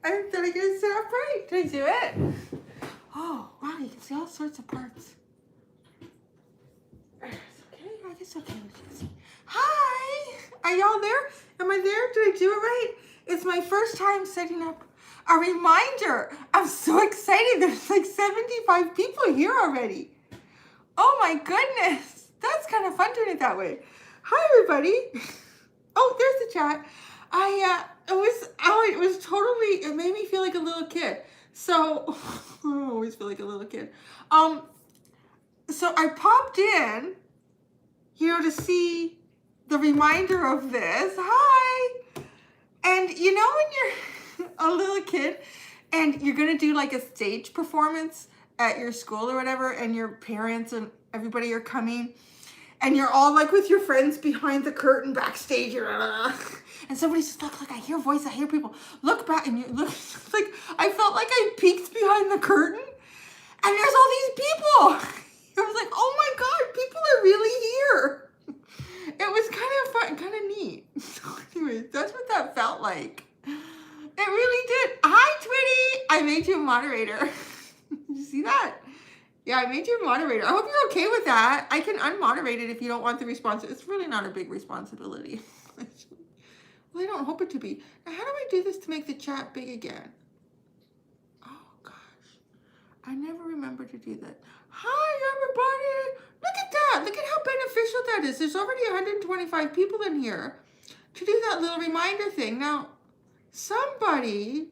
Did I get it set up right? Did I do it? Oh, wow, you can see all sorts of parts. It's okay, I guess okay. Hi! Are y'all there? Am I there? Did I do it right? It's my first time setting up a reminder. I'm so excited. There's like 75 people here already. Oh my goodness. That's kind of fun doing it that way. Hi, everybody. Oh, there's the chat. It was totally, it made me feel like a little kid. So, I always feel like a little kid. So I popped in, to see the reminder of this. Hi. And when you're a little kid and you're going to do like a stage performance at your school or whatever, and your parents and everybody are coming, and you're all like with your friends behind the curtain backstage, and somebody's just like, I hear voices, I hear people. Look back, and you look like I felt like I peeked behind the curtain, and there's all these people. I was like, oh my God, people are really here. It was kind of fun, kind of neat. So anyways, that's what that felt like. It really did. Hi, Twitty. I made you a moderator. Did you see that? Yeah, I made you a moderator. I hope you're okay with that. I can unmoderate it if you don't want the response. It's really not a big responsibility. Well, I don't hope it to be. Now, how do I do this to make the chat big again? Oh, gosh. I never remember to do that. Hi, everybody. Look at that. Look at how beneficial that is. There's already 125 people in here to do that little reminder thing. Now, somebody,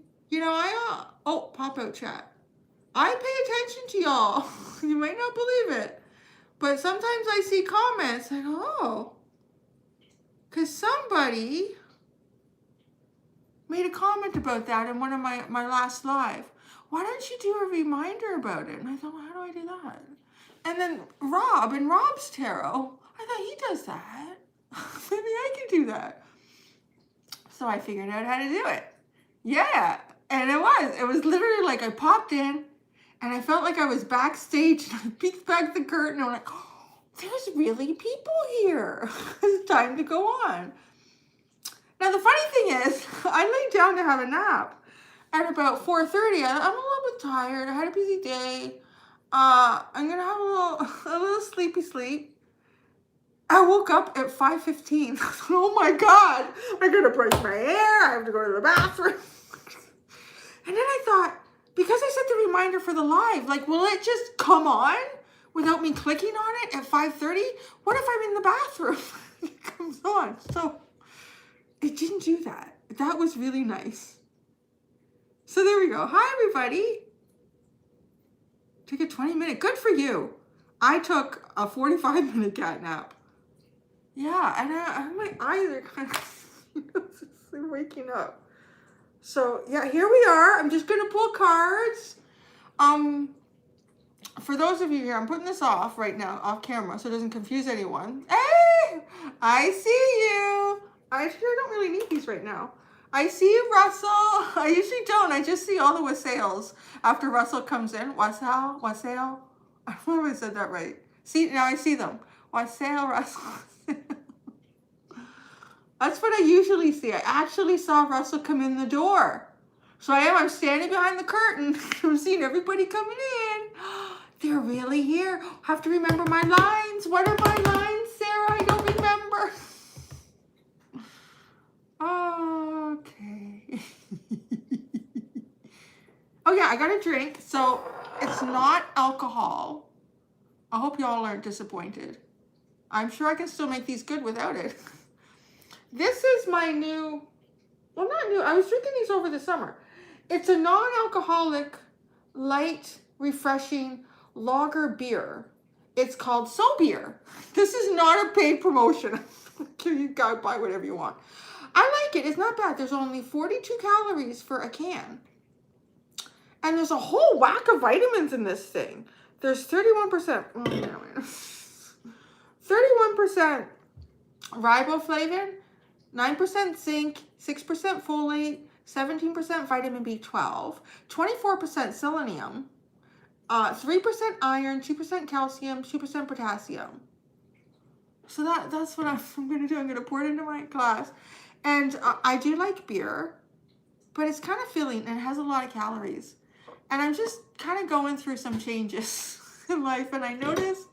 pop-out chat. I pay attention to y'all. You might not believe it. But sometimes I see comments. I go, oh. Because somebody made a comment about that in one of my last live. Why don't you do a reminder about it? And I thought, well, how do I do that? And then Rob and Rob's Tarot, I thought he does that. Maybe I can do that. So I figured out how to do it. Yeah. And it was literally like I popped in and I felt like I was backstage and I peeked back the curtain and I'm like, oh, there's really people here. It's time to go on. Now the funny thing is, I laid down to have a nap at about 4:30. I'm a little bit tired. I had a busy day. I'm gonna have a little sleepy sleep. I woke up at 5:15. Oh my God! I gotta brush my hair. I have to go to the bathroom. And then I thought, because I set the reminder for the live, like, will it just come on without me clicking on it at 5:30? What if I'm in the bathroom? It comes on. So it didn't do that. That was really nice. So there we go. Hi, everybody. Took a 20-minute. Good for you. I took a 45-minute cat nap. Yeah, and my eyes are kind of they're waking up. So yeah, here we are. I'm just gonna pull cards. For those of you here, I'm putting this off right now, off camera, so it doesn't confuse anyone. Hey, I see you. Actually, I don't really need these right now. I see you, Russell. I usually don't. I just see all the wassails after Russell comes in. Wassail. I don't know if I said that right. See, now I see them. Wassail, Russell. That's what I usually see. I actually saw Russell come in the door. So I'm standing behind the curtain. I'm seeing everybody coming in. They're really here. Have to remember my lines. What are my lines, Sarah? I don't remember. Okay. Oh yeah, I got a drink. So it's not alcohol. I hope y'all aren't disappointed. I'm sure I can still make these good without it. This is my new, well, not new. I was drinking these over the summer. It's a non-alcoholic, light, refreshing lager beer. It's called So Beer. This is not a paid promotion. You gotta buy whatever you want. I like it. It's not bad. There's only 42 calories for a can. And there's a whole whack of vitamins in this thing. There's 31%. 31% riboflavin, 9% zinc, 6% folate, 17% vitamin B12, 24% selenium, 3% iron, 2% calcium, 2% potassium. So that's what I'm going to do. I'm going to pour it into my glass. And I do like beer. but it's kind of filling and it has a lot of calories. And I'm just kind of going through some changes in life, and I noticed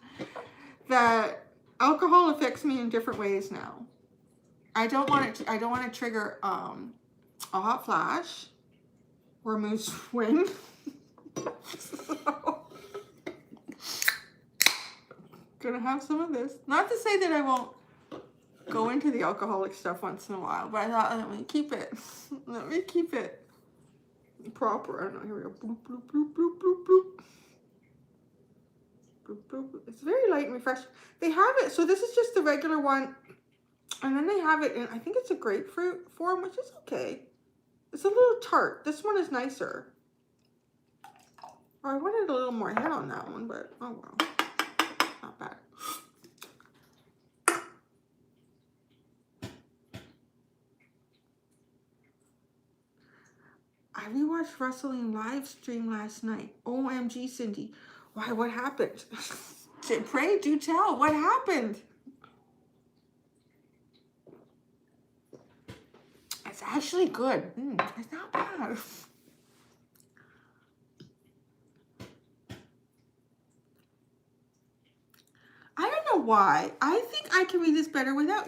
that alcohol affects me in different ways now. I don't want to trigger a hot flash or a mood swing. So, gonna have some of this. Not to say that I won't go into the alcoholic stuff once in a while, but I thought, let me keep it. Let me keep it proper. I don't know. Here we go. Bloop, bloop, bloop, bloop, bloop, bloop. Bloop, bloop. It's very light and refreshing. They have it. So this is just the regular one. And then they have it in, I think it's a grapefruit form, which is okay. It's a little tart. This one is nicer. Oh, I wanted a little more head on that one, but oh well. Not bad. I rewatched Rustling live stream last night. OMG, Cindy. Why, what happened? Pray, do tell. What happened? It's actually good. It's not bad. I don't know why. I think I can read this better without,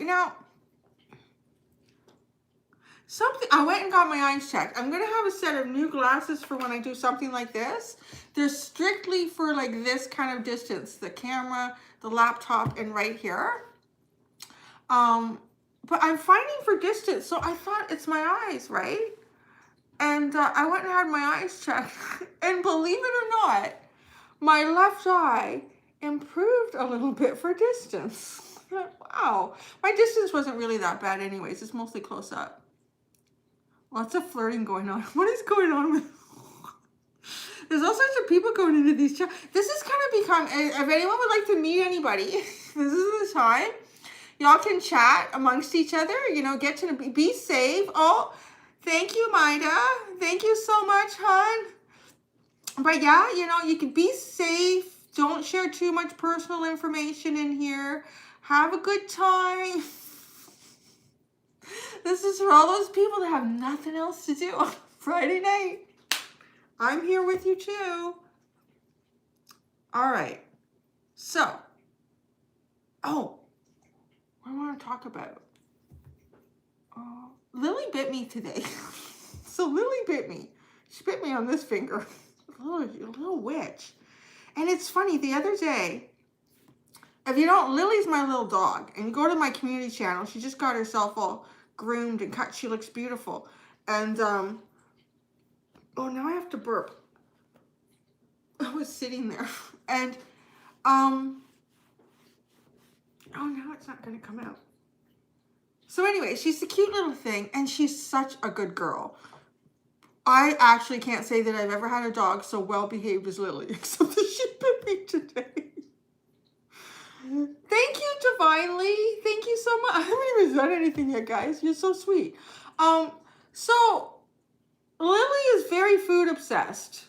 something. I went and got my eyes checked. I'm going to have a set of new glasses for when I do something like this. They're strictly for like this kind of distance. The camera, the laptop, and right here. But I'm finding for distance, so I thought it's my eyes, right? And I went and had my eyes checked. And believe it or not, my left eye improved a little bit for distance. Wow. My distance wasn't really that bad anyways. It's mostly close up. Lots of flirting going on. What is going on with... There's all sorts of people going into these chats. This is kind of become... If anyone would like to meet anybody, this is the time. Y'all can chat amongst each other. Get to be safe. Oh, thank you, Maida. Thank you so much, hon. But yeah, you can be safe. Don't share too much personal information in here. Have a good time. This is for all those people that have nothing else to do on Friday night. I'm here with you too. All right. So, what I want to talk about. Lily bit me today. So Lily bit me. She bit me on this finger. A little witch. And it's funny, the other day, if you don't, Lily's my little dog. And you go to my community channel, she just got herself all groomed and cut. She looks beautiful. And, oh, now I have to burp. I was sitting there. And, oh, now it's not going to come out. So anyway, she's a cute little thing, and she's such a good girl. I actually can't say that I've ever had a dog so well behaved as Lily, except that she bit me today. Thank you, Divinely. Thank you so much. I haven't even done anything yet, guys. You're so sweet. So Lily is very food obsessed.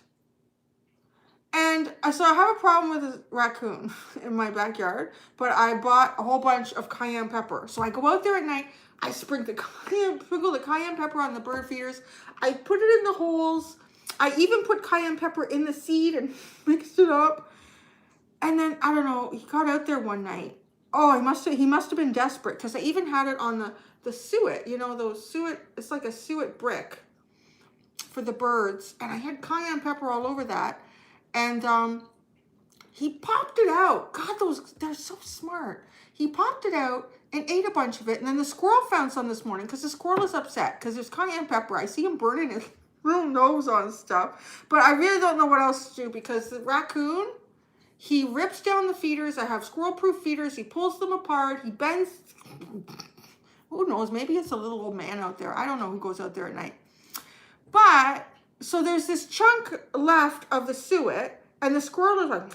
And so I have a problem with a raccoon in my backyard, but I bought a whole bunch of cayenne pepper. So I go out there at night, I sprinkle the cayenne pepper on the bird feeders. I put it in the holes. I even put cayenne pepper in the seed and mixed it up. And then, I don't know, he got out there one night. Oh, he must have been desperate, because I even had it on the suet, those suet, it's like a suet brick for the birds. And I had cayenne pepper all over that. And he popped it out. God, they're so smart. He popped it out and ate a bunch of it. And then the squirrel found some this morning, because the squirrel is upset because there's cayenne pepper. I see him burning his little nose on stuff. But I really don't know what else to do, because the raccoon, he rips down the feeders. I have squirrel-proof feeders. He pulls them apart. He bends. Who knows? Maybe it's a little old man out there. I don't know who goes out there at night. But, so there's this chunk left of the suet, and the squirrel is like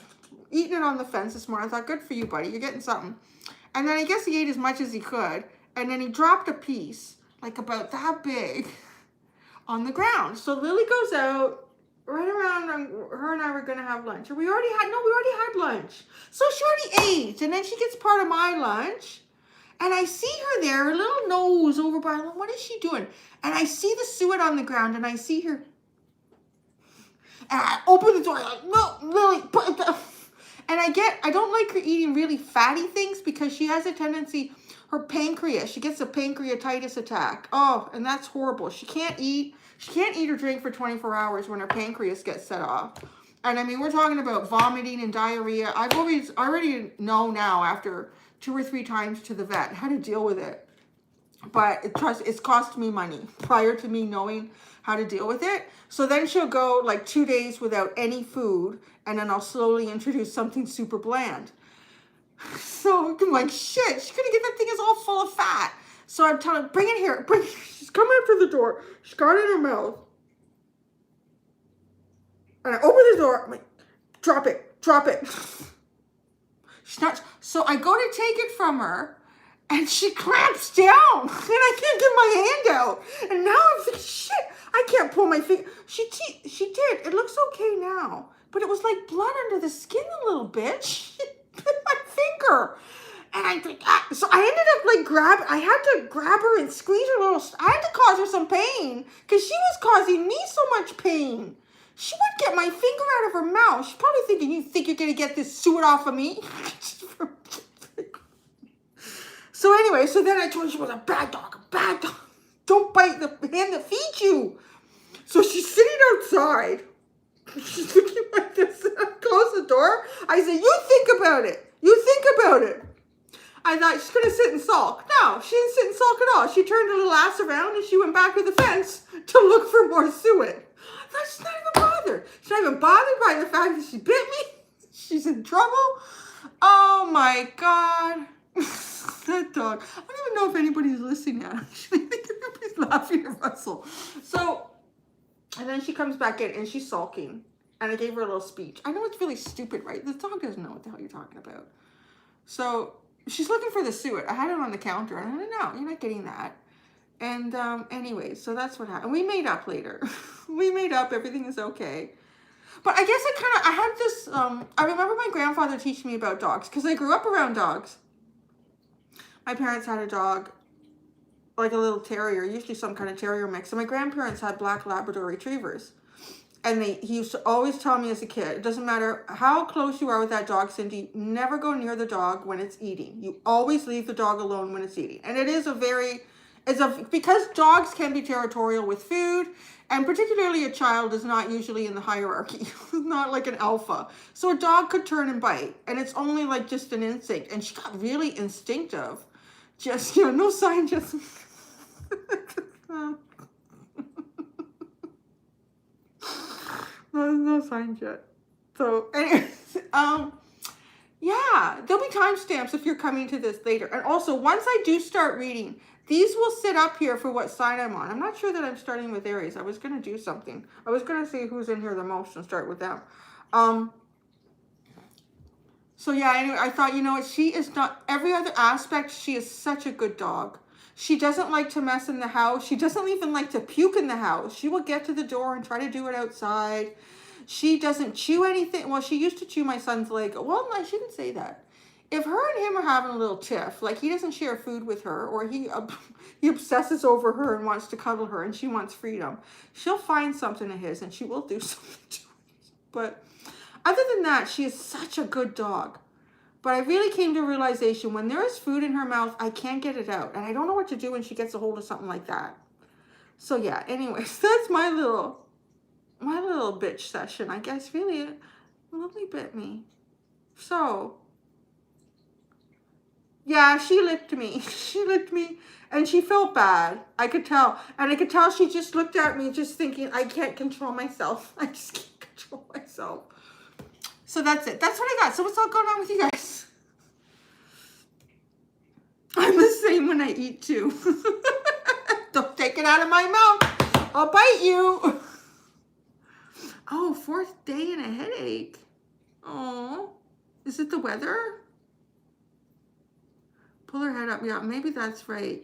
eating it on the fence this morning. I thought, good for you, buddy. You're getting something. And then I guess he ate as much as he could. And then he dropped a piece, like about that big, on the ground. So Lily goes out. Right around, her and I were going to have lunch. We already had lunch. So she already ate. And then she gets part of my lunch. And I see her there, her little nose over by, what is she doing? And I see the suet on the ground, and I see her. And I open the door, like, no, Lily, put it down. And I don't like her eating really fatty things because she has a tendency, her pancreas, she gets a pancreatitis attack. Oh, and that's horrible. She can't eat or drink for 24 hours when her pancreas gets set off. And I mean, we're talking about vomiting and diarrhea. I already know now after 2 or 3 times to the vet how to deal with it. But it's cost me money prior to me knowing how to deal with it. So then she'll go like 2 days without any food, and then I'll slowly introduce something super bland. So I'm like, shit, she's gonna get that thing is all full of fat. So I'm telling her, bring it here, She's coming up to the door. She's got it in her mouth. And I open the door, I'm like, drop it. She's not, so I go to take it from her, and she clamps down, and I can't get my hand out. And now I'm thinking, shit, I can't pull my finger. She did. It looks okay now. But it was like blood under the skin a little bit. She bit my finger. And I think, so I ended up like I had to grab her and squeeze her little, I had to cause her some pain because she was causing me so much pain. She would get my finger out of her mouth. She's probably thinking, you think you're going to get this suet off of me? So anyway, so then I told her she was a bad dog. Don't bite the hand that feeds you. So she's sitting outside. She's looking like this. And I close the door. I said, you think about it. I thought she's going to sit and sulk. No, she didn't sit and sulk at all. She turned her little ass around and she went back to the fence to look for more suet. She's not even bothered. She's not even bothered by the fact that she bit me. She's in trouble. Oh my God. That dog. I don't even know if anybody's listening now. Actually, I think everybody's laughing at Russell. So, and then she comes back in and she's sulking. And I gave her a little speech. I know it's really stupid, right? The dog doesn't know what the hell you're talking about. So she's looking for the suet. I had it on the counter. And I don't know, you're not getting that. And anyway, so that's what happened. We made up later. We made up. Everything is okay. But I guess I had this, I remember my grandfather teaching me about dogs because I grew up around dogs. My parents had a dog, like a little terrier, usually some kind of terrier mix. And my grandparents had black Labrador retrievers. And he used to always tell me as a kid, it doesn't matter how close you are with that dog, Cindy, never go near the dog when it's eating. You always leave the dog alone when it's eating. And it is because dogs can be territorial with food, and particularly a child is not usually in the hierarchy, not like an alpha. So a dog could turn and bite, and it's only like just an instinct. And she got really instinctive. Just, no sign, just... no signs yet. So, anyways, yeah, there'll be timestamps if you're coming to this later. And also, once I do start reading, these will sit up here for what sign I'm on. I'm not sure that I'm starting with Aries. I was going to do something. I was going to see who's in here the most and start with them. So yeah, anyway, I thought, she is not, every other aspect, she is such a good dog. She doesn't like to mess in the house. She doesn't even like to puke in the house. She will get to the door and try to do it outside. She doesn't chew anything. Well, she used to chew my son's leg. Well, I shouldn't say that. If her and him are having a little tiff, like he doesn't share food with her, or he obsesses over her and wants to cuddle her and she wants freedom, she'll find something of his and she will do something to it. But other than that, she is such a good dog. But I really came to a realization, when there is food in her mouth, I can't get it out. And I don't know what to do when she gets a hold of something like that. So yeah, anyways, that's my little bitch session. I guess really, Lily bit me. So, yeah, she licked me. She licked me and she felt bad. I could tell. And I could tell she just looked at me just thinking, I can't control myself. I just can't control myself. So that's it. That's what I got. So what's all going on with you guys? I'm the same when I eat too. Don't take it out of my mouth. I'll bite you. Oh, 4th day and a headache. Oh, is it the weather? Pull her head up. Yeah, maybe that's right.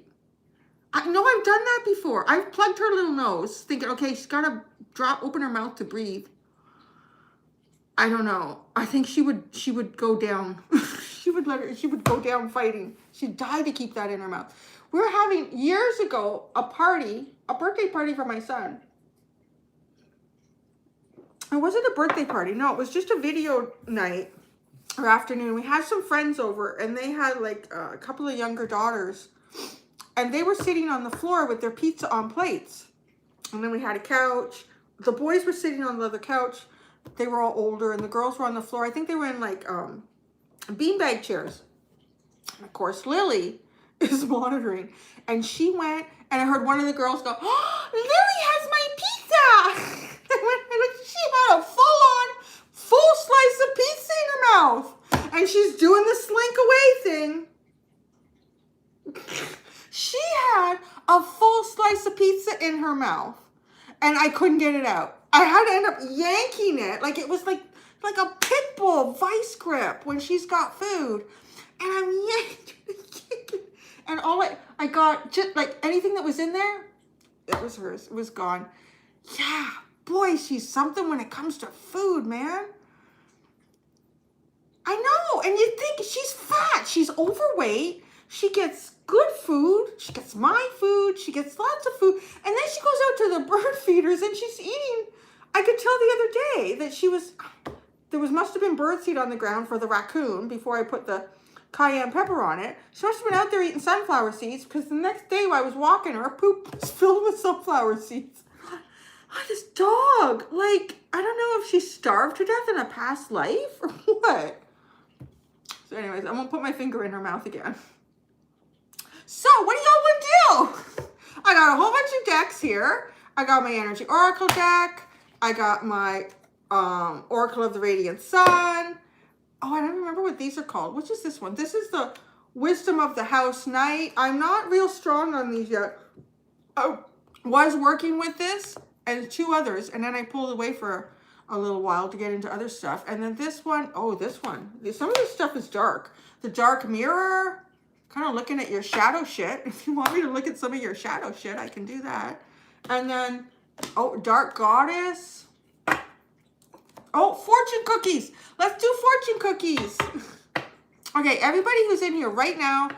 No, I've done that before. I've plugged her little nose thinking, okay, she's got to open her mouth to breathe. I don't know. I think she would go down. She she would go down fighting. She'd die to keep that in her mouth. We were having, years ago, a birthday party for my son. It wasn't a birthday party. No, it was just a video night or afternoon. We had some friends over, and they had like a couple of younger daughters, and they were sitting on the floor with their pizza on plates. And then we had a couch. The boys were sitting on the other couch. They were all older, and the girls were on the floor. I think they were in like beanbag chairs. And of course, Lily is monitoring, and she went, and I heard one of the girls go, "Oh, Lily has my pizza!" She had a full slice of pizza in her mouth, and she's doing the slink away thing. She had a full slice of pizza in her mouth, and I couldn't get it out. I had to end up yanking it, like it was like a pit bull vice grip when she's got food, and I'm yanking, and all I got, just like anything that was in there, it was hers. It was gone. Yeah. Boy, she's something when it comes to food, man. I know, and you think she's fat. She's overweight. She gets good food. She gets my food. She gets lots of food. And then she goes out to the bird feeders and she's eating. I could tell the other day that there must have been birdseed on the ground for the raccoon before I put the cayenne pepper on it. She must have been out there eating sunflower seeds, because the next day while I was walking her poop was filled with sunflower seeds. Oh, this dog, like, I don't know if she starved to death in a past life or what. So anyways, I won't put my finger in her mouth again. So what do y'all want to do? I got a whole bunch of decks here. I got my Energy Oracle deck. I got my Oracle of the Radiant Sun. Oh, I don't remember what these are called. Which is this one? This is the Wisdom of the House Knight. I'm not real strong on these yet. I was working with this and two others, and then I pulled away for a little while to get into other stuff. And then this one, oh, this one. Some of this stuff is dark. The Dark Mirror, kind of looking at your shadow shit. If you want me to look at some of your shadow shit, I can do that. And then, oh, Dark Goddess. Oh, Fortune Cookies. Let's do Fortune Cookies. Okay, everybody who's in here right now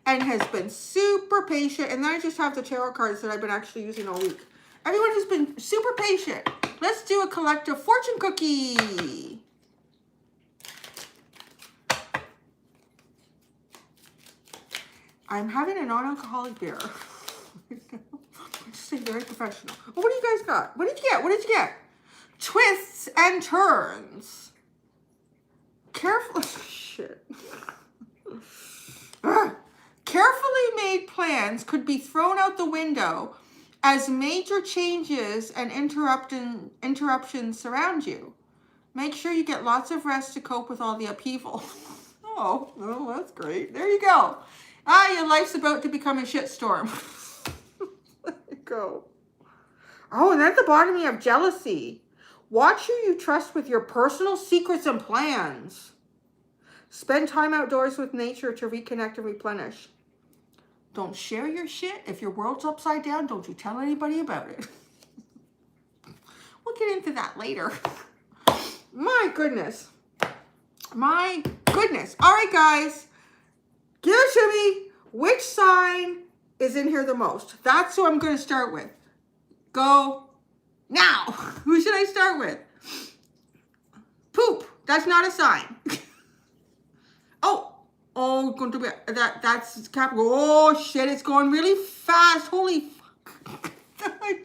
and has been super patient, and then I just have the tarot cards that I've been actually using all week. Everyone who's been super patient, let's do a collective fortune cookie. I'm having a non-alcoholic beer. Just say very professional. Oh, what do you guys got? What did you get? What did you get? Twists and turns. Careful. Shit. Carefully made plans could be thrown out the window as major changes and interruptions surround you. Make sure you get lots of rest to cope with all the upheaval. Oh, that's great. There you go. Your life's about to become a shitstorm. There you go. Oh, and then at the bottom you have jealousy. Watch who you trust with your personal secrets and plans. Spend time outdoors with nature to reconnect and replenish. Don't share your shit. If your world's upside down, don't you tell anybody about it. We'll get into that later. My goodness. My goodness. All right, guys. Give it to me. Which sign is in here the most? That's who I'm going to start with. Go now. Who should I start with? Poop. That's not a sign. Oh, going to be that's Capricorn. Oh shit, it's going really fast. Holy fuck. I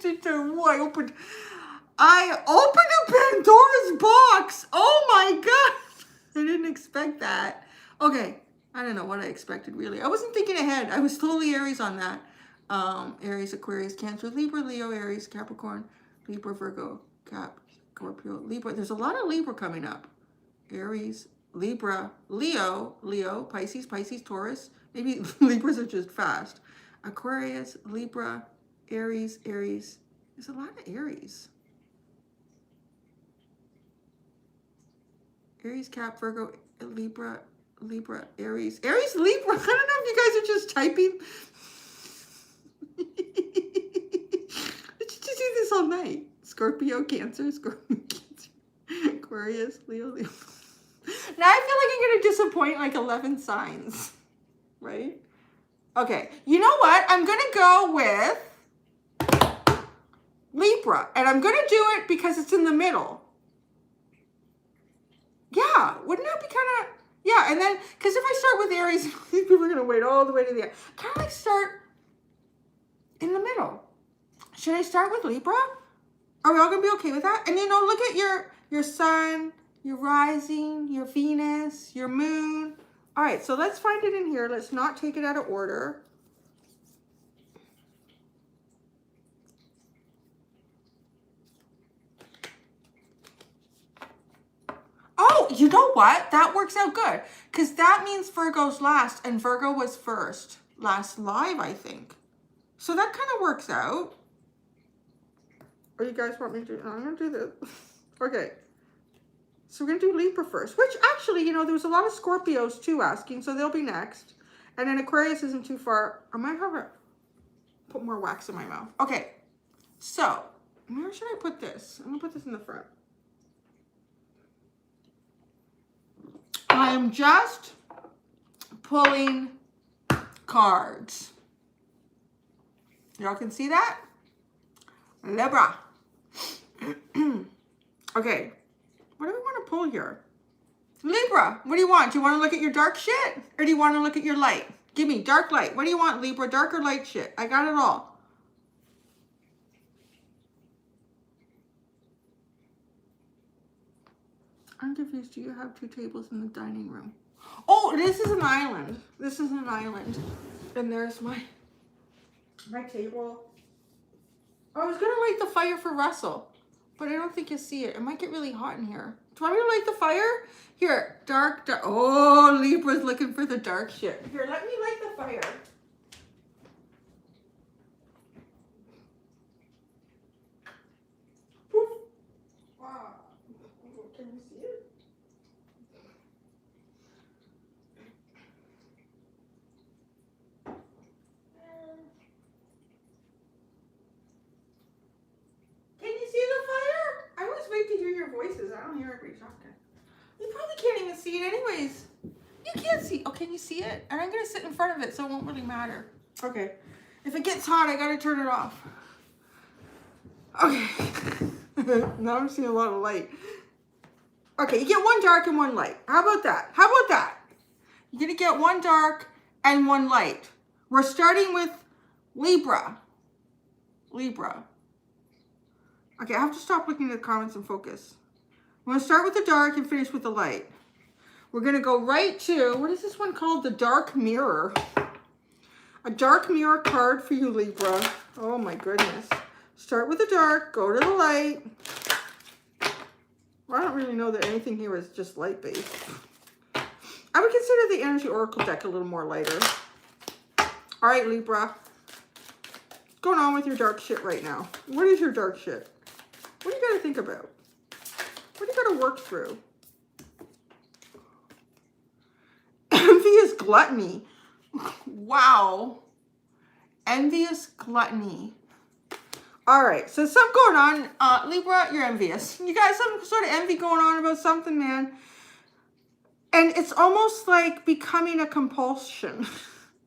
opened a Pandora's box. Oh my god. I didn't expect that. Okay. I don't know what I expected really. I wasn't thinking ahead. I was totally Aries on that. Aries, Aquarius, Cancer, Libra, Leo, Aries, Capricorn, Libra, Virgo, Cap, Scorpio, Libra. There's a lot of Libra coming up. Aries, Libra, Leo, Pisces, Taurus. Maybe Libras are just fast. Aquarius, Libra, Aries. There's a lot of Aries. Aries, Cap, Virgo, Libra, Aries, Libra. I don't know if you guys are just typing. Let's just do this all night. Scorpio, Cancer, Aquarius, Leo. Now I feel like I'm going to disappoint like 11 signs, right? Okay, you know what? I'm going to go with Libra, and I'm going to do it because it's in the middle. Yeah, wouldn't that be kind of, yeah, and then, because if I start with Aries, people are going to wait all the way to the end. Kind of like start in the middle. Should I start with Libra? Are we all going to be okay with that? And you know, look at your sun, your rising, your Venus, your moon. All right, so let's find it in here. Let's not take it out of order. Oh, you know what? That works out good. Because that means Virgo's last, and Virgo was first. Last live, I think. So that kind of works out. Or you guys want me to do, I'm going to do this. Okay. So we're going to do Libra first. Which actually, you know, there was a lot of Scorpios too asking, so they'll be next. And then Aquarius isn't too far. I might have to put more wax in my mouth. Okay. So, where should I put this? I'm going to put this in the front. I am just pulling cards. Y'all can see that? Libra. Okay. What do we want to pull here? Libra, what do you want? Do you want to look at your dark shit? Or do you want to look at your light? Give me dark, light. What do you want, Libra? Dark or light shit? I got it all. I'm confused. Do you have 2 tables in the dining room? Oh, this is an island. This is an island. And there's my table. I was going to light the fire for Russell, but I don't think you'll see it. It might get really hot in here. Do you want me to light the fire? Here, dark. Oh, Libra's looking for the dark shit. Here, let me light the fire. Poof. Wow. Can you see it? Can you see the fire? I always wait to hear your voices. I don't hear everybody talking. You probably can't even see it anyways. You can't see. Oh, can you see it? And I'm going to sit in front of it so it won't really matter. Okay. If it gets hot, I got to turn it off. Okay. Now I'm seeing a lot of light. Okay, you get 1 dark and 1 light. How about that? How about that? You're going to get 1 dark and 1 light. We're starting with Libra. Libra. Okay, I have to stop looking at the comments and focus. I'm going to start with the dark and finish with the light. We're going to go right to, what is this one called? The Dark Mirror. A Dark Mirror card for you, Libra. Oh my goodness. Start with the dark, go to the light. Well, I don't really know that anything here is just light-based. I would consider the Energy Oracle deck a little more lighter. All right, Libra. What's going on with your dark shit right now? What is your dark shit? What do you got to think about? What do you got to work through? Envious gluttony. Wow. Envious gluttony. All right, so something going on. Libra, you're envious. You got some sort of envy going on about something, man. And it's almost like becoming a compulsion.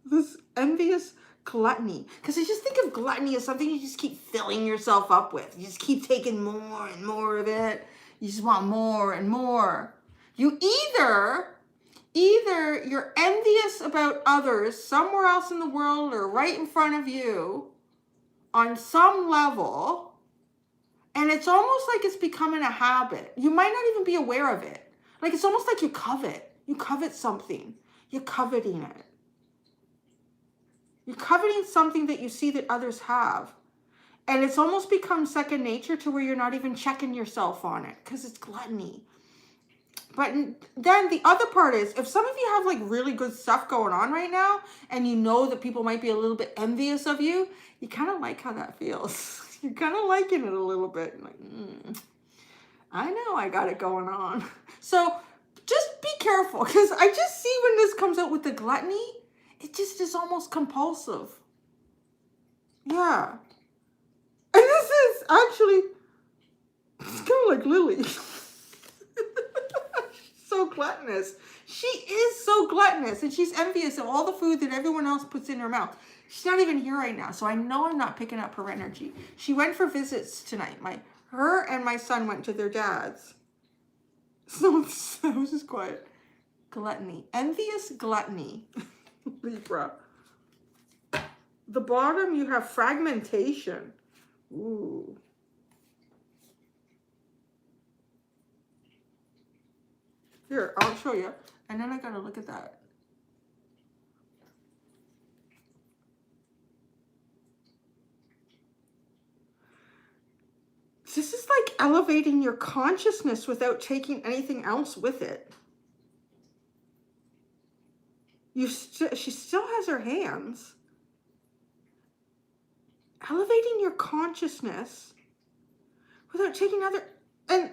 This envious gluttony. Because I just think of gluttony as something you just keep filling yourself up with. You just keep taking more and more of it. You just want more and more. You either you're envious about others somewhere else in the world or right in front of you on some level, and it's almost like it's becoming a habit. You might not even be aware of it. Like it's almost like you covet. You covet something. You're coveting it. You're coveting something that you see that others have. And it's almost become second nature to where you're not even checking yourself on it because it's gluttony. But then the other part is, if some of you have like really good stuff going on right now and you know that people might be a little bit envious of you, you kind of like how that feels. You're kind of liking it a little bit. Like, I know I got it going on. So just be careful because I just see when this comes out with the gluttony, it just is almost compulsive. Yeah. And this is actually, it's kind of like Lily. So gluttonous. She is so gluttonous, and she's envious of all the food that everyone else puts in her mouth. She's not even here right now, so I know I'm not picking up her energy. She went for visits tonight. Her and my son went to their dad's. So I was just quiet. Gluttony. Envious gluttony. Libra. The bottom, you have fragmentation. Ooh. Here, I'll show you. And then I gotta look at that. This is like elevating your consciousness without taking anything else with it. She still has her hands. Elevating your consciousness without taking other... And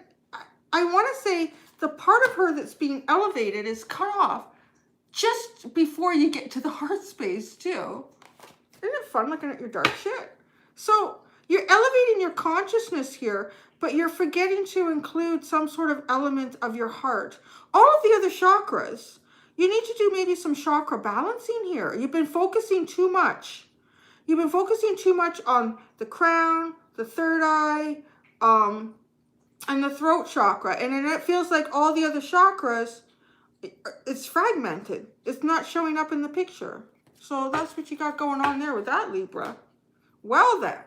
I want to say the part of her that's being elevated is cut off just before you get to the heart space too. Isn't it fun looking at your dark shit? So you're elevating your consciousness here, but you're forgetting to include some sort of element of your heart. All of the other chakras, you need to do maybe some chakra balancing here. You've been focusing too much. You've been focusing too much on the crown, the third eye, and the throat chakra. And then it feels like all the other chakras, it's fragmented. It's not showing up in the picture. So that's what you got going on there with that, Libra. Well then,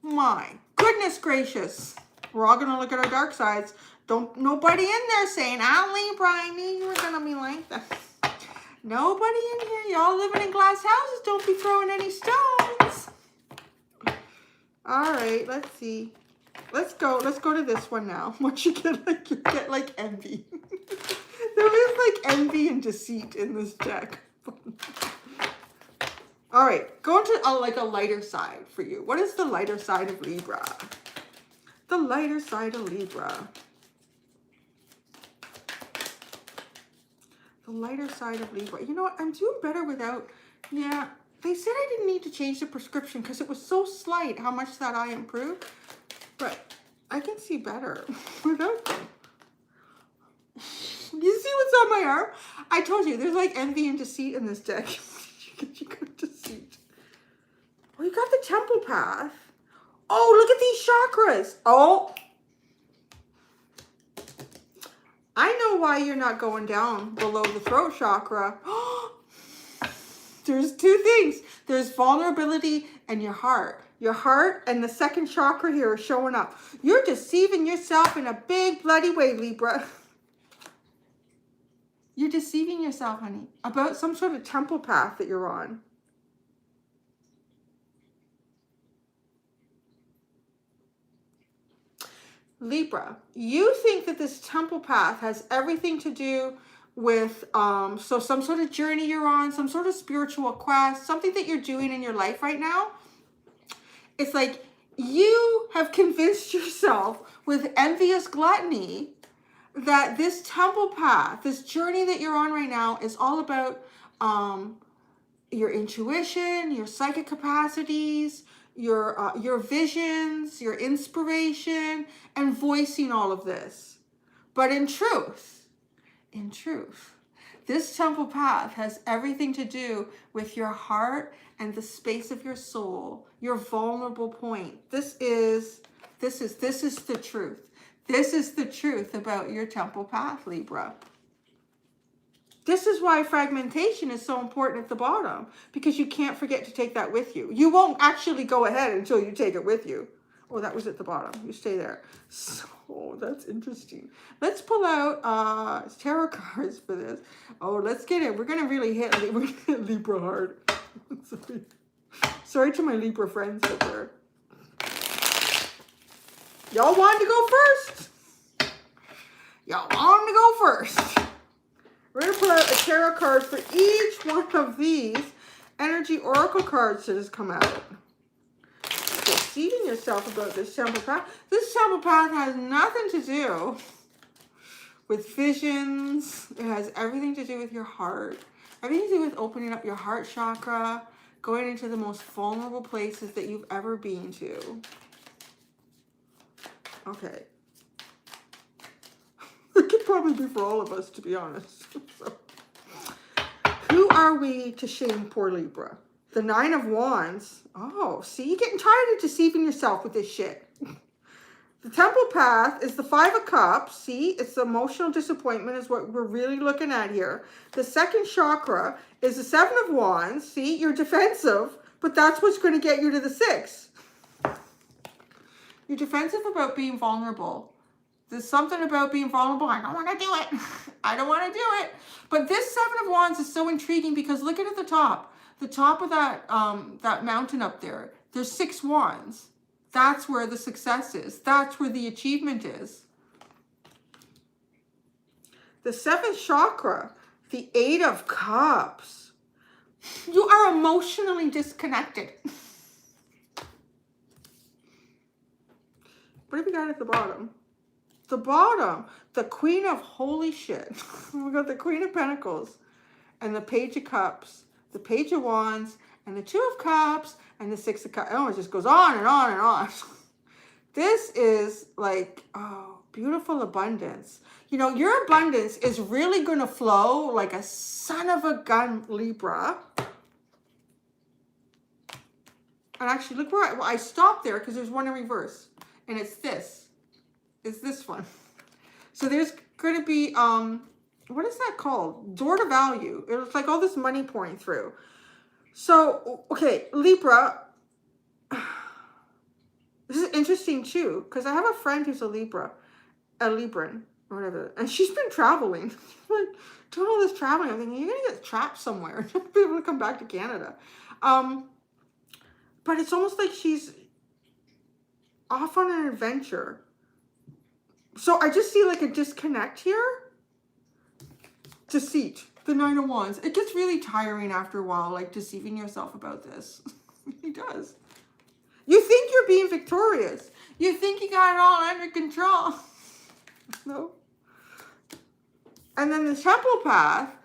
my goodness gracious. We're all going to look at our dark sides. Don't nobody in there saying, Libra, I knew you were going to be like that. Nobody in here. Y'all living in glass houses. Don't be throwing any stones. All right, let's see. Let's go to this one now. What you get like envy. There is like envy and deceit in this deck. All right, go into like a lighter side for you. What is the lighter side of Libra? The lighter side of Libra. The lighter side of Libra. You know what? I'm doing better without... Yeah, they said I didn't need to change the prescription because it was so slight how much that eye improved. But I can see better without them. You see what's on my arm? I told you, there's like envy and deceit in this deck. You got deceit. Oh, you got the temple path. Oh, look at these chakras. Oh. I know why you're not going down below the throat chakra. There's two things. There's vulnerability and your heart. Your heart and the second chakra here are showing up. You're deceiving yourself in a big bloody way, Libra. You're deceiving yourself, honey, about some sort of temple path that you're on. Libra, you think that this temple path has everything to do with so some sort of journey you're on, some sort of spiritual quest, something that you're doing in your life right now. It's like you have convinced yourself with envious gluttony that this temple path, this journey that you're on right now is all about your intuition, your psychic capacities, your visions, your inspiration, and voicing all of this. But in truth, this temple path has everything to do with your heart and the space of your soul, your vulnerable point. This is the truth. This is the truth about your temple path, Libra. This is why fragmentation is so important at the bottom, because you can't forget to take that with you. You won't actually go ahead until you take it with you. Oh, that was at the bottom. You stay there. So that's interesting. Let's pull out tarot cards for this. Oh, let's get it. We're going to really hit Libra hard. Sorry to my Libra friends out there. Y'all wanted to go first. Y'all wanted to go first. We're going to pull out a tarot card for each one of these energy oracle cards that has come out. Deceiving yourself about this temple path. This temple path has nothing to do with visions. It has everything to do with your heart. Everything to do with opening up your heart chakra, going into the most vulnerable places that you've ever been to. Okay. Look at could probably be for all of us, to be honest. So, who are we to shame poor Libra? The Nine of Wands. Oh, see, you're getting tired of deceiving yourself with this shit. The Temple Path is the Five of Cups. See, it's the emotional disappointment is what we're really looking at here. The second chakra is the Seven of Wands. See, you're defensive, but that's what's going to get you to the Six. You're defensive about being vulnerable. There's something about being vulnerable. I don't want to do it. I don't want to do it. But this Seven of Wands is so intriguing because look at the top. The top of that, that mountain up there. There's 6 wands. That's where the success is. That's where the achievement is. The 7th chakra, the 8 of Cups. You are emotionally disconnected. What have we got at the bottom? The bottom, the Queen of holy shit. We got the Queen of Pentacles and the Page of Cups, the Page of Wands, and the 2 of Cups, and the 6 of Cups. Oh, it just goes on and on and on. This is like, oh, beautiful abundance. You know, your abundance is really going to flow like a son of a gun, Libra. And actually, look where I stopped there because there's one in reverse. And it's this. It's this one. So there's going to be, what is that called? Door to value. It's like all this money pouring through. So, okay, Libra. This is interesting too, because I have a friend who's a Libran, or whatever, and she's been traveling. Like, doing all this traveling. I'm thinking, you're going to get trapped somewhere. Not be able to come back to Canada. But it's almost like she's off on an adventure. So I just see like a disconnect here. Deceit. The Nine of Wands. It gets really tiring after a while, like deceiving yourself about this. It does. You think you're being victorious. You think you got it all under control. No. And then the Temple Path.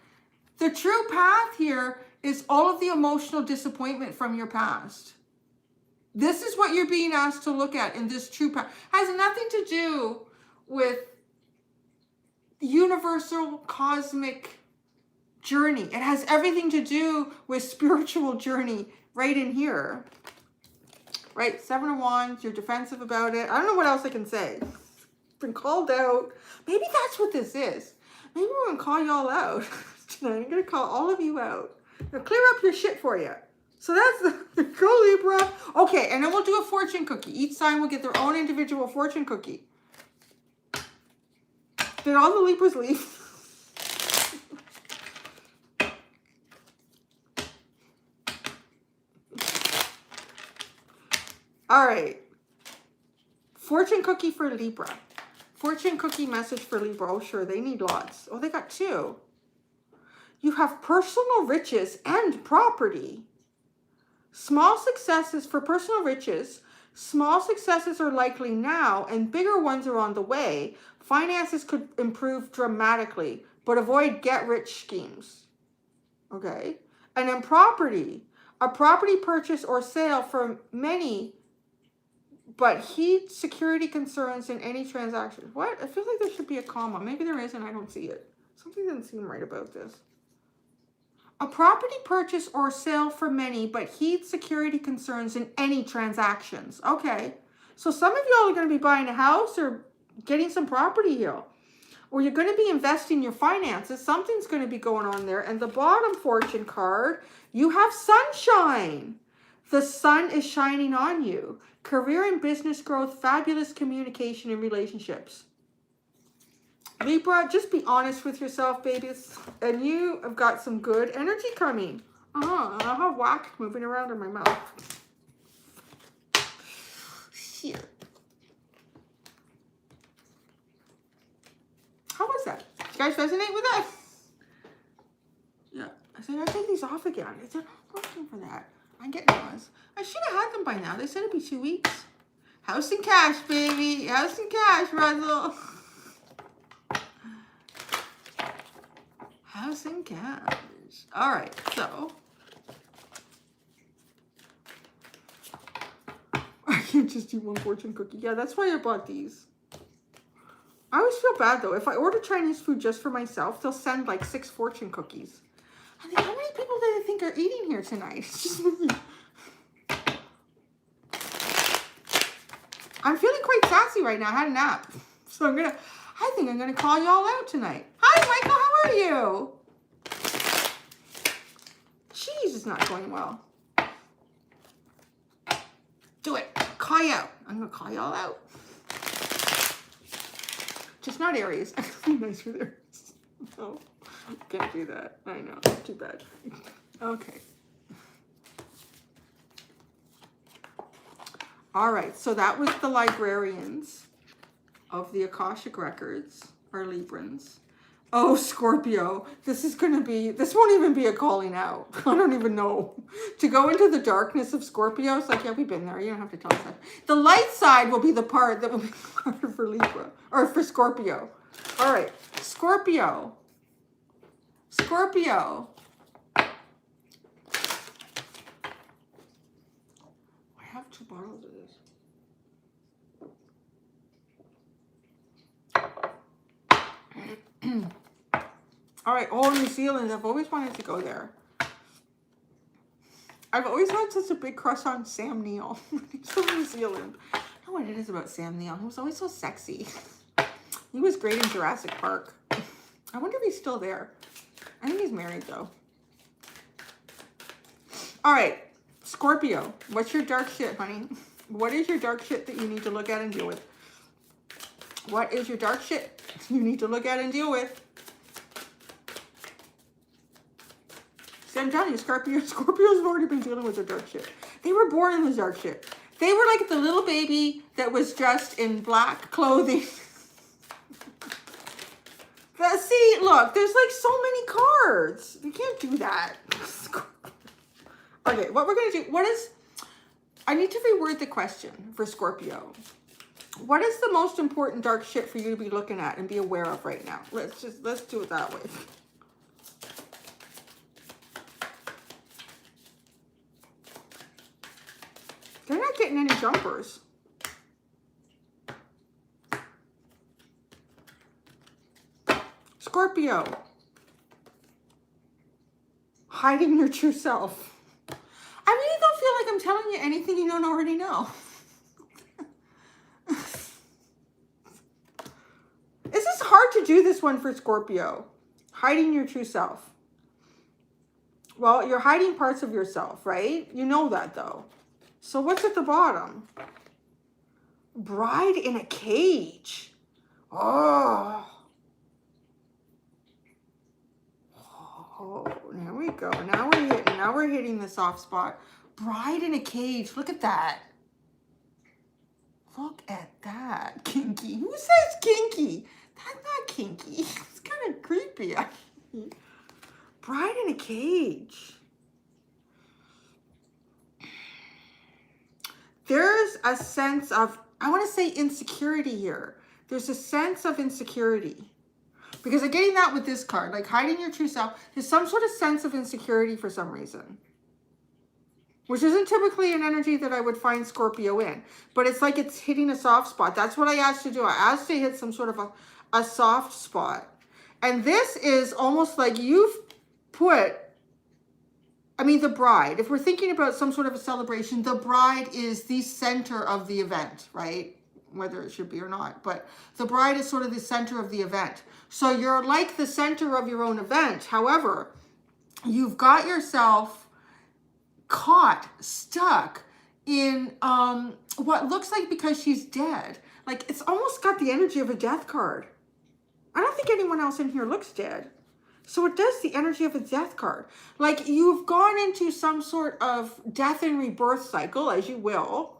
The true path here is all of the emotional disappointment from your past. This is what you're being asked to look at in this true path. Has nothing to do with universal cosmic journey. It has everything to do with spiritual journey right in here. Right? 7 of Wands. You're defensive about it. I don't know what else I can say. Been called out. Maybe that's what this is. Maybe we're going to call y'all out tonight. I'm going to call all of you out. I'll clear up your shit for you. So that's the go Libra. Okay, and then we'll do a fortune cookie. Each sign will get their own individual fortune cookie. Did all the Libras leave? All right. Fortune cookie for Libra. Fortune cookie message for Libra. Oh, sure. They need lots. Oh, they got 2. You have personal riches and property. Small successes for personal riches. Small successes are likely now and bigger ones are on the way. Finances could improve dramatically, but avoid get-rich schemes. Okay? And then property. A property purchase or sale for many, but heed security concerns in any transaction. What? I feel like there should be a comma. Maybe there isn't. I don't see it. Something doesn't seem right about this. A property purchase or sale for many, but heed security concerns in any transactions. Okay. So some of y'all are going to be buying a house or getting some property here. Or you're going to be investing your finances. Something's going to be going on there. And the bottom fortune card, you have sunshine. The sun is shining on you. Career and business growth, fabulous communication and relationships. Libra, just be honest with yourself, babies. And you have got some good energy coming. I have wax moving around in my mouth. Shit. How was that? Did you guys resonate with that? Yeah. I said, I'll take these off again. I said, I'm working for that. I'm getting those. I should have had them by now. They said it'd be 2 weeks. House and cash, baby. House and cash, Russell. House and cash. All right, so. I can't just do one fortune cookie. Yeah, that's why I bought these. I always feel bad though. If I order Chinese food just for myself, they'll send like 6 fortune cookies. I think, how many people do they think are eating here tonight? It's just me. I'm feeling quite sassy right now. I had a nap. So I think I'm gonna call y'all out tonight. Hi Michael, how are you? Cheese is not going well. Do it. Call you out. I'm gonna call y'all out. Just not Aries. Nice for Aries. No, can't do that. I know. Too bad. Okay. All right. So that was the librarians of the Akashic Records, our Librans. Oh, Scorpio. This won't even be a calling out. I don't even know. To go into the darkness of Scorpio, it's like, yeah, we've been there. You don't have to tell us that. The light side will be the part that will be harder for Libra, or for Scorpio. All right, Scorpio. Scorpio. I have 2 bottles of this. All right, New Zealand. I've always wanted to go there. I've always had such a big crush on Sam Neill. He's from New Zealand. I don't know what it is about Sam Neill. He was always so sexy. He was great in Jurassic Park. I wonder if he's still there. I think he's married though. All right, Scorpio. What's your dark shit, honey? What is your dark shit that you need to look at and deal with? What is your dark shit you need to look at and deal with? See, I'm telling you, Scorpios have already been dealing with their dark shit. They were born in the dark shit. They were like the little baby that was dressed in black clothing. See, look, there's like so many cards. You can't do that. Okay, what we're going to do, I need to reword the question for Scorpio. What is the most important dark shit for you to be looking at and be aware of right now? Let's do it that way. They're not getting any jumpers. Scorpio. Hiding your true self. I really don't feel like I'm telling you anything you don't already know. This is hard to do, this one for Scorpio. Hiding your true self. Well, you're hiding parts of yourself, right? You know that though. So what's at the bottom? Bride in a cage. Oh, there we go. Now we're hitting the soft spot. Bride in a cage. Look at that. Look at that. Kinky. Who says kinky? That's not kinky. It's kind of creepy, actually. Bride in a cage. There's a sense of, I want to say insecurity here. There's a sense of insecurity. Because I'm getting that with this card, like hiding your true self. There's some sort of sense of insecurity for some reason. Which isn't typically an energy that I would find Scorpio in. But it's like it's hitting a soft spot. That's what I asked to do. I asked to hit some sort of a soft spot. And this is almost like you've put, I mean, the bride. If we're thinking about some sort of a celebration, the bride is the center of the event, right? Whether it should be or not. But the bride is sort of the center of the event. So you're like the center of your own event. However, you've got yourself caught, stuck in what looks like, because she's dead. Like, it's almost got the energy of a death card. I don't think anyone else in here looks dead. So it does the energy of a death card. Like, you've gone into some sort of death and rebirth cycle, as you will,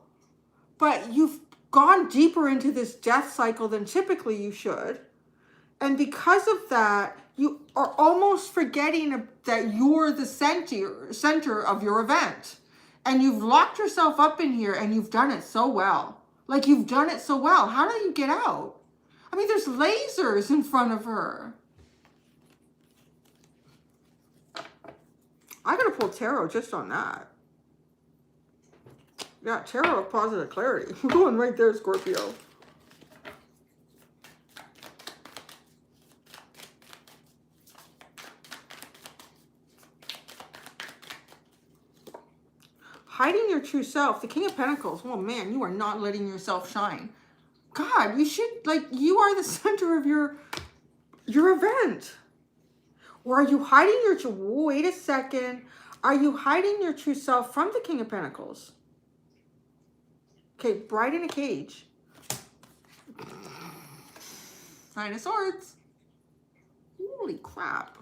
but you've gone deeper into this death cycle than typically you should. And because of that, you are almost forgetting that you're the center of your event. And you've locked yourself up in here, and you've done it so well. Like, you've done it so well. How do you get out? I mean, there's lasers in front of her. I gotta pull tarot just on that. Yeah, tarot of positive clarity. We're going right there, Scorpio. hiding your true self. The King of Pentacles. Oh man, you are not letting yourself shine. God, you should, like, you are the center of your event. Or are you hiding your true, wait a second. Are you hiding your true self from the King of Pentacles? Okay, bride in a cage. Nine of Swords. Holy crap.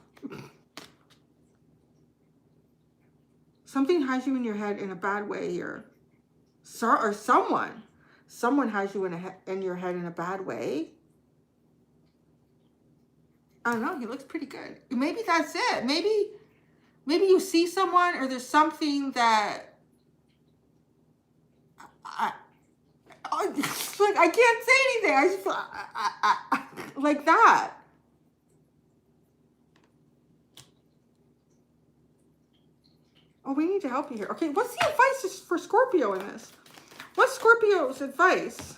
Something has you in your head in a bad way here. Or someone has you in your head in a bad way. I don't know, he looks pretty good. Maybe that's it. Maybe you see someone, or there's something that like, I can't say anything. I just feel like that. Oh, we need to help you here. Okay, what's the advice for Scorpio in this? What's Scorpio's advice?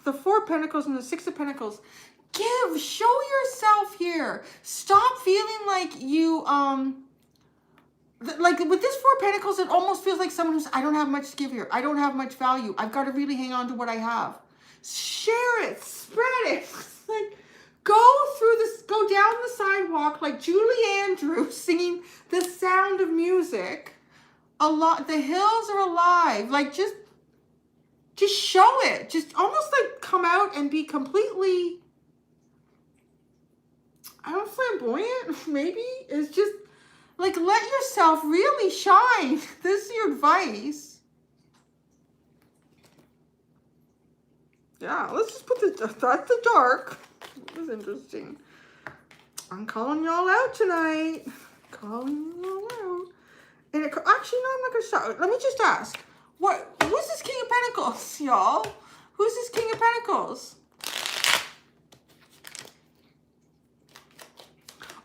The Four of Pentacles and the Six of Pentacles. Show yourself here. Stop feeling like you, like with this Four of Pentacles, it almost feels like someone who's, I don't have much to give here. I don't have much value. I've got to really hang on to what I have. Share it, spread it. Like, go down the sidewalk like Julie Andrews singing The Sound of Music. The hills are alive. Like, just show it. Just almost like come out and be completely, I don't know, flamboyant, maybe. It's just like, let yourself really shine. This is your advice. Yeah, let's just put that's the dark. That was interesting. I'm calling y'all out tonight. Calling y'all out. And actually, no, I'm not gonna start. Let me just ask. Who's this King of Pentacles, y'all? Who's this King of Pentacles?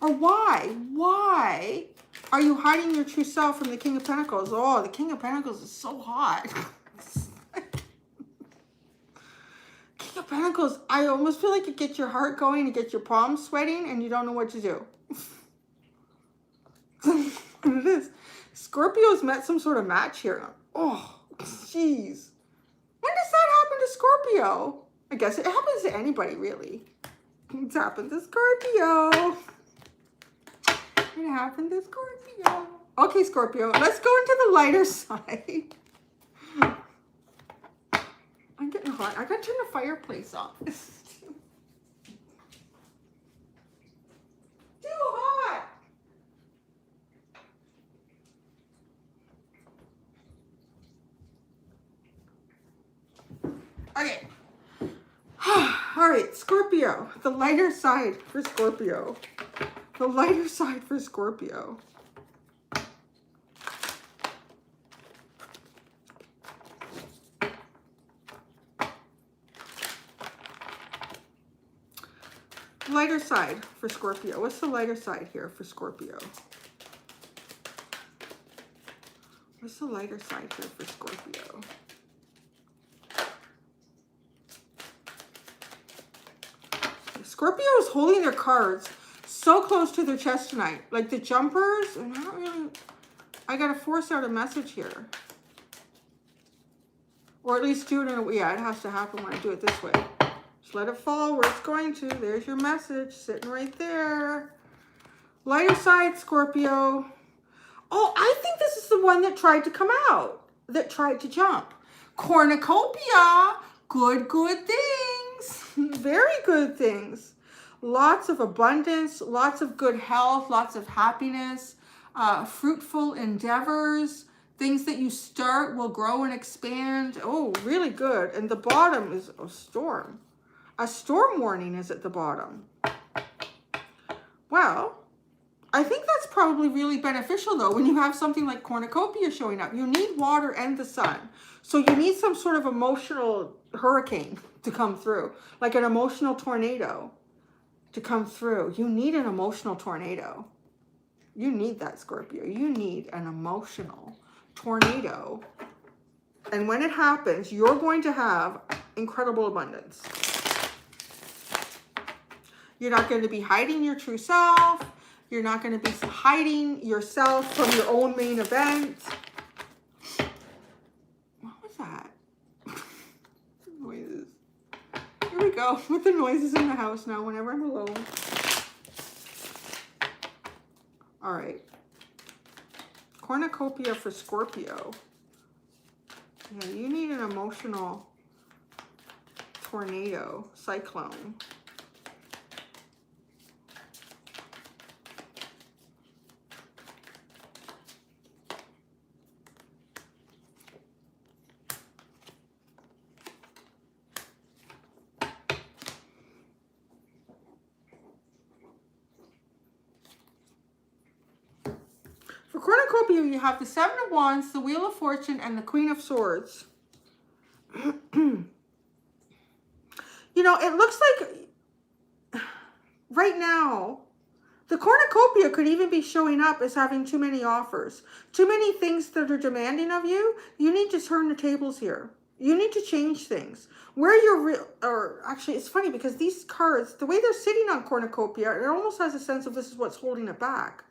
Or why? Why are you hiding your true self from the King of Pentacles? Oh, the King of Pentacles is so hot. King of Pentacles, I almost feel like it gets your heart going, it gets your palms sweating, and you don't know what to do. It is. Scorpio's met some sort of match here. Oh, jeez. When does that happen to Scorpio? I guess it happens to anybody, really. It's happened to Scorpio. It happened to Scorpio. Okay, Scorpio, let's go into the lighter side. I'm getting hot. I gotta turn the fireplace off. It's too hot. Okay. All right, Scorpio. The lighter side for Scorpio. The lighter side for Scorpio. Lighter side for Scorpio. What's the lighter side here for Scorpio? What's the lighter side here for Scorpio? Scorpio is holding their cards so close to their chest tonight. Like the jumpers, and I gotta force out a message here. Or at least do it in a way. Yeah, it has to happen when I do it this way. Just let it fall where it's going to. There's your message sitting right there. Lighter side, Scorpio. Oh, I think this is the one that tried to come out. That tried to jump. Cornucopia. Good things. Very good things. Lots of abundance. Lots of good health. Lots of happiness. Fruitful endeavors. Things that you start will grow and expand. Oh, really good. And the bottom is a storm. A storm warning is at the bottom. Well, I think that's probably really beneficial though when you have something like cornucopia showing up. You need water and the sun. So you need some sort of emotional hurricane to come through. Like an emotional tornado to come through. You need an emotional tornado. You need that, Scorpio. You need an emotional tornado. And when it happens, you're going to have incredible abundance. You're not going to be hiding your true self. You're not going to be hiding yourself from your own main event. go with the noises in the house now whenever I'm alone. All right. Cornucopia for Scorpio. Yeah, you need an emotional tornado, cyclone. For Cornucopia, you have the Seven of Wands, the Wheel of Fortune, and the Queen of Swords. You know, it looks like right now, the Cornucopia could even be showing up as having too many offers. Too many things that are demanding of you. You need to turn the tables here. You need to change things. Where you're real, or actually it's funny because these cards, the way they're sitting on Cornucopia, it almost has a sense of this is what's holding it back.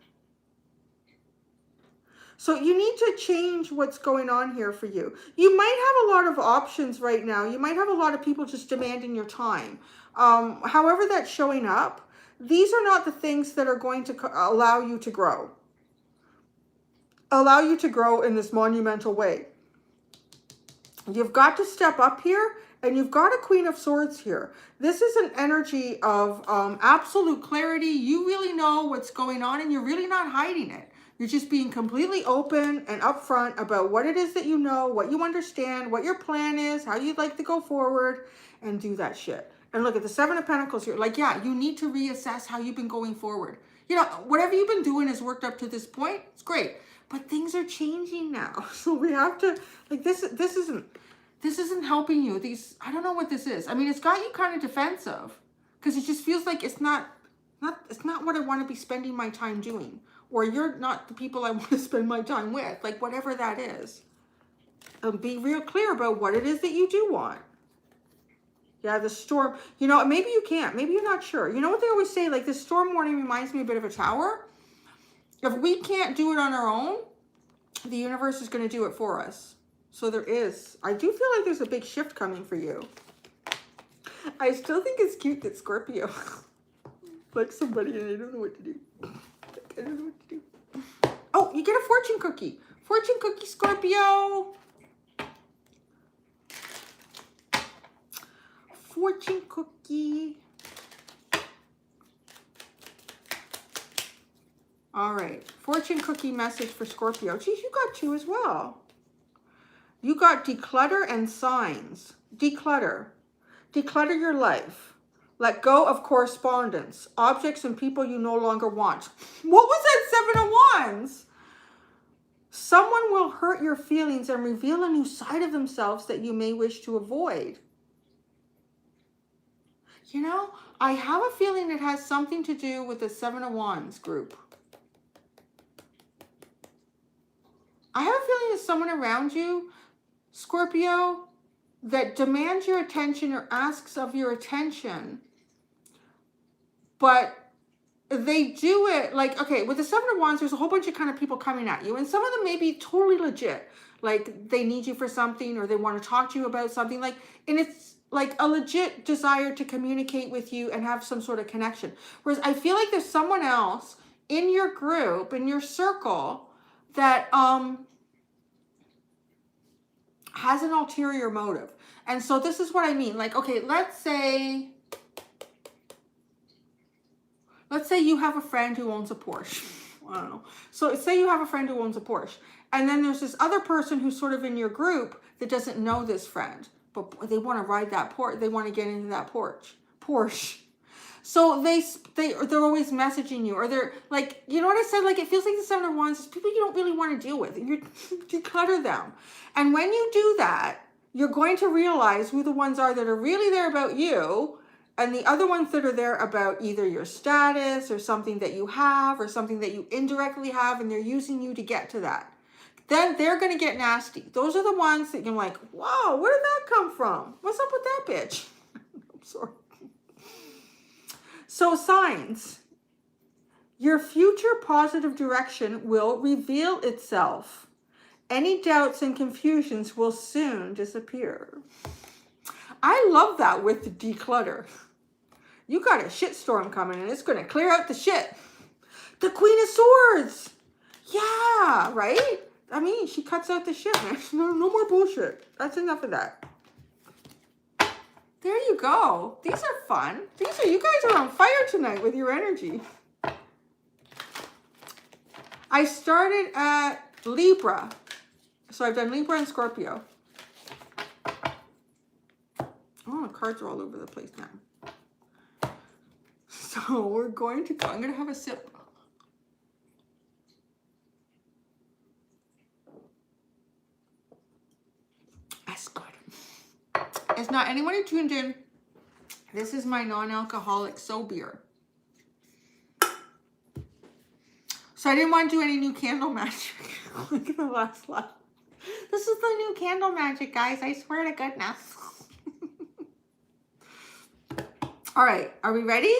So you need to change what's going on here for you. You might have a lot of options right now. You might have a lot of people just demanding your time. However that's showing up, these are not the things that are going to allow you to grow. Allow you to grow in this monumental way. You've got to step up here, and you've got a Queen of Swords here. This is an energy of absolute clarity. You really know what's going on, and you're really not hiding it. You're just being completely open and upfront about what it is that you know, what you understand, what your plan is, how you'd like to go forward, and do that shit. And look at the Seven of Pentacles here. Like, yeah, you need to reassess how you've been going forward. You know, whatever you've been doing has worked up to this point. It's great. But things are changing now. So we have to, like, this isn't helping you. I don't know what this is. I mean, it's got you kind of defensive because it just feels like it's not what I want to be spending my time doing. Or you're not the people I want to spend my time with, like whatever that is. Be real clear about what it is that you do want. Yeah, the storm, you know, maybe you can't, maybe you're not sure. You know what they always say, like this storm warning reminds me a bit of a tower. If we can't do it on our own, the universe is going to do it for us. So I do feel like there's a big shift coming for you. I still think it's cute that Scorpio like somebody and I don't know what to do. I don't know what to do. Oh, you get a fortune cookie. Fortune cookie, Scorpio. Fortune cookie. All right. Fortune cookie message for Scorpio. Geez, you got two as well. You got declutter and signs. Declutter. Declutter your life. Let go of correspondence, objects and people you no longer want. What was that Seven of Wands? Someone will hurt your feelings and reveal a new side of themselves that you may wish to avoid. You know, I have a feeling it has something to do with the Seven of Wands group. I have a feeling there's someone around you, Scorpio, that demands your attention or asks of your attention. But they do it like, okay, with the Seven of Wands, there's a whole bunch of kind of people coming at you. And some of them may be totally legit. Like they need you for something or they want to talk to you about something. Like, and it's like a legit desire to communicate with you and have some sort of connection. Whereas I feel like there's someone else in your group, in your circle, that has an ulterior motive. And so this is what I mean. Like, okay, let's say you have a friend who owns a Porsche. I don't know. So say you have a friend who owns a Porsche. And then there's this other person who's sort of in your group that doesn't know this friend. But they want to ride that Porsche. They want to get into that Porsche. So they're always messaging you. Or they're like, you know what I said? Like it feels like the Seven of Wands is people you don't really want to deal with. You declutter them. And when you do that, you're going to realize who the ones are that are really there about you and the other ones that are there about either your status or something that you have or something that you indirectly have and they're using you to get to that. Then they're going to get nasty. Those are the ones that you're like, whoa, where did that come from? What's up with that bitch? I'm sorry. So signs. Your future positive direction will reveal itself. Any doubts and confusions will soon disappear. I love that with the declutter. You got a shit storm coming and it's going to clear out the shit. The Queen of Swords. Yeah, right? I mean, she cuts out the shit, man. No more bullshit. That's enough of that. There you go. These are fun. You guys are on fire tonight with your energy. I started at Libra. So I've done Libra and Scorpio. Oh, the cards are all over the place now. So we're going to go. I'm going to have a sip. That's good. It's not anyone who tuned in. This is my non-alcoholic beer. So I didn't want to do any new candle magic. Look at the last line. This is the new candle magic, guys. I swear to goodness. All right, are we ready?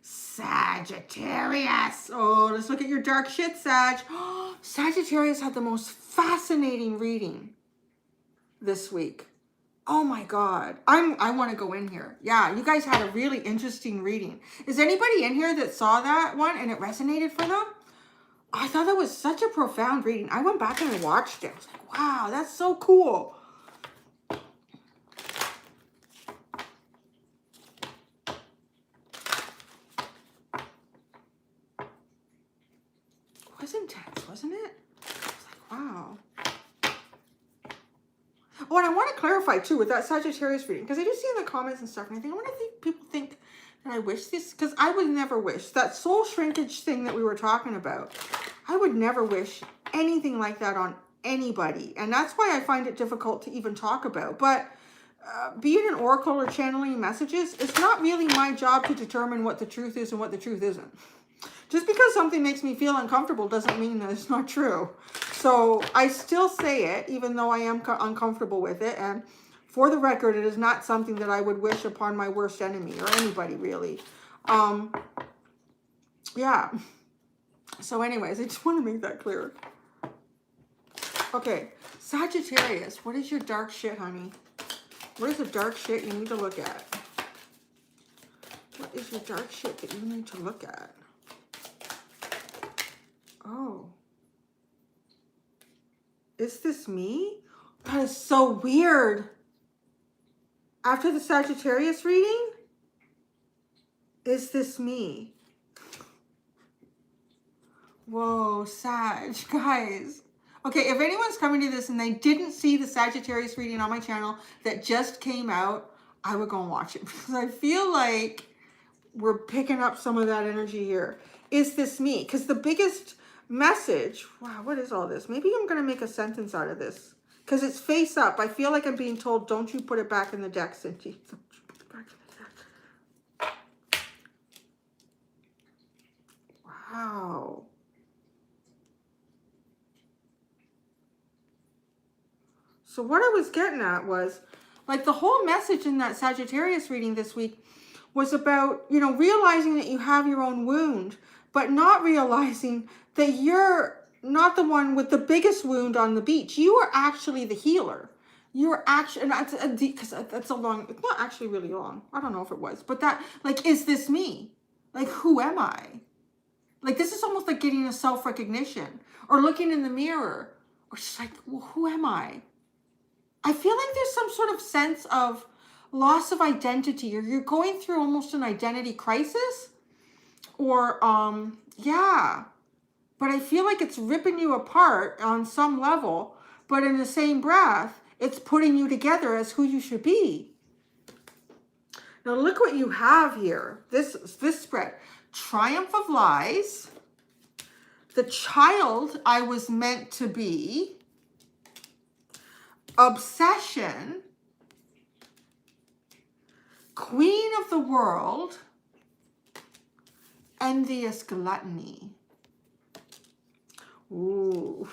Sagittarius. Oh, let's look at your dark shit, Sag. Sagittarius had the most fascinating reading this week. Oh my God. I want to go in here. Yeah, you guys had a really interesting reading. Is anybody in here that saw that one and it resonated for them? I thought that was such a profound reading. I went back and I watched it. I was like, wow, that's so cool. It was intense, wasn't it? I was like, wow. Oh, and I want to clarify too with that Sagittarius reading, because I do see in the comments and stuff, and I wonder if people think that I wish this, because I would never wish that soul shrinkage thing that we were talking about. I would never wish anything like that on anybody, and that's why I find it difficult to even talk about. But be it an oracle or channeling messages, it's not really my job to determine what the truth is and what the truth isn't. Just because something makes me feel uncomfortable doesn't mean that it's not true. So I still say it, even though I am uncomfortable with it. And for the record, it is not something that I would wish upon my worst enemy or anybody, really. Yeah. So anyways, I just want to make that clear. Okay. Sagittarius, what is your dark shit, honey? What is the dark shit you need to look at? What is your dark shit that you need to look at? Oh. Is this me? That is so weird. After the Sagittarius reading? Is this me? Whoa, Sag, guys. Okay, if anyone's coming to this and they didn't see the Sagittarius reading on my channel that just came out, I would go and watch it, because I feel like we're picking up some of that energy here. Is this me? Because the biggest message, wow, what is all this? Maybe I'm going to make a sentence out of this, because it's face up. I feel like I'm being told, don't you put it back in the deck, Cindy. Don't you put it back in the deck. Wow. So what I was getting at was, like, the whole message in that Sagittarius reading this week was about, you know, realizing that you have your own wound, but not realizing that you're not the one with the biggest wound on the beach. You are actually the healer. You are actually, and that's a deep, because that's a long, it's not actually really long. I don't know if it was, but that, like, is this me? Like, who am I? Like, this is almost like getting a self-recognition or looking in the mirror or just like, well, who am I? I feel like there's some sort of sense of loss of identity, or you're going through almost an identity crisis, or, yeah. But I feel like it's ripping you apart on some level, but in the same breath, it's putting you together as who you should be. Now look what you have here. This spread. Triumph of Lies. The child I was meant to be. Obsession. Queen of the World. Envious Gluttony. Ooh.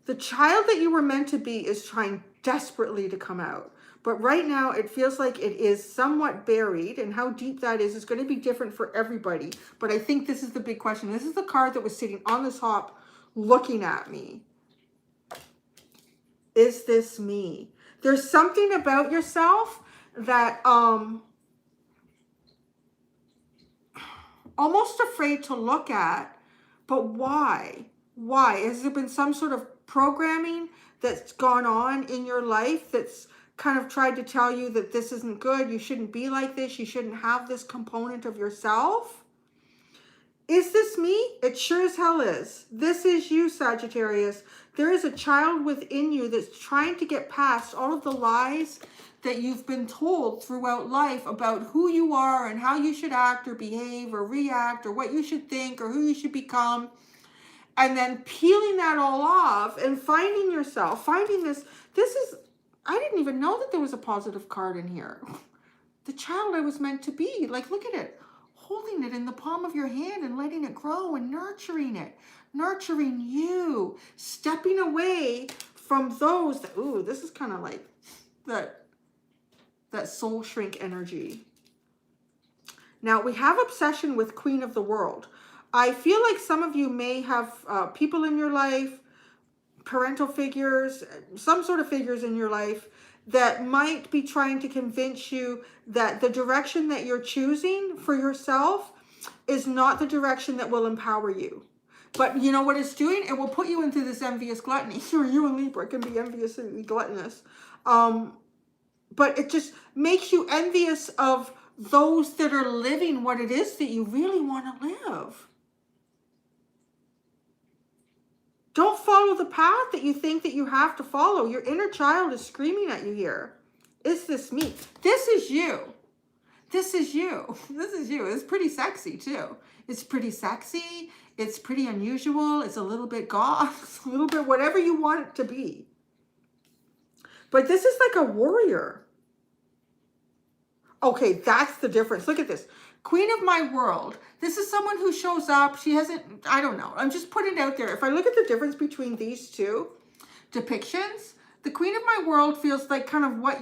The child that you were meant to be is trying desperately to come out. But right now, it feels like it is somewhat buried. And how deep that is going to be different for everybody. But I think this is the big question. This is the card that was sitting on the top looking at me. Is this me? There's something about yourself that almost afraid to look at, but why? Why? Has there been some sort of programming that's gone on in your life that's kind of tried to tell you that this isn't good, you shouldn't be like this, you shouldn't have this component of yourself? Is this me? It sure as hell is. This is you, Sagittarius. There is a child within you that's trying to get past all of the lies that you've been told throughout life about who you are and how you should act or behave or react or what you should think or who you should become. And then peeling that all off and finding yourself, finding this is, I didn't even know that there was a positive card in here. The child I was meant to be. Like, look at it. Holding it in the palm of your hand and letting it grow and nurturing it. Nurturing you. Stepping away from those that, ooh, this is kind of like that soul shrink energy. Now, we have obsession with Queen of the World. I feel like some of you may have people in your life, parental figures, some sort of figures in your life that might be trying to convince you that the direction that you're choosing for yourself is not the direction that will empower you. But you know what it's doing? It will put you into this envious gluttony. Sure, you and Libra can be enviously gluttonous. But it just makes you envious of those that are living what it is that you really want to live. Don't follow the path that you think that you have to follow. Your inner child is screaming at you here. Is this me? This is you. This is you. This is you. It's pretty sexy too. It's pretty sexy. It's pretty unusual. It's a little bit goth. It's a little bit whatever you want it to be. But this is like a warrior. Okay, that's the difference. Look at this. Queen of my world. This is someone who shows up. She hasn't, I don't know. I'm just putting it out there. If I look at the difference between these two depictions, the Queen of my world feels like kind of what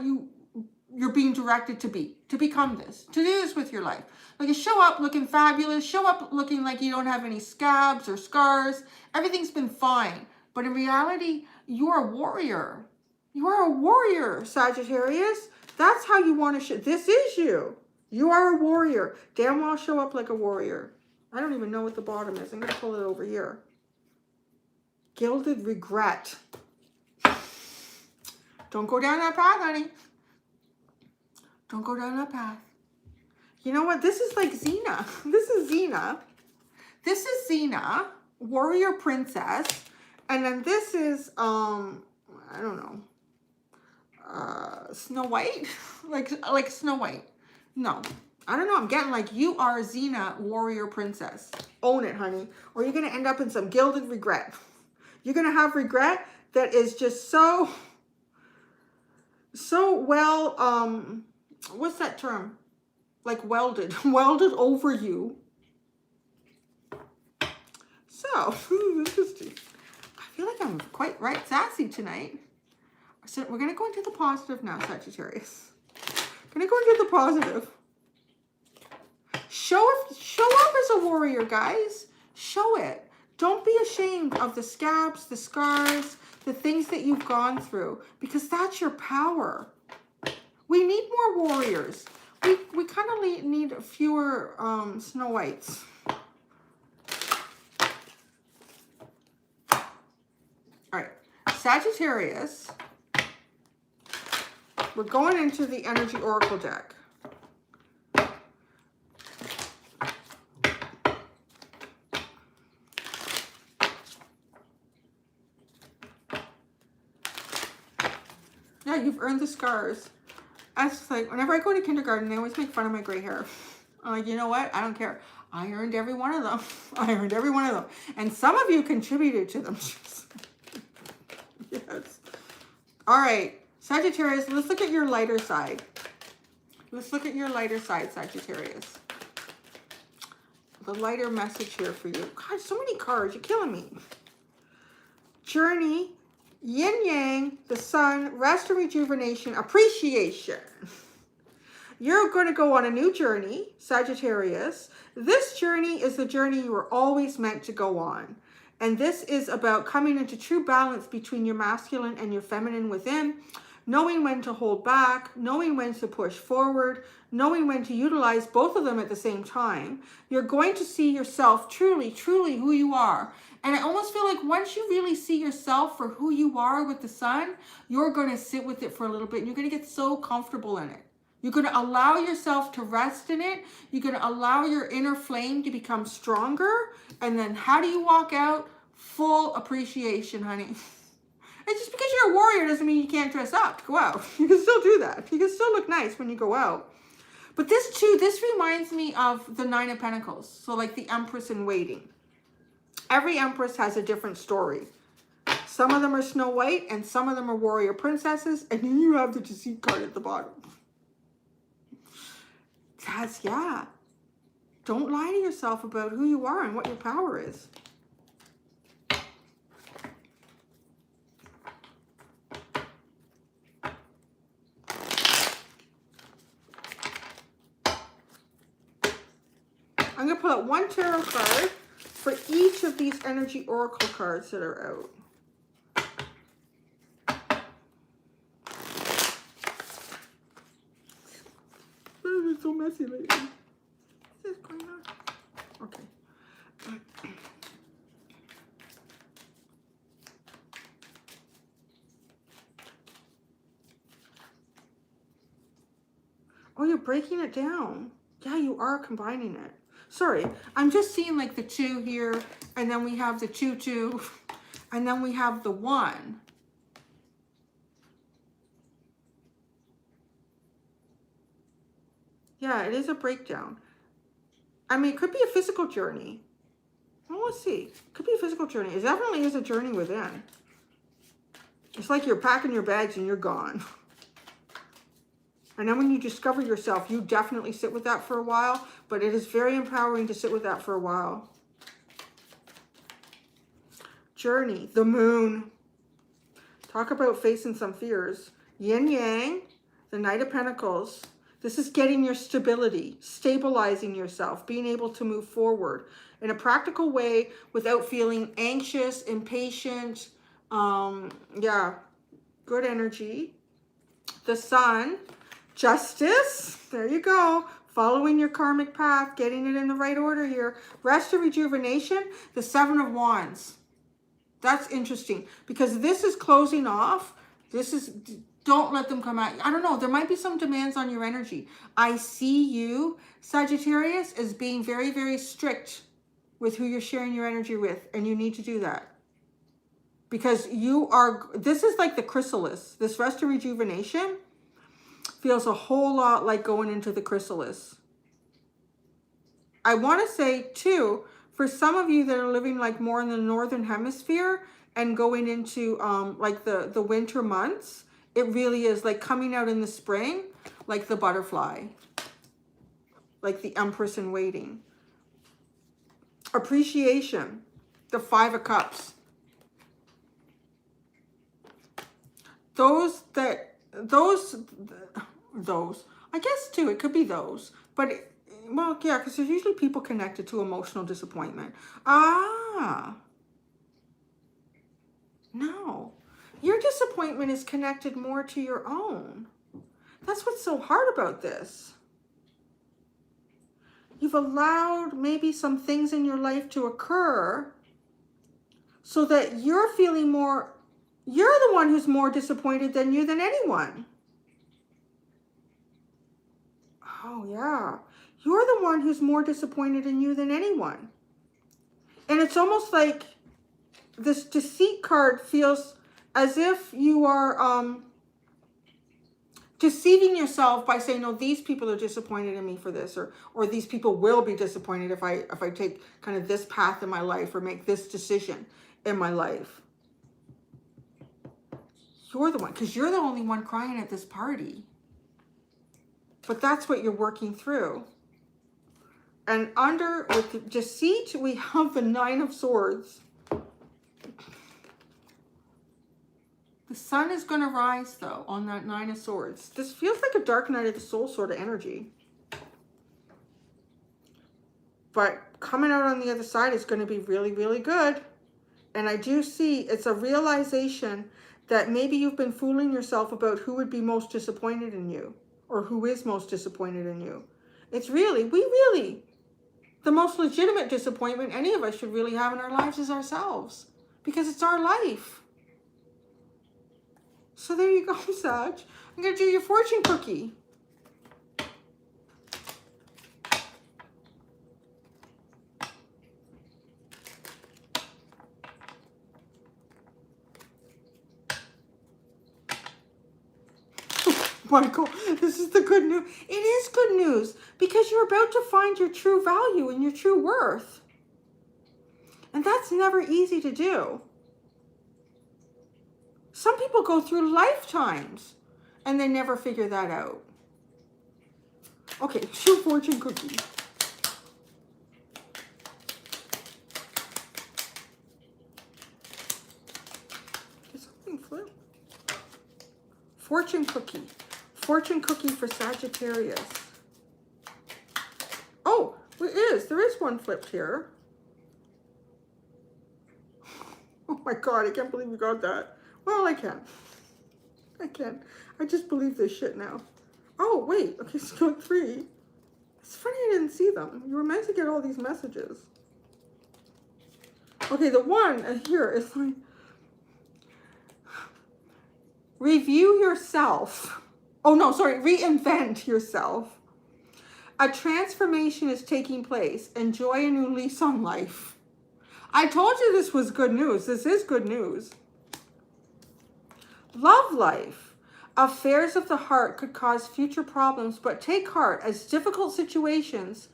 you're being directed to be, to become this, to do this with your life. Like you show up looking fabulous, show up looking like you don't have any scabs or scars. Everything's been fine. But in reality, you're a warrior. You are a warrior, Sagittarius. That's how you want to show. This is you. You are a warrior. Damn well show up like a warrior. I don't even know what the bottom is. I'm going to pull it over here. Gilded regret. Don't go down that path, honey. Don't go down that path. You know what? This is like Xena. This is Xena. This is Xena, warrior princess. And then this is, I don't know, Snow White? like Snow White. No, I don't know. I'm getting like you are Xena, warrior princess. Own it, honey. Or you're going to end up in some gilded regret. You're going to have regret that is just so well, what's that term? Like welded over you. So, interesting. I feel like I'm quite right sassy tonight. So we're going to go into the positive now, Sagittarius. Going to go into the positive. Show up as a warrior, guys. Show it. Don't be ashamed of the scabs, the scars, the things that you've gone through, because that's your power. We need more warriors. We kind of need fewer Snow Whites. All right, Sagittarius. We're going into the Energy Oracle deck. Yeah, you've earned the scars. That's like, whenever I go to kindergarten, they always make fun of my gray hair. I'm like, you know what? I don't care. I earned every one of them. I earned every one of them. And some of you contributed to them. Yes. All right. Sagittarius, let's look at your lighter side. Let's look at your lighter side, Sagittarius. The lighter message here for you. God, so many cards. You're killing me. Journey, yin yang, the sun, rest and rejuvenation, appreciation. You're going to go on a new journey, Sagittarius. This journey is the journey you were always meant to go on. And this is about coming into true balance between your masculine and your feminine within. knowing when to hold back, knowing when to push forward, knowing when to utilize both of them at the same time. You're going to see yourself truly, truly who you are. And I almost feel like once you really see yourself for who you are with the sun, you're going to sit with it for a little bit and you're going to get so comfortable in it. You're going to allow yourself to rest in it. You're going to allow your inner flame to become stronger. And then how do you walk out? Full appreciation, honey. And just because you're a warrior doesn't mean you can't dress up to go out. You can still do that. You can still look nice when you go out. But this too, this reminds me of the Nine of Pentacles. So like the Empress in Waiting. Every Empress has a different story. Some of them are Snow White and some of them are warrior princesses. And then you have the Deceit card at the bottom. That's, yeah. Don't lie to yourself about who you are and what your power is. I'm going to pull out one tarot card for each of these energy oracle cards that are out. It's so messy lately. What's going on? Okay. Oh, you're breaking it down. Yeah, you are combining it. Sorry, I'm just seeing like the 2 here, and then we have the 2, 2, and then we have the 1. Yeah, it is a breakdown. I mean, it could be a physical journey. Well, let's see. It could be a physical journey. It definitely is a journey within. It's like you're packing your bags and you're gone. And then when you discover yourself, you definitely sit with that for a while, but it is very empowering to sit with that for a while. Journey, the moon. Talk about facing some fears. Yin Yang, the Knight of Pentacles. This is getting your stability, stabilizing yourself, being able to move forward in a practical way without feeling anxious, impatient. Yeah, good energy. The Sun. Justice, there you go. Following your karmic path, getting it in the right order here. Rest and rejuvenation, the 7 of Wands. That's interesting because this is closing off. This is, don't let them come at you. I don't know, there might be some demands on your energy. I see you, Sagittarius, as being very, very strict with who you're sharing your energy with, and you need to do that. Because you are, this is like the chrysalis. This rest and rejuvenation feels a whole lot like going into the chrysalis. I want to say too, for some of you that are living like more in the northern hemisphere and going into like the winter months, it really is like coming out in the spring, like the butterfly, like the Empress in Waiting. Appreciation, the 5 of Cups. Those, I guess too, it could be those, but well, yeah, because there's usually people connected to emotional disappointment. Ah, no, your disappointment is connected more to your own. That's what's so hard about this. You've allowed maybe some things in your life to occur so that you're feeling more, you're the one who's more disappointed than anyone. Oh, yeah. You're the one who's more disappointed in you than anyone. And it's almost like this Deceit card feels as if you are deceiving yourself by saying, no, these people are disappointed in me for this, or these people will be disappointed if I take kind of this path in my life or make this decision in my life. You're the one, because you're the only one crying at this party. But that's what you're working through. And under, with Deceit, we have the 9 of Swords. The sun is going to rise, though, on that 9 of Swords. This feels like a dark night of the soul sort of energy. But coming out on the other side is going to be really, really good. And I do see it's a realization that maybe you've been fooling yourself about who would be most disappointed in you or who is most disappointed in you. It's really, the most legitimate disappointment any of us should really have in our lives is ourselves, because it's our life. So there you go, Sag. I'm going to do your fortune cookie. Michael, this is the good news. It is good news because you're about to find your true value and your true worth. And that's never easy to do. Some people go through lifetimes and they never figure that out. Okay, shoot fortune cookie. Did something flip? Fortune cookie. Fortune cookie for Sagittarius. Oh, there is one flipped here. Oh my God, I can't believe you got that. Well, I can. I just believe this shit now. Oh, wait. Okay, so got 3. It's funny I didn't see them. You were meant to get all these messages. Okay, the one here is like, review yourself. Oh, no, sorry. Reinvent yourself. A transformation is taking place. Enjoy a new lease on life. I told you this was good news. This is good news. Love life. Affairs of the heart could cause future problems, but take heart, as difficult situations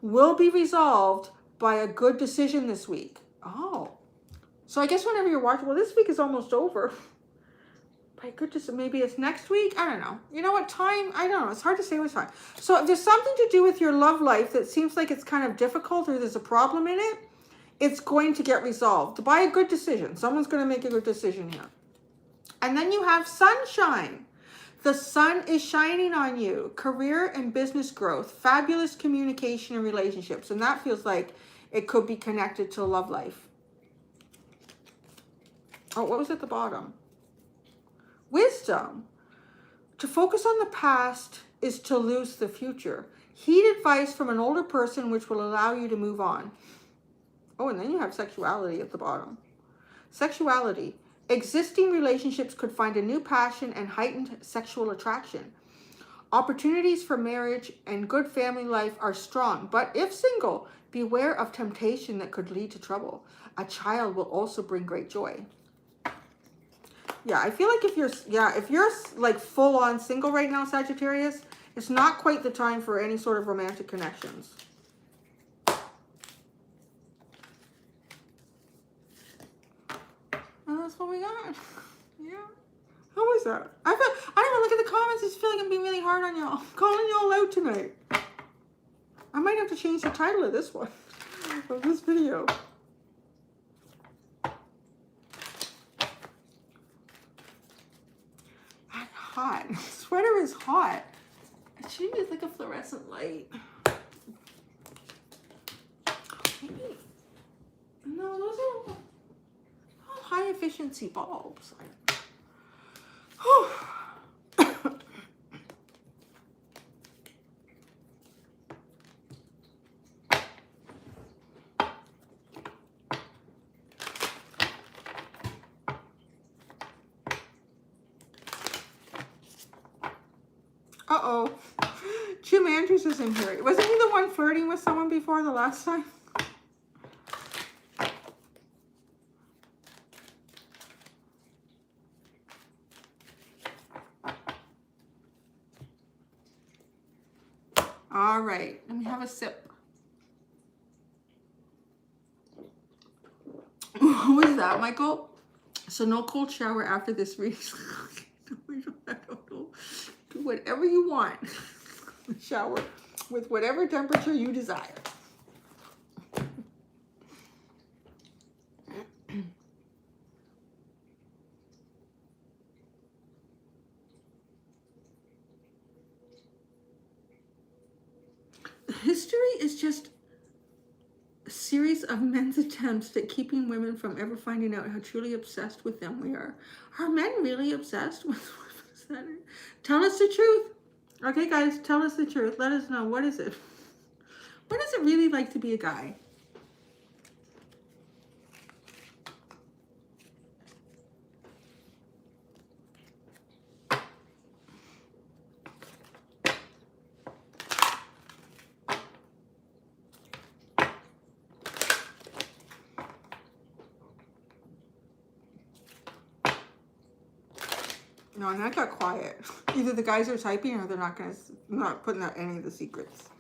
will be resolved by a good decision this week. Oh. So I guess whenever you're watching, well, this week is almost over. By good decision, maybe it's next week. I don't know. You know what time? I don't know. It's hard to say what time. So if there's something to do with your love life that seems like it's kind of difficult or there's a problem in it, it's going to get resolved by a good decision. Someone's going to make a good decision here. And then you have sunshine. The sun is shining on you. Career and business growth, fabulous communication and relationships. And that feels like it could be connected to love life. Oh, what was at the bottom? Wisdom. To focus on the past is to lose the future. Heed advice from an older person which will allow you to move on. Oh, and then you have sexuality at the bottom. Sexuality. Existing relationships could find a new passion and heightened sexual attraction. Opportunities for marriage and good family life are strong, but if single, beware of temptation that could lead to trouble. A child will also bring great joy. Yeah, I feel like if you're like full on single right now, Sagittarius, it's not quite the time for any sort of romantic connections. And that's what we got. Yeah. How was that? I don't even look at the comments. I just feel like I'm being really hard on y'all. I'm calling y'all out tonight. I might have to change the title of this one, of this video. I'm hot. Sweater is hot. It should be like a fluorescent light. Maybe. No, those are high efficiency bulbs. Uh-oh. Jim Andrews is in here. Wasn't he the one flirting with someone before the last time? All right, let me have a sip. What is that, Michael? So no cold shower after this reading. I don't know. Do whatever you want. Shower with whatever temperature you desire. History is just series of men's attempts at keeping women from ever finding out how truly obsessed with them we are. Are men really obsessed with women? Tell us the truth. Okay, guys, tell us the truth. Let us know. What is it? What does it really like to be a guy? No, and I got quiet. Either the guys are typing or they're not putting out any of the secrets.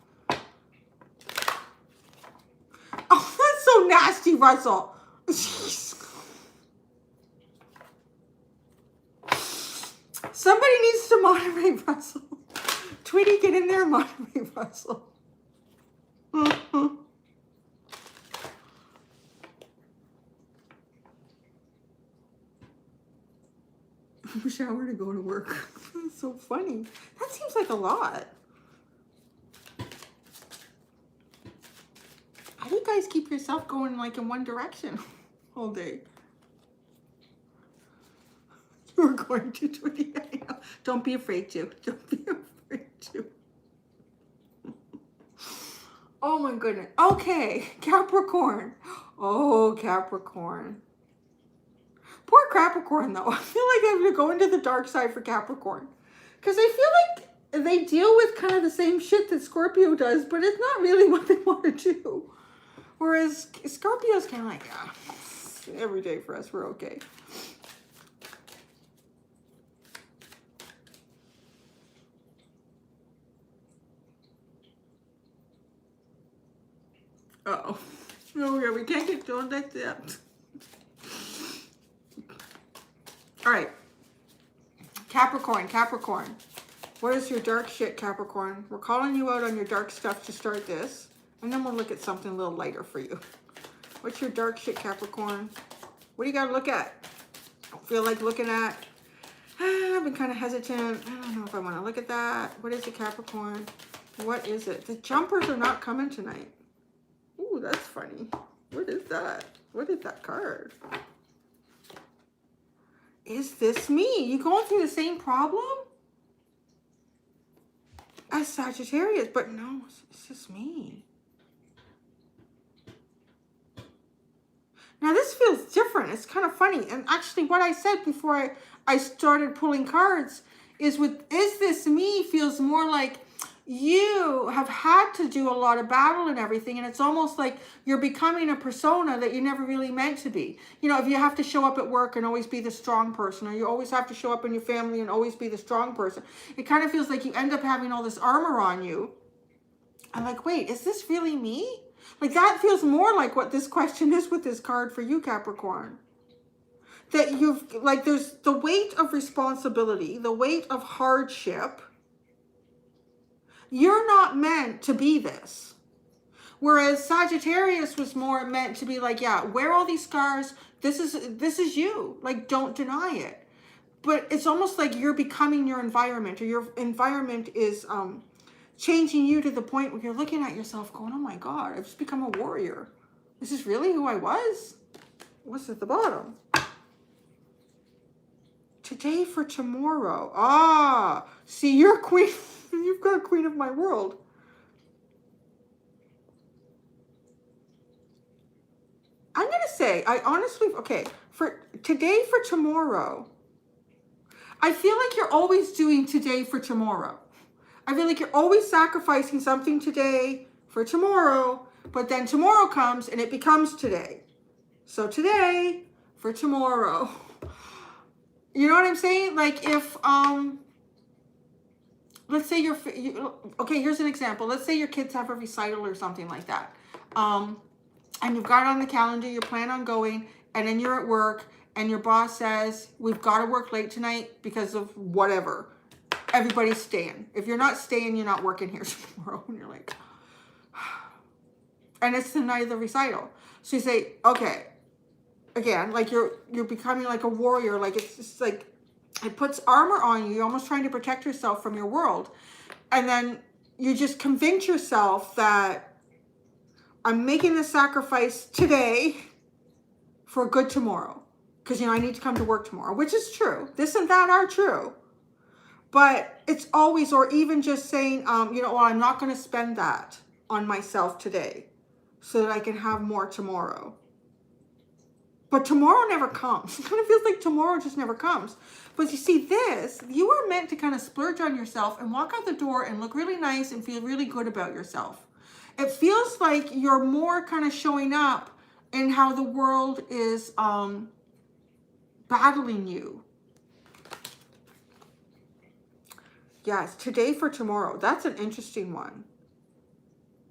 Oh, that's so nasty, Russell. Jeez. Somebody needs to moderate Russell. Tweety, get in there and moderate Russell. Shower to go to work. That's so funny. That seems like a lot. How do you guys keep yourself going like in one direction all day? You're going to 20. Don't be afraid to. Don't be afraid to. Oh my goodness. Okay, Capricorn. Oh, Capricorn. Poor Capricorn, though. I feel like I'm going to go into the dark side for Capricorn. Because I feel like they deal with kind of the same shit that Scorpio does, but it's not really what they want to do. Whereas Scorpio's kind of like, yeah, every day for us, we're okay. Uh-oh. Oh, yeah, we can't get going like that. All right, Capricorn, Capricorn. What is your dark shit, Capricorn? We're calling you out on your dark stuff to start this, and then we'll look at something a little lighter for you. What's your dark shit, Capricorn? What do you got to look at? Don't feel like looking at. I've been kind of hesitant. I don't know if I want to look at that. What is it, Capricorn? What is it? The jumpers are not coming tonight. Ooh, that's funny. What is that? What is that card? Is this me? You going through the same problem as Sagittarius? But no, it's just me. Now this feels different. It's kind of funny. And actually what I said before I started pulling cards is this me feels more like you have had to do a lot of battle and everything, and it's almost like you're becoming a persona that you never really meant to be. You know, if you have to show up at work and always be the strong person, or you always have to show up in your family and always be the strong person, it kind of feels like you end up having all this armor on you. I'm like, wait, is this really me? Like, that feels more like what this question is with this card for you, Capricorn. That you've, like, there's the weight of responsibility, the weight of hardship. You're not meant to be this. Whereas Sagittarius was more meant to be like, yeah, wear all these scars. This is you. Like, don't deny it. But it's almost like you're becoming your environment, or your environment is changing you to the point where you're looking at yourself going, oh my God, I've just become a warrior. This is really who I was? What's at the bottom? Today for tomorrow. Ah, see, you're queen. You've got queen of my world. I'm going to say, I honestly, okay, for today for tomorrow, I feel like you're always doing today for tomorrow. I feel like you're always sacrificing something today for tomorrow, but then tomorrow comes and it becomes today. So today for tomorrow. You know what I'm saying? Like if, let's say okay, here's an example. Let's say your kids have a recital or something like that. And you've got it on the calendar, you plan on going, and then you're at work and your boss says, we've got to work late tonight because of whatever. Everybody's staying. If you're not staying, you're not working here tomorrow. And you're like, and it's the night of the recital. So you say, okay, again, like you're becoming like a warrior. Like it's just like, it puts armor on you. You're almost trying to protect yourself from your world. And then you just convince yourself that I'm making this sacrifice today for a good tomorrow. Because, you know, I need to come to work tomorrow, which is true. This and that are true. But it's always, or even just saying, you know, well, I'm not going to spend that on myself today so that I can have more tomorrow. But tomorrow never comes. It kind of feels like tomorrow just never comes. But you see this, you are meant to kind of splurge on yourself and walk out the door and look really nice and feel really good about yourself. It feels like you're more kind of showing up in how the world is battling you. Yes, today for tomorrow. That's an interesting one.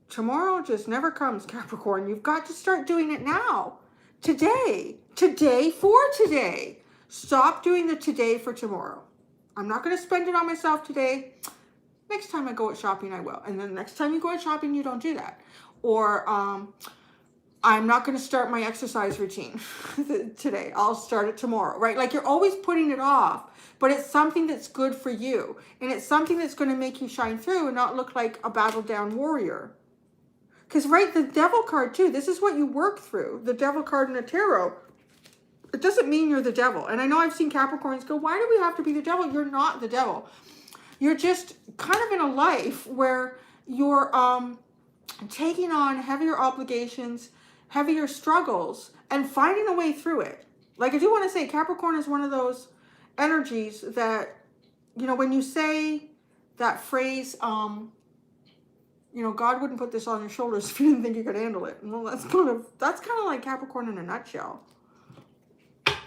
Tomorrow just never comes, Capricorn. You've got to start doing it now. Today. Today for today. Stop doing the today for tomorrow. I'm not going to spend it on myself today. Next time I go out shopping, I will. And then next time you go out shopping, you don't do that. Or I'm not going to start my exercise routine today. I'll start it tomorrow, right? Like you're always putting it off, but it's something that's good for you. And it's something that's going to make you shine through and not look like a battled down warrior. Because, right, the devil card, too, this is what you work through. The devil card in the tarot. It doesn't mean you're the devil. And I know I've seen Capricorns go, why do we have to be the devil? You're not the devil. You're just kind of in a life where you're taking on heavier obligations, heavier struggles, and finding a way through it. Like, I do want to say, Capricorn is one of those energies that, you know, when you say that phrase, you know, God wouldn't put this on your shoulders if you didn't think you could handle it. Well, that's kind of like Capricorn in a nutshell.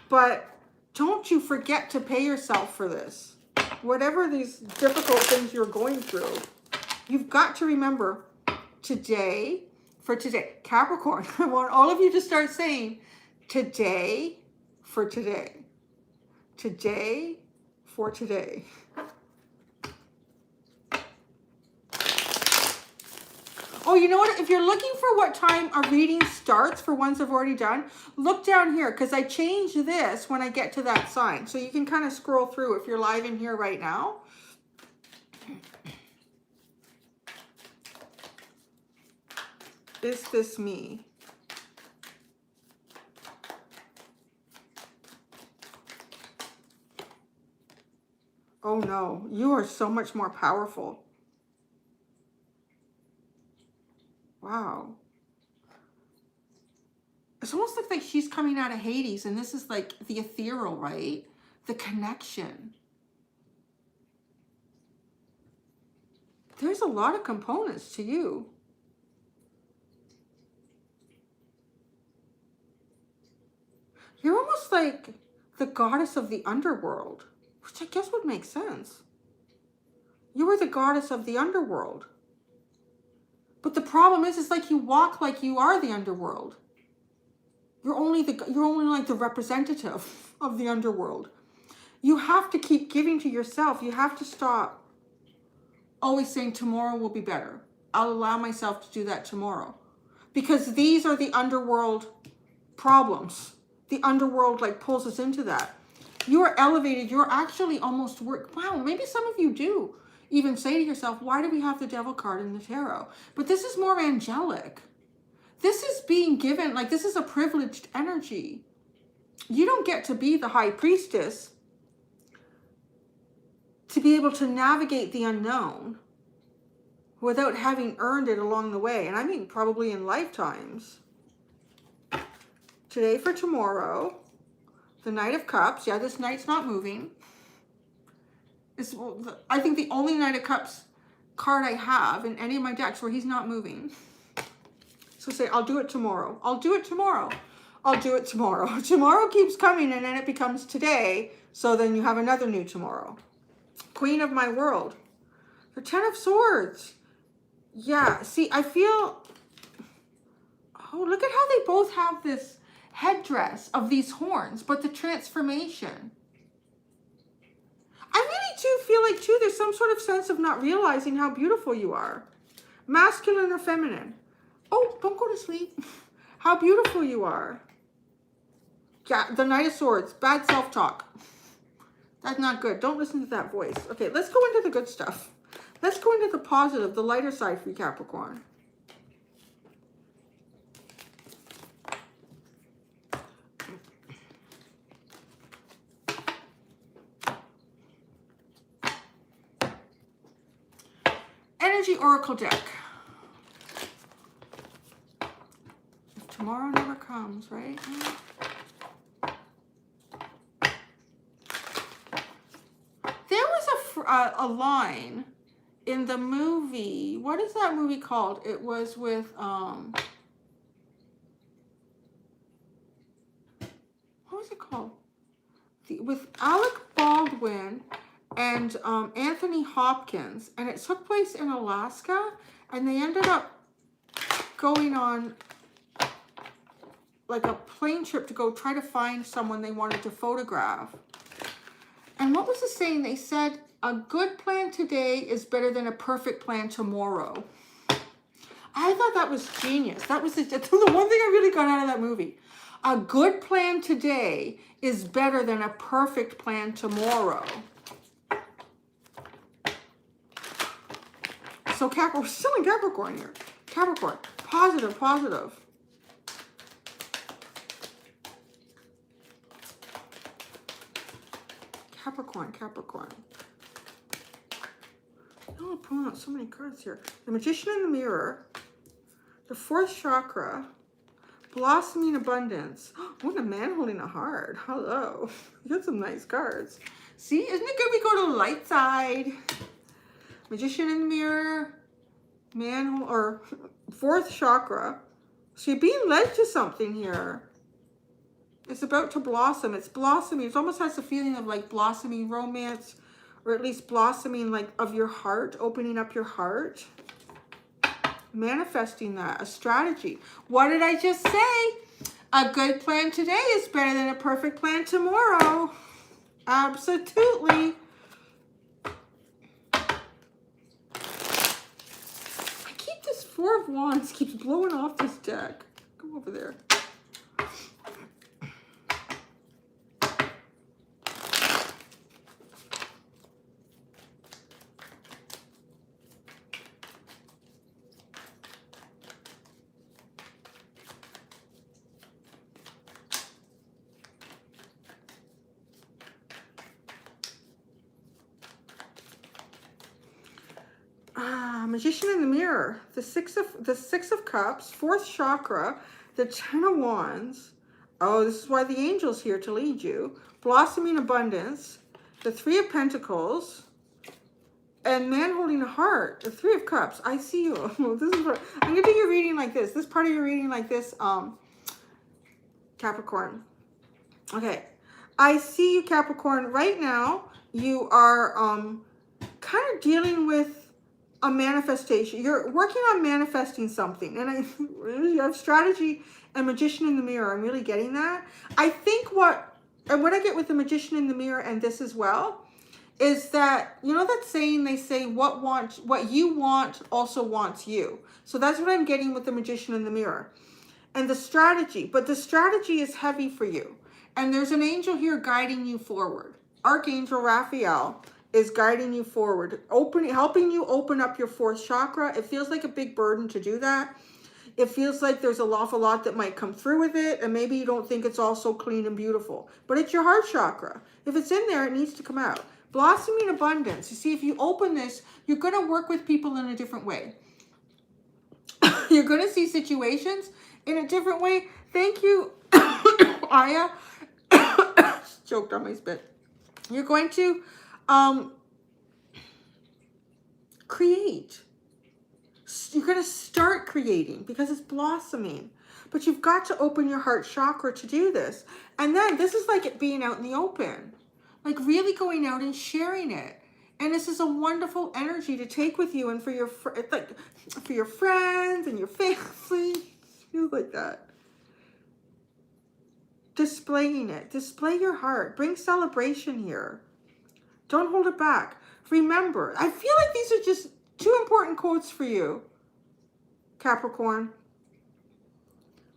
But don't you forget to pay yourself for this. Whatever these difficult things you're going through, you've got to remember today for today. Capricorn, I want all of you to start saying today for today. Today for today. Oh, you know what? If you're looking for what time a reading starts for ones I've already done, look down here because I change this when I get to that sign. So you can kind of scroll through if you're live in here right now. Is this me? Oh no, you are so much more powerful. Wow. It's almost like she's coming out of Hades, and this is like the ethereal, right? The connection. There's a lot of components to you. You're almost like the goddess of the underworld, which I guess would make sense. You are the goddess of the underworld. But the problem is, it's like you walk like you are the underworld. You're only like the representative of the underworld. You have to keep giving to yourself. You have to stop always saying tomorrow will be better. I'll allow myself to do that tomorrow. Because these are the underworld problems. The underworld like pulls us into that. You are elevated. You're actually almost wow, maybe some of you do even say to yourself, why do we have the devil card in the tarot? But this is more angelic. This is being given, like this is a privileged energy. You don't get to be the high priestess to be able to navigate the unknown without having earned it along the way. And I mean, probably in lifetimes. Today for tomorrow, the Knight of Cups. Yeah, this knight's not moving. I think the only Knight of Cups card I have in any of my decks where he's not moving. So say, I'll do it tomorrow. I'll do it tomorrow. I'll do it tomorrow. Tomorrow keeps coming and then it becomes today. So then you have another new tomorrow. Queen of my world. The Ten of Swords. Yeah, see, I feel... Oh, look at how they both have this headdress of these horns, but the transformation. I really do feel like, too, there's some sort of sense of not realizing how beautiful you are. Masculine or feminine. Oh, don't go to sleep. How beautiful you are. Yeah, the Knight of Swords. Bad self-talk. That's not good. Don't listen to that voice. Okay, let's go into the good stuff. Let's go into the positive, the lighter side for you, Capricorn. Energy Oracle deck. If tomorrow never comes, right? There was a line in the movie. What is that movie called? It was with what was it called? With Alec Baldwin and Anthony Hopkins, and it took place in Alaska, and they ended up going on like a plane trip to go try to find someone they wanted to photograph. And what was the saying? They said, a good plan today is better than a perfect plan tomorrow. I thought that was genius. That was the one thing I really got out of that movie. A good plan today is better than a perfect plan tomorrow. So Capricorn, we're still in Capricorn here. Capricorn, positive, positive. Capricorn, Capricorn. Oh, I'm pulling out so many cards here. The Magician in the Mirror. The fourth chakra. Blossoming Abundance. What a man holding a heart. Hello. You got some nice cards. See, isn't it good we go to the light side? Magician in the Mirror. Man, or fourth chakra. So you're being led to something here. It's about to blossom. It's blossoming. It almost has the feeling of like blossoming romance, or at least blossoming like of your heart, opening up your heart. Manifesting that, a strategy. What did I just say? A good plan today is better than a perfect plan tomorrow. Absolutely. I keep this Four of Wands keeps blowing off this deck. Come over there. Magician in the Mirror, the Six of Cups, fourth chakra, the Ten of Wands. Oh, this is why the angel's here to lead you. Blossoming Abundance, the Three of Pentacles, and Man holding a heart, the Three of Cups. I see you. This is what I'm gonna do your reading like this. This part of your reading like this, Capricorn. Okay, I see you, Capricorn. Right now, you are kind of dealing with a manifestation. You're working on manifesting something, and you have strategy and Magician in the Mirror. I'm really getting that. I think what I get with the Magician in the Mirror and this as well is that, you know that saying they say what you want also wants you. So that's what I'm getting with the Magician in the Mirror and the strategy. But the strategy is heavy for you, and there's an angel here guiding you forward. Archangel Raphael is guiding you forward, helping you open up your fourth chakra. It feels like a big burden to do that. It feels like there's an awful lot that might come through with it, and maybe you don't think it's all so clean and beautiful. But it's your heart chakra. If it's in there, it needs to come out. Blossoming Abundance. You see, if you open this, you're going to work with people in a different way. You're going to see situations in a different way. Thank you, Aya. Choked on my spit. You're going to create. You're going to start creating because it's blossoming. But you've got to open your heart chakra to do this. And then this is like it being out in the open. Like really going out and sharing it. And this is a wonderful energy to take with you and for your friends and your family. Feels like that. Displaying it. Display your heart. Bring celebration here. Don't hold it back. Remember, I feel like these are just two important quotes for you, Capricorn.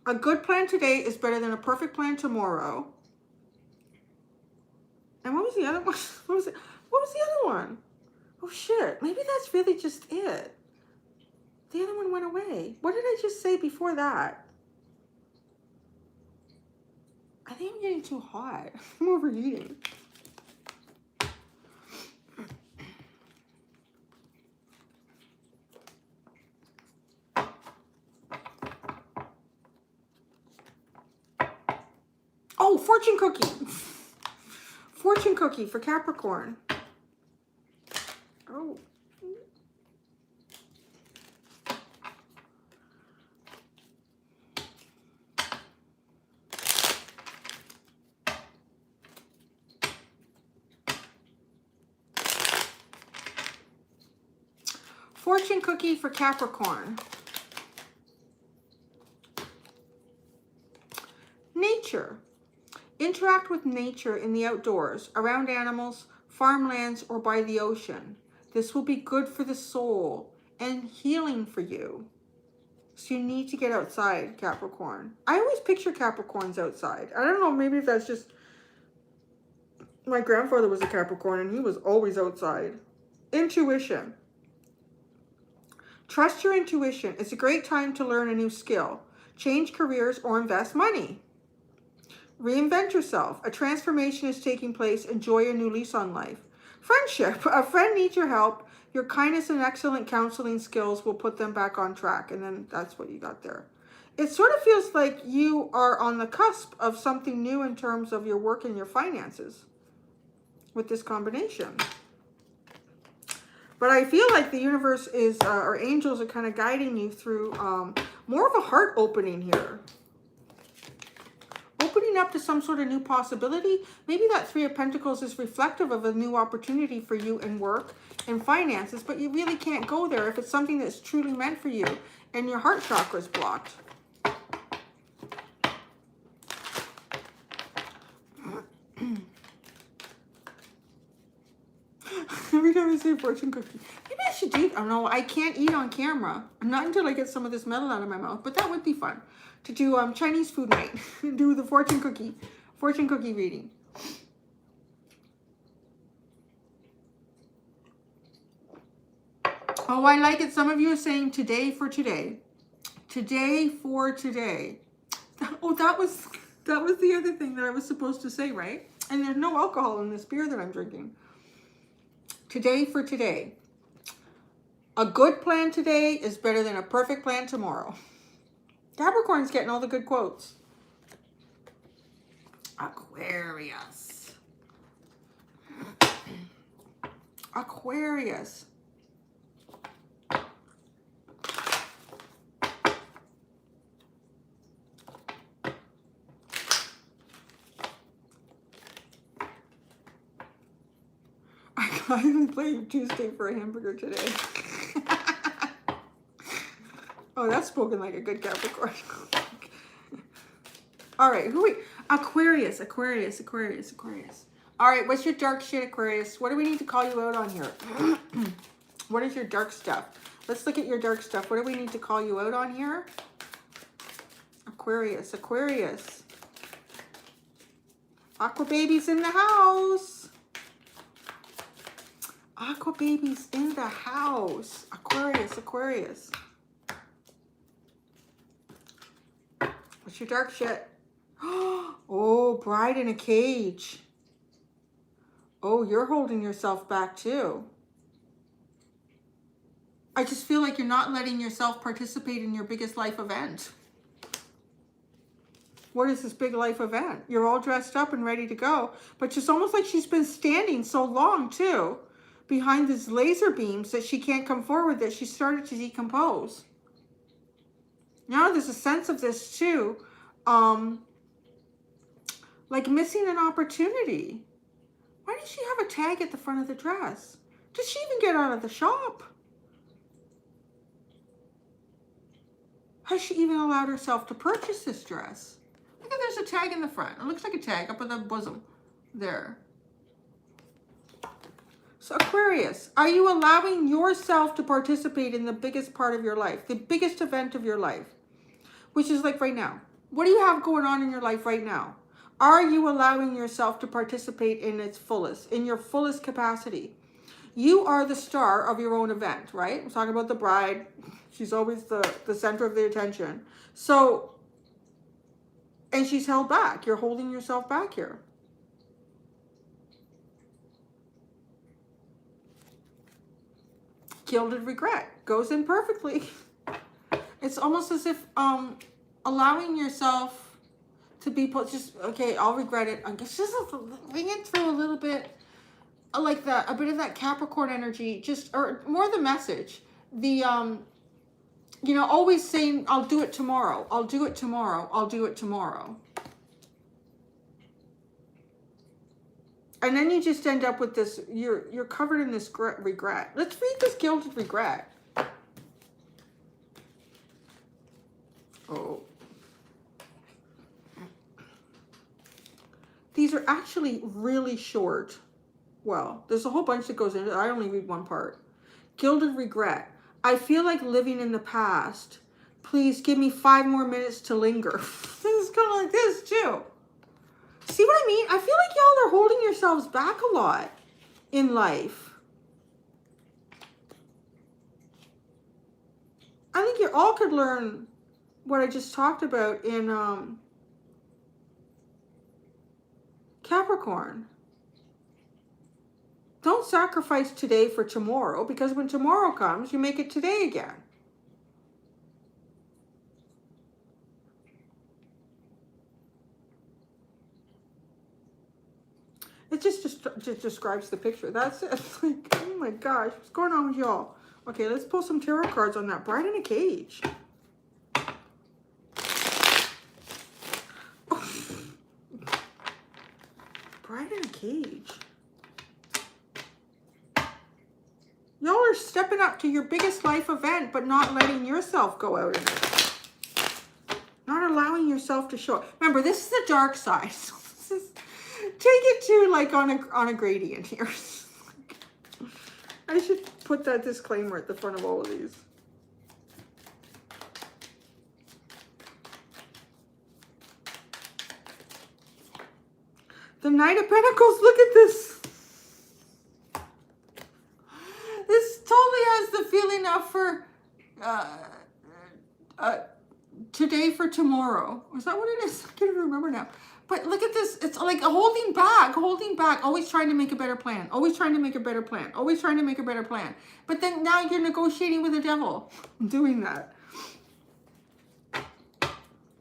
A good plan today is better than a perfect plan tomorrow. And what was the other one? What was the other one? Oh shit, maybe that's really just it. The other one went away. What did I just say before that? I think I'm getting too hot. I'm overeating. fortune cookie. Fortune cookie for Capricorn. Oh. Fortune cookie for Capricorn. Nature. Interact with nature in the outdoors, around animals, farmlands, or by the ocean. This will be good for the soul and healing for you. So you need to get outside, Capricorn. I always picture Capricorns outside. I don't know, maybe if that's just... My grandfather was a Capricorn and he was always outside. Intuition. Trust your intuition. It's a great time to learn a new skill, change careers, or invest money. Reinvent yourself. A transformation is taking place. Enjoy a new lease on life. Friendship. A friend needs your help. Your kindness and excellent counseling skills will put them back on track. And then that's what you got there. It sort of feels like you are on the cusp of something new in terms of your work and your finances with this combination. But I feel like the universe is, or angels are kind of guiding you through more of a heart opening here. Opening up to some sort of new possibility. Maybe that Three of Pentacles is reflective of a new opportunity for you in work and finances, but you really can't go there if it's something that's truly meant for you and your heart chakra is blocked. Every time I say fortune cookie. Maybe I should do, oh no, I can't eat on camera. Not until I get some of this metal out of my mouth, but that would be fun. To do Chinese food night. Do the fortune cookie reading. Oh, I like it. Some of you are saying today for today. Today for today. Oh, that was the other thing that I was supposed to say, right? And there's no alcohol in this beer that I'm drinking. Today for today. A good plan today is better than a perfect plan tomorrow. Capricorn's getting all the good quotes. Aquarius. Aquarius. I even played Tuesday for a hamburger today. Oh, that's spoken like a good Capricorn. All right, Aquarius. All right, what's your dark shit, Aquarius? What do we need to call you out on here? What is your dark stuff? Let's look at your dark stuff. What do we need to call you out on here? Aquarius. Aqua babies in the house. Aqua babies in the house. Aquarius. What's your dark shit? Oh, bride in a cage. Oh, you're holding yourself back too. I just feel like you're not letting yourself participate in your biggest life event. What is this big life event? You're all dressed up and ready to go, but it's almost like she's been standing so long too behind these laser beams that she can't come forward, that she started to decompose. Now there's a sense of this too, like missing an opportunity. Why does she have a tag at the front of the dress? Did she even get out of the shop? Has she even allowed herself to purchase this dress? Look at, there's a tag in the front. It looks like a tag up in the bosom there. So Aquarius, are you allowing yourself to participate in the biggest part of your life, the biggest event of your life, which is like right now? What do you have going on in your life right now? Are you allowing yourself to participate in its fullest, in your fullest capacity? You are the star of your own event, right? I'm talking about the bride. She's always the center of the attention. So, and she's held back. You're holding yourself back here. Gilded regret goes in perfectly. It's almost as if allowing yourself to be just, okay, I'll regret it. I guess just bring it through a little bit, like a bit of that Capricorn energy, just, or more the message. The, you know, always saying, I'll do it tomorrow. I'll do it tomorrow. I'll do it tomorrow. And then you just end up with this, you're covered in this regret. Let's read this gilded regret. Oh. These are actually really short. Well, there's a whole bunch that goes into it. I only read one part. Gilded regret. I feel like living in the past. Please give me 5 more minutes to linger. This is kind of like this too. See what I mean? I feel like y'all are holding yourselves back a lot in life. I think you all could learn what I just talked about in Capricorn. Don't sacrifice today for tomorrow, because when tomorrow comes, you make it today again. It just describes the picture. That's it. It's like, oh my gosh, what's going on with y'all? Okay, let's pull some tarot cards on that. Bride in a cage. Bride in a cage. Y'all are stepping up to your biggest life event, but not letting yourself go out in it. Not allowing yourself to show up. Remember, this is the dark side. So this is, take it to like on a gradient here. I should put that disclaimer at the front of all of these. The Knight of Pentacles, look at this. This totally has the feeling of for today for tomorrow. Is that what it is? I can't even remember now. But look at this. It's like a holding back, always trying to make a better plan, always trying to make a better plan, always trying to make a better plan. But then now you're negotiating with the devil doing that.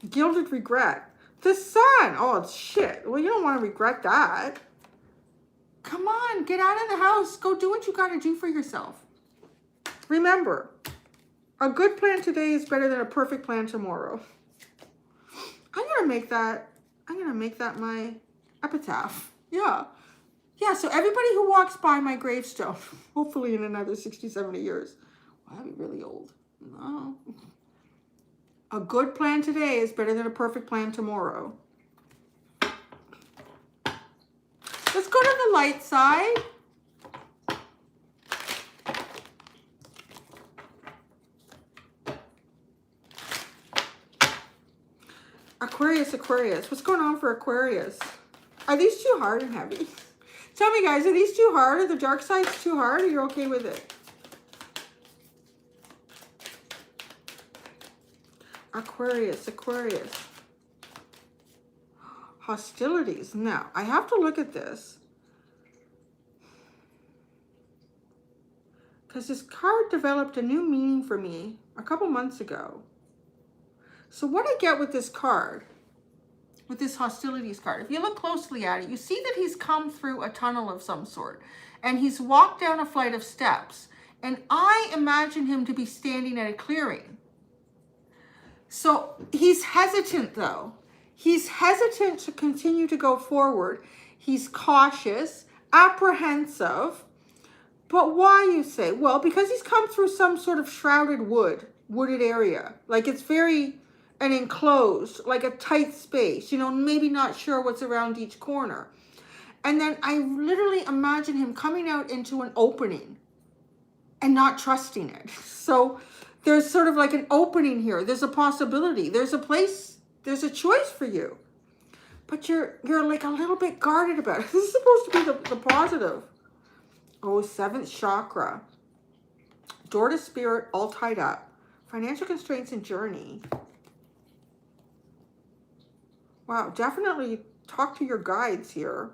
Gilded regret. The Sun. Oh, shit. Well, you don't want to regret that. Come on, get out of the house. Go do what you got to do for yourself. Remember, a good plan today is better than a perfect plan tomorrow. I'm going to make that my epitaph. Yeah. Yeah, so everybody who walks by my gravestone, hopefully in another 60, 70 years, well, I'll be really old. No. A good plan today is better than a perfect plan tomorrow. Let's go to the light side. Aquarius, Aquarius. What's going on for Aquarius? Are these too hard and heavy? Tell me, guys, are these too hard? Are the dark sides too hard? Or you're okay with it? Aquarius, Aquarius. Hostilities. Now, I have to look at this. Because this card developed a new meaning for me a couple months ago. So what I get with this card, with this hostilities card, if you look closely at it, you see that he's come through a tunnel of some sort. And he's walked down a flight of steps. And I imagine him to be standing at a clearing. So he's hesitant, though. He's hesitant to continue to go forward. He's cautious, apprehensive. But why, you say? Well, because he's come through some sort of shrouded wooded area. Like it's very an enclosed, like a tight space. You know, maybe not sure what's around each corner. And then I literally imagine him coming out into an opening and not trusting it. So there's sort of like an opening here. There's a possibility. There's a place. There's a choice for you. But you're like a little bit guarded about it. This is supposed to be the positive. Oh, 7th chakra. Door to spirit, all tied up. Financial constraints and journey. Wow, definitely talk to your guides here.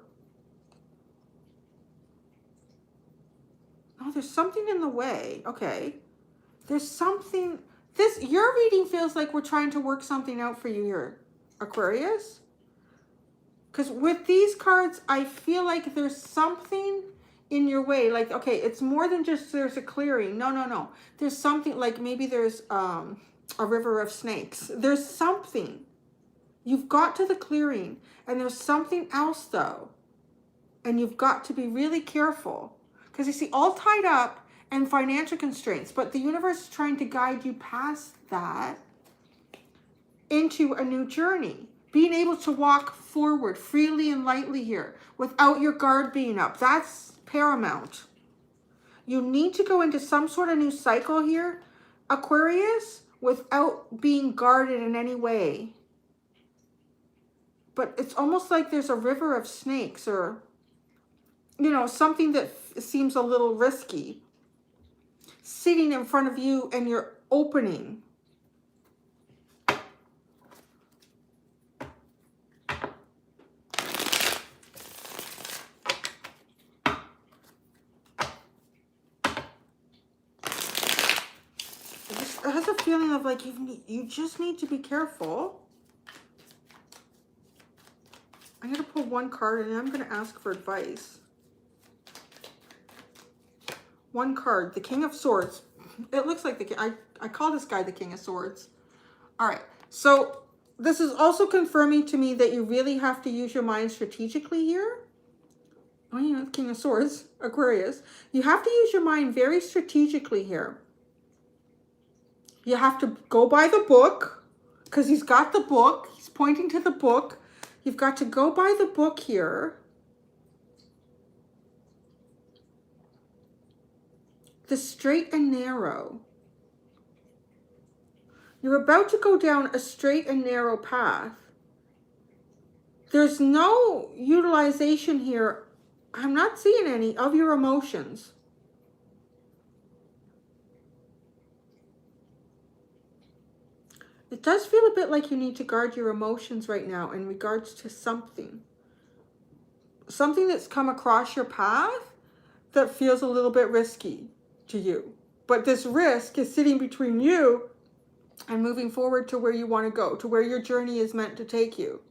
Oh, there's something in the way. Okay. There's something. Your reading feels like we're trying to work something out for you here, Aquarius. Because with these cards, I feel like there's something in your way. Like, okay, it's more than just there's a clearing. No, no, no. There's something, like maybe there's a river of snakes. There's something. You've got to the clearing, and there's something else, though. And you've got to be really careful. Because you see, all tied up and financial constraints. But the universe is trying to guide you past that into a new journey. Being able to walk forward freely and lightly here without your guard being up. That's paramount. You need to go into some sort of new cycle here, Aquarius, without being guarded in any way. But it's almost like there's a river of snakes, or, you know, something that seems a little risky sitting in front of you, and you're opening. It has a feeling of like you just need to be careful. I'm going to pull one card, and I'm going to ask for advice. One card, the King of Swords. It looks like I call this guy the King of Swords. All right, so this is also confirming to me that you really have to use your mind strategically here. Oh, you know, the King of Swords, Aquarius. You have to use your mind very strategically here. You have to go by the book, because he's got the book. He's pointing to the book. You've got to go by the book here. The straight and narrow. You're about to go down a straight and narrow path. There's no utilization here. I'm not seeing any of your emotions. It does feel a bit like you need to guard your emotions right now in regards to something. Something that's come across your path that feels a little bit risky to you. But this risk is sitting between you and moving forward to where you want to go, to where your journey is meant to take you.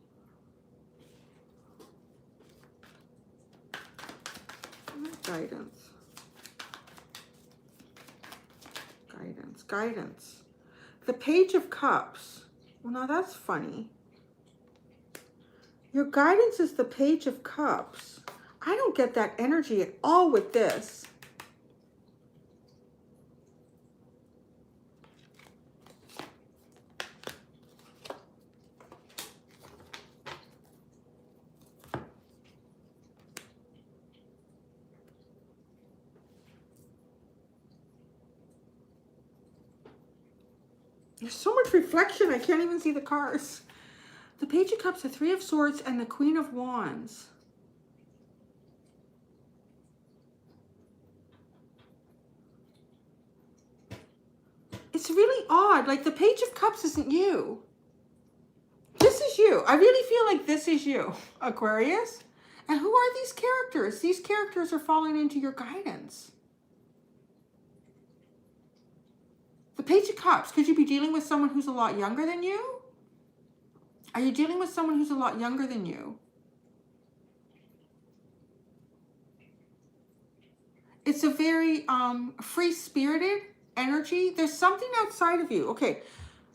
Guidance. Guidance. Guidance. The Page of Cups. Well, now that's funny. Your guidance is the Page of Cups. I don't get that energy at all with this. There's so much reflection, I can't even see the cards. The Page of Cups, the Three of Swords, and the Queen of Wands. It's really odd. Like, the Page of Cups isn't you. This is you. I really feel like this is you, Aquarius. And who are these characters? These characters are falling into your guidance. The Page of Cups, could you be dealing with someone who's a lot younger than you? Are you dealing with someone who's a lot younger than you? It's a very free-spirited energy. There's something outside of you. Okay,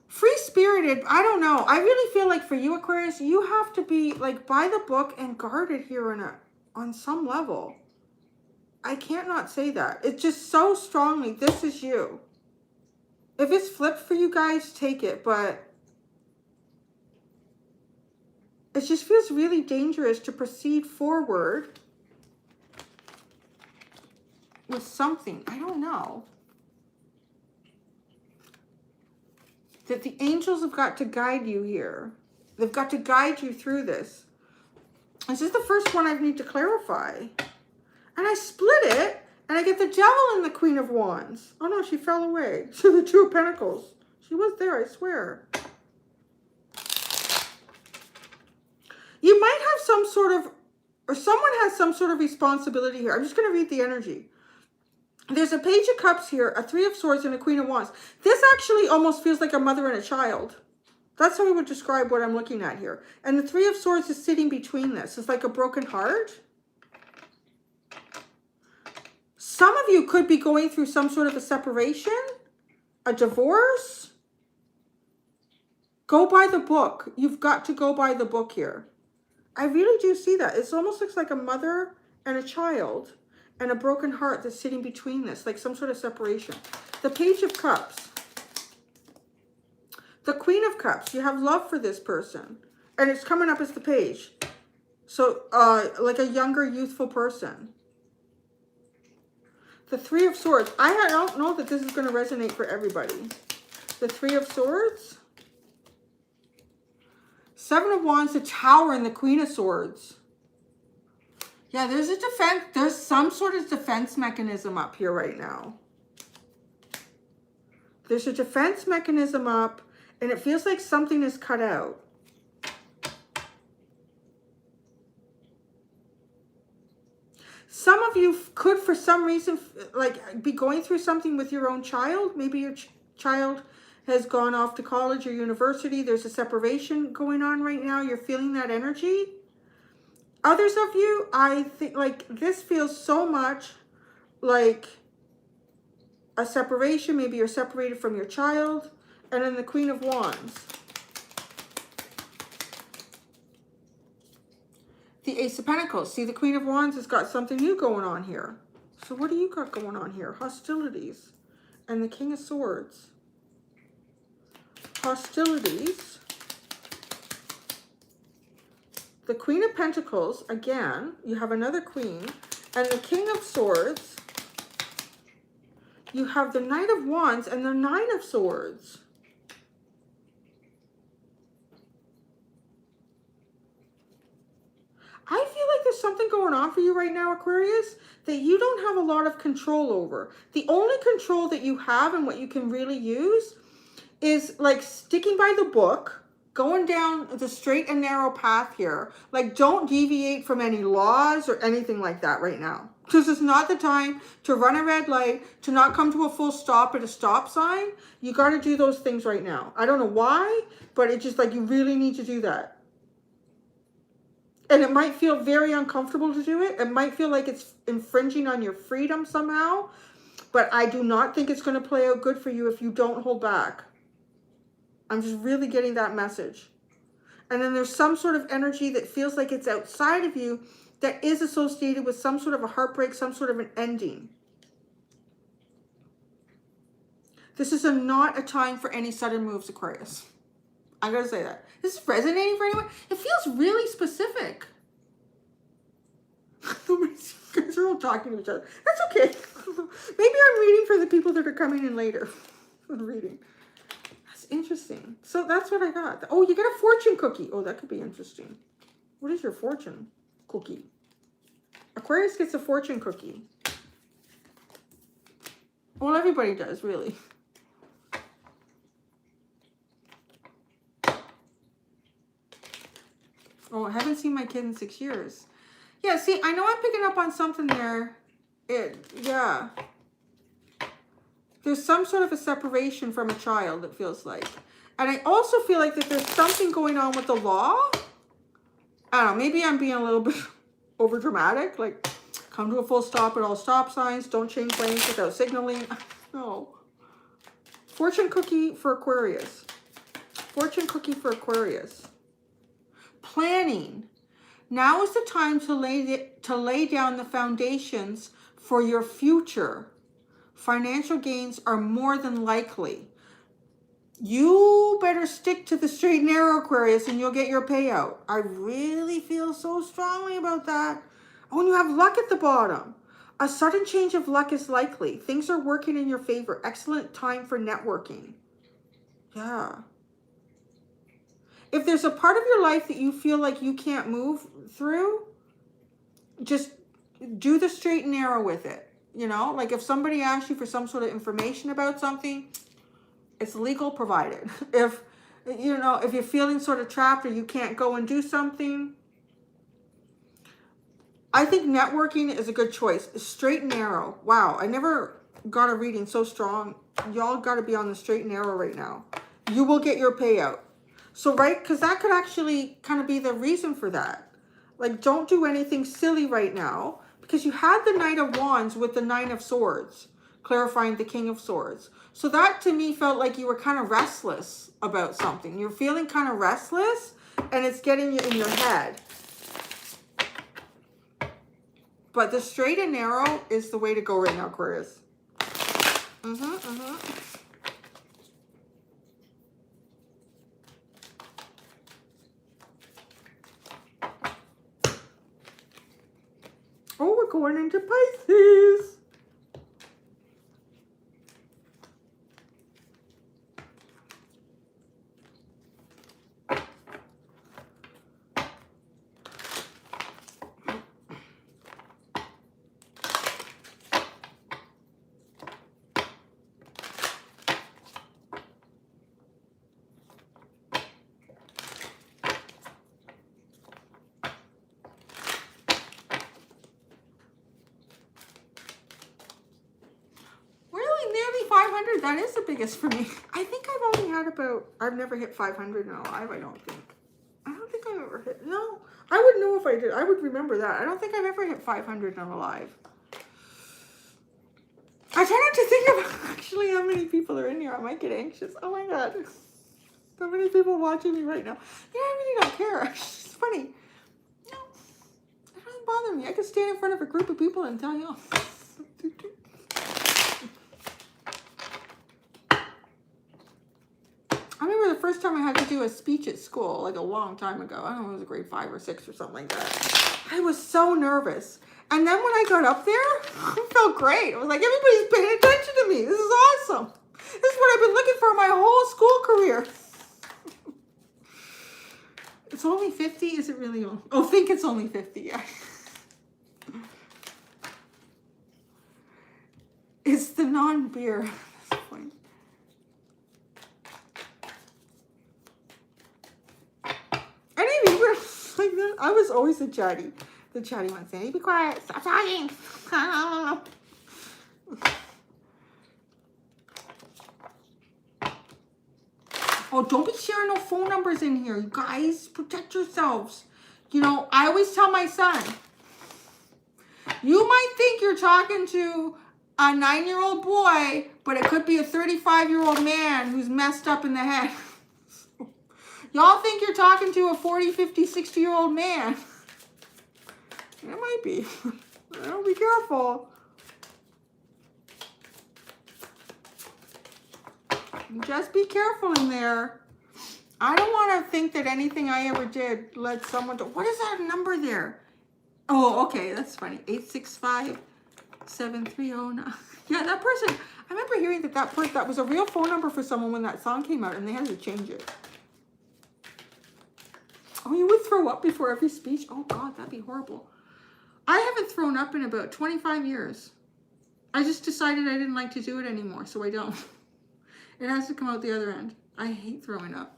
free-spirited, I don't know. I really feel like for you, Aquarius, you have to be like by the book and guarded here on some level. I can't not say that. It's just so strongly, this is you. If it's flipped for you guys, take it, but it just feels really dangerous to proceed forward with something. I don't know. That the angels have got to guide you here. They've got to guide you through this. This is the first one I need to clarify. And I split it. And I get the Devil and the Queen of Wands. Oh no, she fell away. So the Two of Pentacles. She was there, I swear. You might have some sort of, or someone has some sort of responsibility here. I'm just going to read the energy. There's a Page of Cups here, a Three of Swords, and a Queen of Wands. This actually almost feels like a mother and a child. That's how I would describe what I'm looking at here. And the Three of Swords is sitting between this. It's like a broken heart. Some of you could be going through some sort of a separation, a divorce. Go by the book. You've got to go by the book here. I really do see that. It almost looks like a mother and a child and a broken heart that's sitting between this, like some sort of separation. The Page of Cups. The Queen of Cups. You have love for this person. And it's coming up as the Page. So, like a younger, youthful person. The Three of Swords. I don't know that this is going to resonate for everybody. The Three of Swords. Seven of Wands, the Tower, and the Queen of Swords. Yeah, there's a defense. There's some sort of defense mechanism up here right now. There's a defense mechanism up, and it feels like something is cut out. Some of you could, for some reason, like be going through something with your own child. Maybe your child has gone off to college or university. There's a separation going on right now. You're feeling that energy. Others of you, I think, like, this feels so much like a separation. Maybe you're separated from your child. And then the Queen of Wands. The Ace of Pentacles. See, the Queen of Wands has got something new going on here. So what do you got going on here? Hostilities. And the King of Swords. Hostilities. The Queen of Pentacles, again, you have another Queen. And the King of Swords. You have the Knight of Wands and the Nine of Swords. I feel like there's something going on for you right now, Aquarius, that you don't have a lot of control over. The only control that you have and what you can really use is like sticking by the book, going down the straight and narrow path here. Like, don't deviate from any laws or anything like that right now. Because it's not the time to run a red light, to not come to a full stop at a stop sign. You got to do those things right now. I don't know why, but it's just like you really need to do that. And it might feel very uncomfortable to do it. It might feel like it's infringing on your freedom somehow. But I do not think it's going to play out good for you if you don't hold back. I'm just really getting that message. And then there's some sort of energy that feels like it's outside of you that is associated with some sort of a heartbreak, some sort of an ending. This is not a time for any sudden moves, Aquarius. I gotta say that. This is resonating for anyone. It feels really specific. You guys are all talking to each other. That's okay. Maybe I'm reading for the people that are coming in later. I'm reading. That's interesting. So that's what I got. Oh, you get a fortune cookie. Oh, that could be interesting. What is your fortune cookie? Aquarius gets a fortune cookie. Well, everybody does, really. Oh, I haven't seen my kid in 6 years. Yeah, see, I know I'm picking up on something there. Yeah. There's some sort of a separation from a child, it feels like. And I also feel like that there's something going on with the law. I don't know, maybe I'm being a little bit over dramatic. Like, come to a full stop at all stop signs. Don't change lanes without signaling. No. Fortune cookie for Aquarius. Fortune cookie for Aquarius. Planning. Now is the time to lay down the foundations for your future. Financial gains are more than likely. You better stick to the straight and narrow, Aquarius, and you'll get your payout. I really feel so strongly about that. Oh, and you have luck at the bottom. A sudden change of luck is likely. Things are working in your favor. Excellent time for networking. Yeah. If there's a part of your life that you feel like you can't move through, just do the straight and narrow with it. You know, like if somebody asks you for some sort of information about something, it's legal provided. If, you know, if you're feeling sort of trapped or you can't go and do something, I think networking is a good choice. Straight and narrow. Wow, I never got a reading so strong. Y'all got to be on the straight and narrow right now. You will get your payout. So, right, because that could actually kind of be the reason for that. Like, don't do anything silly right now, because you had the Knight of Wands with the Nine of Swords, clarifying the King of Swords. So that to me felt like you were kind of restless about something. You're feeling kind of restless, and it's getting you in your head. But the straight and narrow is the way to go right now, Aquarius. Oh, we're going into Pisces. That is the biggest for me. I think I've only had about, I've never hit 500 in a live, I don't think. I don't think I've ever hit, no. I would know if I did. I would remember that. I don't think I've ever hit 500 in a live. I try not to think of actually how many people are in here. I might get anxious. Oh my God. So many people watching me right now. Yeah, I really don't care. It's funny. No, it doesn't bother me. I could stand in front of a group of people and tell you. I remember the first time I had to do a speech at school, like a long time ago. I don't know, it was grade 5 or 6 or something like that. I was so nervous. And then when I got up there, it felt great. I was like, everybody's paying attention to me. This is awesome. This is what I've been looking for my whole school career. It's only 50? Is it really only? Oh, I think it's only 50, yeah. It's the non-beer at this point. Like that. I was always the chatty one saying, be quiet, stop talking. Oh, don't be sharing no phone numbers in here. You guys, protect yourselves. You know, I always tell my son, you might think you're talking to a 9-year-old boy, but it could be a 35-year-old man who's messed up in the head. Y'all think you're talking to a 40, 50, 60-year-old man. It might be. Well, be careful. Just be careful in there. I don't want to think that anything I ever did led someone to... What is that number there? Oh, okay. That's funny. 865-7309. Yeah, that person... I remember hearing that was a real phone number for someone when that song came out, and they had to change it. Oh, you would throw up before every speech? Oh, God, that'd be horrible. I haven't thrown up in about 25 years. I just decided I didn't like to do it anymore, so I don't. It has to come out the other end. I hate throwing up.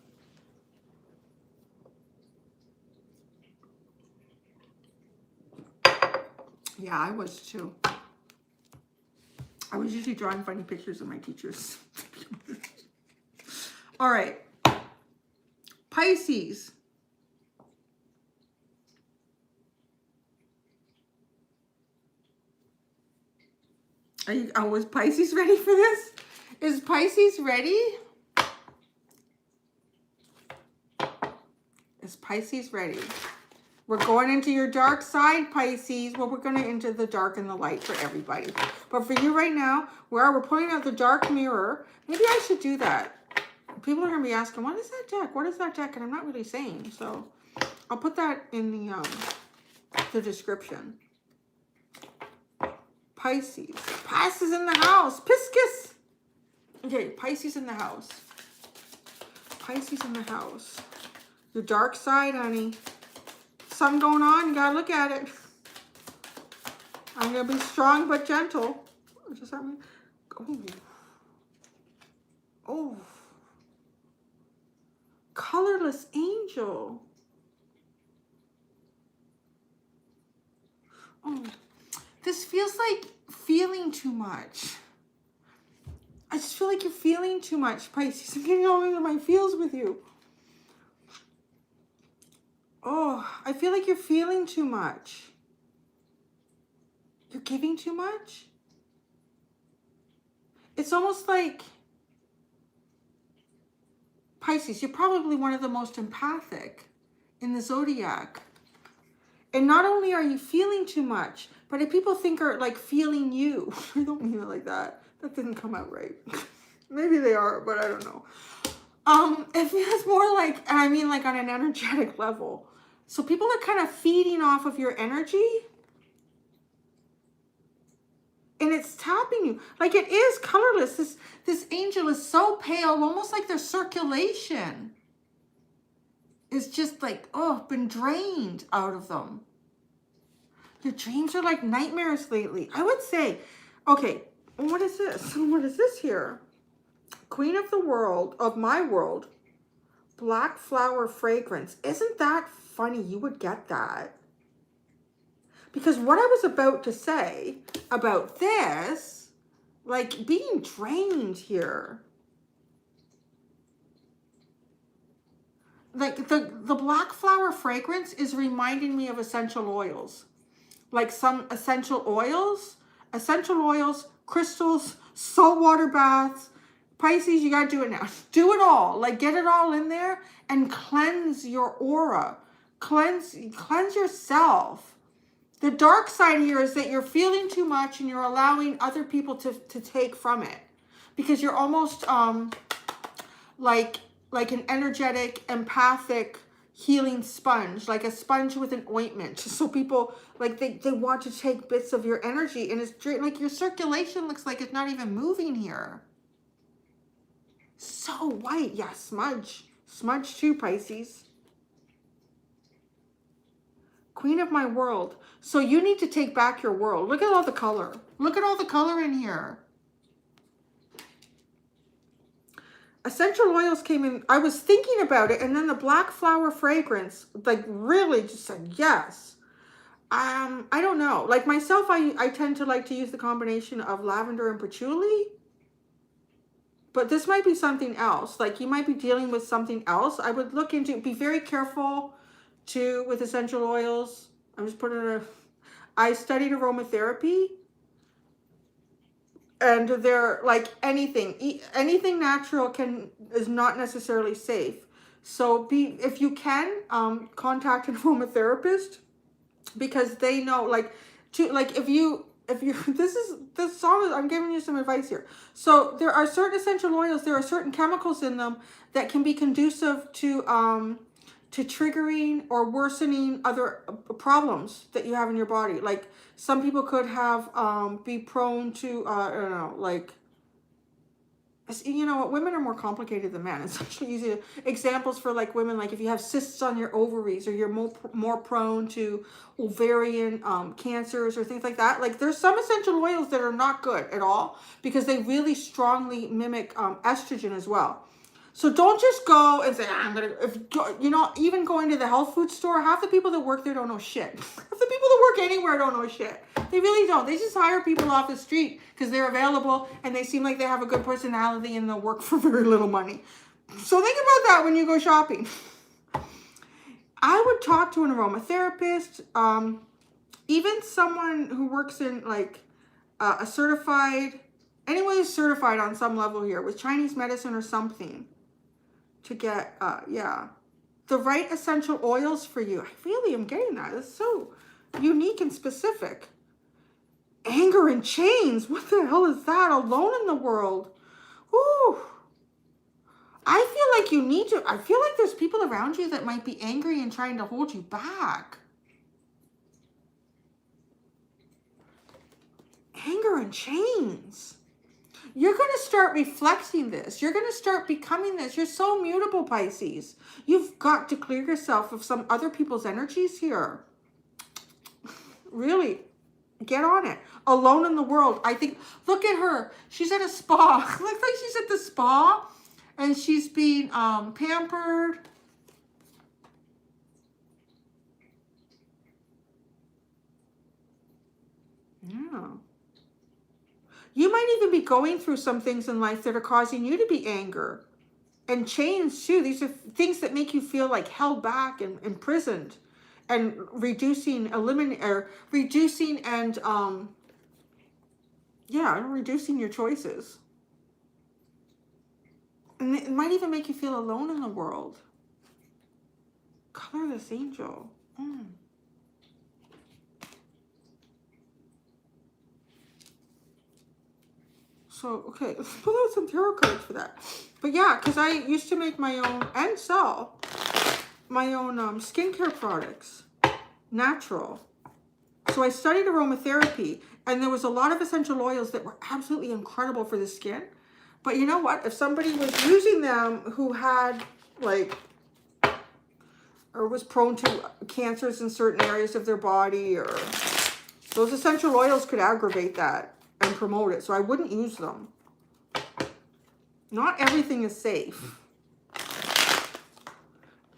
Yeah, I was too. I was usually drawing funny pictures of my teachers. All right. Pisces. Was Pisces ready for this? Is Pisces ready? Is Pisces ready? We're going into your dark side, Pisces. Well, we're going to enter the dark and the light for everybody. But for you right now, we're pulling out the dark mirror. Maybe I should do that. People are going to be asking, what is that deck? What is that deck? And I'm not really saying. So I'll put that in the description. Pisces. Pisces in the house. Pisces. Okay, Pisces in the house. Pisces in the house. Your dark side, honey. Something going on, you gotta look at it. I'm gonna be strong but gentle. What does that mean? Oh. Oh. Colorless angel. Oh. This feels like feeling too much. I just feel like you're feeling too much, Pisces. I'm getting all into my feels with you. Oh, I feel like you're feeling too much. You're giving too much. It's almost like, Pisces, you're probably one of the most empathic in the zodiac. And not only are you feeling too much, but if people think are like feeling you, I don't mean it like that. That didn't come out right. Maybe they are, but I don't know. It feels more like, I mean like on an energetic level. So people are kind of feeding off of your energy. And it's tapping you. Like it is colorless. This angel is so pale, almost like their circulation is just like, oh, been drained out of them. Your dreams are like nightmares lately. I would say, okay, what is this? What is this here? Queen of the world, of my world, black flower fragrance. Isn't that funny? You would get that. Because what I was about to say about this, like being drained here. Like the black flower fragrance is reminding me of essential oils. Like some essential oils, crystals, saltwater baths. Pisces, you got to do it now. Do it all. Like get it all in there and cleanse your aura. Cleanse yourself. The dark side here is that you're feeling too much and you're allowing other people to take from it. Because you're almost like an energetic, empathic, healing sponge, like a sponge with an ointment. So people, like they want to take bits of your energy and it's like your circulation looks like it's not even moving here. So white. Yeah, smudge. Smudge too, Pisces. Queen of my world. So you need to take back your world. Look at all the color. Look at all the color in here. Essential oils came in. I was thinking about it, and then the black flower fragrance, like really just said yes. I don't know. Like myself, I tend to like to use the combination of lavender and patchouli. But this might be something else. Like you might be dealing with something else. I would look into, be very careful too with essential oils. I'm just putting I studied aromatherapy. And they're like anything natural is not necessarily safe. So if you can, contact an aromatherapist because they know this song, I'm giving you some advice here. So there are certain essential oils, there are certain chemicals in them that can be conducive to triggering or worsening other problems that you have in your body. Like some people could have, be prone to, I don't know, like, you know what, women are more complicated than men. It's actually easy. Examples for like women, like if you have cysts on your ovaries or you're more prone to ovarian cancers or things like that. Like there's some essential oils that are not good at all because they really strongly mimic estrogen as well. So don't just go and say, even going to the health food store, half the people that work there don't know shit. Half the people that work anywhere don't know shit. They really don't. They just hire people off the street because they're available and they seem like they have a good personality and they'll work for very little money. So think about that when you go shopping. I would talk to an aromatherapist, even someone who works in like a certified, anyone who's certified on some level here with Chinese medicine or something. To get, the right essential oils for you. I really am getting that. It's so unique and specific. Anger and chains. What the hell is that? Alone in the world. Ooh. I feel like you need to, I feel like there's people around you that might be angry and trying to hold you back. Anger and chains. You're going to start reflecting this. You're going to start becoming this. You're so mutable, Pisces. You've got to clear yourself of some other people's energies here. Really, get on it. Alone in the world. I think, look at her. She's at a spa. Looks like she's at the spa and she's being pampered. Yeah. You might even be going through some things in life that are causing you to be angry And chains too. These are things that make you feel like held back and imprisoned, and reducing and reducing your choices. And it might even make you feel alone in the world. Colorless angel. So, okay, let's pull out some tarot cards for that. But yeah, because I used to make my own and sell my own skincare products, natural. So I studied aromatherapy, and there was a lot of essential oils that were absolutely incredible for the skin. But you know what? If somebody was using them who had like, or was prone to cancers in certain areas of their body, or those essential oils could aggravate that and promote it. So I wouldn't use them. Not everything is safe.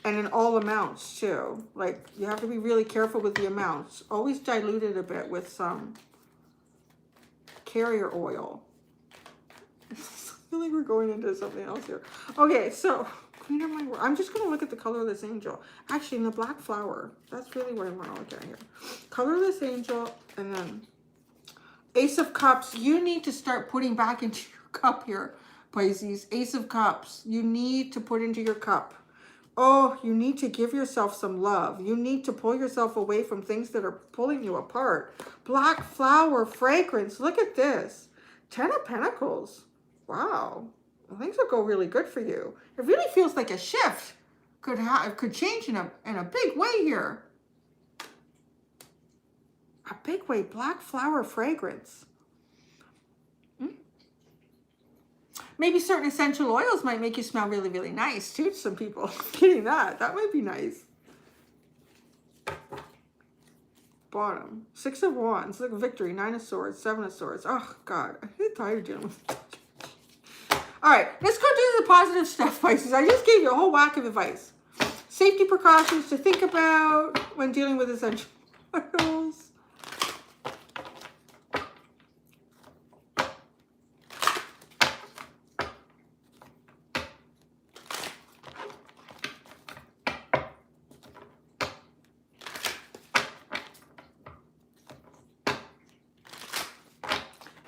And in all amounts too. Like, you have to be really careful with the amounts. Always dilute it a bit with some carrier oil. I feel like we're going into something else here. Okay, so Queen of my, I'm just going to look at the colorless angel. Actually, in the black flower. That's really what I want to look at here. Colorless angel, and then Ace of Cups. You need to start putting back into your cup here, Pisces. Ace of Cups. You need to put into your cup. Oh, you need to give yourself some love. You need to pull yourself away from things that are pulling you apart. Black flower fragrance. Look at this. 10 of Pentacles. Wow. Well, things will go really good for you. It really feels like a shift could change in a big way here. A big way. Black flower fragrance. Maybe certain essential oils might make you smell really, really nice too to some people. Getting that. That might be nice. Bottom. 6 of Wands. Look, victory. 9 of Swords. 7 of Swords. Oh, God. I get tired of dealing with it. All right. Let's go do the positive stuff, Pisces. I just gave you a whole whack of advice. Safety precautions to think about when dealing with essential oils.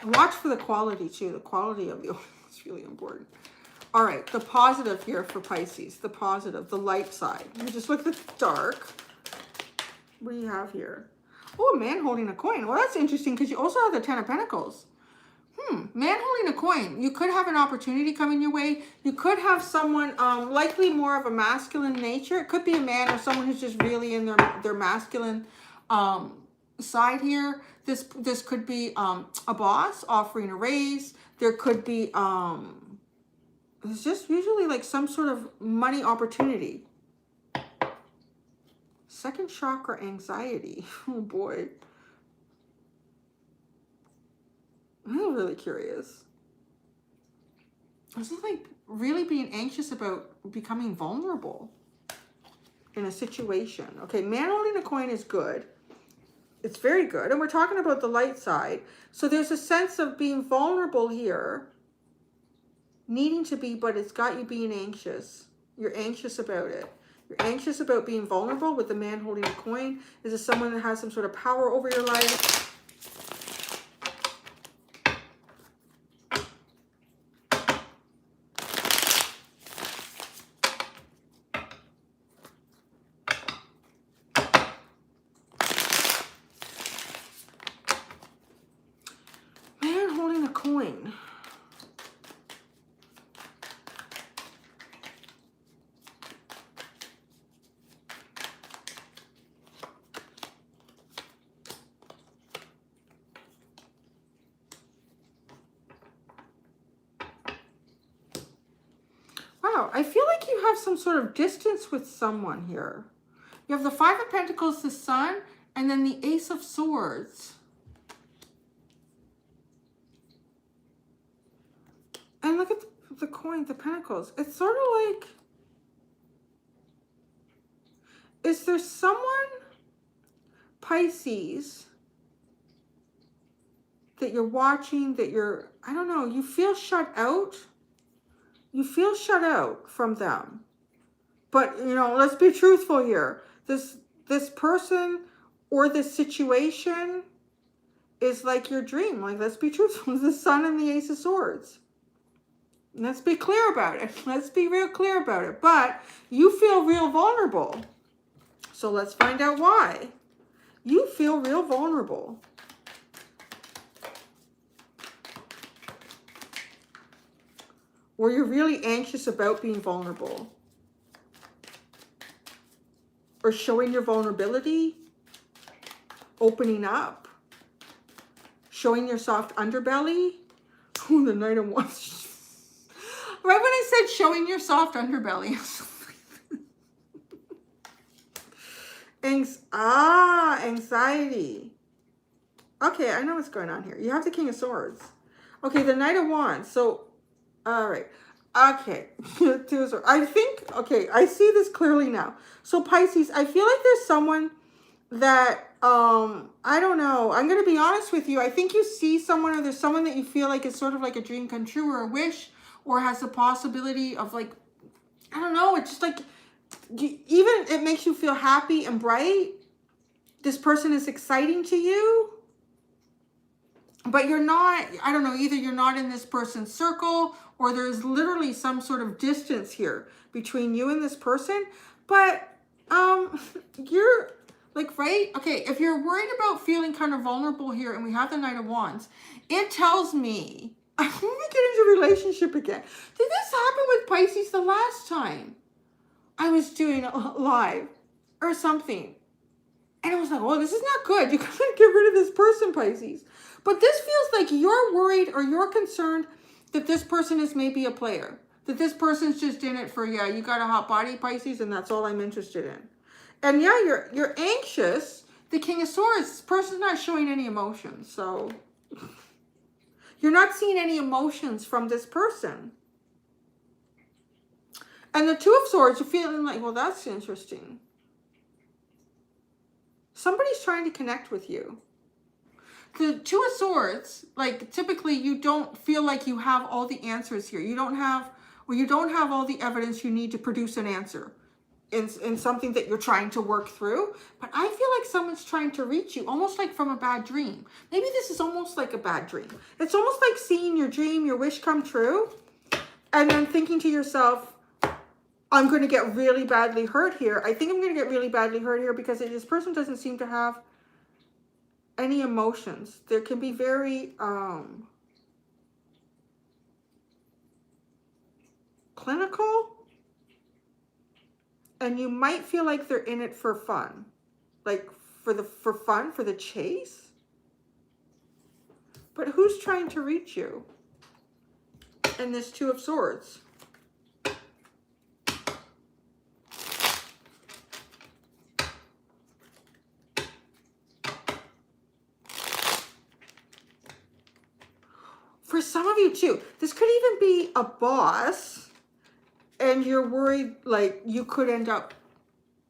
Watch for the quality too. The quality of the oil is really important. All right, the positive here for Pisces. The positive, the light side. You just look at the dark. What do you have here? Oh, a man holding a coin. Well, that's interesting because you also have the 10 of Pentacles. Man holding a coin. You could have an opportunity coming your way. You could have someone, likely more of a masculine nature. It could be a man or someone who's just really in their masculine side here. This could be a boss offering a raise. There could be it's just usually like some sort of money opportunity. Second chakra anxiety. Oh boy. I'm really curious. This is like really being anxious about becoming vulnerable in a situation. Okay, man holding a coin is good. It's very good. And we're talking about the light side. So there's a sense of being vulnerable here. Needing to be, but it's got you being anxious. You're anxious about it. You're anxious about being vulnerable with the man holding a coin. This is someone that has some sort of power over your life. Coin. Wow, I feel like you have some sort of distance with someone here. You have the 5 of Pentacles, the Sun, and then the Ace of Swords. And look at the coin, the Pentacles. It's sort of like, is there someone, Pisces, that you're watching, that you're, I don't know, you feel shut out? You feel shut out from them. But, you know, let's be truthful here. This person or this situation is like your dream. Like, let's be truthful. The Sun and the Ace of Swords. Let's be clear about it. Let's be real clear about it. But you feel real vulnerable. So let's find out why. You feel real vulnerable. Or you're really anxious about being vulnerable. Or showing your vulnerability. Opening up. Showing your soft underbelly. Ooh, the Knight of Wands. Right when I said showing your soft underbelly. Anxiety. Okay, I know what's going on here. You have the King of Swords. Okay, the Knight of Wands. So, all right. Okay. I think, okay, I see this clearly now. So, Pisces, I feel like there's someone that, I don't know. I'm going to be honest with you. I think you see someone, or there's someone that you feel like is sort of like a dream come true, or a wish, or has the possibility of, like, I don't know, it's just like, even it makes you feel happy and bright. This person is exciting to you, but you're not, I don't know, either you're not in this person's circle, or there's literally some sort of distance here between you and this person. But you're like, right? Okay, if you're worried about feeling kind of vulnerable here, and we have the Knight of Wands, it tells me, I'm going to get into a relationship again. Did this happen with Pisces the last time I was doing a live or something? And I was like, oh, this is not good. You gotta get rid of this person, Pisces. But this feels like you're worried, or you're concerned that this person is maybe a player. That this person's just in it for, yeah, you got a hot body, Pisces, and that's all I'm interested in. And yeah, you're anxious. The King of Swords, this person's not showing any emotions. So you're not seeing any emotions from this person. And the Two of Swords, you're feeling like, well, that's interesting. Somebody's trying to connect with you. The Two of Swords, like, typically you don't feel like you have all the answers here. You don't have all the evidence you need to produce an answer in something that you're trying to work through. But I feel like someone's trying to reach you, almost like from a bad dream. Maybe this is almost like a bad dream. It's almost like seeing your dream, your wish come true, and then thinking to yourself, I'm going to get really badly hurt here. I think I'm going to get really badly hurt here because this person doesn't seem to have any emotions. There can be very clinical, and you might feel like they're in it for fun, like for fun, for the chase. But who's trying to reach you? And this Two of Swords. For some of you too, this could even be a boss, and you're worried like you could end up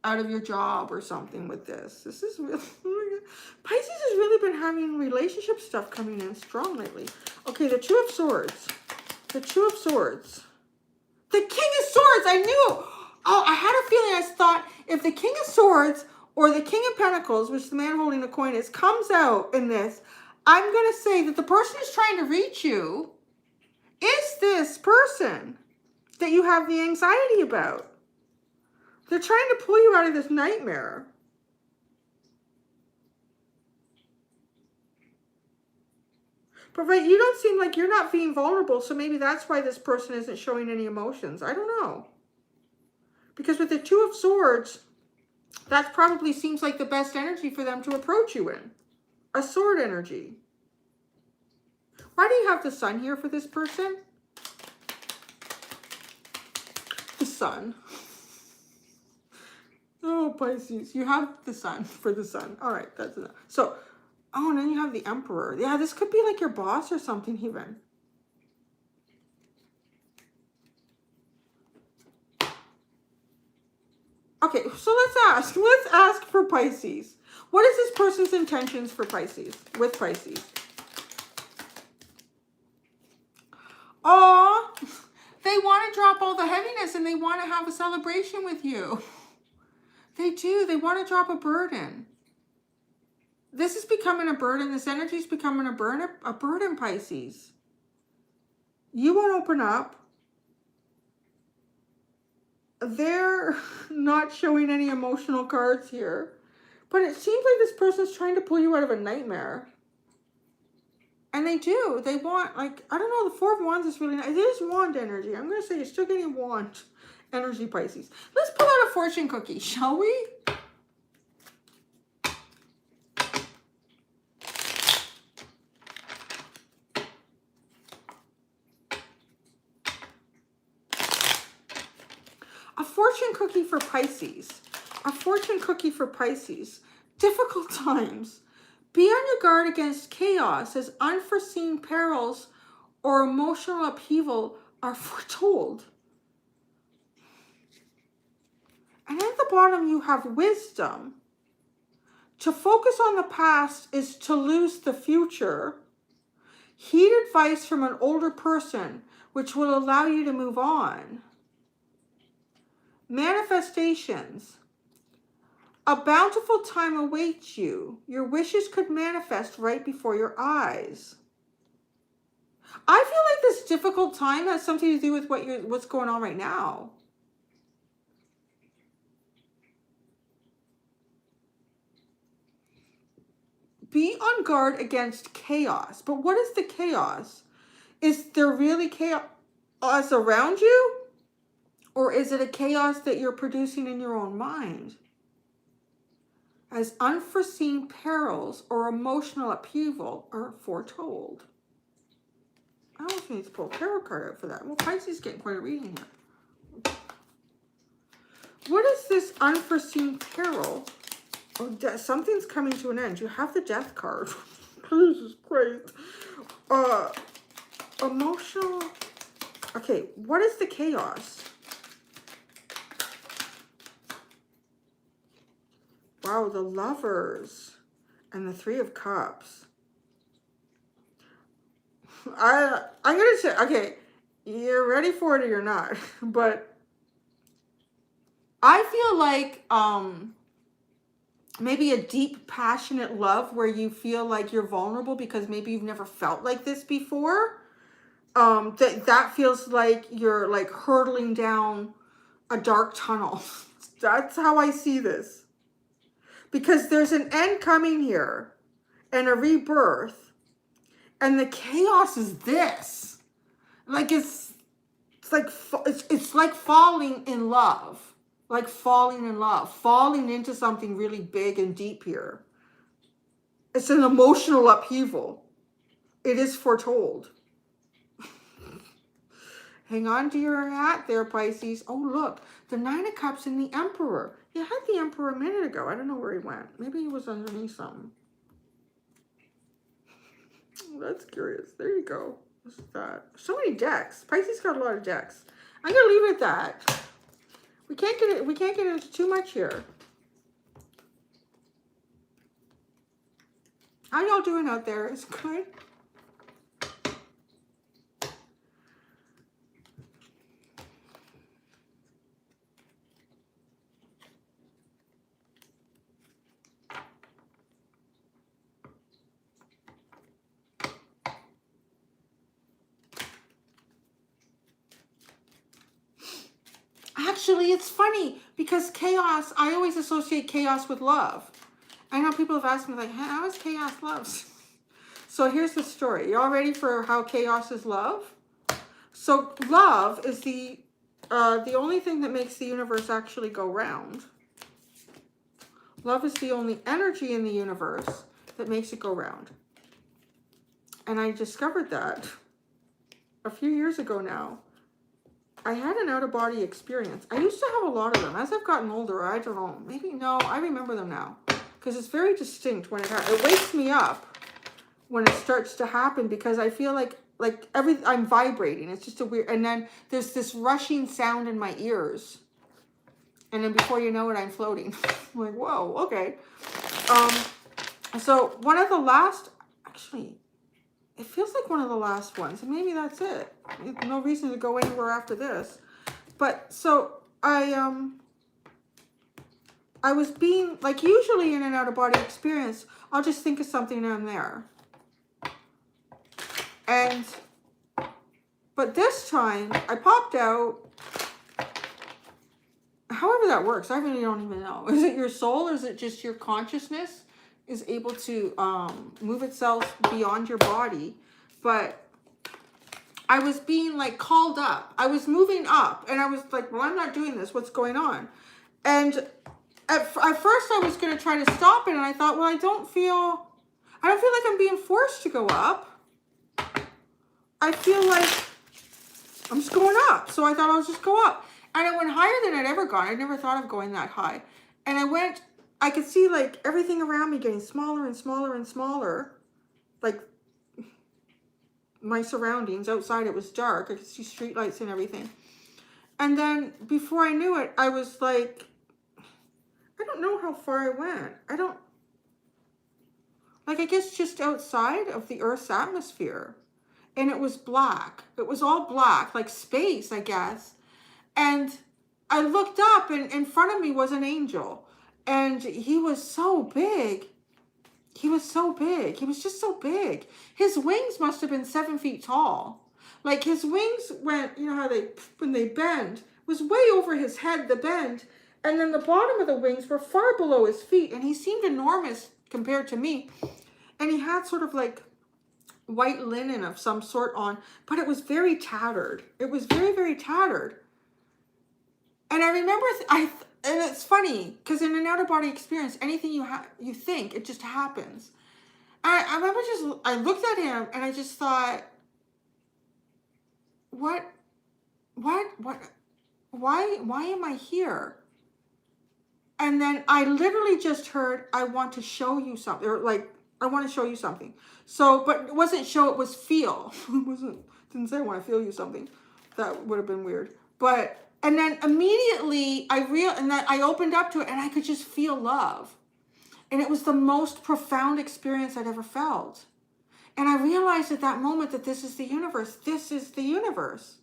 out of your job or something with this. This is really, Pisces has really been having relationship stuff coming in strong lately. Okay, the Two of Swords. The Two of Swords. The King of Swords, I knew. Oh, I had a feeling, I thought, if the King of Swords or the King of Pentacles, which the man holding the coin is, comes out in this, I'm going to say that the person who's trying to reach you is this person that you have the anxiety about. They're trying to pull you out of this nightmare. But right, you don't seem like you're not being vulnerable, so maybe that's why this person isn't showing any emotions. I don't know. Because with the Two of Swords, that probably seems like the best energy for them to approach you in. A sword energy. Why do you have the Sun here for this person? The Sun. Oh, Pisces. You have the Sun for the Sun. All right, that's enough. So, oh, and then you have the Emperor. Yeah, this could be like your boss or something even. Okay, so let's ask for Pisces. What is this person's intentions for Pisces, with Pisces? Oh, they want to all the heaviness and they want to have a celebration with you. They do. They want to drop a burden. This is becoming a burden. This energy is becoming a burden, Pisces. You won't open up. They're not showing any emotional cards here. But it seems like this person's trying to pull you out of a nightmare. And they do. They want, like, I don't know, the Four of Wands is really nice. It is wand energy. I'm going to say you're still getting wand energy, Pisces. Let's pull out a fortune cookie, shall we? A fortune cookie for Pisces. A fortune cookie for Pisces. Difficult times. Be on your guard against chaos as unforeseen perils or emotional upheaval are foretold. And at the bottom you have wisdom. To focus on the past is to lose the future. Heed advice from an older person, which will allow you to move on. Manifestations. A bountiful time awaits you. Your wishes could manifest right before your eyes. I feel like this difficult time has something to do with what's going on right now. Be on guard against chaos. But what is the chaos? Is there really chaos around you? Or is it a chaos that you're producing in your own mind? As unforeseen perils or emotional upheaval are foretold. I also need to pull a tarot card out for that. Well, Pisces is getting quite a reading here. What is this unforeseen peril? Oh, something's coming to an end. You have the death card. Jesus Christ. Emotional. Okay, what is the chaos? Wow, the Lovers and the Three of Cups. I'm going to say, okay, you're ready for it or you're not. But I feel like maybe a deep, passionate love where you feel like you're vulnerable because maybe you've never felt like this before. That feels like you're like hurtling down a dark tunnel. That's how I see this. Because there's an end coming here and a rebirth. And the chaos is this. Like it's like falling in love. Like falling in love. Falling into something really big and deep here. It's an emotional upheaval. It is foretold. Hang on to your hat there, Pisces. Oh, look. The Nine of Cups and the Emperor. You had the Emperor a minute ago. I don't know where he went. Maybe he was underneath something. Oh, that's curious. There you go. What's that? So many decks. Pisces got a lot of decks. I'm gonna leave it at that. We can't get into too much here. How y'all doing out there? Is it good? Actually, it's funny because chaos, I always associate chaos with love. I know people have asked me like, how is chaos love? So here's the story. Y'all ready for how chaos is love? So love is the only thing that makes the universe actually go round. Love is the only energy in the universe that makes it go round. And I discovered that a few years ago now. I had an out-of-body experience. I used to have a lot of them. As I've gotten older, I don't know. Maybe, no, I remember them now. Because it's very distinct when it wakes me up when it starts to happen because I feel like I'm vibrating. It's just a weird, and then there's this rushing sound in my ears. And then before you know it, I'm floating. I'm like, whoa, okay. So one of the last, actually, it feels like one of the last ones. And maybe that's it. No reason to go anywhere after this. But so I was being, like, usually in an out-of-body experience, I'll just think of something and I'm there. But this time, I popped out. However that works, I really don't even know. Is it your soul, or is it just your consciousness is able to move itself beyond your body? But I was being, like, called up. I was moving up, and I was like, well, I'm not doing this. What's going on? And at first I was going to try to stop it, and I thought, well, I don't feel like I'm being forced to go up. I feel like I'm just going up. So I thought I'll just go up. And I went higher than I'd ever gone. I'd never thought of going that high. And I could see, like, everything around me getting smaller and smaller and smaller. Like, my surroundings. Outside it was dark. I could see streetlights and everything. And then before I knew it, I was like, I don't know how far I went. I guess just outside of the Earth's atmosphere. And it was black. It was all black, like space, I guess. And I looked up, and in front of me was an angel. And he was so big. He was so big. He was just so big. His wings must have been 7 feet tall. Like, his wings went, you know how when they bend, was way over his head, the bend. And then the bottom of the wings were far below his feet. And he seemed enormous compared to me. And he had sort of like white linen of some sort on, but it was very tattered. It was very, very tattered. And I remember, and it's funny, because in an out-of-body experience, anything you think, it just happens. And I remember I looked at him, and I just thought, why am I here? And then I literally just heard, I want to show you something, or like, I want to show you something. So, but it wasn't show, it was feel. Didn't say I want to feel you something. That would have been weird. But, and then immediately and then I opened up to it, and I could just feel love. And it was the most profound experience I'd ever felt. And I realized at that moment that this is the universe. This is the universe.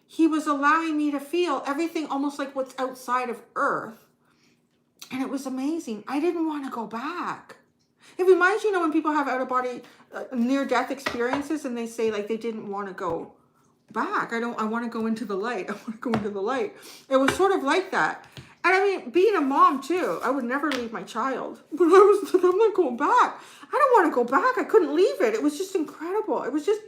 He was allowing me to feel everything almost like what's outside of Earth. And it was amazing. I didn't want to go back. It reminds you, when people have out-of-body near-death experiences, and they say, like, they didn't want to go back. I want to go into the light. I want to go into the light. It was sort of like that. And I mean, being a mom, too, I would never leave my child. But I was like, I'm not going back. I don't want to go back. I couldn't leave it. It was just incredible. It was just...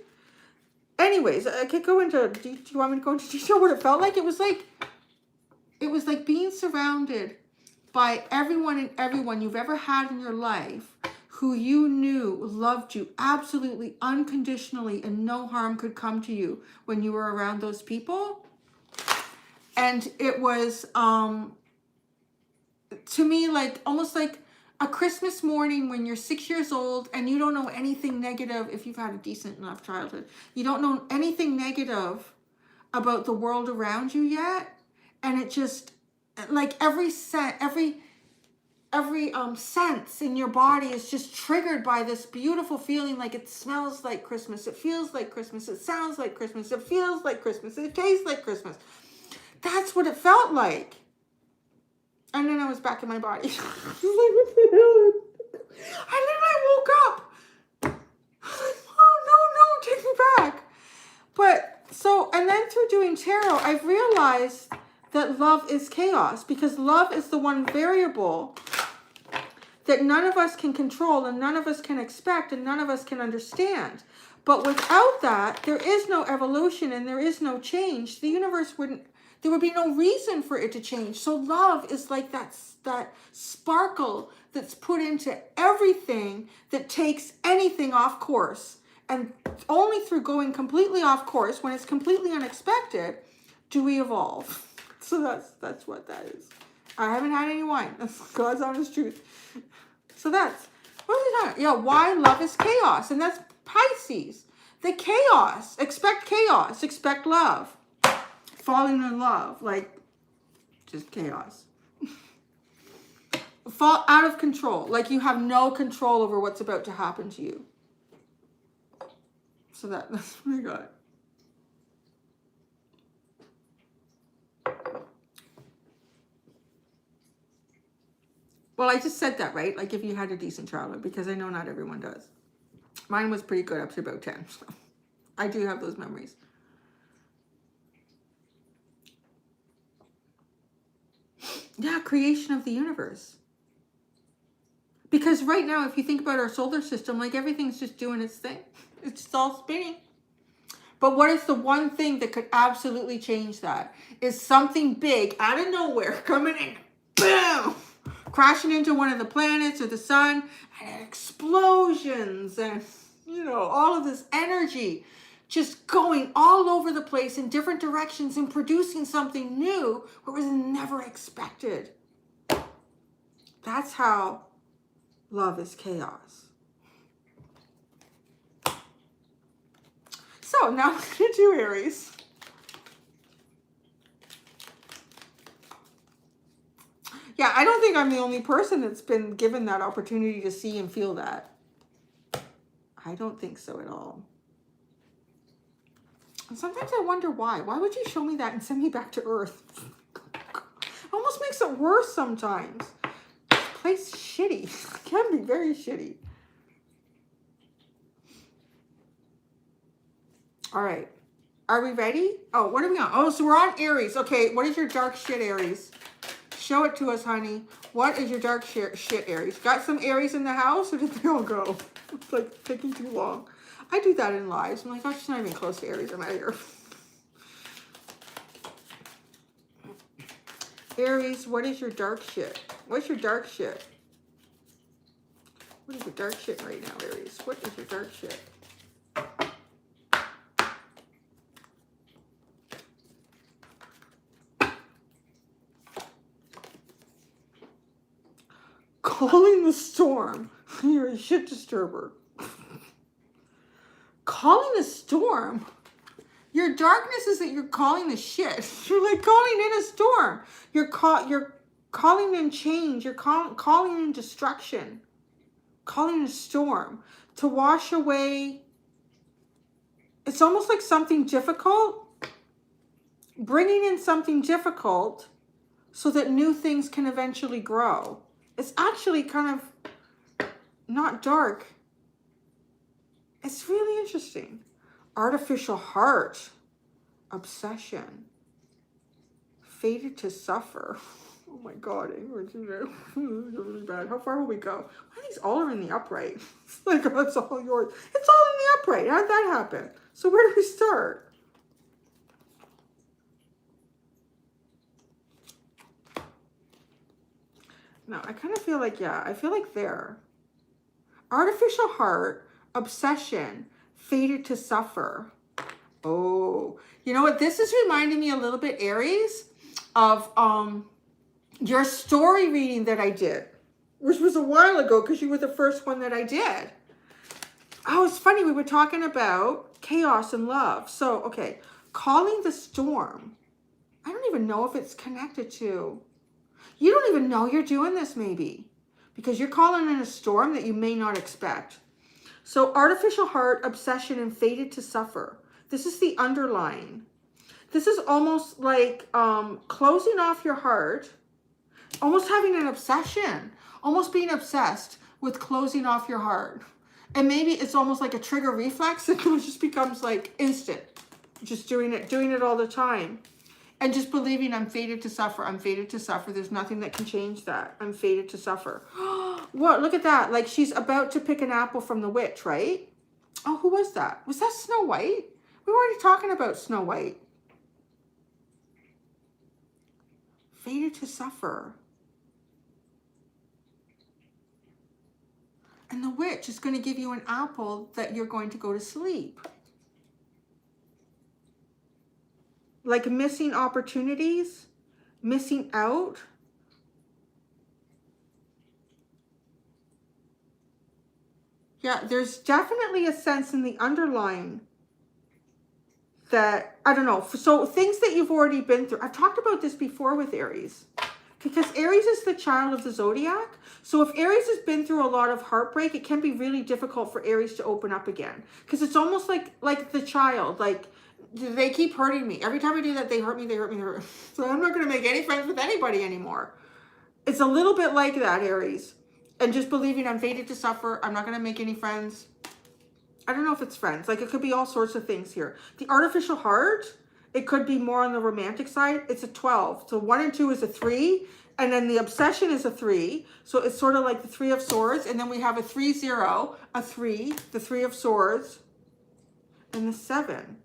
Anyways, I could go into... Do you want me to go into detail what it felt like? It was like being surrounded by everyone and everyone you've ever had in your life who you knew loved you absolutely unconditionally, and no harm could come to you when you were around those people. And it was, to me, like almost like a Christmas morning when you're 6 years old and you don't know anything negative. If you've had a decent enough childhood, you don't know anything negative about the world around you yet. And it just, like every sense in your body is just triggered by this beautiful feeling. Like it smells like Christmas, it feels like Christmas, it sounds like Christmas, it feels like Christmas, it tastes like Christmas. That's what it felt like. And then I was back in my body. I was like, what the hell? And then I woke up. I was like, oh, no, take me back. But so, and then through doing tarot, I've realized that love is chaos, because love is the one variable that none of us can control, and none of us can expect, and none of us can understand. But without that, there is no evolution and there is no change. The universe there would be no reason for it to change. So love is like that sparkle that's put into everything that takes anything off course. And only through going completely off course, when it's completely unexpected, do we evolve. So that's what that is. I haven't had any wine. That's God's honest truth. So that's, what are we talking about? Yeah, why love is chaos. And that's Pisces. The chaos. Expect chaos. Expect love. Falling in love. Like, just chaos. Fall out of control. Like you have no control over what's about to happen to you. So that's what I got. Well, I just said that, right? Like if you had a decent childhood, because I know not everyone does. Mine was pretty good up to about 10. So I do have those memories. Yeah, creation of the universe. Because right now, if you think about our solar system, like everything's just doing its thing. It's just all spinning. But what is the one thing that could absolutely change that? Is something big out of nowhere coming in, boom, crashing into one of the planets or the sun, and explosions and, you know, all of this energy just going all over the place in different directions and producing something new what was never expected. That's how love is chaos. So now I'm going to do Aries. Yeah, I don't think I'm the only person that's been given that opportunity to see and feel that. I don't think so at all. And sometimes I wonder why. Why would you show me that and send me back to Earth? It almost makes it worse sometimes. This place is shitty. It can be very shitty. All right. Are we ready? Oh, what are we on? Oh, so we're on Aries. Okay, what is your dark shit, Aries? Show it to us, honey. What is your dark shit, Aries? Got some Aries in the house, or did they all go? It's like taking too long. I do that in lives. I'm like, oh, she's not even close to Aries. I'm out of here. Aries, what is your dark shit? What's your dark shit? What is your dark shit right now, Aries? What is your dark shit? Calling the storm. You're a shit disturber. Calling the storm? Your darkness is that you're calling the shit. You're like calling in a storm. You're calling in change. You're calling in destruction. Calling a storm to wash away. It's almost like something difficult. Bringing in something difficult so that new things can eventually grow. It's actually kind of not dark. It's really interesting. Artificial heart. Obsession. Fated to suffer. Oh my God, English is really bad. How far will we go? Why are these all are in the upright? It's like, oh, it's all yours. It's all in the upright. How'd that happen? So where do we start? No, I kind of feel like, yeah, I feel like there. Artificial heart, obsession, fated to suffer. Oh, you know what? This is reminding me a little bit, Aries, of your story reading that I did, which was a while ago because you were the first one that I did. Oh, it's funny. We were talking about chaos and love. So, okay, calling the storm. I don't even know if it's connected to... You don't even know you're doing this, maybe, because you're calling in a storm that you may not expect. So artificial heart, obsession, and fated to suffer. This is the underlying. This is almost like closing off your heart, almost having an obsession, almost being obsessed with closing off your heart. And maybe it's almost like a trigger reflex. It just becomes like instant, just doing it all the time. And just believing I'm fated to suffer. I'm fated to suffer. There's nothing that can change that. I'm fated to suffer. What? Look at that. Like she's about to pick an apple from the witch, right? Oh, who was that? Was that Snow White? We were already talking about Snow White. Fated to suffer. And the witch is going to give you an apple that you're going to go to sleep. Like missing opportunities, missing out. Yeah, there's definitely a sense in the underlying that, I don't know, so things that you've already been through. I've talked about this before with Aries, because Aries is the child of the Zodiac. So if Aries has been through a lot of heartbreak, it can be really difficult for Aries to open up again. Because it's almost like the child, like, they keep hurting me. Every time I do that, they hurt me, they hurt me, they hurt me. So I'm not going to make any friends with anybody anymore. It's a little bit like that, Aries. And just believing I'm fated to suffer. I'm not going to make any friends. I don't know if it's friends. Like, it could be all sorts of things here. The artificial heart, it could be more on the romantic side. It's a 12. So 1 and 2 is a 3. And then the obsession is a 3. So it's sort of like the 3 of swords. And then we have a 3-0, a 3, the 3 of swords, and the 7.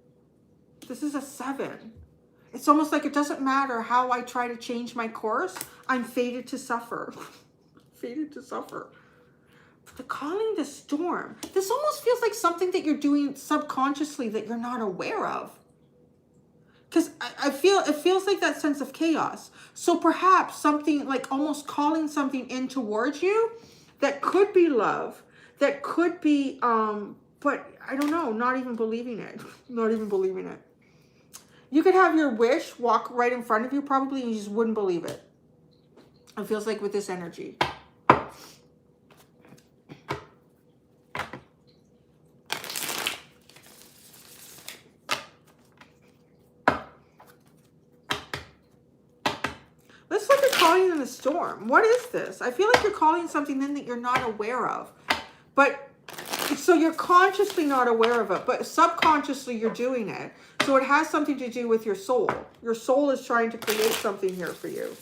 This is a 7. It's almost like it doesn't matter how I try to change my course. I'm fated to suffer. Fated to suffer. The calling the storm. This almost feels like something that you're doing subconsciously that you're not aware of. Because I feel, it feels like that sense of chaos. So perhaps something like almost calling something in towards you that could be love, that could be, but I don't know, not even believing it. Not even believing it. You could have your wish walk right in front of you probably and you just wouldn't believe it. It feels like with this energy. Let's look at calling in the storm. What is this? I feel like you're calling something in that you're not aware of. But, so you're consciously not aware of it, but subconsciously you're doing it. So it has something to do with your soul. Your soul is trying to create something here for you.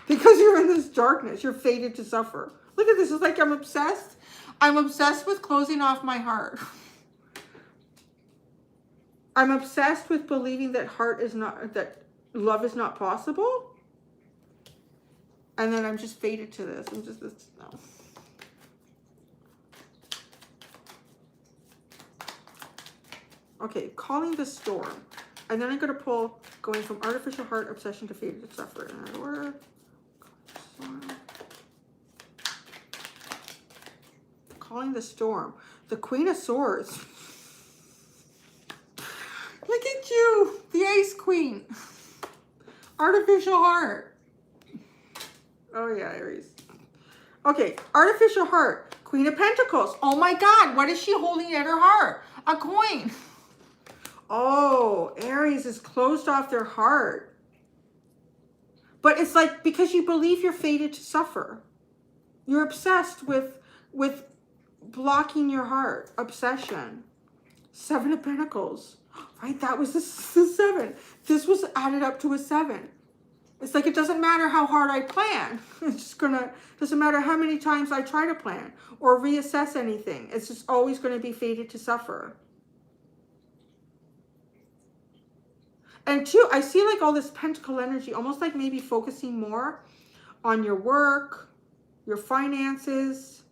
Because you're in this darkness. You're fated to suffer. Look at this. It's like I'm obsessed. I'm obsessed with closing off my heart. I'm obsessed with believing that that love is not possible. And then I'm just fated to this. I'm just this. No. Okay, calling the storm. And then I'm going to pull, going from artificial heart obsession to fated to suffer. In that order. Calling the storm. The Queen of Swords. Look at you. The Ice Queen. Artificial heart. Oh yeah, Aries. Okay, artificial heart. Queen of Pentacles. Oh my God, what is she holding at her heart? A coin. Oh, Aries is closed off their heart. But it's like because you believe you're fated to suffer. You're obsessed with blocking your heart. Obsession. 7 of Pentacles. Right, that was the 7. This was added up to a 7. It's like it doesn't matter how hard I plan. It's just gonna, doesn't matter how many times I try to plan or reassess anything. It's just always going to be fated to suffer. And 2, I see like all this pentacle energy, almost like maybe focusing more on your work, your finances,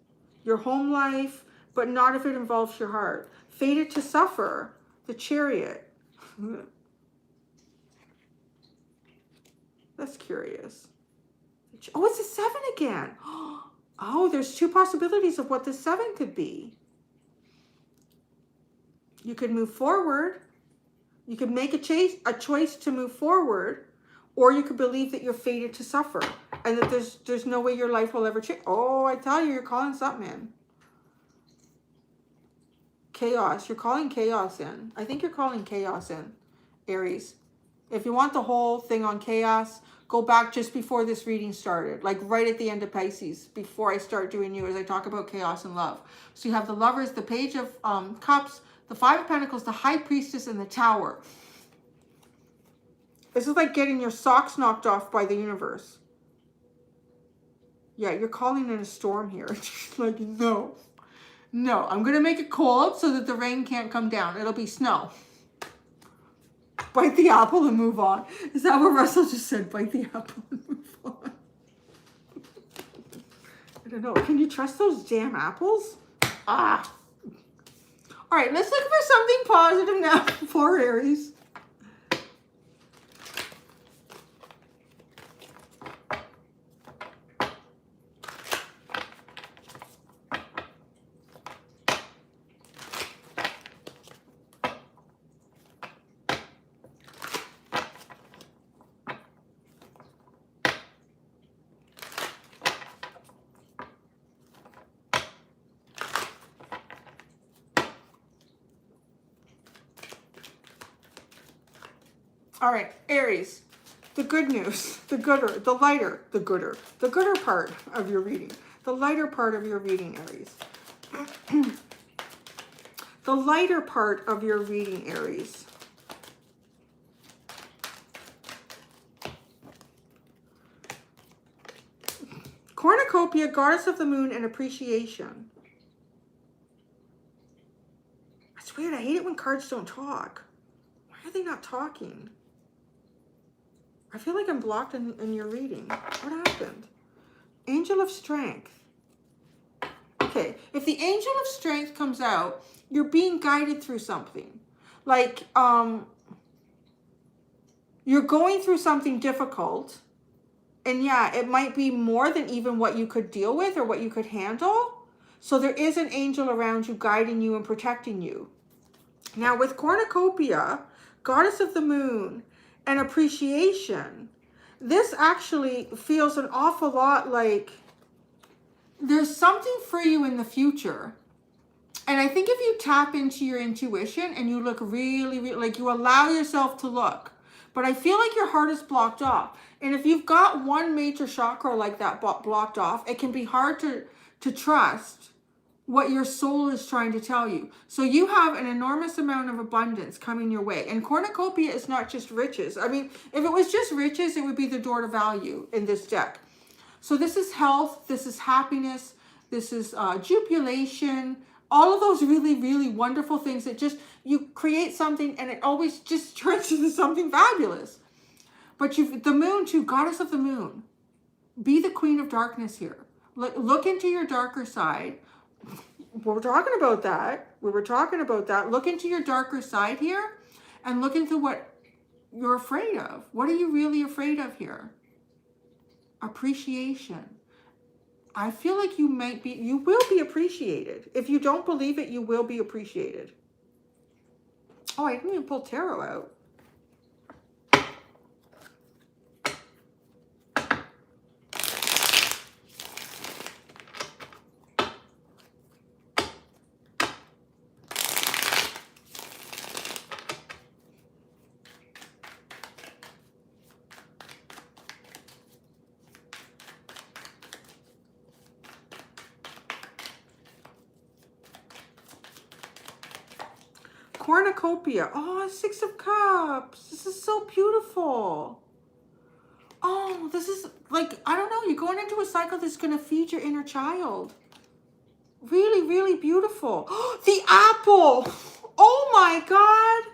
your home life, but not if it involves your heart. Fated to suffer, the Chariot. That's curious. Oh, it's a 7 again. Oh, there's 2 possibilities of what the 7 could be. You could move forward. You could make a choice to move forward, or you could believe that you're fated to suffer and that there's no way your life will ever change. Oh, I tell you, you're calling something in. Chaos. You're calling chaos in. I think you're calling chaos in, Aries. If you want the whole thing on chaos, go back just before this reading started, like right at the end of Pisces, before I start doing you, as I talk about chaos and love. So you have the Lovers, the Page of Cups, the 5 of Pentacles, the High Priestess, and the Tower. This is like getting your socks knocked off by the universe. Yeah, you're calling in a storm here. Like, no. No, I'm going to make it cold so that the rain can't come down. It'll be snow. Bite the apple and move on. Is that what Russell just said? Bite the apple and move on. I don't know. Can you trust those damn apples? Ah. All right, let's look for something positive now for Aries. All right, Aries, the good news, the gooder, the lighter, the gooder part of your reading. The lighter part of your reading, Aries. The lighter part of your reading, Aries. Cornucopia, goddess of the moon, and appreciation. That's weird. I hate it when cards don't talk. Why are they not talking? I feel like I'm blocked in your reading. What happened? Angel of Strength. Okay, if the Angel of Strength comes out, you're being guided through something. Like, you're going through something difficult. And yeah, it might be more than even what you could deal with or what you could handle. So there is an angel around you guiding you and protecting you. Now with Cornucopia, goddess of the moon, and appreciation, this actually feels an awful lot like there's something for you in the future. And I think if you tap into your intuition and you look really, really, like you allow yourself to look, but I feel like your heart is blocked off. And if you've got one major chakra like that blocked off, it can be hard to trust what your soul is trying to tell you. So you have an enormous amount of abundance coming your way. And cornucopia is not just riches. I mean, if it was just riches, it would be the door to value in this deck. So this is health, this is happiness, this is jubilation, all of those really, really wonderful things that just, you create something and it always just turns into something fabulous. But the moon too, goddess of the moon. Be the queen of darkness here. Look into your darker side. We're talking about that. We were talking about that. Look into your darker side here and look into what you're afraid of. What are you really afraid of here? Appreciation. I feel like you will be appreciated. If you don't believe it, you will be appreciated. Oh, I didn't even pull tarot out. Cornucopia. Oh, 6 of Cups. This is so beautiful. Oh, this is like, I don't know, you're going into a cycle that's going to feed your inner child. Really, really beautiful. The apple. Oh my God.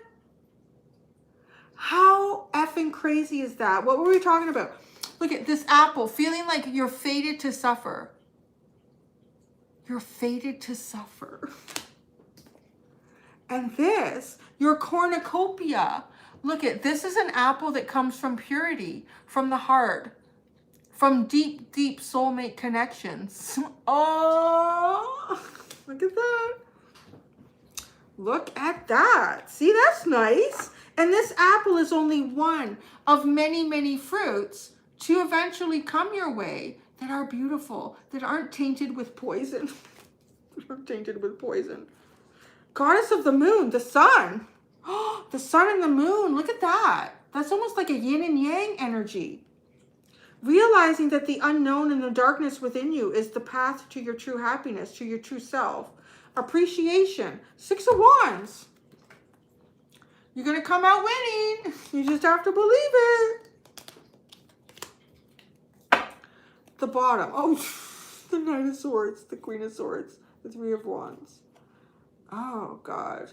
How effing crazy is that? What were we talking about? Look at this apple, feeling like you're fated to suffer. You're fated to suffer. And this, your cornucopia. Look at, this is an apple that comes from purity, from the heart, from deep, deep soulmate connections. Oh, look at that. Look at that. See, that's nice. And this apple is only one of many, many fruits to eventually come your way that are beautiful, that aren't tainted with poison. That aren't tainted with poison. Goddess of the moon, the sun. Oh, the sun and the moon. Look at that. That's almost like a yin and yang energy. Realizing that the unknown and the darkness within you is the path to your true happiness, to your true self. Appreciation. 6 of Wands. You're going to come out winning. You just have to believe it. The bottom. Oh, the Knight of Swords, the Queen of Swords, the 3 of Wands. Oh, God.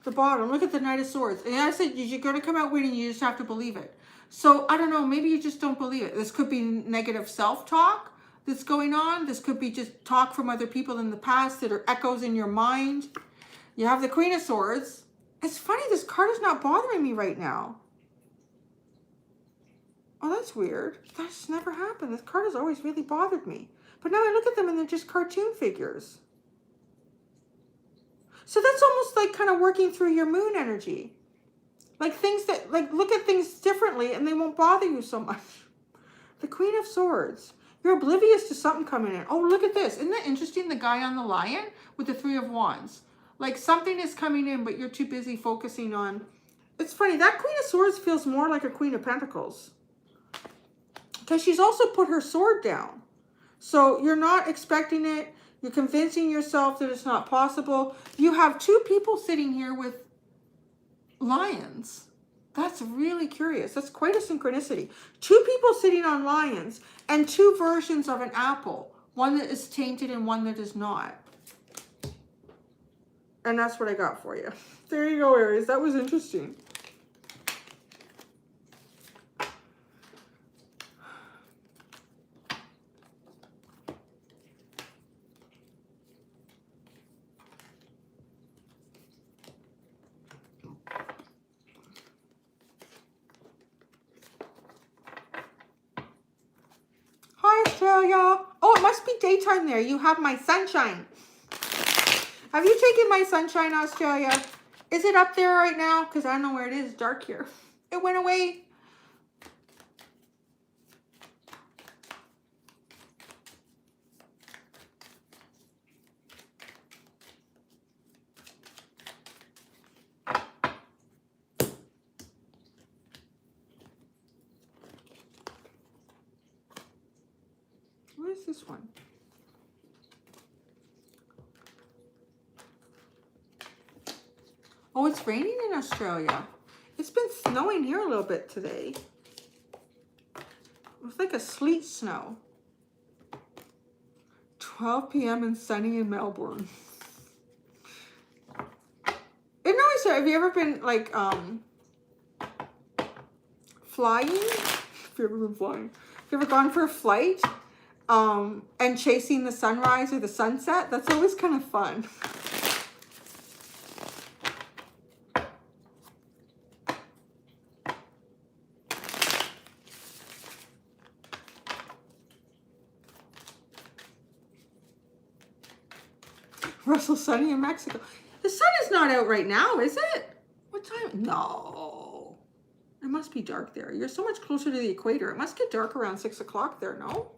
The bottom. Look at the Knight of Swords. And I said, you're going to come out winning. You just have to believe it. So, I don't know. Maybe you just don't believe it. This could be negative self-talk that's going on. This could be just talk from other people in the past that are echoes in your mind. You have the Queen of Swords. It's funny. This card is not bothering me right now. Oh, that's weird. That's never happened. This card has always really bothered me. But now I look at them and they're just cartoon figures. So that's almost like kind of working through your moon energy. Like things that, like look at things differently and they won't bother you so much. The Queen of Swords. You're oblivious to something coming in. Oh, look at this. Isn't that interesting? The guy on the lion with the 3 of Wands. Like something is coming in, but you're too busy focusing on. It's funny, that Queen of Swords feels more like a Queen of Pentacles. Because she's also put her sword down. So you're not expecting it. You're convincing yourself that it's not possible. You have two people sitting here with lions. That's really curious. That's quite a synchronicity. Two people sitting on lions and two versions of an apple. One that is tainted and one that is not. And that's what I got for you. There you go, Aries. That was interesting. Hi, Australia. Oh, it must be daytime there. You have my sunshine. Have you taken my sunshine, Australia? Is it up there right now? Because I don't know where it is. It's dark here. It went away. Where is this one? Oh, it's raining in Australia. It's been snowing here a little bit today. It's like a sleet snow. 12 p.m. and sunny in Melbourne. And no, sir, have you ever been like flying? Have you ever been flying? Have you ever gone for a flight and chasing the sunrise or the sunset? That's always kind of fun. Russell, sunny in Mexico. The sun is not out right now, is it? What time? No. It must be dark there. You're so much closer to the equator. It must get dark around 6 o'clock there, no?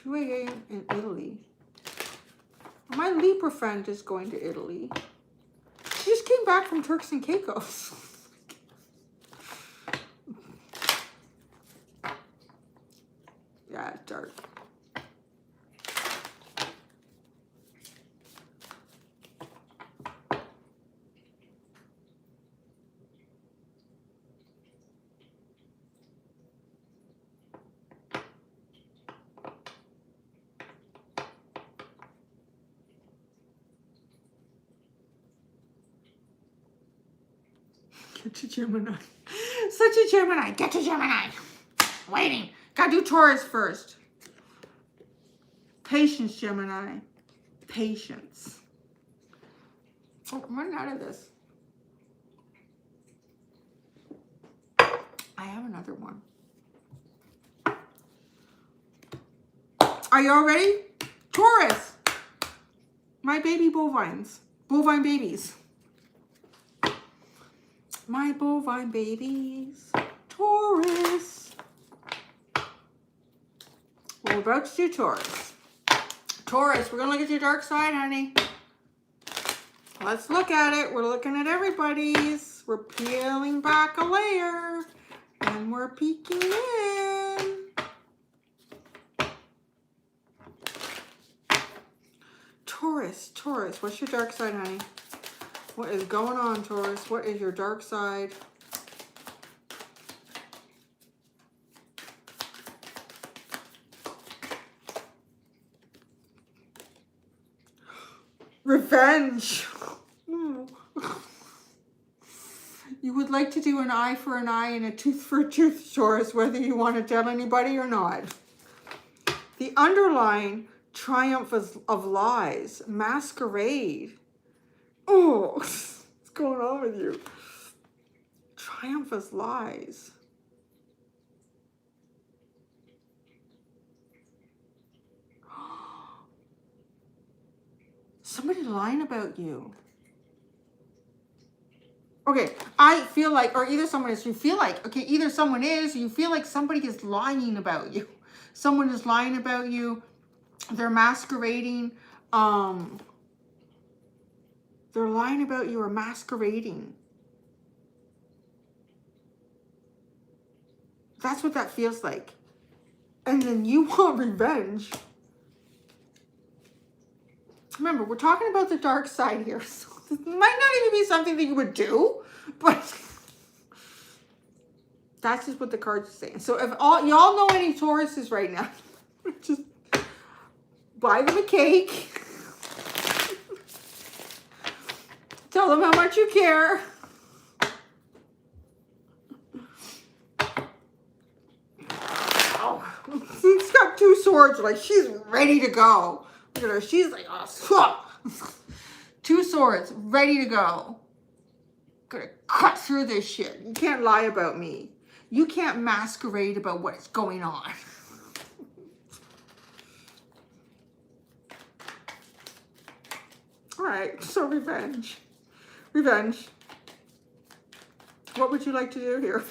In Italy. My Libra friend is going to Italy. She just came back from Turks and Caicos. Yeah, it's dark. Get to Gemini. Such a Gemini. Get to Gemini. Waiting. Gotta do Taurus first. Patience, Gemini. Patience. Oh, I'm running out of this. I have another one. Are you all ready? Taurus. My baby bovines. Bovine babies. My bovine babies, Taurus. We're about to do Taurus. Taurus, we're going to look at your dark side, honey. Let's look at it. We're looking at everybody's. We're peeling back a layer. And we're peeking in. Taurus, Taurus, what's your dark side, honey? What is going on, Taurus? What is your dark side? Revenge. You would like to do an eye for an eye and a tooth for a tooth, Taurus, whether you want to tell anybody or not. The underlying triumph of lies, masquerade. Oh, what's going on with you? Triumph as lies. Somebody lying about you. Okay, I feel like, or either someone is, you feel like, okay, either someone is, you feel like somebody is lying about you. Someone is lying about you. They're masquerading. They're lying about you or masquerading. That's what that feels like. And then you want revenge. Remember, we're talking about the dark side here. So it might not even be something that you would do, but that's just what the cards are saying. So if y'all know any Tauruses right now, just buy them a cake. Tell them how much you care. Oh, she's got 2 swords, like she's ready to go. Look at her, she's like, oh, 2 swords, ready to go. Gonna cut through this shit. You can't lie about me. You can't masquerade about what's going on. All right, so revenge. Revenge. What would you like to do here?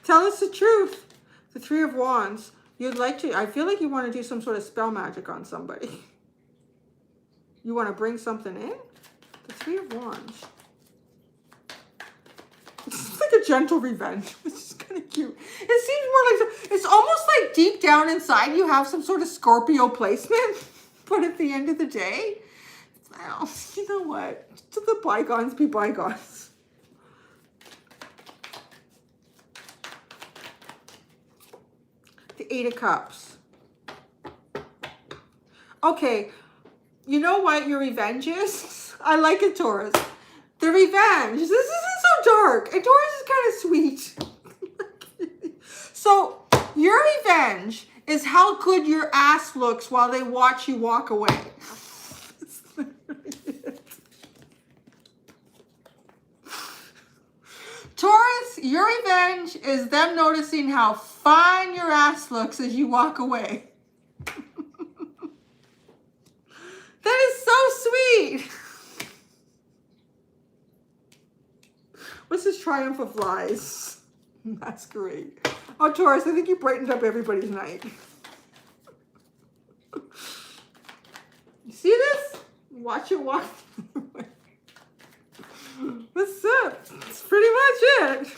Tell us the truth. The 3 of Wands. You'd like to, I feel like you want to do some sort of spell magic on somebody. You want to bring something in? The 3 of Wands. It's like a gentle revenge, which is kind of cute. It seems more like, it's almost like deep down inside you have some sort of Scorpio placement. But at the end of the day, well, you know what? To the bygones be bygones. The 8 of Cups. Okay, you know what your revenge is? I like it, Taurus. The revenge. This isn't so dark. And Taurus is kind of sweet. So, your revenge is how good your ass looks while they watch you walk away. Taurus, your revenge is them noticing how fine your ass looks as you walk away. That is so sweet. What's this triumph of lies? That's great. Oh, Taurus, I think you brightened up everybody's night. You see this? Watch it walk away. That's it. That's pretty much it.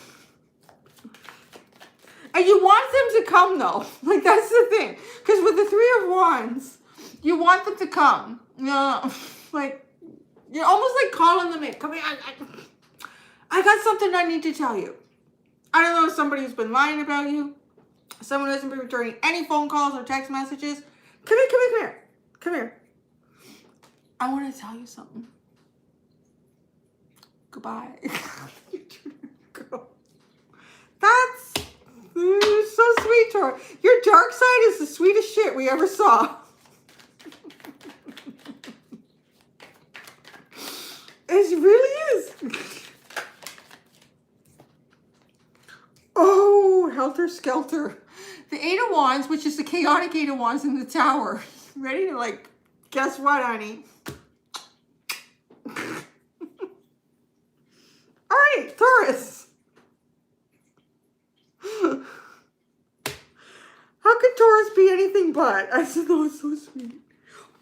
And you want them to come, though. Like, that's the thing. Because with the 3 of Wands, you want them to come. Like, you're almost like calling them in. Come here. I got something I need to tell you. I don't know if somebody who's been lying about you. Someone who hasn't been returning any phone calls or text messages. Come here, come here, come here. Come here. I want to tell you something. Goodbye. Go. That's so sweet, Taurus. Your dark side is the sweetest shit we ever saw. It really is. Oh, helter skelter. The 8 of Wands, which is the chaotic 8 of Wands in the Tower. Ready to, like, guess what, honey? All right, Taurus. How could Taurus be anything but? I said, oh, it's so sweet.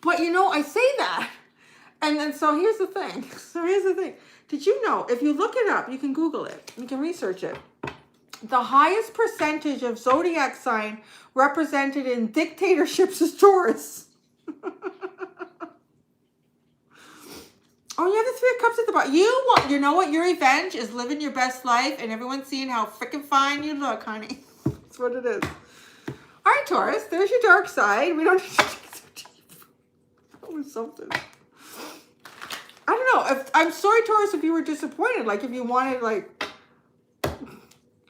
But, you know, I say that. And then, so here's the thing. Did you know, if you look it up, you can Google it. You can research it. The highest percentage of Zodiac sign represented in dictatorships is Taurus. Oh, you have the 3 of Cups at the bottom. You know what? Your revenge is living your best life and everyone's seeing how freaking fine you look, honey. That's what it is. All right, Taurus, there's your dark side. We don't need to dig so deep. That was something. I don't know. I'm sorry, Taurus, if you were disappointed. Like, if you wanted, like...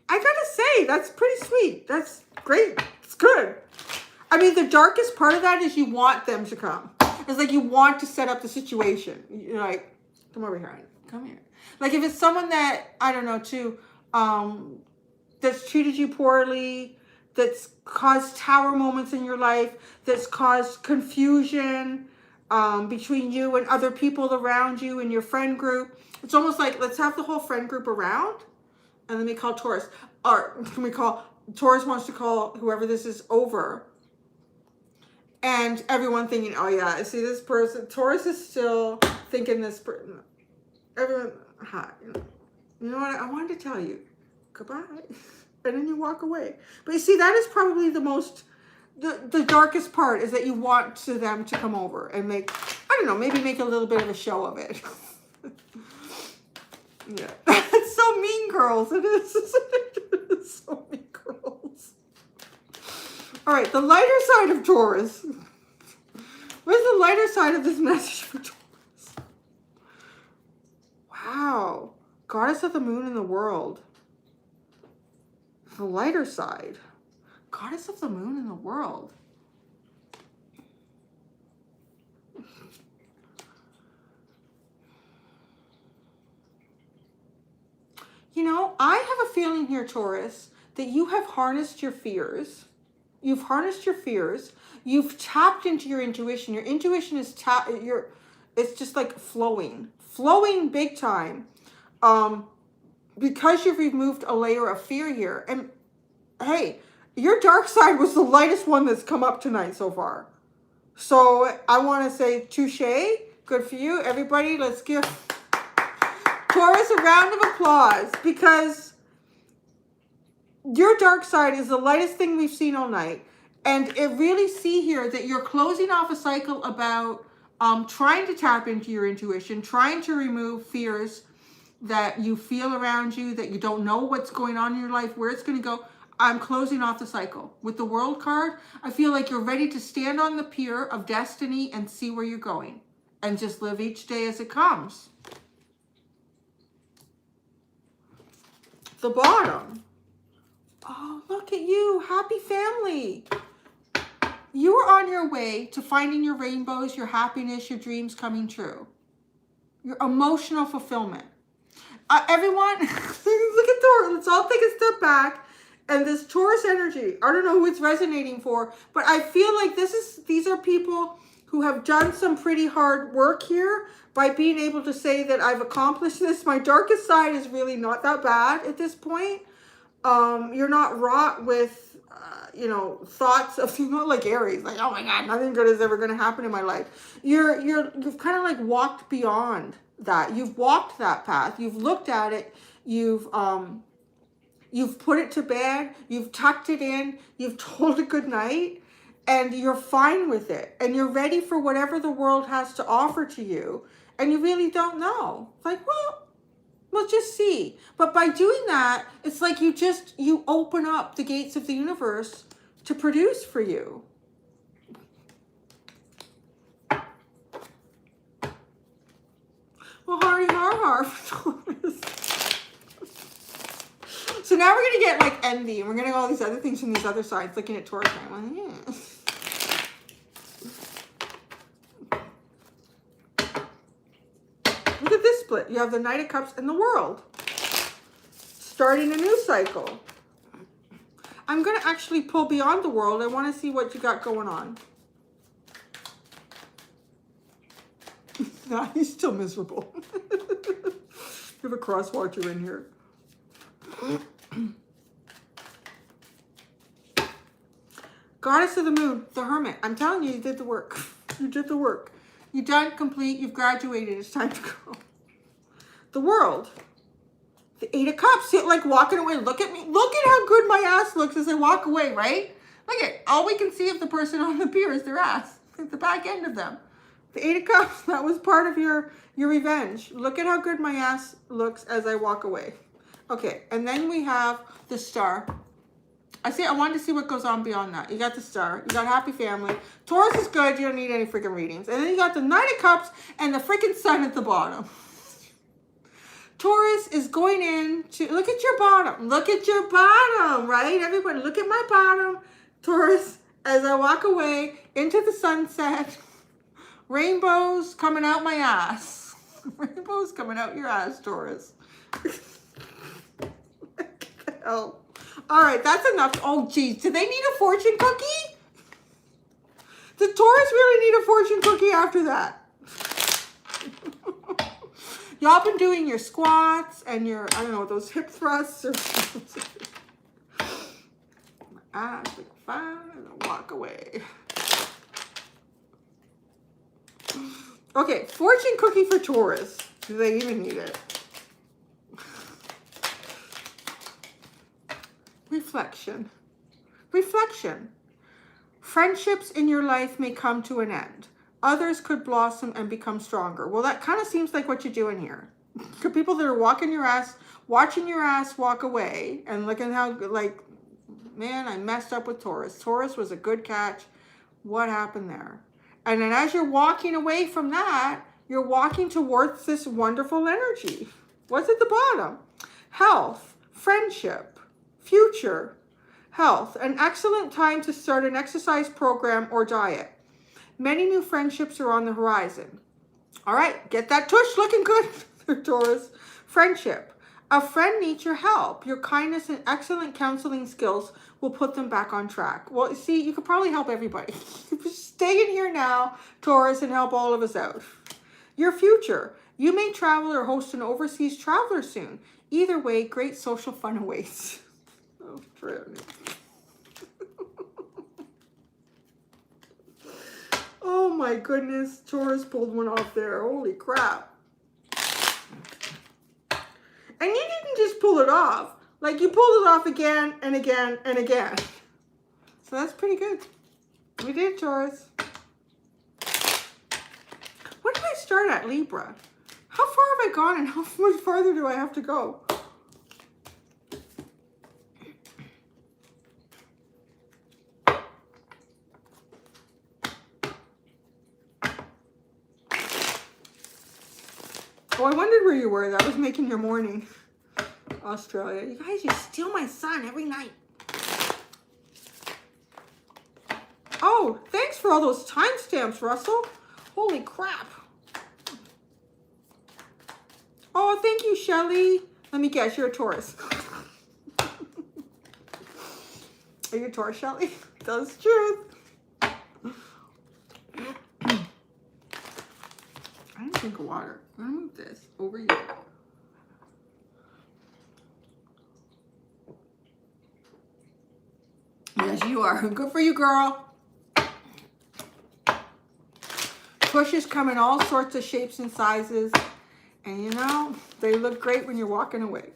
I gotta say, that's pretty sweet. That's great. It's good. I mean, the darkest part of that is you want them to come. It's like you want to set up the situation. You're like, come over here, honey. Come here. Like, if it's someone that, I don't know, too, that's treated you poorly, that's caused tower moments in your life, that's caused confusion, between you and other people around you and your friend group. It's almost like, let's have the whole friend group around, and let me call Taurus. Or can we call, Taurus wants to call whoever this is over. And everyone thinking, oh yeah, see this person, Taurus is still thinking this person. Everyone, hi. You know what, I wanted to tell you, goodbye. And then you walk away. But you see, that is probably the most, the darkest part, is that you want them to come over and make, I don't know, maybe make a little bit of a show of it. Yeah. It's so Mean Girls. It is. It's so Mean Girls. All right, the lighter side of Taurus. Where's the lighter side of this message for Taurus? Wow. Goddess of the moon in the world. The lighter side. Goddess of the moon in the world. You know, I have a feeling here, Taurus, that you have harnessed your fears. You've harnessed your fears. You've tapped into your intuition. Your intuition is it's just like flowing big time. Because you've removed a layer of fear here. And hey, your dark side was the lightest one that's come up tonight so far. So I want to say touche. Good for you. Everybody, let's give Taurus a round of applause, because your dark side is the lightest thing we've seen all night. And it really see here that you're closing off a cycle about trying to tap into your intuition, trying to remove fears that you feel around you, that you don't know what's going on in your life, where it's going to go. I'm closing off the cycle. With the World card, I feel like you're ready to stand on the pier of destiny and see where you're going. And just live each day as it comes. The bottom. Oh, look at you. Happy family. You are on your way to finding your rainbows, your happiness, your dreams coming true. Your emotional fulfillment. Everyone, look at Taurus. Let's all take a step back. And this Taurus energy, I don't know who it's resonating for, but I feel like these are people who have done some pretty hard work here by being able to say that I've accomplished this. My darkest side is really not that bad at this point. You're not wrought with, thoughts of, not like Aries, like, oh my God, nothing good is ever going to happen in my life. You've kind of like walked beyond that. You've walked that path. You've looked at it. You've put it to bed. You've tucked it in. You've told it good night. And you're fine with it. And you're ready for whatever the world has to offer to you. And you really don't know. Like, well, we'll just see. But by doing that, it's like you open up the gates of the universe to produce for you. Well, har for Taurus. So now we're going to get like envy, and we're going to get all these other things from these other sides looking at Taurus. Well, yeah. Look at this split. You have the Knight of Cups and the World. Starting a new cycle. I'm going to actually pull beyond the World. I want to see what you got going on. Nah, he's still miserable. You have a cross watcher in here. Goddess of the Moon, the Hermit. I'm telling you, you did the work. You did the work. You're done, complete. You've graduated. It's time to go. The World. The Eight of Cups. You're like walking away. Look at me. Look at how good my ass looks as I walk away, right? Look at all we can see of the person on the pier is their ass. At the back end of them. The Eight of Cups. That was part of your revenge. Look at how good my ass looks as I walk away. Okay, and then we have the Star. I wanted to see what goes on beyond that. You got the Star. You got Happy Family. Taurus is good. You don't need any freaking readings. And then you got the Knight of Cups and the freaking Sun at the bottom. Taurus is going in to, look at your bottom. Look at your bottom, right? Everybody, look at my bottom. Taurus, as I walk away into the sunset, rainbows coming out my ass. Rainbows coming out your ass, Taurus. Oh. All right, that's enough. Oh, geez. Do they need a fortune cookie? Does Taurus really need a fortune cookie after that. Y'all been doing your squats and your, I don't know, those hip thrusts or my eyes look fine and I walk away. Okay, fortune cookie for Taurus. Do they even need it? Reflection. Reflection. Friendships in your life may come to an end. Others could blossom and become stronger. Well, that kind of seems like what you're doing here. For people that are watching your ass walk away and looking how, like, man, I messed up with Taurus. Taurus was a good catch. What happened there? And then as you're walking away from that, you're walking towards this wonderful energy. What's at the bottom? Health, friendship, future, health. An excellent time to start an exercise program or diet. Many new friendships are on the horizon. All right, get that tush looking good for Taurus. Friendship. A friend needs your help. Your kindness and excellent counseling skills will put them back on track. Well, see, you could probably help everybody. Stay in here now, Taurus, and help all of us out. Your future. You may travel or host an overseas traveler soon. Either way, great social fun awaits. Oh, friend. Oh my goodness, Taurus pulled one off there. Holy crap. And you didn't just pull it off. Like, you pulled it off again and again and again. So that's pretty good. We did, Taurus. What did I start at, Libra? How far have I gone and how much farther do I have to go? Oh, I wondered where you were. That was making your morning. Australia. You guys, you steal my sun every night. Oh, thanks for all those timestamps, Russell. Holy crap. Oh, thank you, Shelly. Let me guess, you're a Taurus. Are you a Taurus, Shelly? That's the truth. I didn't drink of water. I'm gonna move this over here. Yes, you are. Good for you, girl. Bushes come in all sorts of shapes and sizes. And you know, they look great when you're walking away.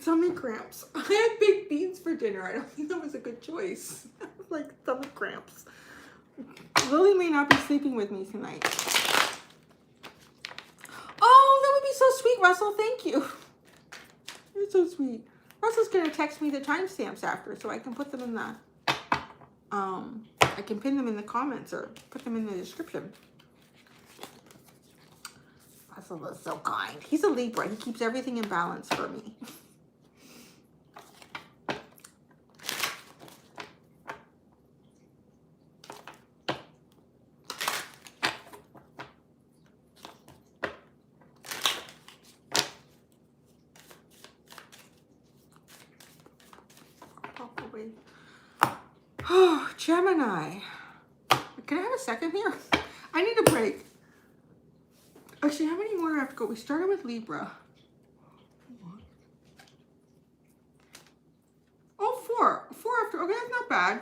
Tummy cramps. I had baked beans for dinner. I don't think that was a good choice. Like tummy cramps. Lily may not be sleeping with me tonight. Oh, that would be so sweet, Russell. Thank you. You're so sweet. Russell's gonna text me the timestamps after, so I can put them in the I can pin them in the comments or put them in the description. Russell is so kind. He's a Libra. He keeps everything in balance for me. Oh, Gemini. Can I have a second here? I need a break. Actually, how many more do I have to go? We started with Libra. Oh, four. Four after. Okay, that's not bad.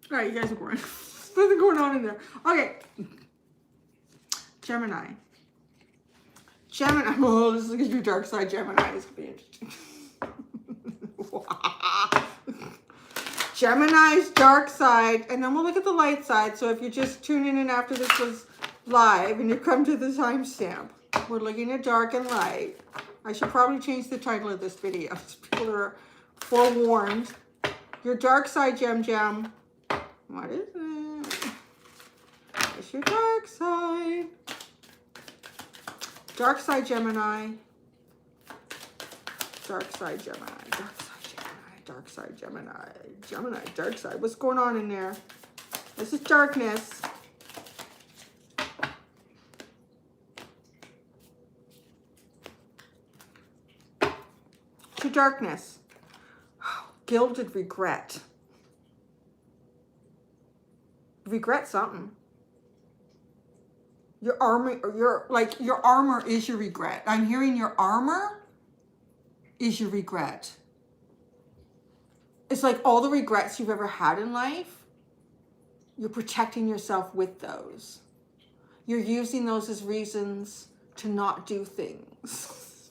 All right, you guys are boring. There's nothing going on in there. Okay. Gemini. Gemini. Oh, let's look at your dark side, Gemini. This could be interesting. Gemini's dark side, and then we'll look at the light side. So if you're just tuning in after this was live and you come to the timestamp, we're looking at dark and light. I should probably change the title of this video so people are forewarned. Your dark side, Gem. What is it? It's your dark side. Dark side, Gemini. Dark side, Gemini. Dark side, Gemini. Dark side, Gemini. Gemini, dark side. What's going on in there? This is darkness. To darkness. Gilded regret. Regret something. Your armor, your armor is your regret. I'm hearing your armor is your regret. It's like all the regrets you've ever had in life, you're protecting yourself with those. You're using those as reasons to not do things.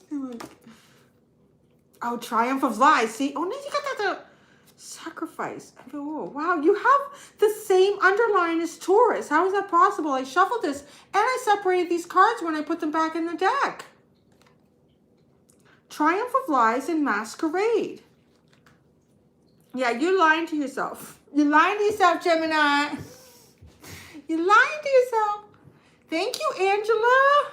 Oh, triumph of lies. See? Oh, no, you got that sacrifice. Oh, wow. You have the same underline as Taurus. How is that possible? I shuffled this and I separated these cards when I put them back in the deck. Triumph of lies and masquerade. Yeah, you're lying to yourself. You're lying to yourself, Gemini. You're lying to yourself. Thank you, Angela.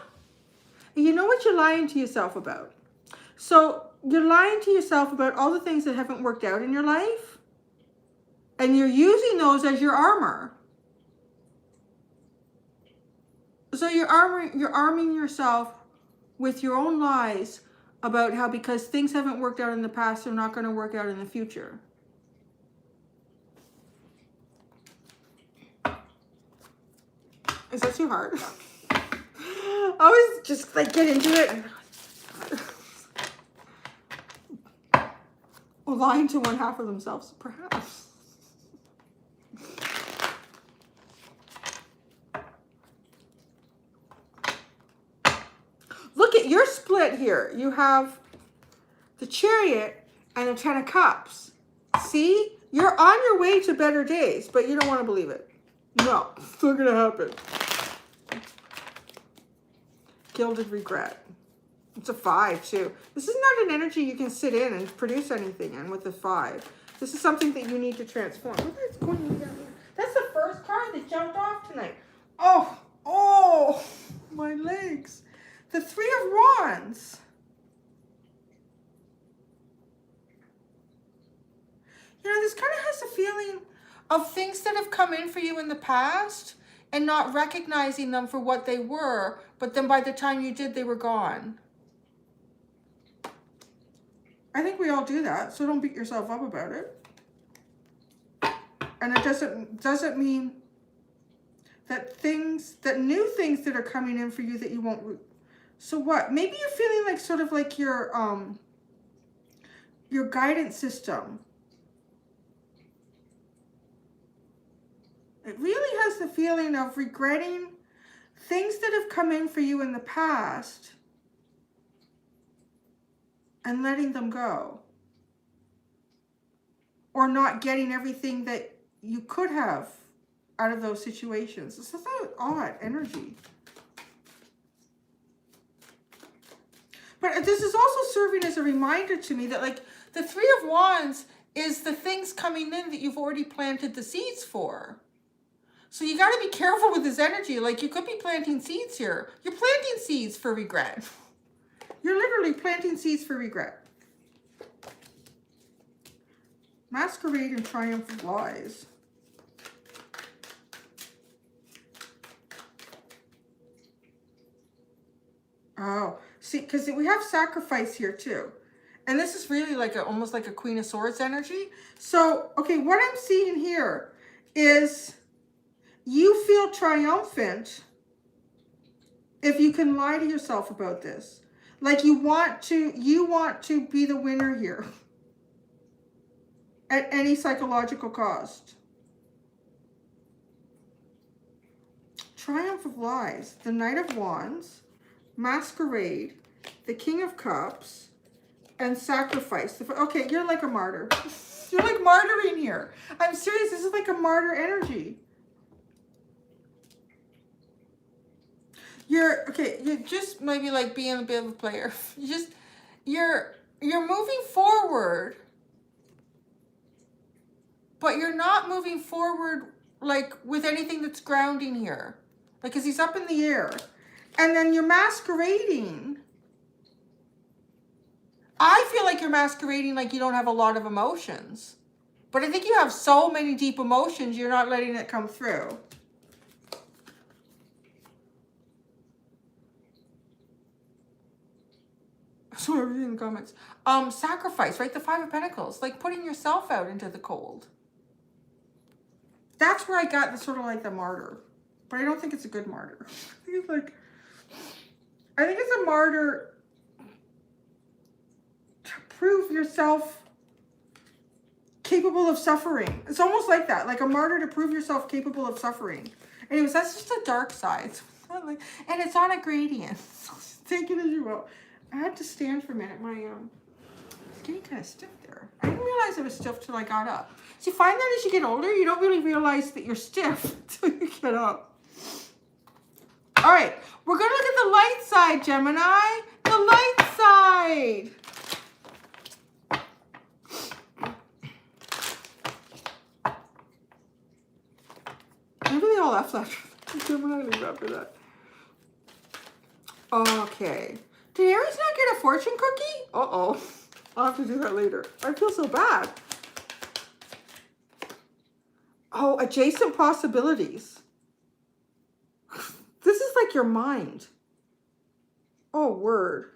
And you know what you're lying to yourself about? So you're lying to yourself about all the things that haven't worked out in your life. And you're using those as your armor. So you're arming yourself with your own lies about how because things haven't worked out in the past, they're not going to work out in the future. Is that too hard? I always just like get into it. Or lying to one half of themselves, perhaps. Look at your split here. You have the Chariot and the Ten of Cups. See? You're on your way to better days, but you don't want to believe it. No, it's not going to happen. Gilded regret. It's a 5 too. This is not an energy you can sit in and produce anything in with the 5. This is something that you need to transform. Look what's going on down here. That's the first card that jumped off tonight. Oh, my legs. The 3 of Wands. You know, this kind of has a feeling of things that have come in for you in the past and not recognizing them for what they were, but then by the time you did, they were gone. I think we all do that, so don't beat yourself up about it. And it doesn't mean that new things that are coming in for you that you won't. So what? Maybe you're feeling like sort of like your guidance system. It really has the feeling of regretting things that have come in for you in the past and letting them go. Or not getting everything that you could have out of those situations. It's such an odd energy. But this is also serving as a reminder to me that like the 3 of Wands is the things coming in that you've already planted the seeds for. So you got to be careful with this energy. Like you could be planting seeds here. You're planting seeds for regret. You're literally planting seeds for regret. Masquerade and triumph of lies. Oh, see, because we have sacrifice here too. And this is really like almost like a Queen of Swords energy. So, okay, what I'm seeing here is you feel triumphant if you can lie to yourself about this. Like you want to be the winner here at any psychological cost. Triumph of lies, the Knight of Wands, Masquerade, the King of Cups, and sacrifice. Okay, you're like a martyr. You're like martyring here. I'm serious. This is like a martyr energy. You're just maybe like being a bit of a player. You're moving forward, but you're not moving forward like with anything that's grounding here. Like, because he's up in the air. And then you're masquerading. I feel like you're masquerading like you don't have a lot of emotions. But I think you have so many deep emotions, you're not letting it come through. So I'm reading the comments. Sacrifice, right? The Five of Pentacles. Like putting yourself out into the cold. That's where I got the sort of like the martyr. But I don't think it's a good martyr. I think it's a martyr to prove yourself capable of suffering. It's almost like that. Like a martyr to prove yourself capable of suffering. Anyways, that's just a dark side. And it's on a gradient. So take it as you will. I had to stand for a minute. My it's getting kind of stiff there. I didn't realize it was stiff till I got up. So you find that as you get older, you don't really realize that you're stiff until you get up. All right, we're going to look at the light side, Gemini. The light side. Maybe they all left after Gemini leave after that. Okay. Did Aries not get a fortune cookie? Uh-oh. I'll have to do that later. I feel so bad. Oh, adjacent possibilities. This is like your mind. Oh, word.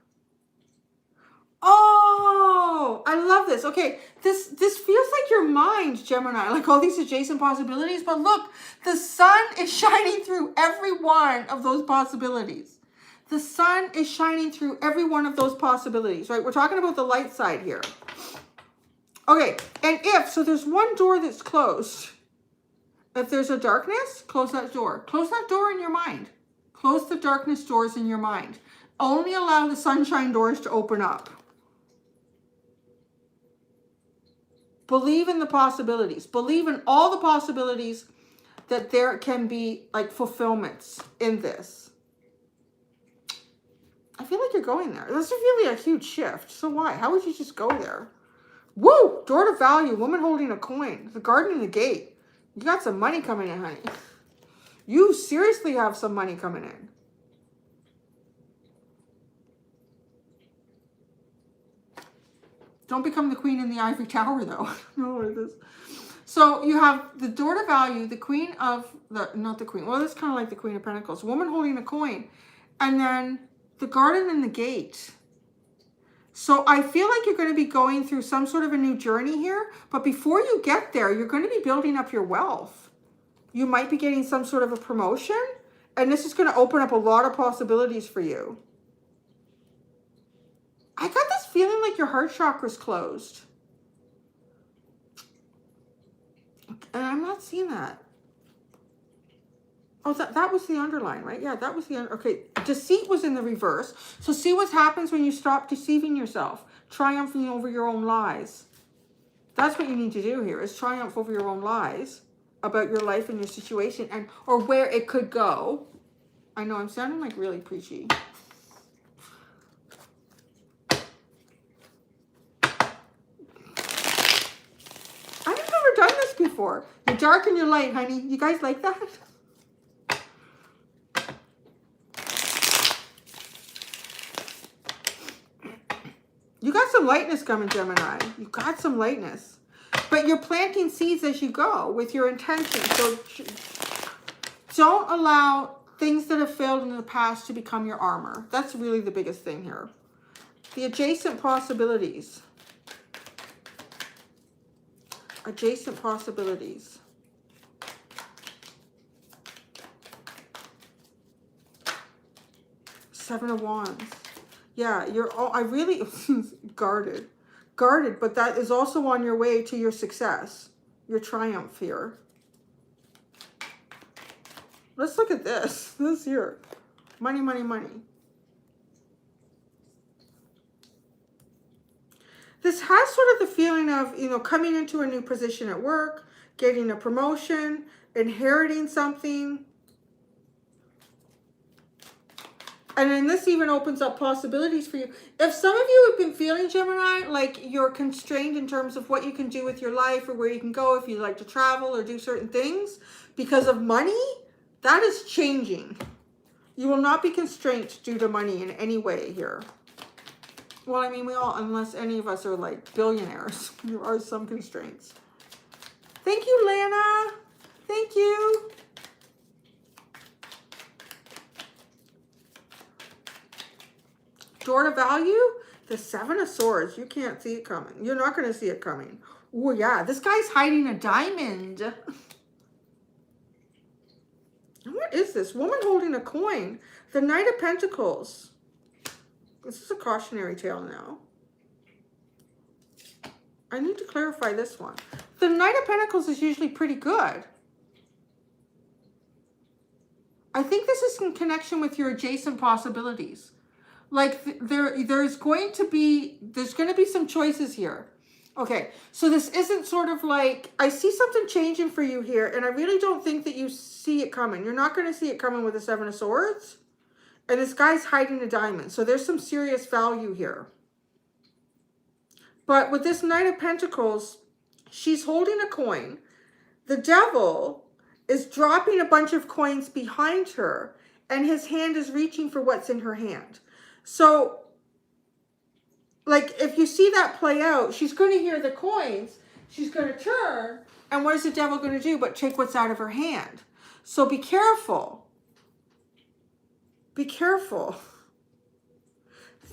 Oh, I love this. Okay, this feels like your mind, Gemini. Like all these adjacent possibilities. But look, the sun is shining through every one of those possibilities. The sun is shining through every one of those possibilities, right? We're talking about the light side here. Okay, and so there's one door that's closed. If there's a darkness, close that door. Close that door in your mind. Close the darkness doors in your mind. Only allow the sunshine doors to open up. Believe in the possibilities. Believe in all the possibilities that there can be like fulfillments in this. I feel like you're going there. This is really a huge shift. So why? How would you just go there? Woo! Door to value. Woman holding a coin. The garden and the gate. You got some money coming in, honey. You seriously have some money coming in. Don't become the queen in the ivory tower, though. I don't know what it is. So you have the door to value, the queen of not the queen. Well, it's kind of like the Queen of Pentacles. Woman holding a coin. And then the garden and the gate. So I feel like you're going to be going through some sort of a new journey here. But before you get there, you're going to be building up your wealth. You might be getting some sort of a promotion. And this is going to open up a lot of possibilities for you. I got this feeling like your heart chakra's closed. And I'm not seeing that. Oh, that was the underline, right? Yeah, that was the okay. Deceit was in the reverse. So see what happens when you stop deceiving yourself. Triumphing over your own lies. That's what you need to do here, is triumph over your own lies about your life and your situation and or where it could go. I know I'm sounding like really preachy. I've never done this before. You're dark and you're light, honey. You guys like that? You got some lightness coming, Gemini. You got some lightness. But you're planting seeds as you go with your intention. So don't allow things that have failed in the past to become your armor. That's really the biggest thing here. The adjacent possibilities. Adjacent possibilities. Seven of Wands. Yeah, you're all, I really, guarded, but that is also on your way to your success, your triumph here. Let's look at this here. Money, money, money. has sort of the feeling of, you know, coming into a new position at work, getting a promotion, inheriting something. And then this even opens up possibilities for you. If some of you have been feeling, Gemini, like you're constrained in terms of what you can do with your life or where you can go if you like to travel or do certain things because of money, that is changing. You will not be constrained due to money in any way here. Well, I mean, we all, unless any of us are like billionaires, there are some constraints. Thank you, Lana. Thank you. Door to value, the Seven of Swords. You can't see it coming. You're not going to see it coming. Oh, yeah. This guy's hiding a diamond. What is this? Woman holding a coin. The Knight of Pentacles. This is a cautionary tale now. I need to clarify this one. The Knight of Pentacles is usually pretty good. I think this is in connection with your adjacent possibilities. Like there's going to be some choices here. Okay, so this isn't sort of like, I see something changing for you here, and I really don't think that you see it coming. You're not going to see it coming with the Seven of Swords. And this guy's hiding a diamond. So there's some serious value here. But with this Knight of Pentacles, she's holding a coin. The Devil is dropping a bunch of coins behind her, and his hand is reaching for what's in her hand. So, like, if you see that play out, she's going to hear the coins, she's going to turn, and what is the Devil going to do but take what's out of her hand? So be careful. Be careful.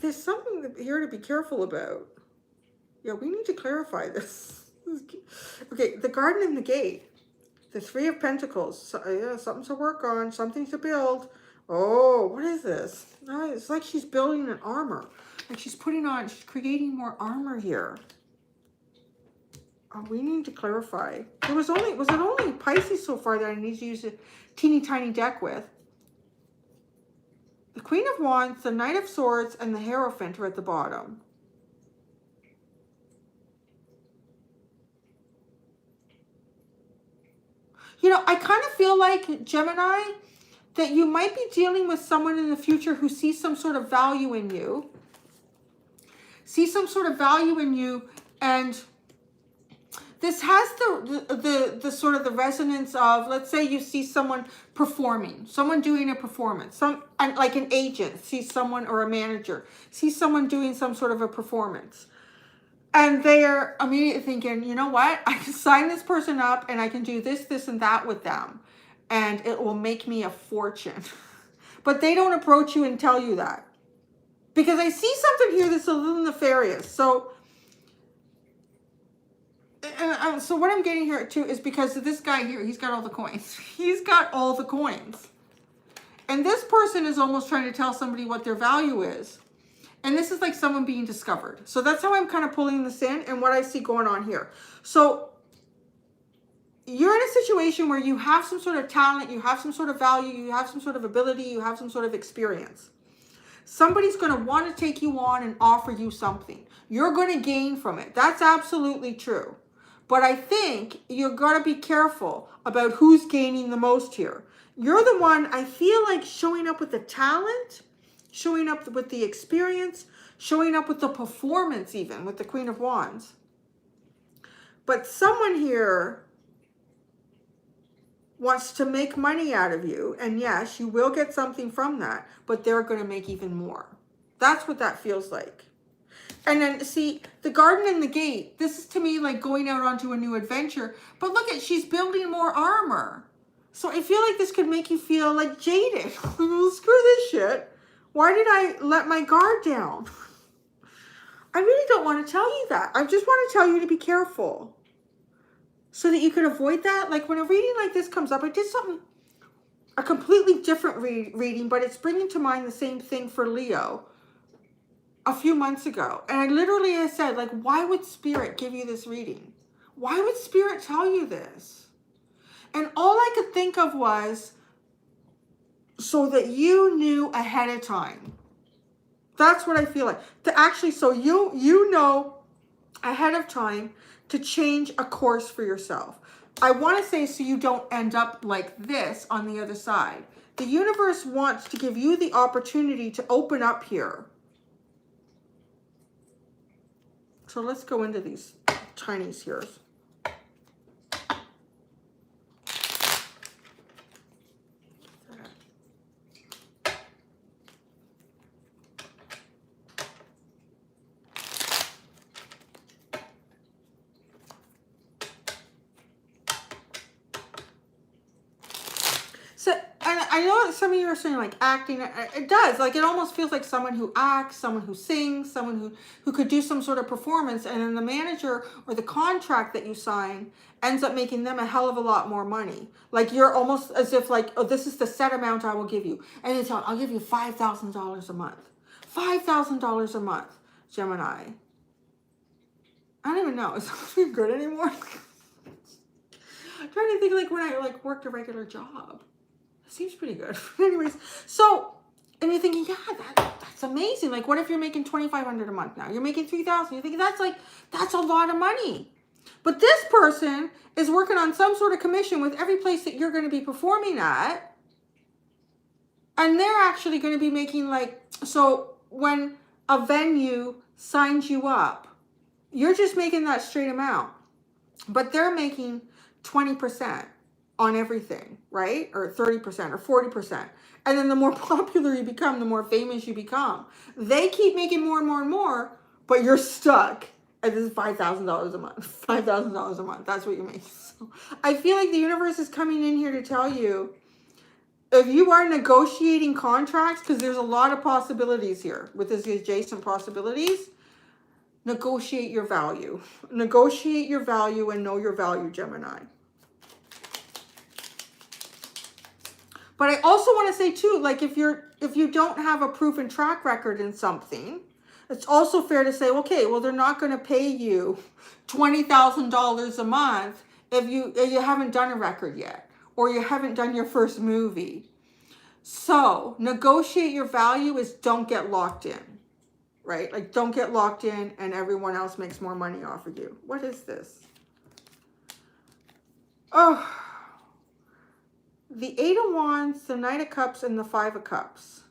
There's something here to be careful about. Yeah, we need to clarify this. Okay, the Garden and the Gate. The Three of Pentacles. So, yeah, something to work on, something to build. Oh, what is this? Oh, it's like she's building an armor. Like she's creating more armor here. Oh, we need to clarify. Was it only Pisces so far that I need to use a teeny tiny deck with? The Queen of Wands, the Knight of Swords, and the Hierophant are at the bottom. You know, I kind of feel like, Gemini, that you might be dealing with someone in the future who sees some sort of value in you. And this has the sort of the resonance of, let's say you see someone performing, someone doing a performance, like an agent sees someone, or a manager sees someone doing some sort of a performance. And they're immediately thinking, you know what? I can sign this person up and I can do this, this, and that with them. And it will make me a fortune. But they don't approach you and tell you that. Because I see something here that's a little nefarious. So what I'm getting here too is because of this guy here, he's got all the coins. He's got all the coins. And this person is almost trying to tell somebody what their value is. And this is like someone being discovered. So that's how I'm kind of pulling this in and what I see going on here. So you're in a situation where you have some sort of talent, you have some sort of value, you have some sort of ability, you have some sort of experience. Somebody's going to want to take you on and offer you something. You're going to gain from it. That's absolutely true. But I think you're going to be careful about who's gaining the most here. You're the one, I feel like, showing up with the talent, showing up with the experience, showing up with the performance even, with the Queen of Wands. But someone here wants to make money out of you. And yes, you will get something from that, but they're going to make even more. That's what that feels like. And then, see, the Garden and the Gate, this is to me like going out onto a new adventure. But look at, she's building more armor. So I feel like this could make you feel like jaded. Screw this shit. Why did I let my guard down? I really don't want to tell you that. I just want to tell you to be careful. So that you can avoid that. Like when a reading like this comes up, I did something, a completely different reading, but it's bringing to mind the same thing for Leo a few months ago. And I literally said, like, why would Spirit give you this reading? Why would Spirit tell you this? And all I could think of was, so that you knew ahead of time. That's what I feel like. To actually, so you know ahead of time to change a course for yourself. I want to say so you don't end up like this on the other side. The universe wants to give you the opportunity to open up here. So let's go into these Chinese here. So, and I know that some of you are saying like acting, it does, like it almost feels like someone who acts, someone who sings, someone who could do some sort of performance, and then the manager or the contract that you sign ends up making them a hell of a lot more money. Like you're almost as if like, oh, this is the set amount I will give you. And it's I'll give you $5,000 a month. $5,000 a month, Gemini. I don't even know, is that good anymore? I'm trying to think like when I like worked a regular job. Seems pretty good. Anyways, so, and you're thinking, yeah, that's amazing. Like, what if you're making $2,500 a month now? You're making $3,000. You're thinking that's a lot of money. But this person is working on some sort of commission with every place that you're going to be performing at. And they're actually going to be making like, so when a venue signs you up, you're just making that straight amount. But they're making 20% on everything, right? Or 30% or 40%. And then the more popular you become, the more famous you become. They keep making more and more and more, but you're stuck. And this is $5,000 a month. $5,000 a month. That's what you're making. So I feel like the universe is coming in here to tell you, if you are negotiating contracts, because there's a lot of possibilities here with these adjacent possibilities, negotiate your value. Negotiate your value and know your value, Gemini. But I also want to say too, like if you don't have a proven track record in something, it's also fair to say, okay, well, they're not going to pay you $20,000 a month if you haven't done a record yet, or you haven't done your first movie. So negotiate your value is don't get locked in, right? Like don't get locked in and everyone else makes more money off of you. What is this? Oh, the Eight of Wands, the Knight of Cups, and the Five of Cups.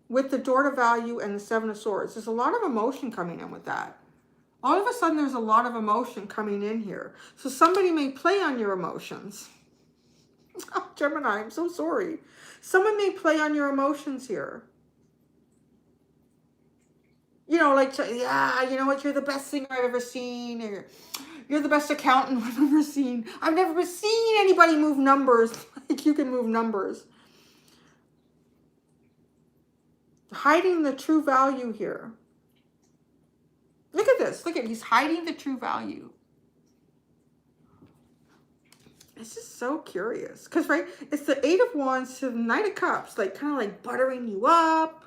With the Door to Value and the Seven of Swords. There's a lot of emotion coming in with that. All of a sudden, there's a lot of emotion coming in here. So somebody may play on your emotions. Oh, Gemini, I'm so sorry. Someone may play on your emotions here. You know, like, yeah, you know what, you're the best singer I've ever seen, or you're the best accountant I've ever seen. I've never seen anybody move numbers like you can move numbers. Hiding the true value here. Look at this. Look at, he's hiding the true value. It's just so curious. Because, right, it's the Eight of Wands to the Knight of Cups, like kind of like buttering you up.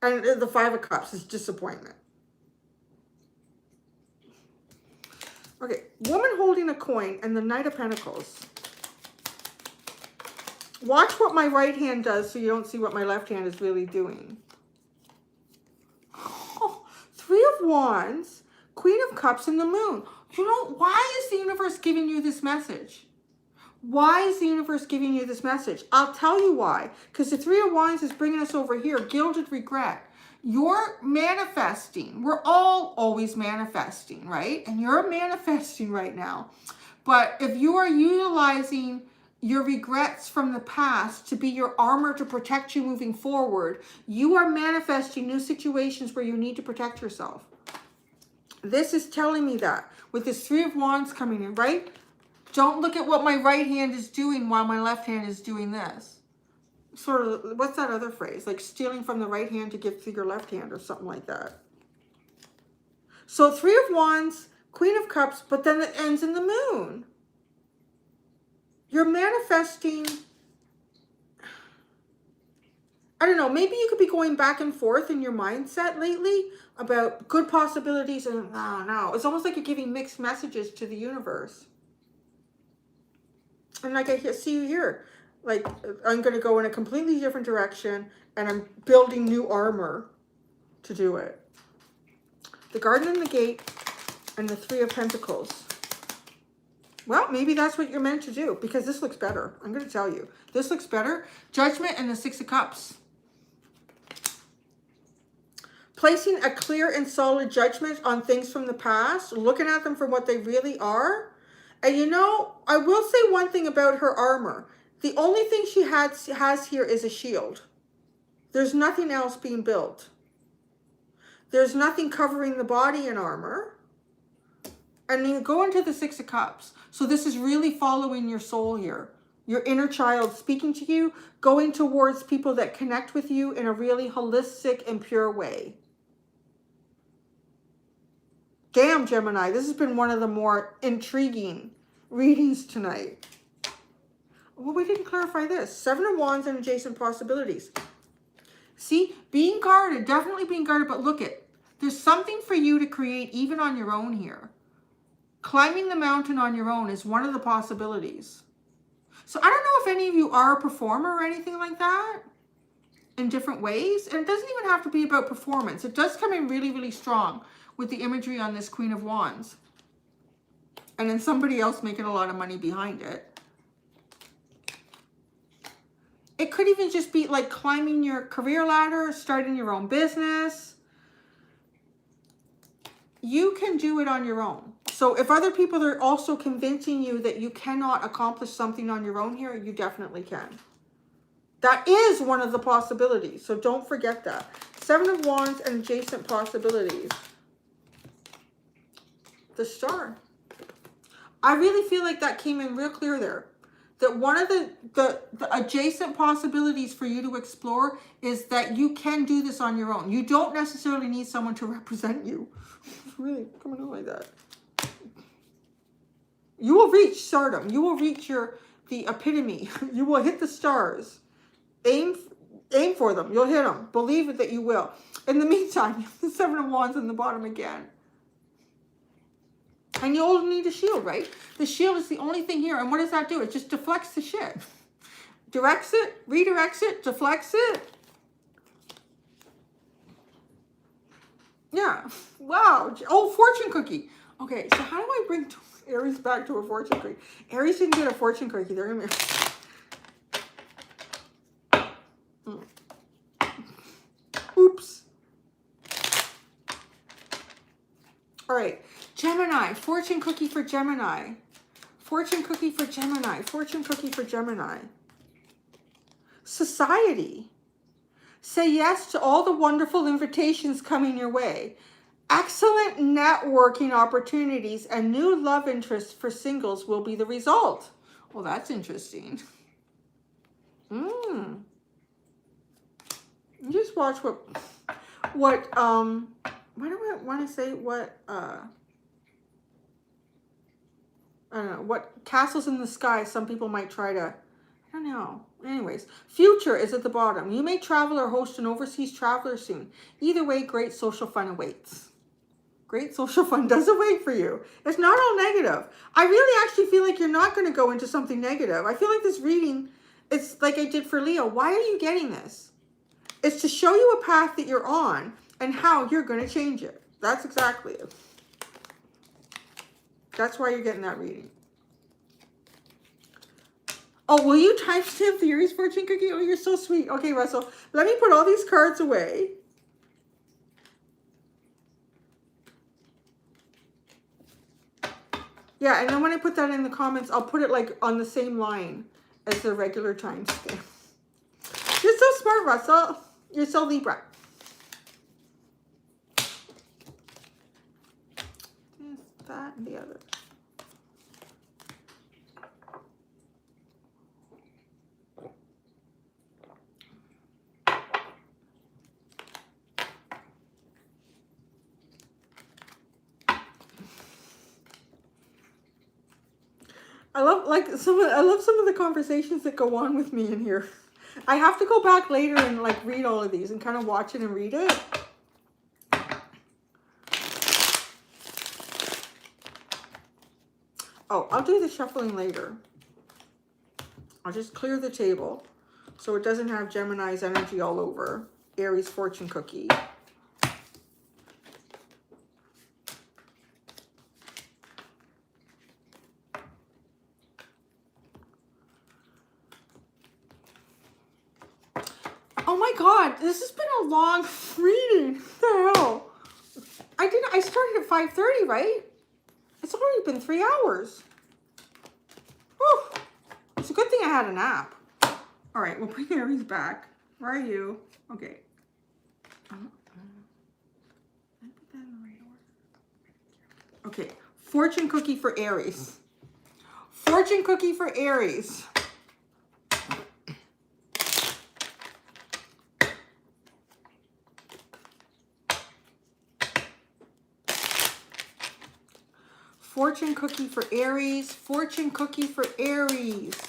And the Five of Cups is disappointment. Okay, woman holding a coin and the Knight of Pentacles. Watch what my right hand does so you don't see what my left hand is really doing. Oh, Three of Wands, Queen of Cups, and the Moon. You know, why is the universe giving you this message? Why is the universe giving you this message? I'll tell you why. Because the Three of Wands is bringing us over here. Gilded regret. You're manifesting. We're all always manifesting, right? And you're manifesting right now. But if you are utilizing your regrets from the past to be your armor to protect you moving forward, you are manifesting new situations where you need to protect yourself. This is telling me that. With this Three of Wands coming in, right? Don't look at what my right hand is doing while my left hand is doing this. Sort of, what's that other phrase? Like stealing from the right hand to give to your left hand or something like that. So Three of Wands, Queen of Cups, but then it ends in the Moon. You're manifesting, I don't know, maybe you could be going back and forth in your mindset lately about good possibilities and no. It's almost like you're giving mixed messages to the universe. And like I see you here, like I'm going to go in a completely different direction and I'm building new armor to do it. The Garden and the Gate and the Three of Pentacles. Well, maybe that's what you're meant to do, because this looks better. I'm going to tell you. This looks better. Judgment and the Six of Cups. Placing a clear and solid judgment on things from the past, looking at them for what they really are. And you know, I will say one thing about her armor. The only thing she has here is a shield. There's nothing else being built. There's nothing covering the body in armor. And you go into the Six of Cups. So this is really following your soul here. Your inner child speaking to you, going towards people that connect with you in a really holistic and pure way. Damn, Gemini, this has been one of the more intriguing readings tonight. Well, we didn't clarify this. Seven of Wands and adjacent possibilities. See, being guarded, definitely being guarded, but look it. There's something for you to create even on your own here. Climbing the mountain on your own is one of the possibilities. So I don't know if any of you are a performer or anything like that in different ways. And it doesn't even have to be about performance. It does come in really, really strong with the imagery on this Queen of Wands. And then somebody else making a lot of money behind it. It could even just be like climbing your career ladder, starting your own business. You can do it on your own. So if other people are also convincing you that you cannot accomplish something on your own here, you definitely can. That is one of the possibilities. So don't forget that. Seven of Wands and adjacent possibilities. The Star. I really feel like that came in real clear there. That one of the adjacent possibilities for you to explore is that you can do this on your own. You don't necessarily need someone to represent you. It's really coming out like that. You will reach stardom. You will reach the epitome. You will hit the stars. Aim for them. You'll hit them. Believe it that you will. In the meantime, the Seven of Wands in the bottom again. And you'll need a shield, right? The shield is the only thing here. And what does that do? It just deflects the shit. Directs it, redirects it, deflects it. Yeah. Wow. Oh, fortune cookie. Okay, so how do I bring Aries back to a fortune cookie? Aries didn't get a fortune cookie. They're going to... Oops. All right. Gemini. Fortune cookie for Gemini. Fortune cookie for Gemini. Fortune cookie for Gemini. Society. Say yes to all the wonderful invitations coming your way. Excellent networking opportunities and new love interests for singles will be the result. Well, that's interesting. Just watch what why do I want to say what, I don't know, what castles in the sky some people might try to, I don't know. Anyways, future is at the bottom. You may travel or host an overseas traveler soon. Either way, great social fun awaits. Great social fun does await for you. It's not all negative. I really actually feel like you're not going to go into something negative. I feel like this reading, it's like I did for Leo. Why are you getting this? It's to show you a path that you're on and how you're going to change it. That's exactly it. That's why you're getting that reading. Oh, will you timestamp the Aries fortune cookie? Oh, you're so sweet. Okay, Russell, let me put all these cards away. Yeah, and then when I put that in the comments, I'll put it like on the same line as the regular timestamp. You're so smart, Russell. You're so Libra. This, that, and the other. I love some of the conversations that go on with me in here. I have to go back later and like read all of these and kind of watch it and read it. Oh, I'll do the shuffling later. I'll just clear the table so it doesn't have Gemini's energy all over Aries fortune cookie. my God, this has been a long reading. What the hell? I started at 5:30, right? It's already been 3 hours. Whew. It's a good thing I had a nap. All right, we'll bring Aries back. Where are you? Okay. I put that in the right order. Okay, fortune cookie for Aries. Fortune cookie for Aries. Fortune cookie for Aries. Fortune cookie for Aries.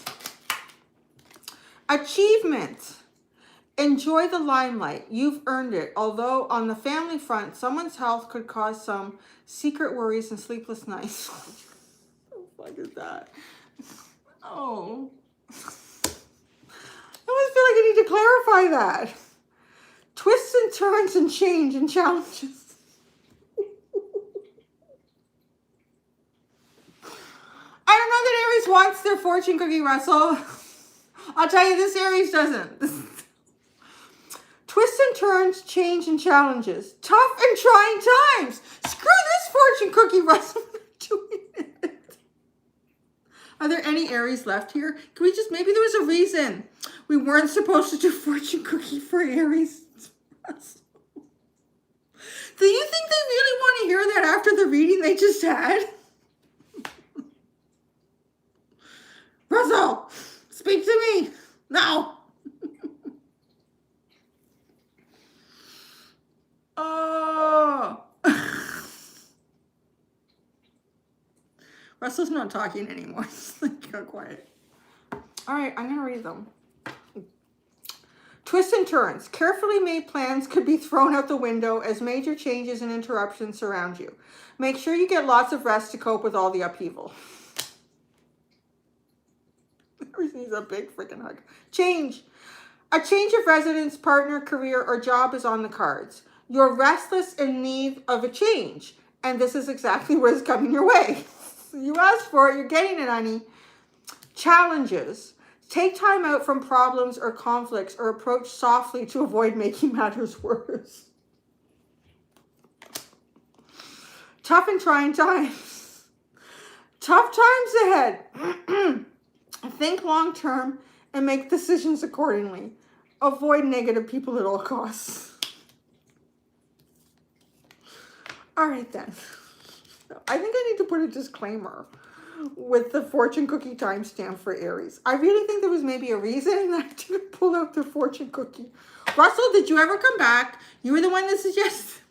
Achievement. Enjoy the limelight. You've earned it. Although on the family front, someone's health could cause some secret worries and sleepless nights. What the fuck is that? Oh. I always feel like I need to clarify that. Twists and turns and change and challenges. I don't know that Aries wants their fortune cookie, Russell. I'll tell you, this Aries doesn't. Twists and turns, change and challenges. Tough and trying times. Screw this fortune cookie, Russell. I'm not doing it. Are there any Aries left here? Can we just, maybe there was a reason we weren't supposed to do fortune cookie for Aries. Do you think they really want to hear that after the reading they just had? Russell, speak to me now. Oh. Russell's not talking anymore. He's like, go quiet. All right, I'm going to read them. Twists and turns. Carefully made plans could be thrown out the window as major changes and interruptions surround you. Make sure you get lots of rest to cope with all the upheaval. Aries needs a big freaking hug. Change. A change of residence, partner, career, or job is on the cards. You're restless in need of a change, and this is exactly what is coming your way. You asked for it, you're getting it, honey. Challenges. Take time out from problems or conflicts or approach softly to avoid making matters worse. Tough and trying times. Tough times ahead. Think long term and make decisions accordingly. Avoid negative people at all costs. All right then. I think I need to put a disclaimer with the fortune cookie timestamp for Aries. I really think there was maybe a reason that I didn't pull out the fortune cookie. Russell, did you ever come back? You were the one that suggested.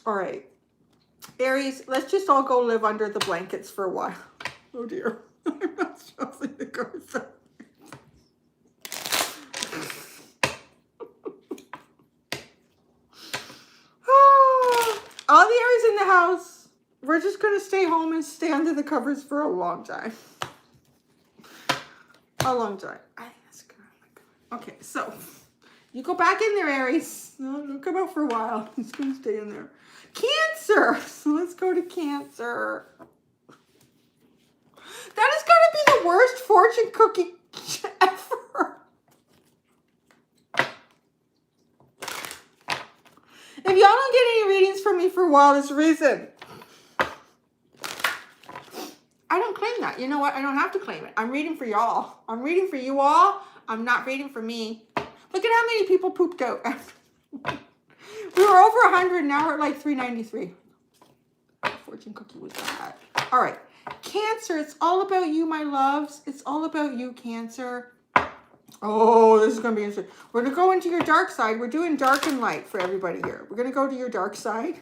All right. Aries, let's just all go live under the blankets for a while. Oh dear. I'm not supposed to go inside. All the Aries in the house, we're just going to stay home and stay under the covers for a long time. A long time. I think that's good. Oh my God. Okay, so you go back in there, Aries. No, don't come out for a while. He's going to stay in there. Cancer. So let's go to Cancer. That is going to be the worst fortune cookie ever. If y'all don't get any readings from me for a while, there's a reason. I don't claim that. You know what? I don't have to claim it. I'm reading for y'all. I'm reading for you all. I'm not reading for me. Look at how many people pooped out. We were over 100. Now we're at like 393. Fortune cookie was bad. All right. Cancer. It's all about you, my loves. It's all about you, Cancer. Oh, this is going to be interesting. We're going to go into your dark side. We're doing dark and light for everybody here. We're going to go to your dark side.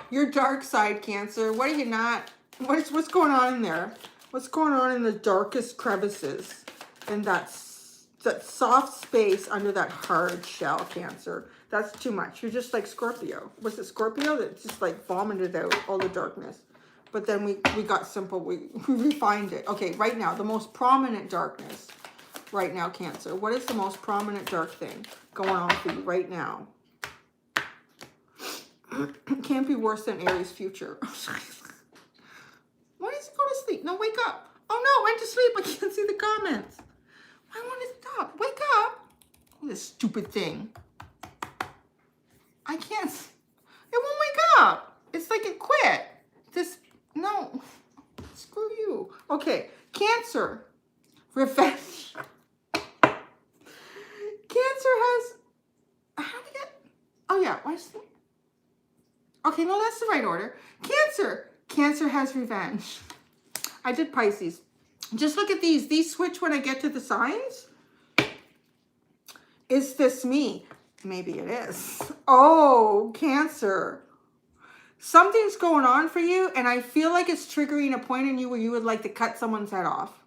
Your dark side, Cancer. What are you not? What's going on in there? What's going on in the darkest crevices? And that soft space under that hard shell, Cancer. That's too much. You're just like Scorpio. Was it Scorpio that just like vomited out all the darkness? But then we got simple, we refined it. Okay, right now, the most prominent darkness right now, Cancer. What is the most prominent dark thing going on for you right now? Can't be worse than Aries' future. No, wake up. Oh no, went to sleep. I can't see the comments. I want to stop. Wake up. Oh, this stupid thing. I can't. It won't wake up. It's like it quit. This, no. Screw you. Okay, Cancer. Revenge. Cancer has, how do we get, oh yeah, why is, okay, no, that's the right order. Cancer. Cancer has revenge. I did Pisces. Just look at these. These switch when I get to the signs. Is this me? Maybe it is. Oh, Cancer. Something's going on for you, and I feel like it's triggering a point in you where you would like to cut someone's head off.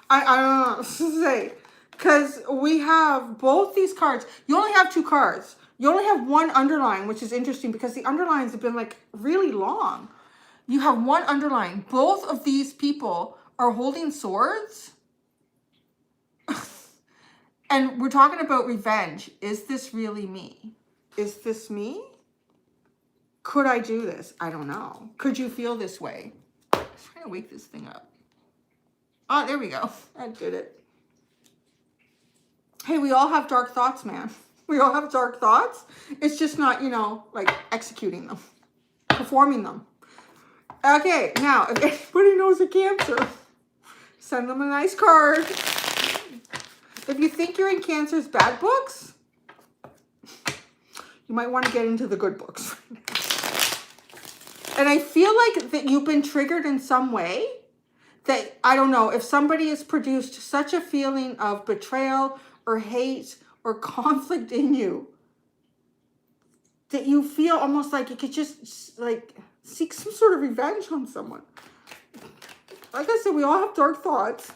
I don't know what to say. Because we have both these cards. You only have 2 cards. You only have 1 underline, which is interesting because the underlines have been like really long. You have 1 underline. Both of these people are holding swords. And we're talking about revenge. Is this really me? Is this me? Could I do this? I don't know. Could you feel this way? I'm trying to wake this thing up. Oh, there we go. I did it. Hey, we all have dark thoughts, man. We all have dark thoughts. It's just not, you know, like executing them, performing them. Okay, now, if anybody knows a Cancer, send them a nice card. If you think you're in Cancer's bad books, you might want to get into the good books. And I feel like that you've been triggered in some way that, I don't know, if somebody has produced such a feeling of betrayal or hate or conflict in you, that you feel almost like you could just like seek some sort of revenge on someone. Like I said, we all have dark thoughts.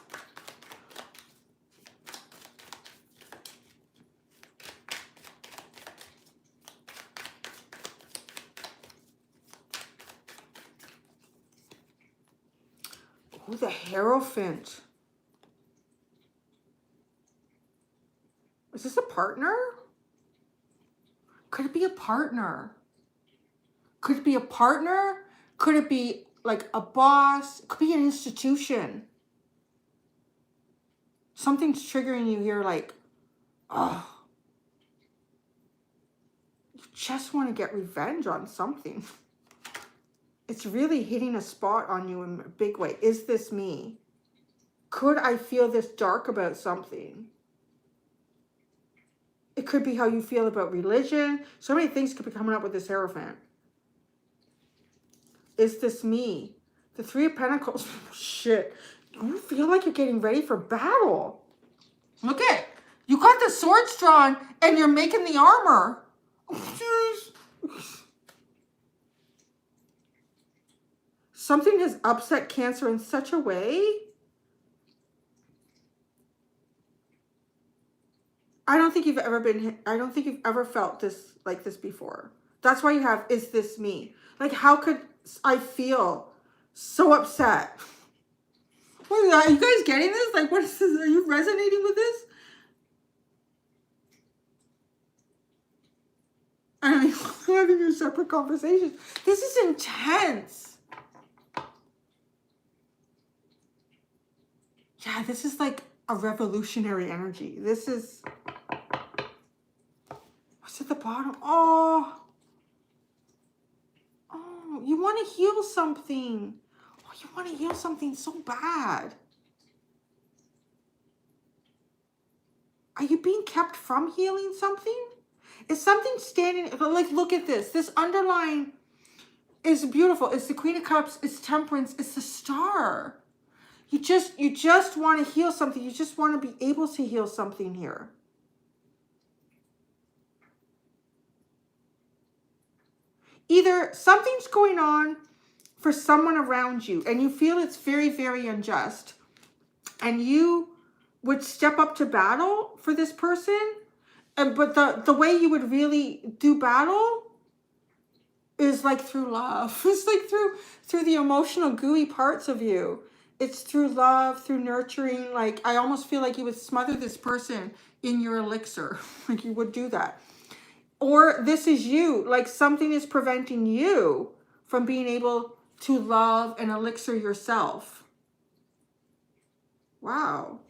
Oh, the Hierophant. Is this a partner? Could it be a partner? Could it be a partner? Could it be like a boss? It could be an institution. Something's triggering you here like, oh, you just want to get revenge on something. It's really hitting a spot on you in a big way. Is this me? Could I feel this dark about something? It could be how you feel about religion. So many things could be coming up with this Hierophant. Is this me? The 3 of Pentacles. Shit. You feel like you're getting ready for battle. Look at it. You got the swords drawn and you're making the armor. Something has upset Cancer in such a way. I don't think you've ever felt this like this before. That's why you have, is this me? Like, how could I feel so upset? What, are you guys getting this? Like, what is this? Are you resonating with this? I mean, we're having your separate conversations. This is intense. Yeah, this is like a revolutionary energy. This is, what's at the bottom? Oh, you want to heal something. Oh, you want to heal something so bad. Are you being kept from healing something? Is something standing, like, look at this. This underline is beautiful. It's the Queen of Cups. It's Temperance. It's the Star. You just want to heal something. You just want to be able to heal something here. Either something's going on for someone around you and you feel it's very, very unjust, and you would step up to battle for this person, but the way you would really do battle is like through love. It's like through the emotional gooey parts of you. It's through love, through nurturing. Like, I almost feel like you would smother this person in your elixir. Like, you would do that. Or this is you. Like, something is preventing you from being able to love and elixir yourself. Wow.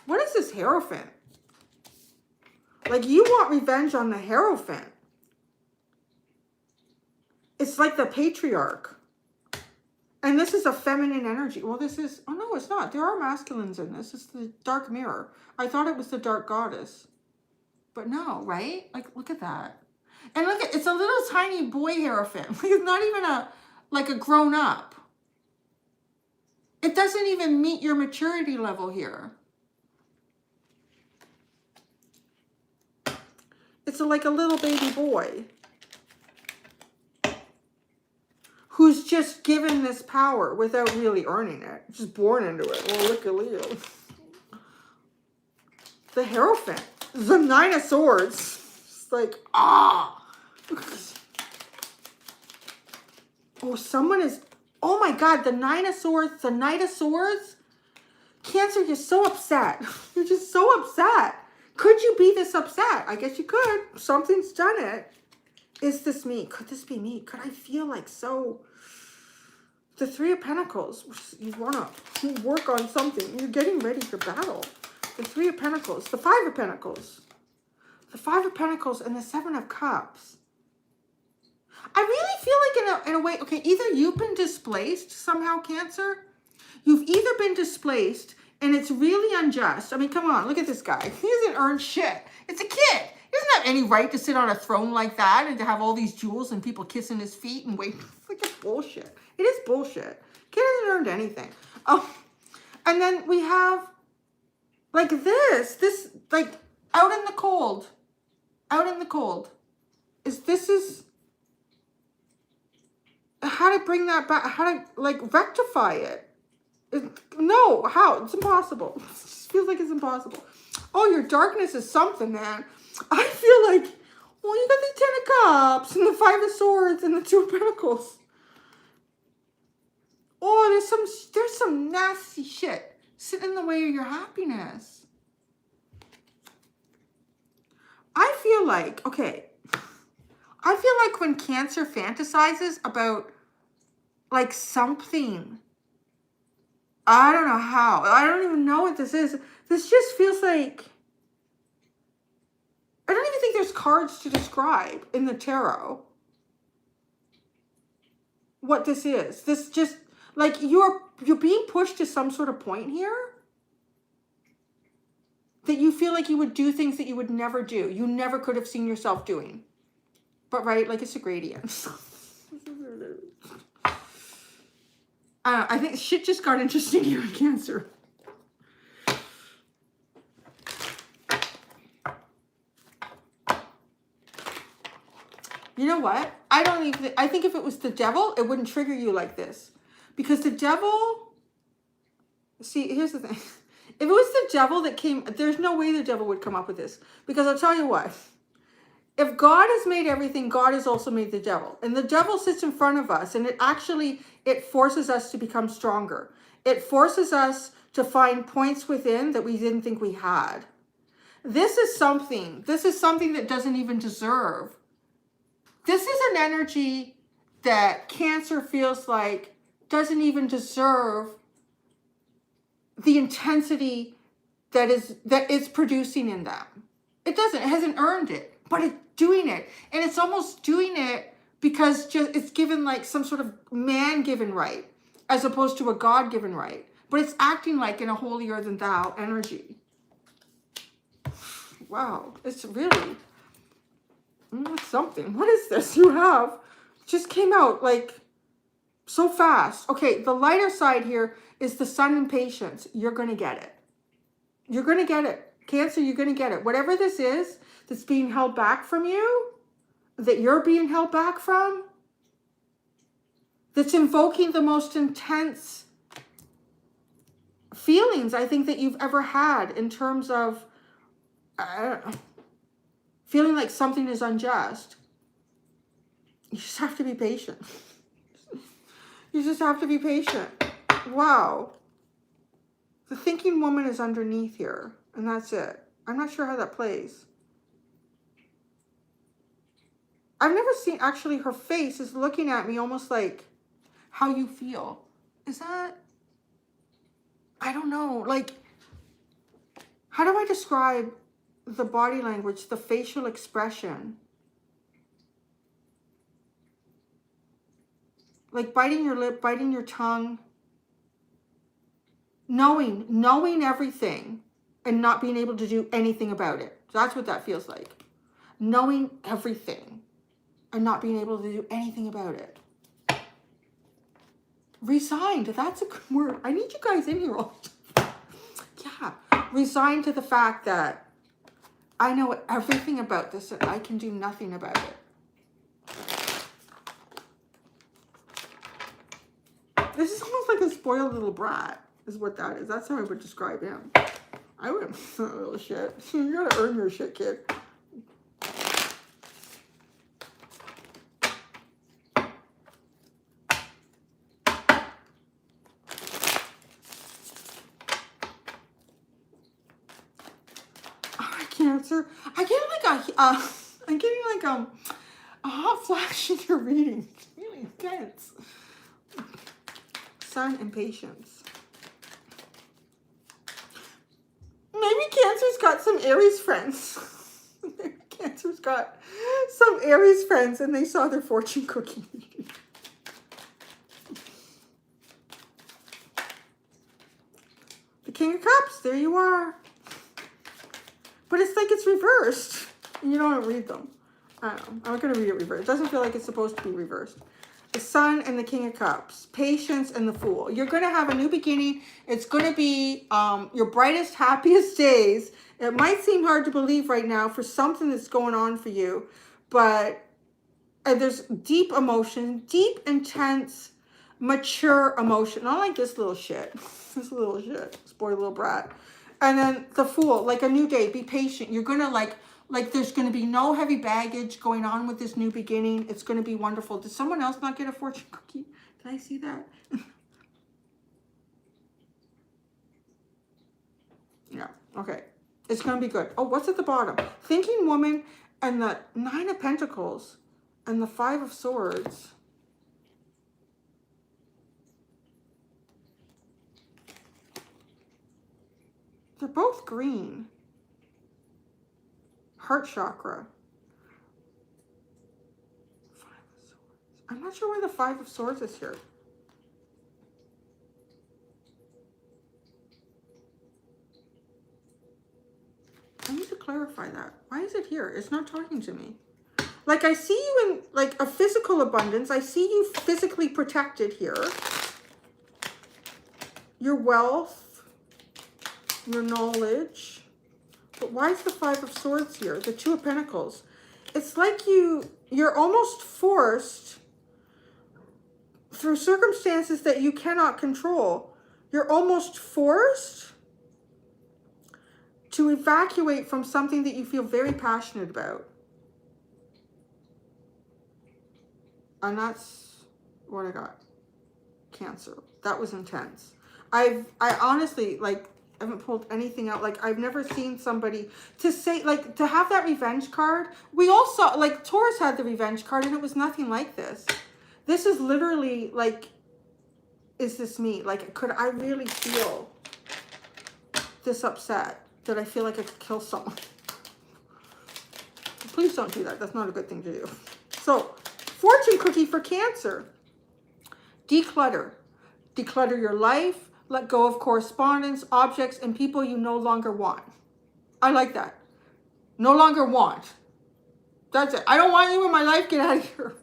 What is this Hierophant? Like, you want revenge on the Hierophant. It's like the patriarch. And this is a feminine energy. Well, this is... Oh, no, it's not. There are masculines in this. It's the dark mirror. I thought it was the dark goddess. But no, right? Like, look at that. And look at... It's a little tiny boy Hierophant. Like, it's not even a grown up. It doesn't even meet your maturity level here. It's like a little baby boy who's just given this power without really earning it. Just born into it. Oh, look at Leo. The Hierophant. The Nine of Swords. It's like, ah. Oh, someone is... Oh my God, the Nine of Swords, the Knight of Swords. Cancer, you're so upset. You're just so upset. Could you be this upset? I guess you could. Something's done it. Is this me? Could this be me? Could I feel like so... The Three of Pentacles. You want to work on something. You're getting ready for battle. The Three of Pentacles. The Five of Pentacles. The Five of Pentacles and the Seven of Cups. I really feel like in a way... Okay, either you've been displaced somehow, Cancer. You've either been displaced and it's really unjust. I mean, come on. Look at this guy. He hasn't earned shit. It's a kid. He doesn't have any right to sit on a throne like that and to have all these jewels and people kissing his feet and wait. It's like, it's bullshit. It is bullshit. Kid hasn't earned anything. Oh, and then we have like this like out in the cold. Out in the cold. This is how to bring that back, how to like rectify it. No, how? It's impossible. It just feels like it's impossible. Oh, your darkness is something, man. I feel like, well, you got the Ten of Cups and the Five of Swords and the Two of Pentacles. Oh, there's some nasty shit sitting in the way of your happiness. I feel like, okay, I feel like when Cancer fantasizes about like something, I don't know how. I don't even know what this is. This just feels like... I don't even think there's cards to describe in the tarot what this is. This just... Like, you're being pushed to some sort of point here that you feel like you would do things that you would never do. You never could have seen yourself doing. But, right, like, it's a gradient. I think shit just got interesting here in Cancer. You know what? I think if it was the devil, it wouldn't trigger you like this. Because the devil... See, here's the thing. If it was the devil that came... There's no way the devil would come up with this. Because I'll tell you what. If God has made everything, God has also made the devil. And the devil sits in front of us. And it forces us to become stronger. It forces us to find points within that we didn't think we had. This is something that doesn't even deserve. This is an energy that Cancer feels like doesn't even deserve the intensity that is producing in them. It doesn't. It hasn't earned it, but it's doing it. And it's almost doing it because it's given like some sort of man-given right as opposed to a God-given right. But it's acting like in a holier than thou energy. Wow. It's really... It's something. What is this you have? Just came out like so fast. Okay, the lighter side here is the Sun and Patience. You're going to get it. You're going to get it. Cancer, you're going to get it. Whatever this is that's being held back from you, that you're being held back from, that's invoking the most intense feelings I think that you've ever had in terms of feeling like something is unjust. You just have to be patient. You just have to be patient. Wow. The thinking woman is underneath here, and that's it. I'm not sure how that plays. I've never seen, actually, her face is looking at me almost like, how you feel. Is that, I don't know, like, how do I describe the body language, the facial expression? Like biting your lip, biting your tongue, knowing everything and not being able to do anything about it. That's what that feels like. Knowing everything and not being able to do anything about it. Resigned, that's a good word. I need you guys in here all the time. Yeah, resigned to the fact that I know everything about this and I can do nothing about it. This is almost like a spoiled little brat, is what that is. That's how I would describe him. I wouldn't, little shit. You gotta earn your shit, kid. Cancer. I'm getting like a hot flash in your reading. It's really intense. Sun and patience. Maybe Cancer's got some Aries friends. Maybe Cancer's got some Aries friends and they saw their fortune cookie reading. The King of Cups, there you are. But it's like it's reversed. You don't read them. I don't know. I'm not going to read it reversed. It doesn't feel like it's supposed to be reversed. The Sun and the King of Cups. Patience and the Fool. You're going to have a new beginning. It's going to be your brightest, happiest days. It might seem hard to believe right now for something that's going on for you. But there's deep emotion. Deep, intense, mature emotion. Not like this little shit. This little shit. Spoiled little brat. And then the Fool, like a new day, be patient. You're going to like there's going to be no heavy baggage going on with this new beginning. It's going to be wonderful. Did someone else not get a fortune cookie? Did I see that? Yeah, okay. It's going to be good. Oh, what's at the bottom? Thinking Woman and the Nine of Pentacles and the Five of Swords. They're both green. Heart chakra. Five of Swords. I'm not sure why the Five of Swords is here. I need to clarify that. Why is it here? It's not talking to me. Like I see you in like a physical abundance. I see you physically protected here. Your wealth. Your knowledge. But why is the Five of Swords here? The Two of Pentacles. It's like you're almost forced through circumstances that you cannot control. You're almost forced to evacuate from something that you feel very passionate about. And that's what I got. Cancer. That was intense. I honestly, like, I haven't pulled anything out. Like, I've never seen somebody to say, like, to have that revenge card. We all saw, like, Taurus had the revenge card and it was nothing like this. This is literally, like, is this me? Like, could I really feel this upset that I feel like I could kill someone? Please don't do that. That's not a good thing to do. So, fortune cookie for Cancer. Declutter. Declutter your life. Let go of correspondence, objects, and people you no longer want. I like that. No longer want. That's it. I don't want you in my life. Get out of here.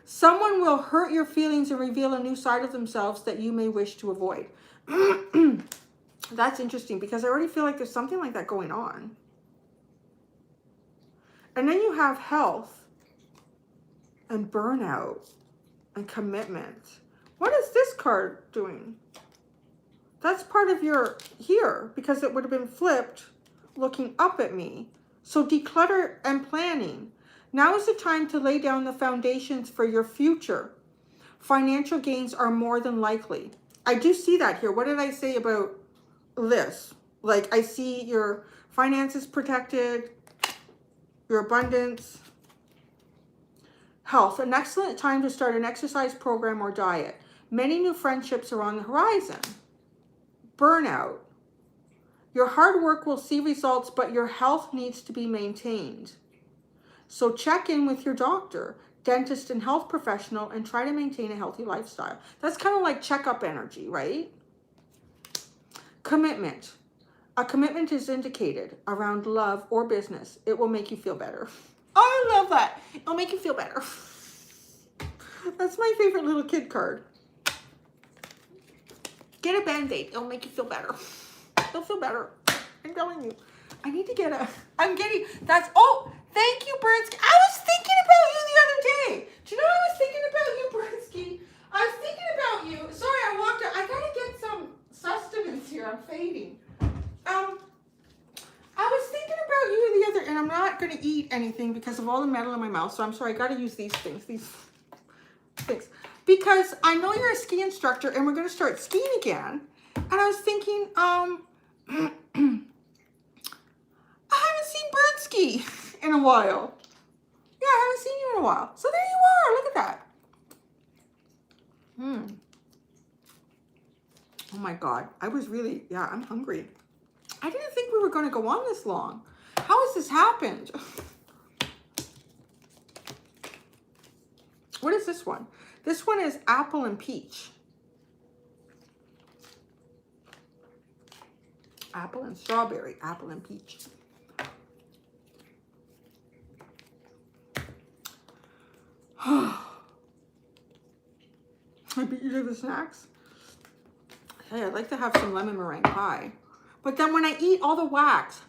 Someone will hurt your feelings and reveal a new side of themselves that you may wish to avoid. That's interesting because I already feel like there's something like that going on. And then you have health and burnout and commitment. What is this card doing? That's part of your here because it would have been flipped looking up at me. So declutter and planning. Now is the time to lay down the foundations for your future. Financial gains are more than likely. I do see that here. What did I say about this? Like, I see your finances protected, your abundance, Health, an excellent time to start an exercise program or diet. Many new friendships are on the horizon. Burnout. Your hard work will see results, but your health needs to be maintained. So check in with your doctor, dentist, and health professional and try to maintain a healthy lifestyle. That's kind of like checkup energy, right? Commitment. A commitment is indicated around love or business. It will make you feel better. Oh, I love that. It'll make you feel better. That's my favorite little kid card. Get a Band-Aid. It'll make you feel better. It'll feel better. I'm telling you. I need to get a... I'm getting... That's... Oh, thank you, Bernsky. I was thinking about you the other day. Do you know I was thinking about you, Bernsky? I was thinking about you. Sorry, I walked out. I gotta get some sustenance here. I'm fading. I was thinking about you the other... And I'm not going to eat anything because of all the metal in my mouth. So I'm sorry. I got to use these things. These things. Because I know you're a ski instructor and we're going to start skiing again. And I was thinking, I haven't seen Bernsky in a while. Yeah, I haven't seen you in a while. So there you are. Look at that. Oh my God. I was really, yeah, I'm hungry. I didn't think we were going to go on this long. How has this happened? What is this one? This one is apple and peach. Apple and strawberry, apple and peach. I beat you to the snacks. Hey, I'd like to have some lemon meringue pie. But then when I eat, all the wax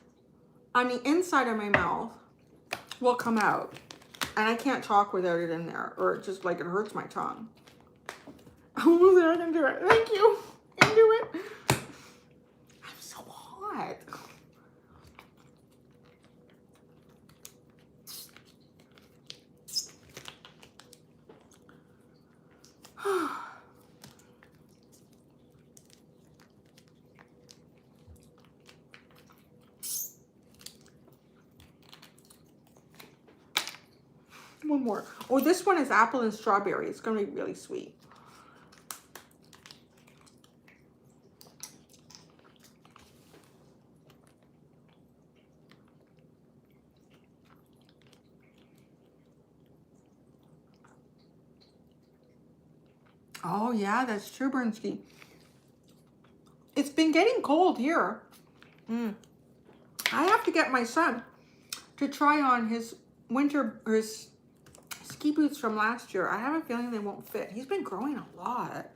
on the inside of my mouth will come out. And I can't talk without it in there. Or it just like it hurts my tongue. Almost there, I can do it. Thank you. I can do it. I'm so hot. One more. Oh, this one is apple and strawberry. It's going to be really sweet. Oh, yeah, that's true, Bernsky. It's been getting cold here. I have to get my son to try on his winter, or his ski boots from last year. I have a feeling they won't fit. He's been growing a lot.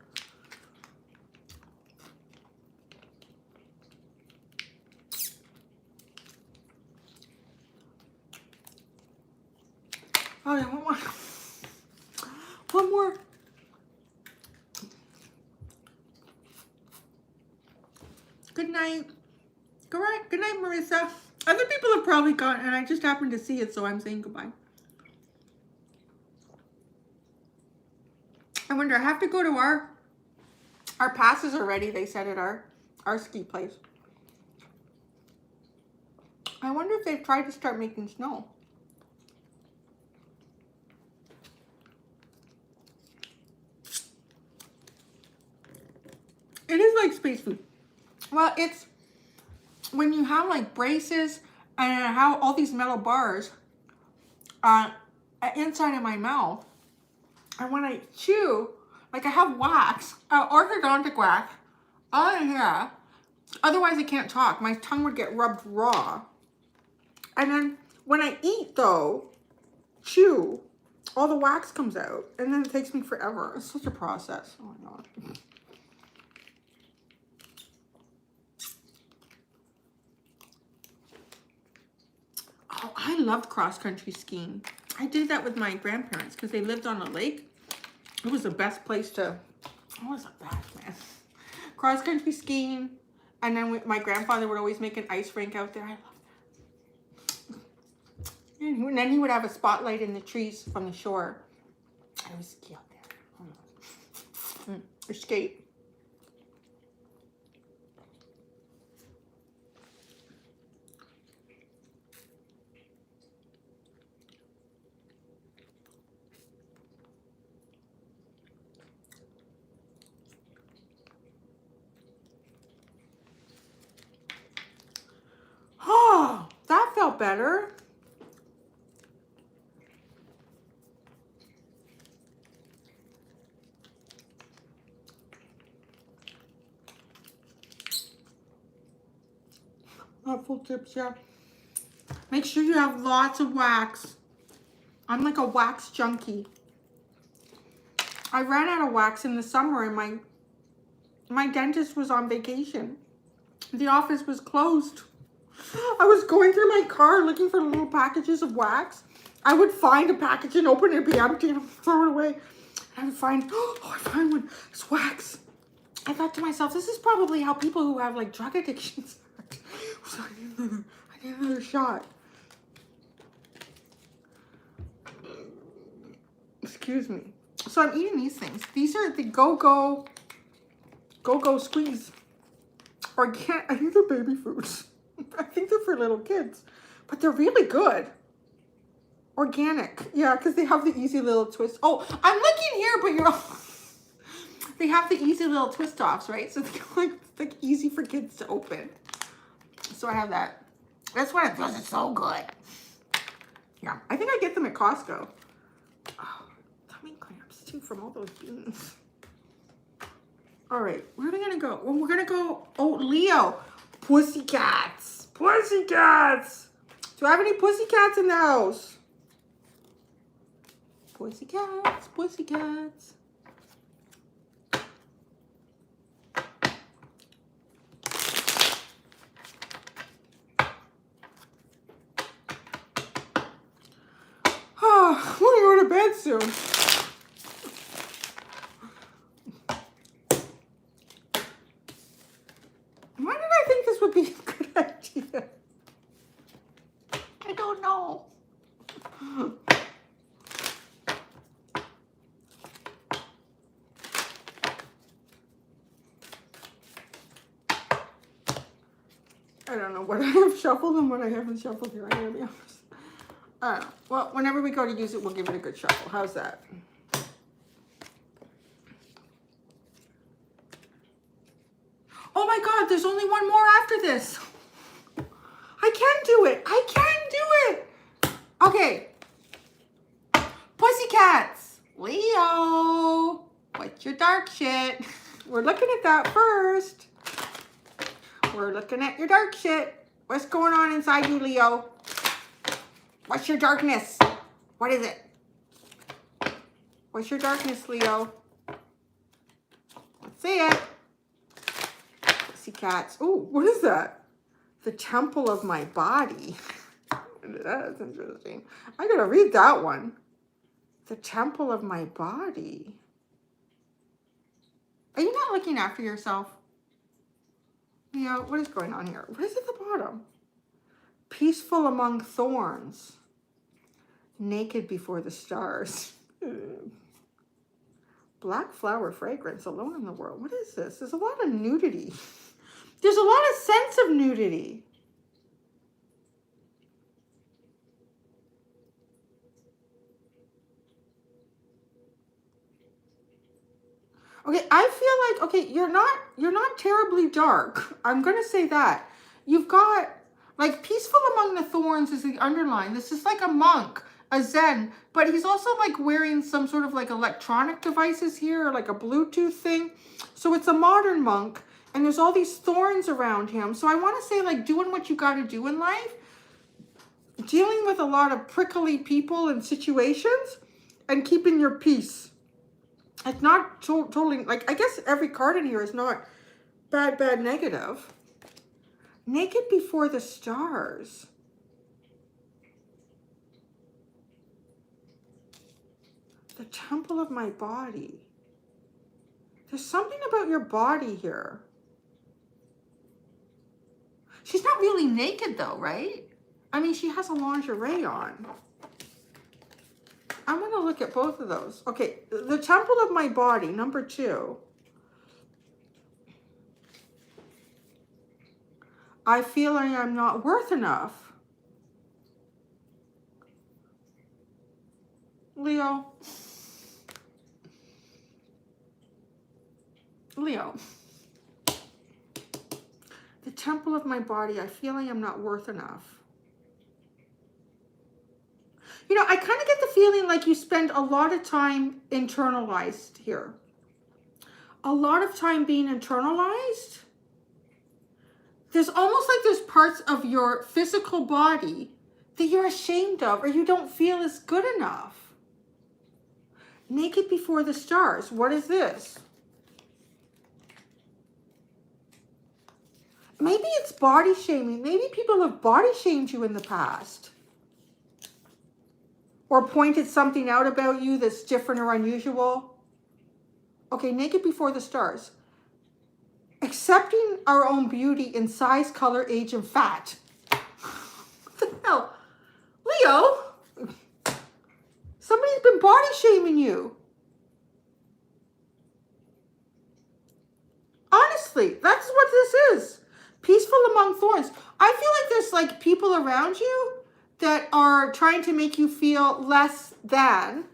Oh, yeah, one more. One more. Good night. Correct. Good night, Marissa. Other people have probably gone, and I just happened to see it, so I'm saying goodbye. I wonder, I have to go to our passes are ready, they said at our ski place. I wonder if they've tried to start making snow. It is like space food. Well, it's when you have like braces and I have all these metal bars inside of my mouth. And when I chew, like I have wax, orthodontic wax on here. Otherwise I can't talk. My tongue would get rubbed raw. And then when I eat though, chew, all the wax comes out. And then it takes me forever. It's such a process. Oh my God. Oh, I loved cross-country skiing. I did that with my grandparents because they lived on a lake. It was the best place to... It was the best, man. Cross-country skiing. And then my grandfather would always make an ice rink out there. I love that. And then he would have a spotlight in the trees from the shore. I would ski out there. Or skate. better. Not full tips, yeah. Make sure you have lots of wax. I'm like a wax junkie. I ran out of wax in the summer and my dentist was on vacation. The office was closed. I was going through my car looking for little packages of wax. I would find a package and open it, it'd be empty, and I'd throw it away. I would find, oh, I find one. It's wax. I thought to myself, this is probably how people who have like drug addictions act. So I need another shot. Excuse me. So I'm eating these things. These are the Go-Go Squeeze. Organic. I think they're baby foods. I think they're for little kids, but they're really good. Organic. Yeah, because they have the easy little twist. Oh, I'm looking here, but you're they have the easy little twist offs, right? So they're like easy for kids to open. So I have that. That's why it feels so good. Yeah, I think I get them at Costco. Oh, tummy cramps too from all those beans. All right, where are we gonna go? Well, we're gonna go, oh, Leo. Pussycats. Pussycats. Do I have any pussycats in the house? Pussycats, pussycats. Oh, we're going to bed soon. Why did I think this would be a good idea? I don't know. I don't know what I have shuffled and what I haven't shuffled here. I'm going to be honest. I don't know. Well, whenever we go to use it, we'll give it a good shuffle. How's that? Oh my God, there's only one more after this. I can do it. I can do it. Okay. Pussycats. Leo. What's your dark shit? We're looking at that first. We're looking at your dark shit. What's going on inside you, Leo? What's your darkness? What is it? What's your darkness, Leo? Let's see it. Pussycats. Oh, what is that? The temple of my body. That's interesting. I gotta read that one. The temple of my body. Are you not looking after yourself? Leo, what is going on here? What is at the bottom? Peaceful among thorns. Naked before the stars. Black flower fragrance, alone in the world. What is this? There's a lot of nudity. There's a lot of sense of nudity. Okay, I feel like, okay, you're not terribly dark. I'm gonna say that. You've got, like, peaceful among the thorns is the underline. This is like a monk, a Zen, but he's also like wearing some sort of like electronic devices here, or like a Bluetooth thing. So it's a modern monk, and there's all these thorns around him. So I want to say, like, doing what you got to do in life, dealing with a lot of prickly people and situations, and keeping your peace. It's not totally, like, I guess every card in here is not bad, negative. Naked before the stars. The temple of my body. There's something about your body here. She's not really naked though, right? I mean, she has a lingerie on. I'm going to look at both of those. Okay, the temple of my body, number 2. I feel like I'm not worth enough. Leo. Leo. The temple of my body, I feel like I'm not worth enough. feeling like you spend a lot of time internalized here. A lot of time being internalized. There's almost like there's parts of your physical body that you're ashamed of or you don't feel is good enough. Naked before the stars. What is this? Maybe it's body shaming. Maybe people have body shamed you in the past. Or pointed something out about you that's different or unusual. Okay, naked before the stars. Accepting our own beauty in size, color, age, and fat. What the hell? Leo, somebody's been body shaming you. Honestly, that's what this is. Peaceful among thorns. I feel like there's like people around you that are trying to make you feel less than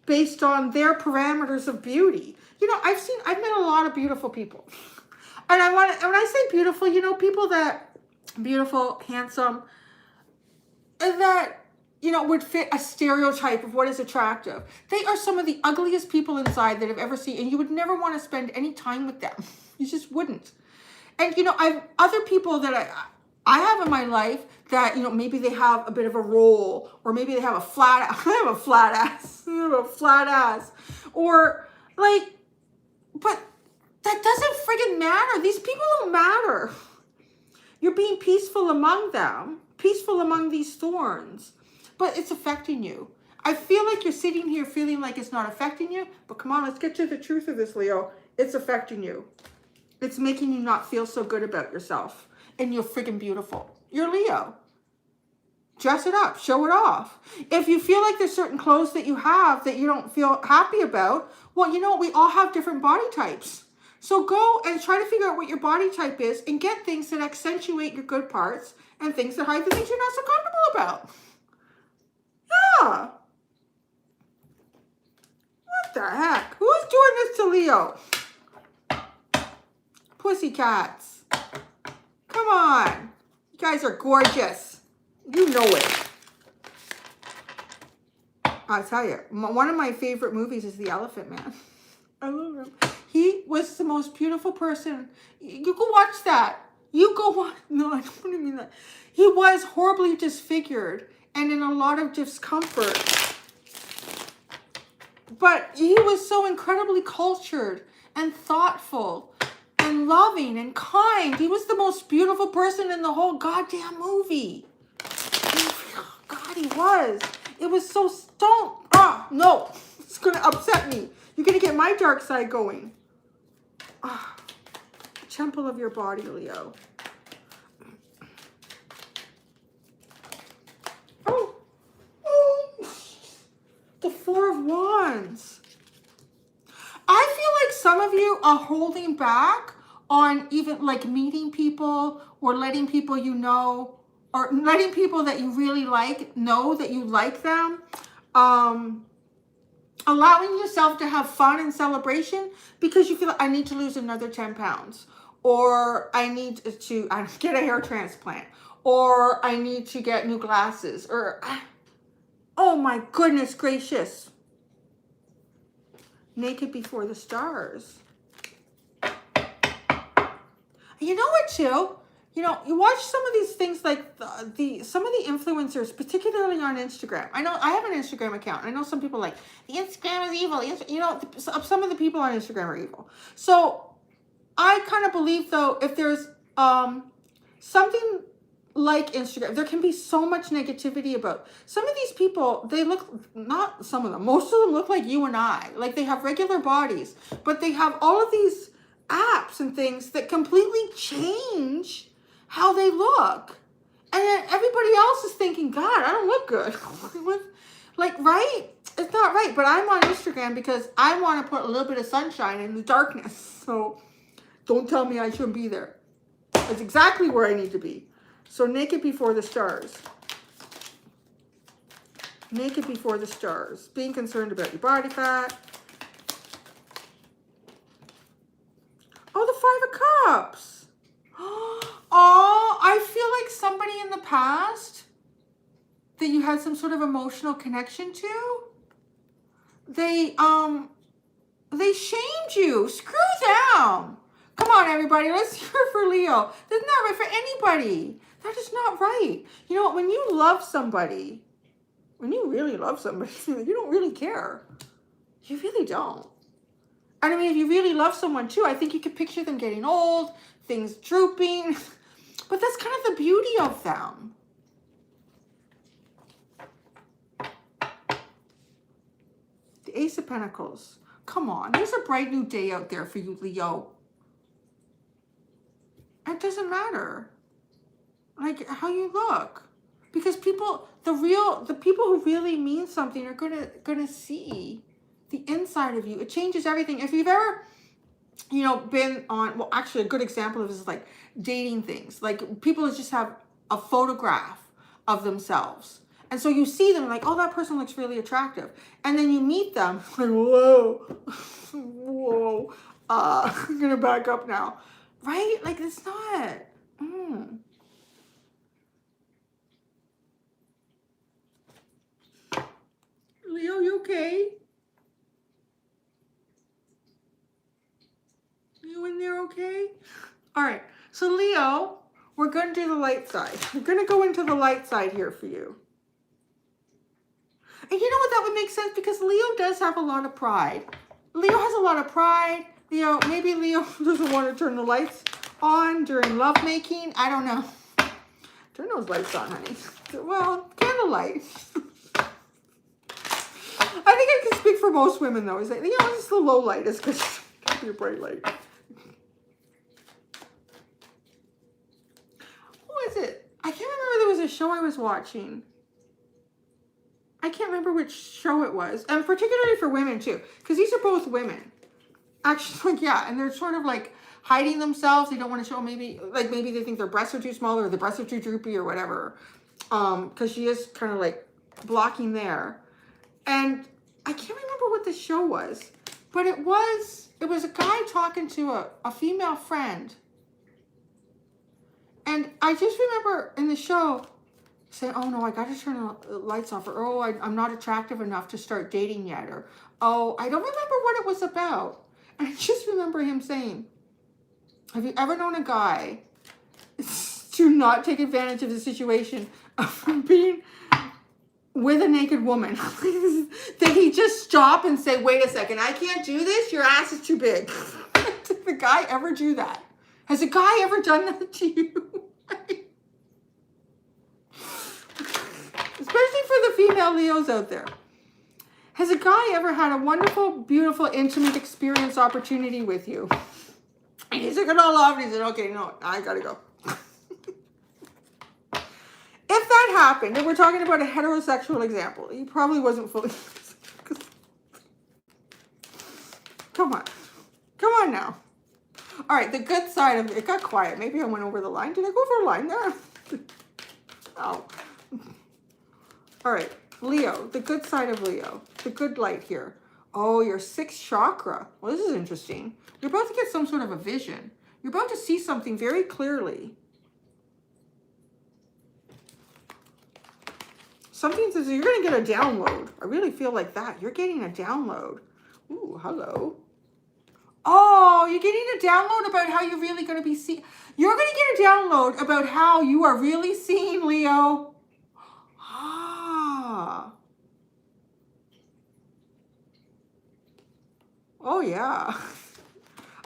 based on their parameters of beauty. You know, I've met a lot of beautiful people. And when I say beautiful, you know, people that beautiful, handsome, and that, you know, would fit a stereotype of what is attractive. They are some of the ugliest people inside that I've ever seen, and you would never want to spend any time with them. You just wouldn't. And, you know, I've other people that I have in my life that, you know, maybe they have a bit of a roll, or maybe they have a flat, I have a flat ass, I have a flat ass, or like, but that doesn't friggin' matter. These people don't matter. You're being peaceful among them, peaceful among these thorns, but it's affecting you. I feel like you're sitting here feeling like it's not affecting you, but come on, let's get to the truth of this, Leo. It's affecting you. It's making you not feel so good about yourself, and you're friggin' beautiful. You're Leo. Dress it up, show it off. If you feel like there's certain clothes that you have that you don't feel happy about, well, you know what? We all have different body types. So go and try to figure out what your body type is and get things that accentuate your good parts and things that hide the things you're not so comfortable about. Yeah. What the heck? Who's doing this to Leo? Pussycats. Come on. You guys are gorgeous. You know it. I'll tell you, one of my favorite movies is The Elephant Man. I love him. He was the most beautiful person. You go watch that. You go watch. No, I don't mean that. He was horribly disfigured and in a lot of discomfort. But he was so incredibly cultured and thoughtful and loving and kind. He was the most beautiful person in the whole goddamn movie. God, he was. It was so stoned. Ah, no. It's going to upset me. You're going to get my dark side going. Ah, temple of your body, Leo. Oh. The Four of Wands. I feel like some of you are holding back on even like meeting people or letting people you know, or letting people that you really like know that you like them. Allowing yourself to have fun and celebration because you feel like I need to lose another 10 pounds, or I need to get a hair transplant, or I need to get new glasses, or oh my goodness gracious. Naked before the stars. You know what too? You know, you watch some of these things like some of the influencers, particularly on Instagram. I know I have an Instagram account. I know some people are like, the Instagram is evil. You know, some of the people on Instagram are evil. So I kind of believe, though, if there's something like Instagram, there can be so much negativity about some of these people. They look, not some of them, most of them look like you and I. Like they have regular bodies, but they have all of these apps and things that completely change how they look. And then everybody else is thinking, God, I don't look good. Like, right? It's not right. But I'm on Instagram because I want to put a little bit of sunshine in the darkness. So don't tell me I shouldn't be there. It's exactly where I need to be. So naked before the stars. Naked before the stars. Being concerned about your body fat. Oh, the 5 of Cups. Oh, I feel like somebody in the past that you had some some sort of emotional connection to, they shamed you. Screw them. Come on, everybody. Let's hear it for Leo. That's not right for anybody. That is not right. You know what? When you love somebody, when you really love somebody, you don't really care. You really don't. And I mean, if you really love someone too, I think you could picture them getting old, things drooping. But that's kind of the beauty of them. The Ace of Pentacles. Come on. There's a bright new day out there for you, Leo. It doesn't matter, like, how you look. Because people, the people who really mean something are gonna see the inside of you. It changes everything. If you've ever, you know, been on, well, actually a good example of this is like dating things. Like people just have a photograph of themselves. And so you see them like, oh, that person looks really attractive. And then you meet them, like, whoa, whoa, I'm gonna back up now. Right? Like, it's not. Leo, you okay? You in there okay? All right. So, Leo, we're going to do the light side. We're going to go into the light side here for you. And you know what? That would make sense because Leo does have a lot of pride. Leo has a lot of pride. Leo, maybe Leo doesn't want to turn the lights on during lovemaking. I don't know. Turn those lights on, honey. Well, candlelight. I think I can speak for most women, though. Is that, you know, it's the low light. It's because it can't be a bright light. What is it? I can't remember. There was a show I was watching. I can't remember which show it was. And particularly for women, too. Because these are both women. Actually, like, yeah. And they're sort of like hiding themselves. They don't want to show, maybe they think their breasts are too small or the breasts are too droopy or whatever. Because she is kind of like blocking there. And I can't remember what the show was. But it was a guy talking to a female friend. And I just remember in the show saying, oh no, I got to turn the lights off. Or, oh, I'm not attractive enough to start dating yet. Or, oh, I don't remember what it was about. And I just remember him saying, have you ever known a guy to not take advantage of the situation of being with a naked woman? Did he just stop and say, wait a second, I can't do this? Your ass is too big. Did the guy ever do that? Has a guy ever done that to you? Especially for the female Leos out there. Has a guy ever had a wonderful, beautiful, intimate experience opportunity with you? And he took it all off and he said, okay, no, I gotta go. If that happened, and we're talking about a heterosexual example, he probably wasn't fully... Come on. Come on now. All right, the good side of it got quiet. Maybe I went over the line. Did I go over a line there? Oh. All right, Leo, the good side of Leo. The good light here. Oh, your sixth chakra. Well, this is interesting. You're about to get some sort of a vision. You're about to see something very clearly. Something says you're going to get a download. I really feel like that. You're getting a download. Ooh, hello. Oh, you're getting a download about how you're really going to be seeing. You're going to get a download about how you are really seeing, Leo. Ah. Oh, yeah.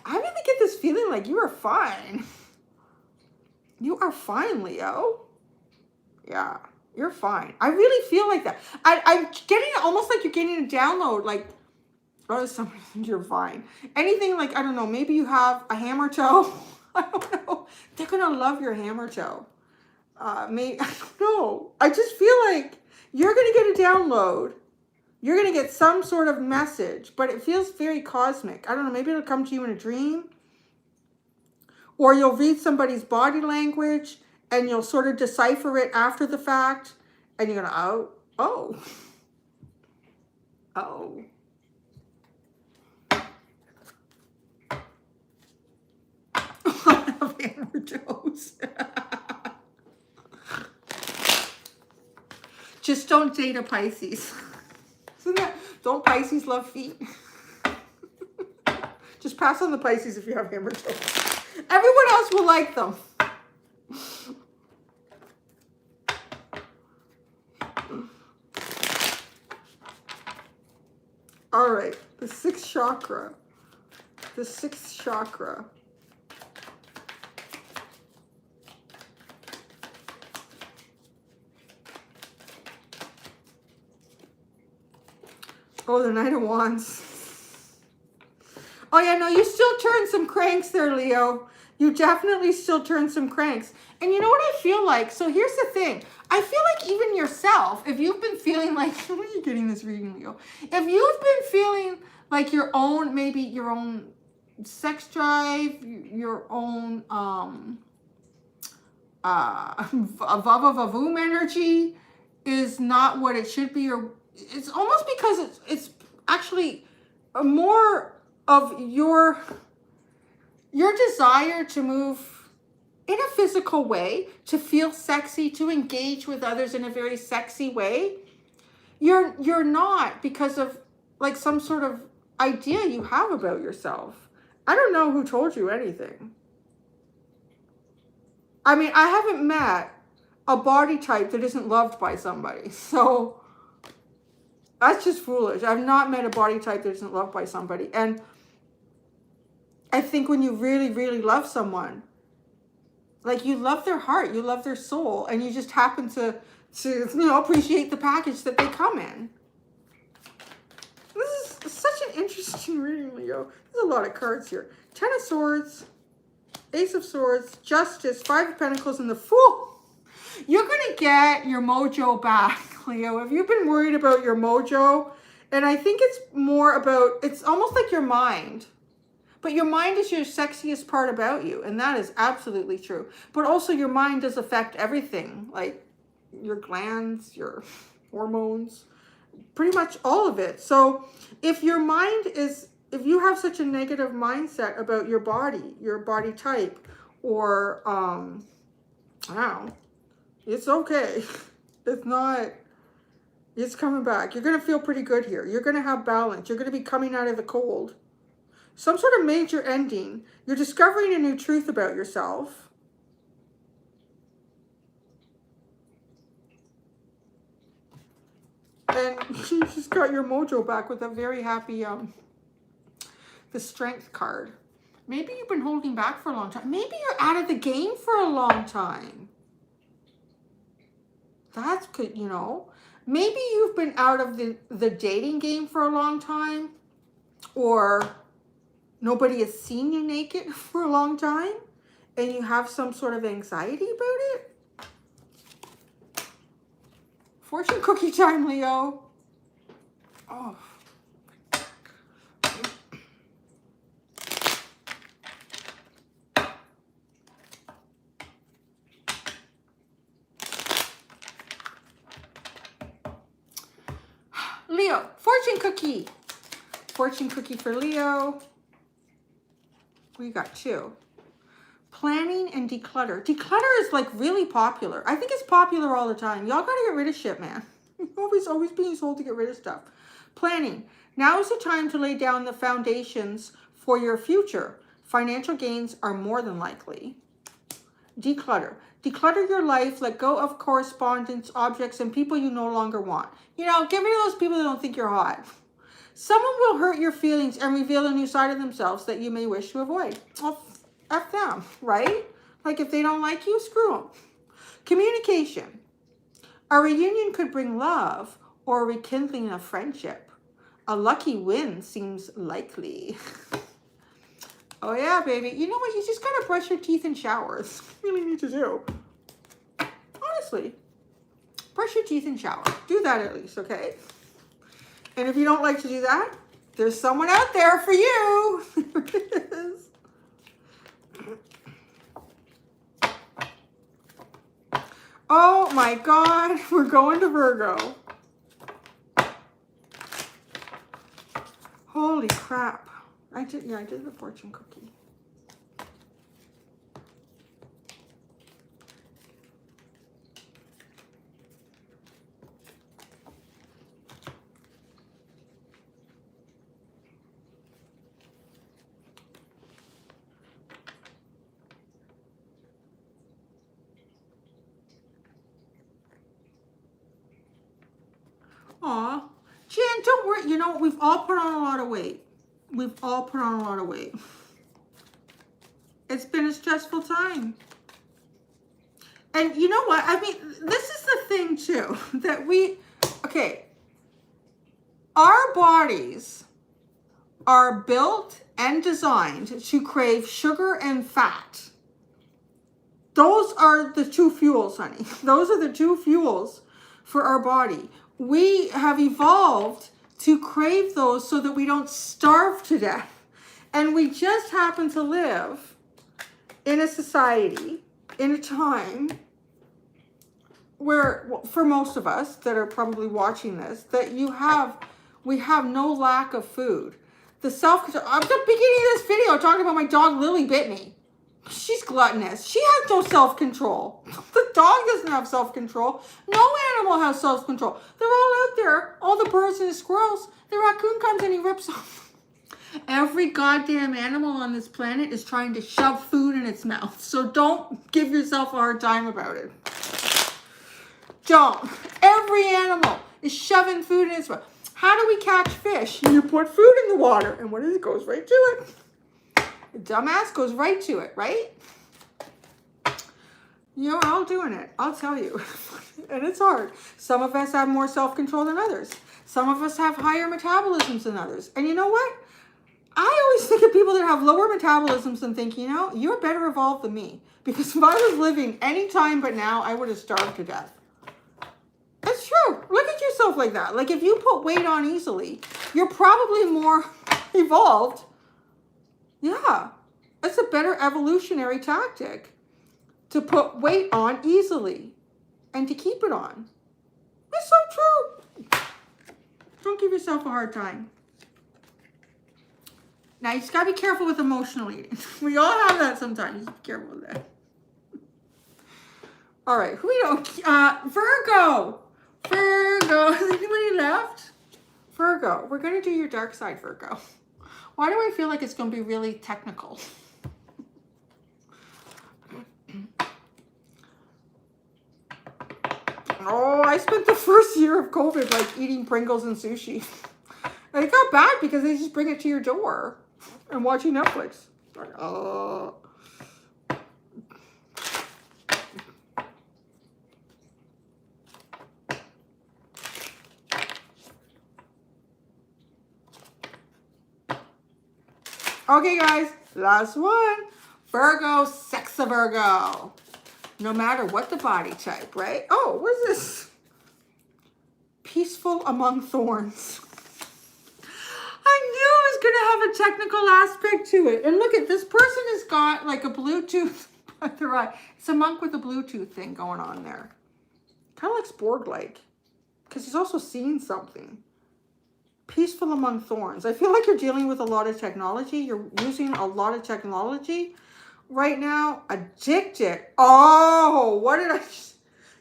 I really get this feeling like you are fine. You are fine, Leo. Yeah, you're fine. I really feel like that. I'm getting almost like you're getting a download, like, oh, somebody thinks you're fine. Anything like, I don't know, maybe you have a hammer toe. I don't know. They're going to love your hammer toe. Maybe, I don't know. I just feel like you're going to get a download. You're going to get some sort of message, but it feels very cosmic. I don't know, maybe it'll come to you in a dream. Or you'll read somebody's body language and you'll sort of decipher it after the fact. And you're going to, oh. I have hammer toes. Just don't date a Pisces. Don't Pisces love feet? Just pass on the Pisces if you have hammer toes. Everyone else will like them. All right, the sixth chakra. The sixth chakra. Oh, the Knight of Wands. Oh yeah, no, you still turn some cranks there, Leo. You definitely still turn some cranks. And you know what I feel like? So here's the thing. I feel like even yourself, if you've been feeling like, where are you getting this reading, Leo? If you've been feeling like your own, maybe your own sex drive, your own vavoom energy is not what it should be, or it's almost because it's actually more of your desire to move in a physical way, to feel sexy, to engage with others in a very sexy way. You're not, because of like some sort of idea you have about yourself. I don't know who told you anything. I mean, I haven't met a body type that isn't loved by somebody. So that's just foolish. I've not met a body type that isn't loved by somebody. And I think when you really, really love someone, like you love their heart, you love their soul, and you just happen to appreciate the package that they come in. This is such an interesting reading, Leo. There's a lot of cards here. Ten of Swords, Ace of Swords, Justice, Five of Pentacles, and the Fool. You're going to get your mojo back, Leo. If you've been worried about your mojo, and I think it's more about, it's almost like your mind. But your mind is your sexiest part about you, and that is absolutely true. But also your mind does affect everything, like your glands, your hormones, pretty much all of it. So if your mind is, if you have such a negative mindset about your body type, or, I don't know, it's okay. It's not, it's coming back. You're going to feel pretty good here. You're going to have balance. You're going to be coming out of the cold. Some sort of major ending. You're discovering a new truth about yourself. And you just got your mojo back with a very happy, the Strength card. Maybe you've been holding back for a long time. Maybe you're out of the game for a long time. That's good, you know. Maybe you've been out of the dating game for a long time, or nobody has seen you naked for a long time, and you have some sort of anxiety about it. Fortune cookie time, Leo. Oh. Leo, fortune cookie. Fortune cookie for Leo. We got two. Planning and declutter. Declutter is like really popular. I think it's popular all the time. Y'all gotta get rid of shit, man. Always being told to get rid of stuff. Planning. Now is the time to lay down the foundations for your future. Financial gains are more than likely. Declutter. Declutter your life. Let go of correspondence, objects, and people you no longer want. You know, get rid of those people that don't think you're hot. Someone will hurt your feelings and reveal a new side of themselves that you may wish to avoid. Well, F them, right? Like if they don't like you, screw them. Communication. A reunion could bring love or a rekindling of friendship. A lucky win seems likely. Oh yeah, baby. You know what? You just gotta brush your teeth and shower. That's what you really need to do. Honestly. Brush your teeth and shower. Do that at least, okay? And if you don't like to do that, there's someone out there for you. There it is. Oh my God, we're going to Virgo. Holy crap. I did the fortune cookie. you know, we've all put on a lot of weight. We've all put on a lot of weight. It's been a stressful time. And you know what? I mean, this is the thing too, that okay, our bodies are built and designed to crave sugar and fat. Those are the two fuels, honey. Those are the two fuels for our body. We have evolved to crave those so that we don't starve to death. And we just happen to live in a society, in a time where, for most of us that are probably watching this, that we have no lack of food. The self-control, I'm at the beginning of this video talking about my dog Lily bit me. She's gluttonous. She has no self-control. The dog doesn't have self-control. No animal has self-control. They're all out there, all the birds and the squirrels. The raccoon comes and he rips off. Every goddamn animal on this planet is trying to shove food in its mouth. So don't give yourself a hard time about it. Don't. Every animal is shoving food in its mouth. How do we catch fish? You put food in the water. And what is it? Goes right to it. The dumbass goes right to it, right? You're all doing it. I'll tell you. And it's hard. Some of us have more self-control than others. Some of us have higher metabolisms than others. And you know what? I always think of people that have lower metabolisms and think, you know, you're better evolved than me. Because if I was living any time but now, I would have starved to death. It's true. Look at yourself like that. Like if you put weight on easily, you're probably more evolved. Yeah. It's a better evolutionary tactic to put weight on easily and to keep it on. It's so true. Don't give yourself a hard time. Now, you just got to be careful with emotional eating. We all have that sometimes. Be careful with that. All right. Who we don't... Virgo. Virgo. Has anybody left? Virgo. We're going to do your dark side, Virgo. Why do I feel like it's going to be really technical? Oh, I spent the first year of COVID like eating Pringles and sushi. And it got bad because they just bring it to your door and watching Netflix. Like, oh. Okay, guys, last one. Virgo, sex of Virgo. No matter what the body type, right? Oh, what is this? Peaceful among thorns. I knew it was going to have a technical aspect to it. And look at this person has got like a Bluetooth by their eye. It's a monk with a Bluetooth thing going on there. Kind of like Sporg-like. Because he's also seeing something. Peaceful among thorns. I feel like you're dealing with a lot of technology. You're using a lot of technology right now. Addicted. Oh, what did I...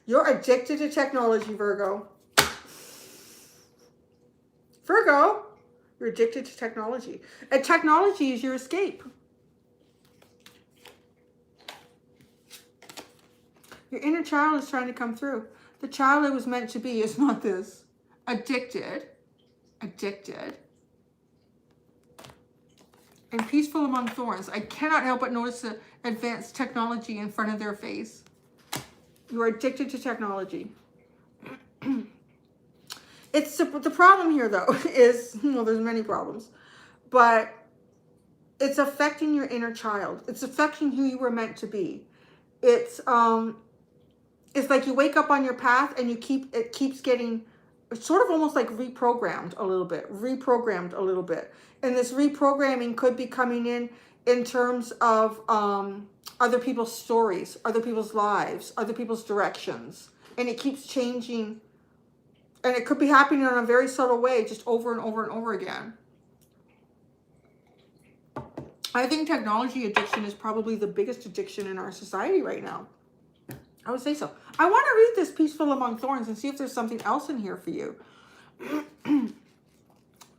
You're addicted to technology, Virgo. Virgo. You're addicted to technology. And technology is your escape. Your inner child is trying to come through. The child it was meant to be is not this. Addicted. Addicted. And peaceful among thorns. I cannot help but notice the advanced technology in front of their face. You are addicted to technology. It's the problem here, though, is, well, there's many problems, but it's affecting your inner child. It's affecting who you were meant to be. It's like you wake up on your path and it keeps getting sort of almost like reprogrammed a little bit. And this reprogramming could be coming in terms of other people's stories, other people's lives, other people's directions. And it keeps changing. And it could be happening in a very subtle way, just over and over and over again. I think technology addiction is probably the biggest addiction in our society right now. I would say so. I want to read this Peaceful Among Thorns and see if there's something else in here for you.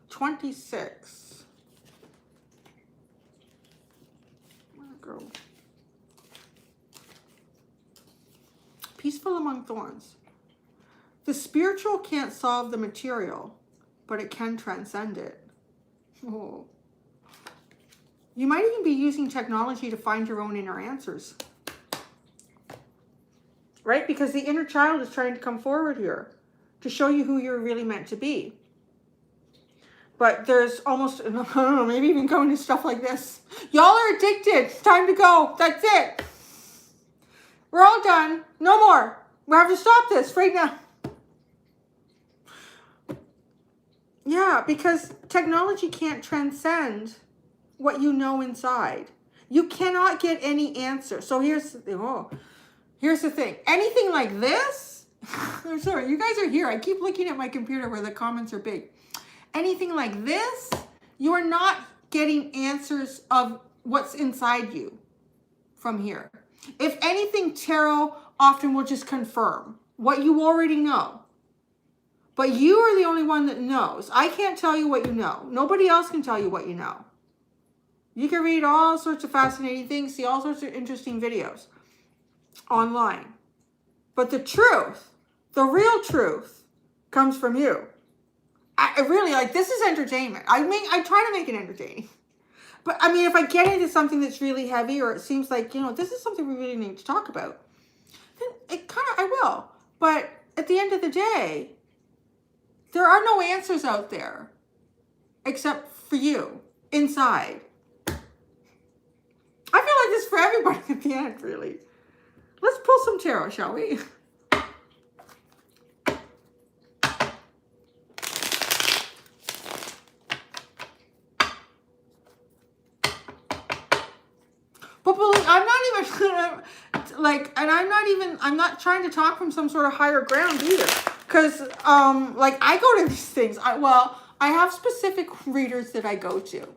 26. Where'd it go? Peaceful Among Thorns. The spiritual can't solve the material, but it can transcend it. Oh. You might even be using technology to find your own inner answers. Right? Because the inner child is trying to come forward here to show you who you're really meant to be. But there's almost, I don't know, maybe even going to stuff like this. Y'all are addicted. It's time to go. That's it. We're all done. No more. We have to stop this right now. Yeah, because technology can't transcend what you know inside. You cannot get any answer. So here's the thing. Anything like this, I'm sorry, you guys are here. I keep looking at my computer where the comments are big. Anything like this, you are not getting answers of what's inside you from here. If anything, tarot often will just confirm what you already know. But you are the only one that knows. I can't tell you what you know. Nobody else can tell you what you know. You can read all sorts of fascinating things, see all sorts of interesting videos online. But the truth, the real truth, comes from you. I really, like, this is entertainment. I try to make it entertaining. But, I mean, if I get into something that's really heavy or it seems like, you know, this is something we really need to talk about, then I will. But at the end of the day, there are no answers out there except for you, inside. I feel like this is for everybody at the end, really. Let's pull some tarot, shall we? But I'm not even, like, and I'm not trying to talk from some sort of higher ground either. Because, like, I go to these things. I have specific readers that I go to.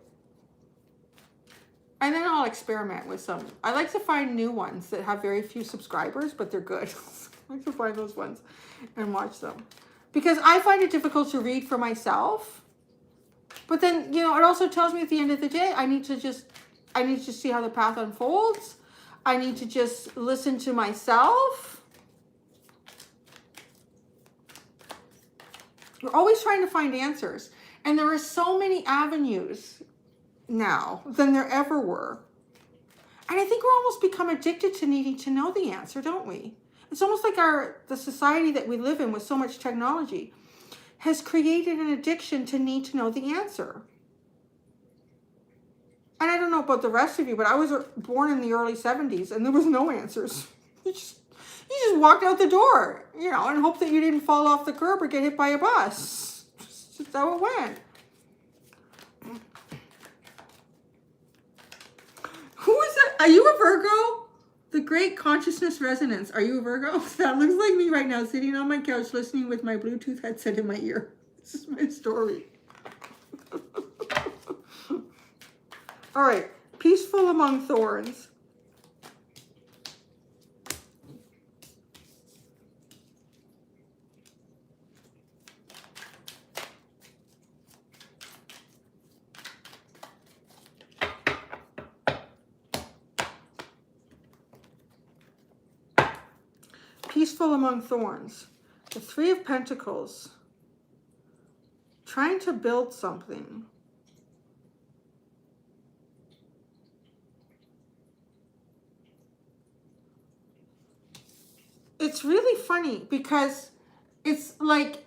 And then I'll experiment with some. I like to find new ones that have very few subscribers, but they're good. I like to find those ones and watch them. Because I find it difficult to read for myself. But then, you know, it also tells me at the end of the day, I need to just see how the path unfolds. I need to just listen to myself. We're always trying to find answers. And there are so many avenues now than there ever were. And I think we're almost become addicted to needing to know the answer, don't we? It's almost like the society that we live in with so much technology has created an addiction to need to know the answer. And I don't know about the rest of you, but I was born in the early 70s and there was no answers. You just walked out the door, you know, and hoped that you didn't fall off the curb or get hit by a bus. That's just how it went. Who is it? Are you a Virgo? The Great Consciousness Resonance. Are you a Virgo? That looks like me right now, sitting on my couch listening with my Bluetooth headset in my ear. This is my story. All right, peaceful among thorns. Peaceful among thorns. The Three of Pentacles. Trying to build something. It's really funny because it's like,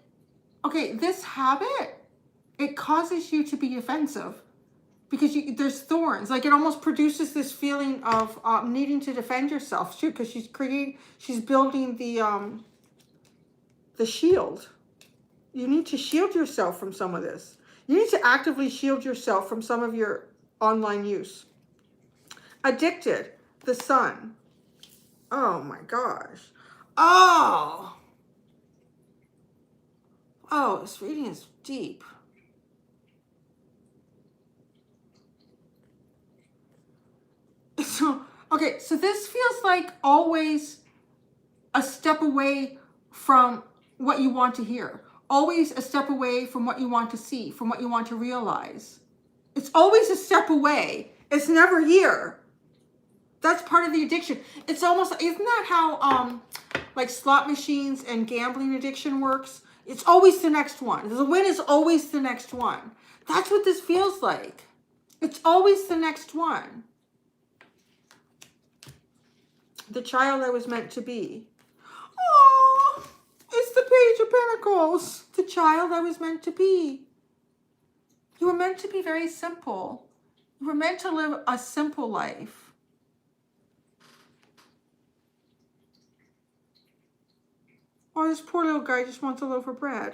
okay, this habit, it causes you to be offensive because there's thorns. Like, it almost produces this feeling of needing to defend yourself too, because she's building the shield. You need to shield yourself from some of this. You need to actively shield yourself from some of your online use. Addicted, the Sun. Oh my gosh. Oh, this reading is deep. So this feels like always a step away from what you want to hear. Always a step away from what you want to see, from what you want to realize. It's always a step away. It's never here. That's part of the addiction. It's almost, isn't that how, like, slot machines and gambling addiction works? It's always the next one. The win is always the next one. That's what this feels like. It's always the next one. The child I was meant to be. Oh, it's the Page of Pentacles. The child I was meant to be. You were meant to be very simple. You were meant to live a simple life. Oh, this poor little guy just wants a loaf of bread.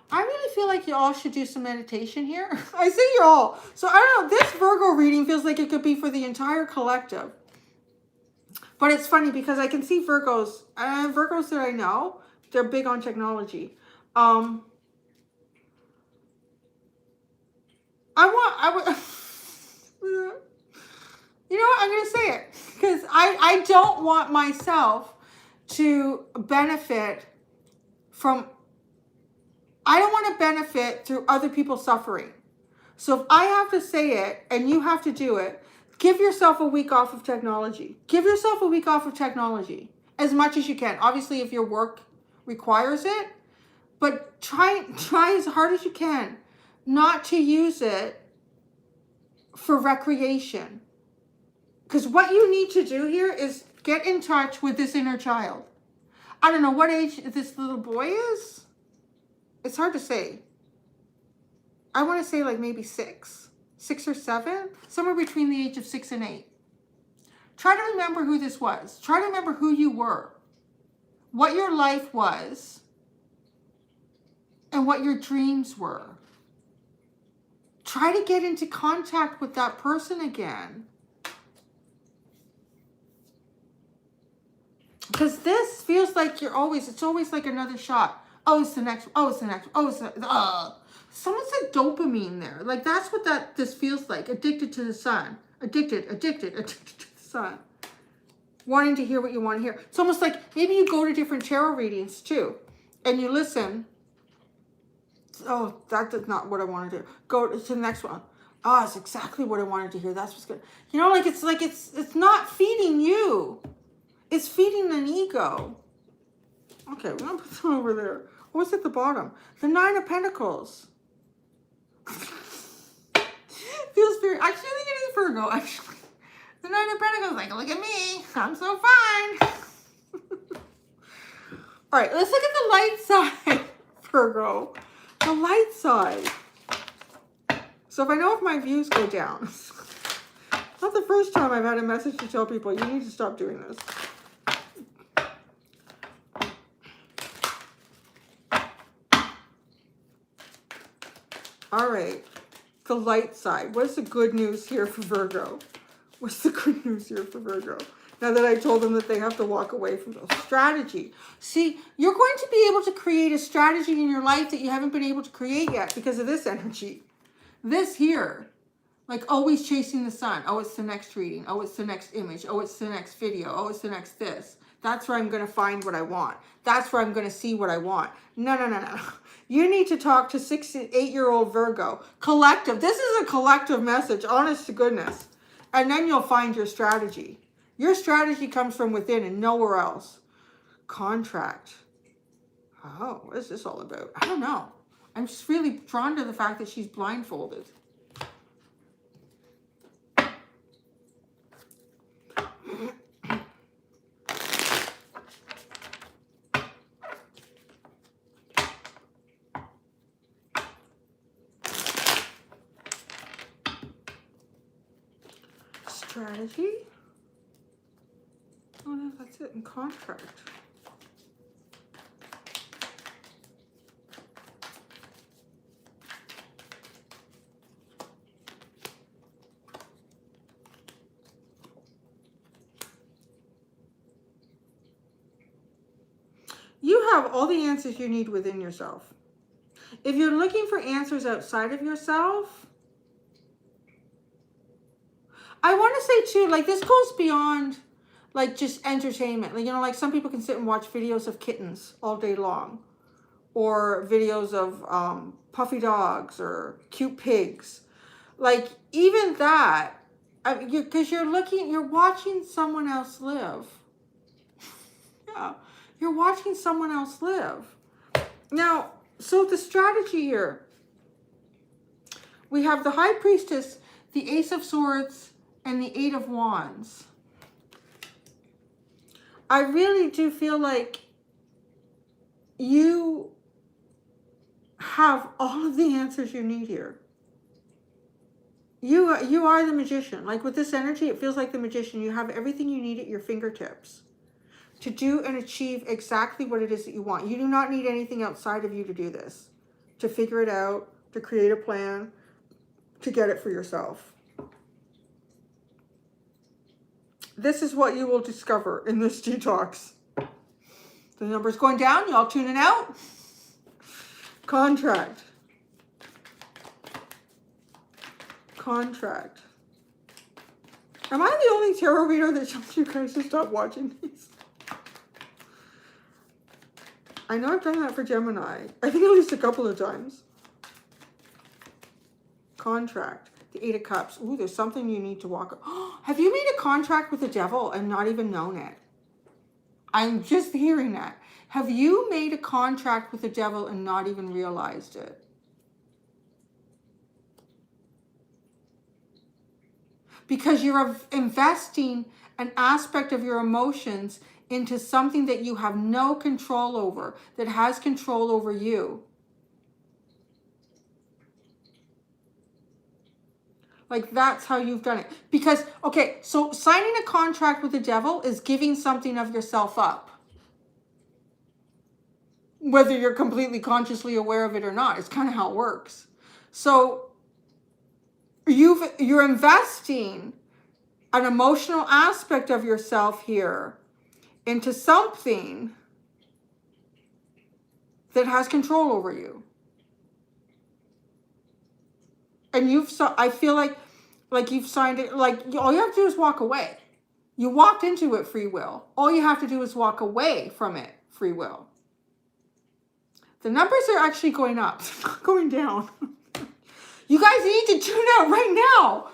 I really feel like y'all should do some meditation here. I say y'all. So I don't know. This Virgo reading feels like it could be for the entire collective. But it's funny because I can see Virgos. Virgos that I know, they're big on technology. I would, you know what? I'm going to say it. Because I don't want myself to benefit from, I don't want to benefit through other people suffering. So if I have to say it and you have to do it, give yourself a week off of technology. Give yourself a week off of technology as much as you can. Obviously, if your work requires it, but try as hard as you can not to use it for recreation. Because what you need to do here is get in touch with this inner child. I don't know what age this little boy is. It's hard to say. I want to say like maybe 6 or 7, somewhere between the age of 6 and 8. Try to remember who this was. Try to remember who you were, what your life was, and what your dreams were. Try to get into contact with that person again. Because this feels like it's always like another shot. Oh, it's the next, oh, it's the next, oh, it's the, someone said dopamine there. Like, that's what this feels like. Addicted to the sun. Addicted to the sun. Wanting to hear what you want to hear. It's almost like maybe you go to different tarot readings, too. And you listen. Oh, that's not what I wanted to do. Go to the next one. Oh, it's exactly what I wanted to hear. That's what's good. You know, like, it's not feeding you. It's feeding an ego. Okay, we're going to put that over there. What's at the bottom? The 9 of Pentacles. Feels very... Actually, I think it is Virgo, actually. The 9 of Pentacles, like, look at me. I'm so fine. All right, let's look at the light side, Virgo. The light side. So if I know if my views go down. Not the first time I've had a message to tell people, you need to stop doing this. All right, the light side. What's the good news here for Virgo? What's the good news here for Virgo? Now that I told them that they have to walk away from the strategy. See, you're going to be able to create a strategy in your life that you haven't been able to create yet because of this energy. This here, like always chasing the sun. Oh, it's the next reading. Oh, it's the next image. Oh, it's the next video. Oh, it's the next this. That's where I'm going to find what I want. That's where I'm going to see what I want. No. You need to talk to 6 and 8-year-old Virgo. Collective. This is a collective message, honest to goodness. And then you'll find your strategy. Your strategy comes from within and nowhere else. Contract. Oh, what is this all about? I don't know. I'm just really drawn to the fact that she's blindfolded. Strategy. Oh no, that's it. In contract. You have all the answers you need within yourself. If you're looking for answers outside of yourself, I want to say too, like this goes beyond like just entertainment. Like, you know, like some people can sit and watch videos of kittens all day long, or videos of puffy dogs or cute pigs. Like, even that, because you're watching someone else live. Yeah, you're watching someone else live. Now, so the strategy here, we have the High Priestess, the Ace of Swords, and the Eight of Wands. I really do feel like you have all of the answers you need here. You are the magician. Like with this energy, it feels like the magician. You have everything you need at your fingertips to do and achieve exactly what it is that you want. You do not need anything outside of you to do this, to figure it out, to create a plan, to get it for yourself. This is what you will discover in this detox. The number's going down. Y'all tuning out? Contract. Contract. Am I the only tarot reader that tells you guys to stop watching these? I know I've done that for Gemini. I think at least a couple of times. Contract. The Eight of Cups. Ooh, there's something you need to walk. Have you made a contract with the devil and not even known it? I'm just hearing that. Have you made a contract with the devil and not even realized it? Because you're investing an aspect of your emotions into something that you have no control over, that has control over you. Like, that's how you've done it. Because, okay, so signing a contract with the devil is giving something of yourself up. Whether you're completely consciously aware of it or not. It's kind of how it works. So, you're investing an emotional aspect of yourself here into something that has control over you. And I feel like you've signed it, like all you have to do is walk away. You walked into it free will. All you have to do is walk away from it free will. The numbers are actually going up, not going down. You guys need to tune out right now.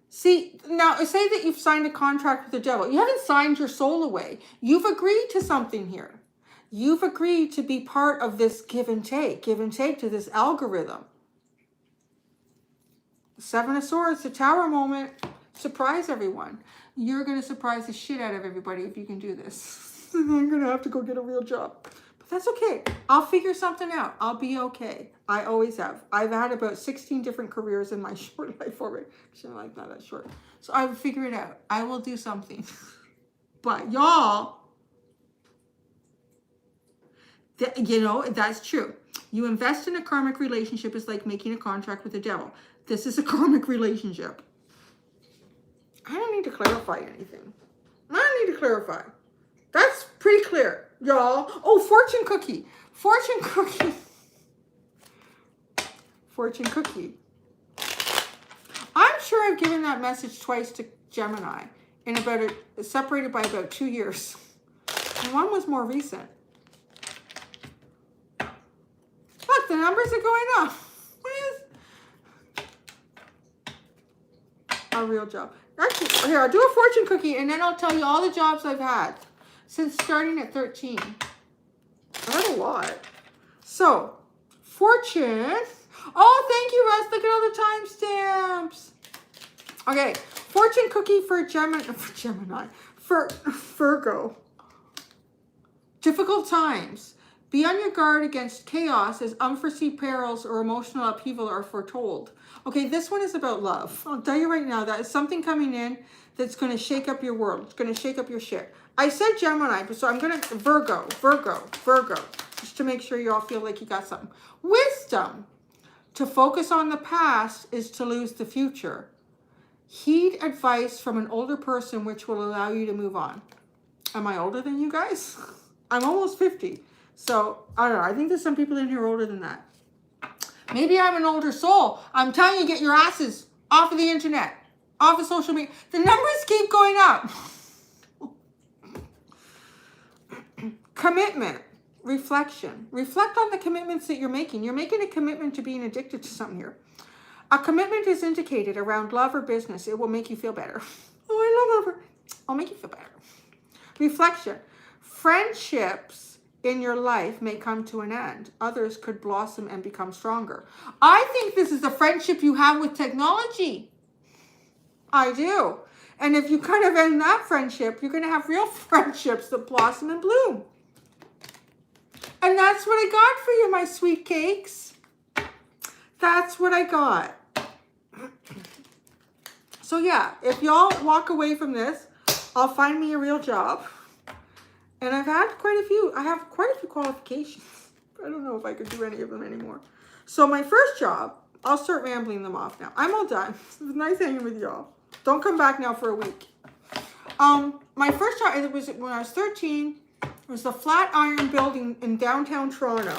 See, now say that you've signed a contract with the devil. You haven't signed your soul away. You've agreed to something here. You've agreed to be part of this give and take to this algorithm. Seven of Swords, the Tower moment. Surprise everyone. You're going to surprise the shit out of everybody if you can do this. I'm going to have to go get a real job. But that's okay. I'll figure something out. I'll be okay. I always have. I've had about 16 different careers in my short life already. Actually, like not that short. So I will figure it out. I will do something. But y'all, you know, that's true. You invest in a karmic relationship is like making a contract with the devil. This is a karmic relationship. I don't need to clarify anything. I don't need to clarify. That's pretty clear, y'all. Oh, fortune cookie. Fortune cookie. Fortune cookie. I'm sure I've given that message twice to Gemini in about separated by about 2 years. And one was more recent. Look, the numbers are going up. What is a real job? Actually, here, I'll do a fortune cookie and then I'll tell you all the jobs I've had since starting at 13. I had a lot. So, fortune. Oh, thank you, Russ. Look at all the timestamps. Okay, fortune cookie for Gemini. For Virgo. Difficult times. Be on your guard against chaos as unforeseen perils or emotional upheaval are foretold. Okay, this one is about love. I'll tell you right now, that is something coming in that's going to shake up your world. It's going to shake up your shit. I said Gemini, so I'm going to Virgo, just to make sure you all feel like you got something. Wisdom. To focus on the past is to lose the future. Heed advice from an older person which will allow you to move on. Am I older than you guys? I'm almost 50. So, I don't know. I think there's some people in here older than that. Maybe I'm an older soul. I'm telling you, get your asses off of the internet, off of social media. The numbers keep going up. Commitment. reflection. Reflect on the commitments that you're making. You're making a commitment to being addicted to something here. A commitment is indicated around love or business. It will make you feel better. Oh, I love her. I'll make you feel better. Reflection. Friendships in your life may come to an end. Others could blossom and become stronger. I think this is a friendship you have with technology. I do. And if you kind of end that friendship, you're going to have real friendships that blossom and bloom. And that's what I got for you, my sweet cakes. That's what I got. So yeah, if y'all walk away from this, I'll find me a real job. And I've had quite a few. I have quite a few qualifications. I don't know if I could do any of them anymore. So my first job, I'll start rambling them off now. I'm all done. It was nice hanging with y'all. Don't come back now for a week. My first job, it was when I was 13. It was the Flatiron building in downtown Toronto.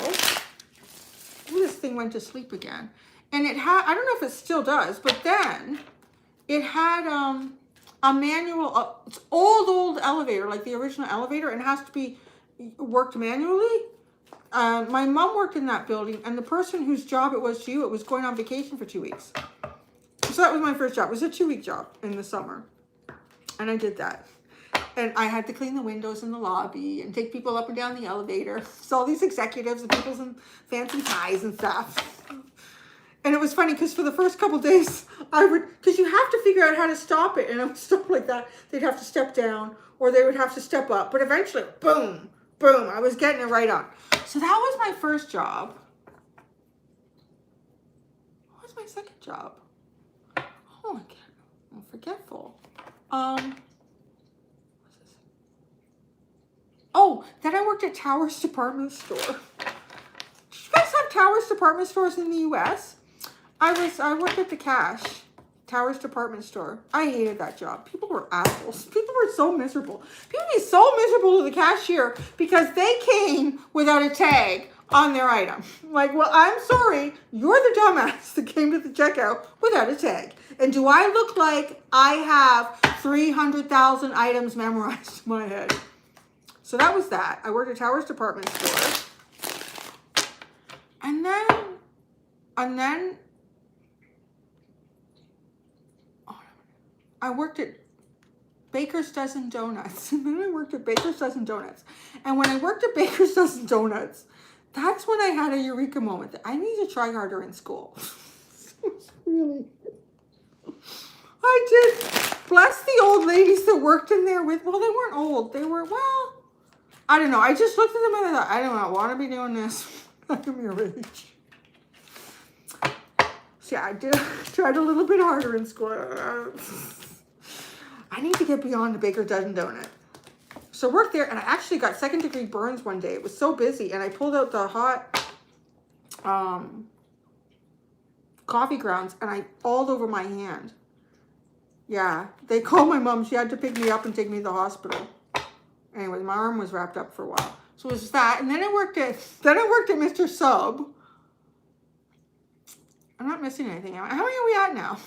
This thing went to sleep again. And it had, I don't know if it still does, but then it had a manual, it's old elevator, like the original elevator, and it has to be worked manually. My mom worked in that building, and the person whose job it was going on vacation for 2 weeks. So that was my first job. It was a 2-week job in the summer. And I did that. And I had to clean the windows in the lobby and take people up and down the elevator. So all these executives and people in fancy ties and stuff. And it was funny because for the first couple days, because you have to figure out how to stop it. And I would stop like that. They'd have to step down or they would have to step up. But eventually, boom, boom, I was getting it right on. So that was my first job. What was my second job? Oh, I'm forgetful. Oh, then I worked at Taurus department store. Do you guys have Taurus department stores in the U.S.? I worked at the Cash, Taurus department store. I hated that job. People were assholes. People were so miserable. People were so miserable to the cashier because they came without a tag on their item. Like, well, I'm sorry, you're the dumbass that came to the checkout without a tag. And do I look like I have 300,000 items memorized in my head? So that was that. I worked at Taurus department store. And then I worked at Baker's Dozen Donuts. And then I worked at Baker's Dozen Donuts. And when I worked at Baker's Dozen Donuts, that's when I had a eureka moment that I need to try harder in school. Really, I did. Bless the old ladies that worked in there with, well, they weren't old. They were, well, I don't know. I just looked at them and I thought, I do not want to be doing this. I'm your age. So yeah, I tried a little bit harder in school. I need to get beyond the Baker's Dozen Donut. So I worked there and I actually got 2nd-degree burns one day. It was so busy and I pulled out the hot coffee grounds and I all over my hand. Yeah, they called my mom. She had to pick me up and take me to the hospital. Anyway, my arm was wrapped up for a while. So it was that. And then I worked at Mr. Sub. I'm not missing anything. How many are we at now?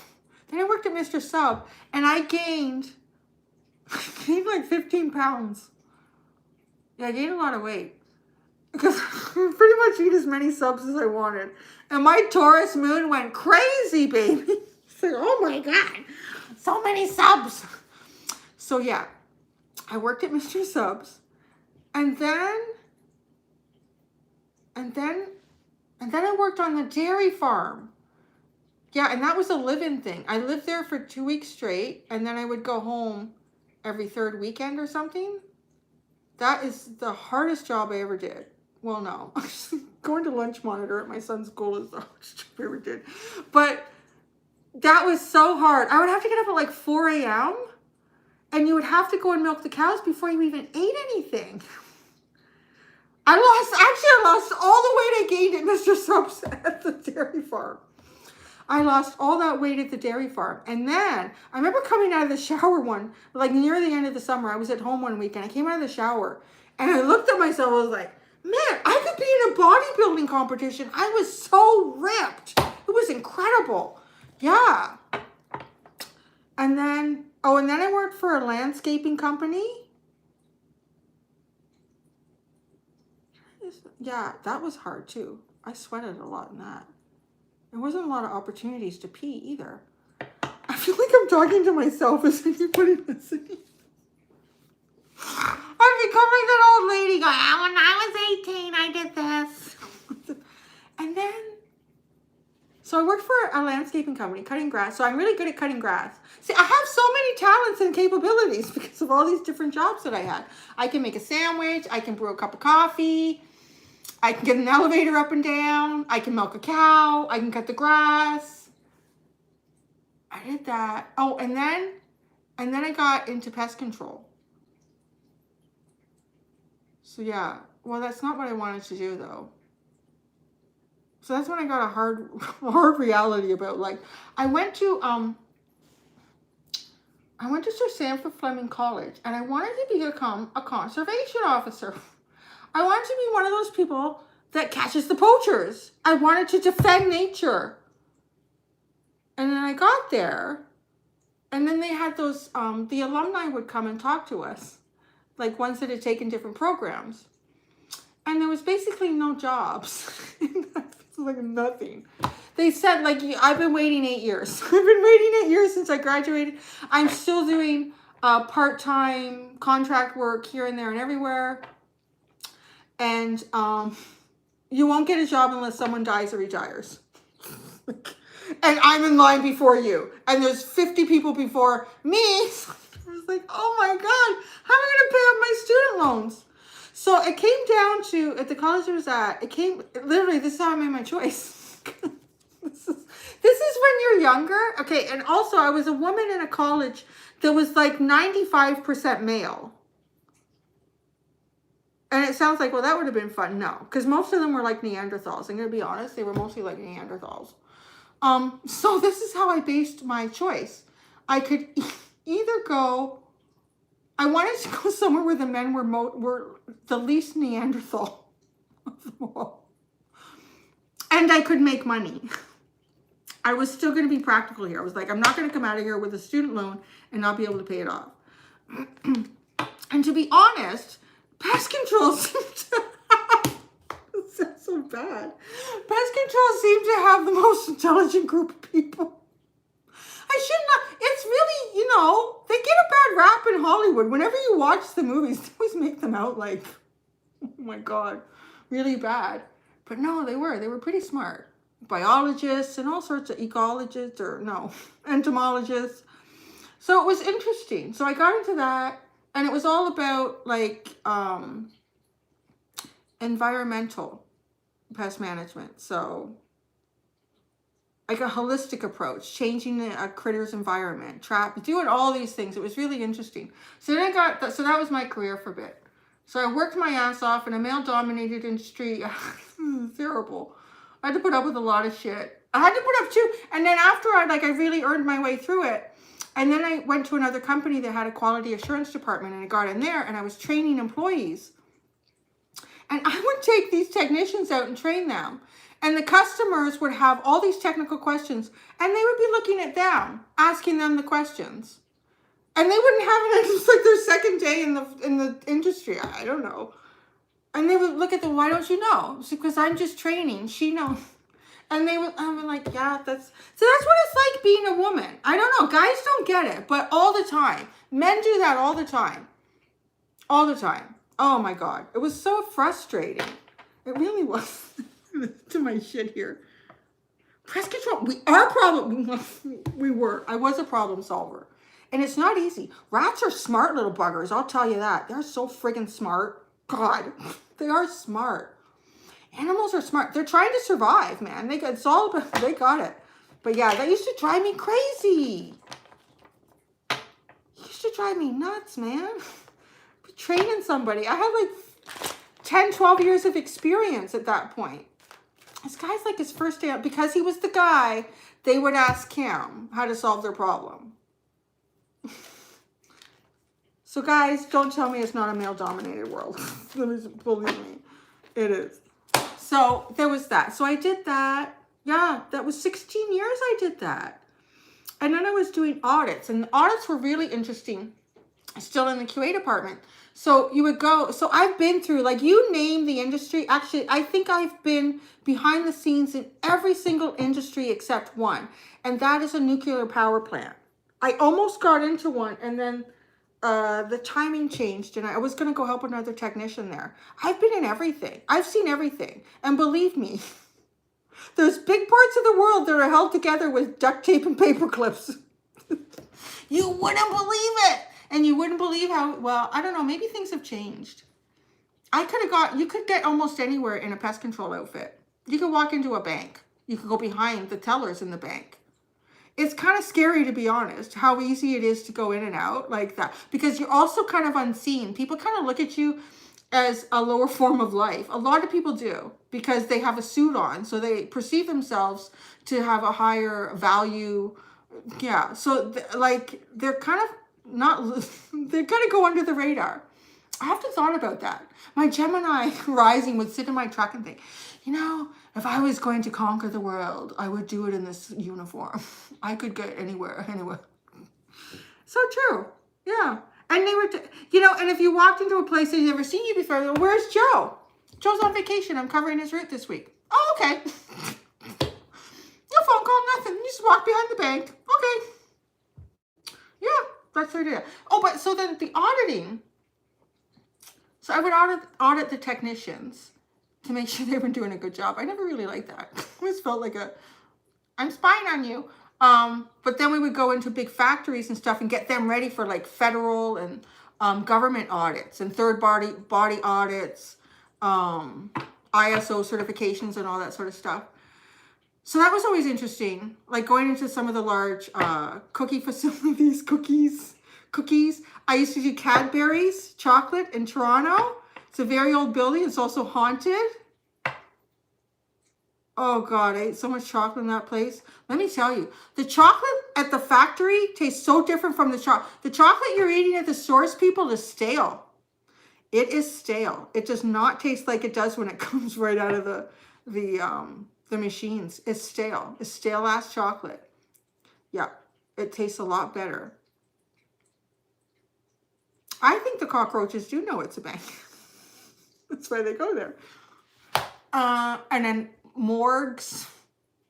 Then I worked at Mr. Sub and I gained like 15 pounds. Yeah, I gained a lot of weight. Because I pretty much eat as many subs as I wanted. And my Taurus moon went crazy, baby. It's like, oh my God, so many subs. So yeah, I worked at Mr. Subs. And then I worked on the dairy farm. Yeah, and that was a live-in thing. I lived there for 2 weeks straight, and then I would go home every 3rd weekend or something. That is the hardest job I ever did. Well, no. Going to lunch monitor at my son's school is the hardest job I ever did. But that was so hard. I would have to get up at like 4 a.m. and you would have to go and milk the cows before you even ate anything. I lost all the weight I gained at Mr. Subs at the dairy farm. I lost all that weight at the dairy farm. And then I remember coming out of the shower like near the end of the summer. I was at home one week and I came out of the shower and I looked at myself. I was like, man, I could be in a bodybuilding competition. I was so ripped. It was incredible. Yeah. And then I worked for a landscaping company. Yeah, that was hard too. I sweated a lot in that. There wasn't a lot of opportunities to pee either. I feel like I'm talking to myself as anybody listening. I'm becoming that old lady going, when I was 18, I did this. And then, so I worked for a landscaping company, cutting grass. So I'm really good at cutting grass. See, I have so many talents and capabilities because of all these different jobs that I had. I can make a sandwich. I can brew a cup of coffee. I can get an elevator up and down. I can milk a cow. I can cut the grass. I did that. Oh, and then I got into pest control. So yeah, well, that's not what I wanted to do though. So that's when I got a hard reality about, like, I went to Sir Sanford Fleming College, and I wanted to become a conservation officer. I wanted to be one of those people that catches the poachers. I wanted to defend nature. And then I got there, and then they had those, the alumni would come and talk to us, like ones that had taken different programs. And there was basically no jobs. Like nothing. They said, like, I've been waiting 8 years. I've been waiting 8 years since I graduated. I'm still doing part-time contract work here and there and everywhere. And you won't get a job unless someone dies or retires. And I'm in line before you. And there's 50 people before me. I was like, oh my God, how am I going to pay off my student loans? So it came down to, at the college I was at, literally, this is how I made my choice. This is when you're younger. Okay, and also I was a woman in a college that was like 95% male. And it sounds like, well, that would have been fun. No, because most of them were like Neanderthals. I'm going to be honest, they were mostly like Neanderthals. So this is how I based my choice. I could either go, I wanted to go somewhere where the men were the least Neanderthal of them all. And I could make money. I was still going to be practical here. I was like, I'm not going to come out of here with a student loan and not be able to pay it off. And to be honest, pest control seemed to have, this sounds so bad. Pest control seemed to have the most intelligent group of people. I should not, it's really, you know, they get a bad rap in Hollywood. Whenever you watch the movies, they always make them out like, oh my God, really bad. But no, they were pretty smart. Biologists and all sorts of ecologists, or no, entomologists. So it was interesting. So I got into that, and it was all about like environmental pest management. So like a holistic approach, changing a critter's environment, doing all these things. It was really interesting. So then so that was my career for a bit. So I worked my ass off in a male-dominated industry. Terrible. I had to put up with a lot of shit. I had to put up too. And then after I really earned my way through it. And then I went to another company that had a quality assurance department, and I got in there and I was training employees. And I would take these technicians out and train them. And the customers would have all these technical questions, and they would be looking at them, asking them the questions. And they wouldn't have it. It's like their second day in the industry. I don't know. And they would look at them, why don't you know? It's because I'm just training. She knows. And I was like, yeah, that's what it's like being a woman. I don't know. Guys don't get it, but all the time. Men do that all the time. All the time. Oh my God. It was so frustrating. It really was. To my shit here. Pest control. I was a problem solver. And it's not easy. Rats are smart little buggers. I'll tell you that. They're so friggin' smart. God, they are smart. Animals are smart. They're trying to survive, man. They got it. But yeah, that used to drive me crazy. It used to drive me nuts, man. Training somebody. I had like 10, 12 years of experience at that point. This guy's like his first day out, because he was the guy, they would ask him how to solve their problem. So guys, don't tell me it's not a male-dominated world. Believe me, it is. So there was that. So I did that. Yeah, that was 16 years I did that. And then I was doing audits, and the audits were really interesting still in the QA department. So you would go, so I've been through, like, you name the industry. Actually, I think I've been behind the scenes in every single industry except one, and that is a nuclear power plant. I almost got into one, and then the timing changed, and I was going to go help another technician there. I've been in everything. I've seen everything. And believe me, there's big parts of the world that are held together with duct tape and paper clips. You wouldn't believe it. And you wouldn't believe how, well, I don't know, maybe things have changed. You could get almost anywhere in a pest control outfit. You could walk into a bank. You could go behind the tellers in the bank. It's kind of scary, to be honest, how easy it is to go in and out like that. Because you're also kind of unseen. People kind of look at you as a lower form of life. A lot of people do, because they have a suit on. So they perceive themselves to have a higher value. Yeah. So like they're kind of not, they're going to go under the radar. I have to thought about that. My Gemini rising would sit in my truck and think, you know, if I was going to conquer the world, I would do it in this uniform. I could get anywhere. So true. Yeah. And they were, you know, and if you walked into a place they've never seen you before, they're, where's Joe? Joe's on vacation. I'm covering his route this week. Oh, okay. No phone call, nothing. You just walk behind the bank. Okay. Yeah, that's what it is. Oh, but so then the auditing. So I would audit the technicians to make sure they were doing a good job. I never really liked that. It always felt like I'm spying on you. But then we would go into big factories and stuff and get them ready for like federal and government audits and third body audits, ISO certifications and all that sort of stuff. So that was always interesting, like going into some of the large cookie facilities, cookies. I used to do Cadbury's chocolate in Toronto. It's a very old building. It's also haunted. Oh God, I ate so much chocolate in that place. Let me tell you, the chocolate at the factory tastes so different from the chocolate. The chocolate you're eating at the source, people, is stale. It is stale. It does not taste like it does when it comes right out of the machines. It's stale. It's stale ass chocolate. Yeah, it tastes a lot better. I think the cockroaches do know it's a bank. That's why they go there. And then morgues.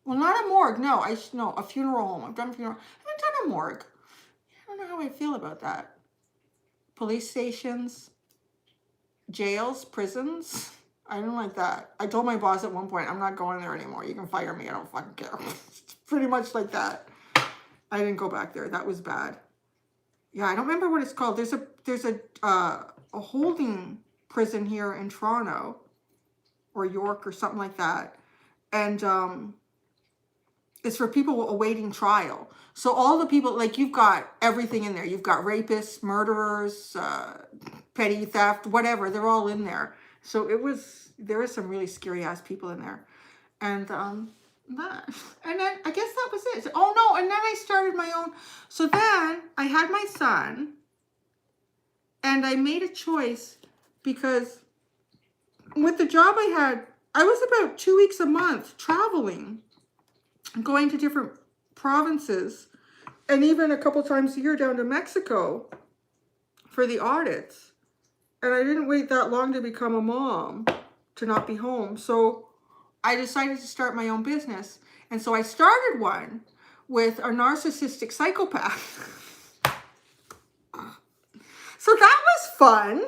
Well, not a morgue. No, a funeral home. I've done a funeral. I haven't done a morgue. I don't know how I feel about that. Police stations, jails, prisons. I don't like that. I told my boss at one point, I'm not going there anymore. You can fire me. I don't fucking care. It's pretty much like that. I didn't go back there. That was bad. Yeah, I don't remember what it's called. There's a holding prison here in Toronto or York or something like that. And it's for people awaiting trial. So all the people, like, you've got everything in there. You've got rapists, murderers, petty theft, whatever. They're all in there. So there was some really scary ass people in there. And then I guess that was it. Oh no, and then I started my own. So then I had my son and I made a choice because with the job I had, I was about 2 weeks a month traveling, going to different provinces, and even a couple times a year down to Mexico for the audits. And I didn't wait that long to become a mom, to not be home. So I decided to start my own business. And so I started one with a narcissistic psychopath. So that was fun.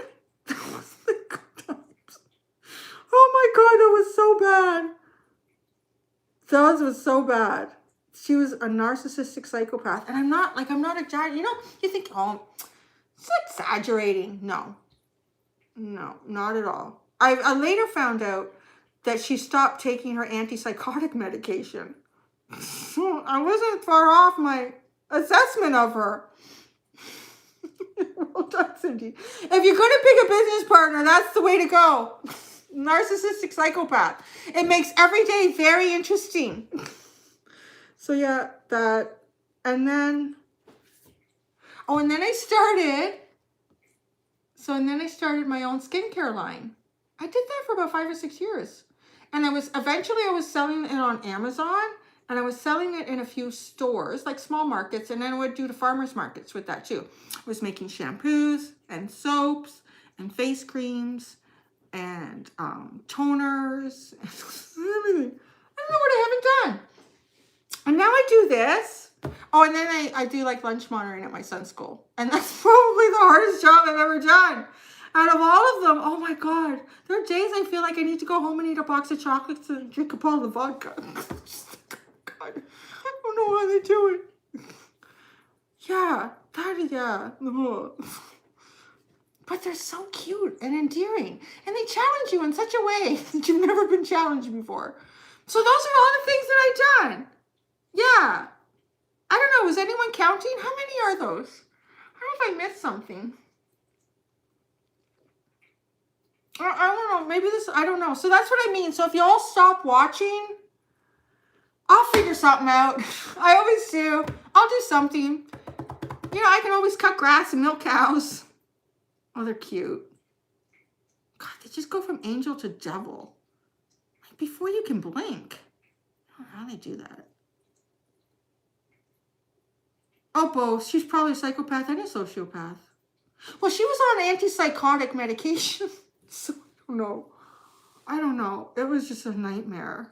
That was the good times. Oh my God, that was so bad. That was so bad. She was a narcissistic psychopath. And I'm not exaggerating. You know, you think, oh, it's exaggerating. No, not at all. I later found out that she stopped taking her antipsychotic medication. So I wasn't far off my assessment of her. Well done, Cindy. If you're going to pick a business partner, that's the way to go. Narcissistic psychopath. It makes every day very interesting. So yeah, that. And then I started my own skincare line. I did that for about 5 or 6 years. And I was selling it on Amazon, And I was selling it in a few stores, like small markets, and then I would do the farmers markets with that too. I was making shampoos and soaps and face creams and toners and everything. I don't know what I haven't done. And now I do this. Oh, and then I do like lunch monitoring at my son's school. And that's probably the hardest job I've ever done. Out of all of them, oh my God, there are days I feel like I need to go home and eat a box of chocolates and drink a bottle of vodka. God, I don't know how they do it. Yeah, yeah. But they're so cute and endearing. And they challenge you in such a way that you've never been challenged before. So those are all the things that I've done. Yeah. I don't know. Was anyone counting? How many are those? I don't know if I missed something. I don't know. Maybe this, I don't know. So that's what I mean. So if you all stop watching, I'll figure something out. I always do. I'll do something. You know, I can always cut grass and milk cows. Oh, they're cute. God, they just go from angel to devil. Like before you can blink. I don't know how they do that. Oh, both. She's probably a psychopath and a sociopath. Well, she was on antipsychotic medication. So, I don't know. It was just a nightmare.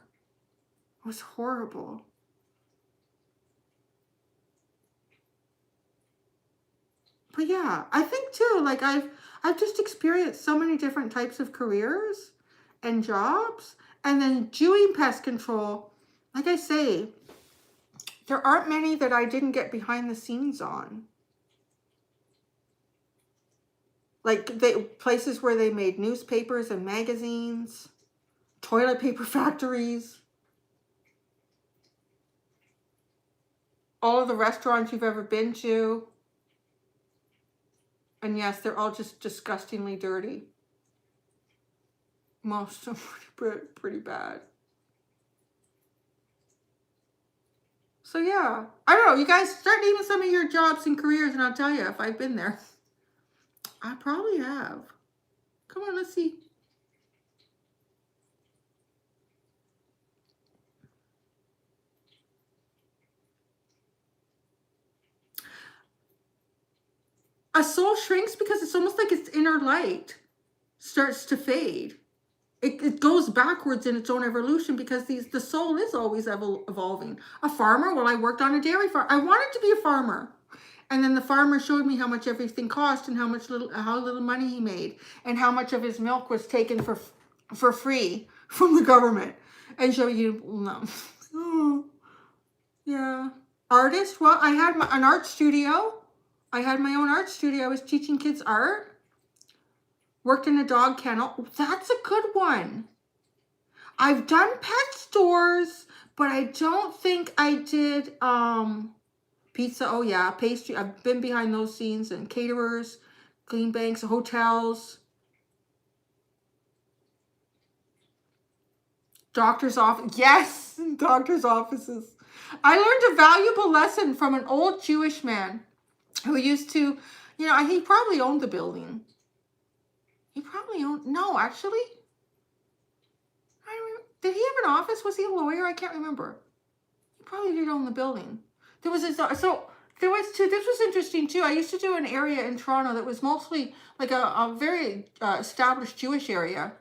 It was horrible. But yeah, I think too, like I've just experienced so many different types of careers and jobs. And then doing pest control, like I say, there aren't many that I didn't get behind the scenes on. Like places where they made newspapers and magazines, toilet paper factories, all of the restaurants you've ever been to. And yes, they're all just disgustingly dirty. Most of them are pretty bad. So yeah, I don't know. You guys start naming some of your jobs and careers and I'll tell you if I've been there. I probably have. Come on, let's see. A soul shrinks because it's almost like its inner light starts to fade. It goes backwards in its own evolution because the soul is always evolving. A farmer, well, I worked on a dairy farm. I wanted to be a farmer. And then the farmer showed me how much everything cost and how little money he made and how much of his milk was taken for free from the government. And show you, no. Oh, yeah. Artist, well, I had an art studio. I had my own art studio. I was teaching kids art. Worked in a dog kennel. That's a good one. I've done pet stores, but I don't think I did pizza. Oh yeah, pastry. I've been behind those scenes and caterers, clean banks, hotels, doctor's office. Yes, doctor's offices. I learned a valuable lesson from an old Jewish man who used to, he probably owned the building. He probably owned, no, actually. Did he have an office? Was he a lawyer? I can't remember. He probably did own the building. There was this, so there was two, this was interesting too. I used to do an area in Toronto that was mostly like a very established Jewish area.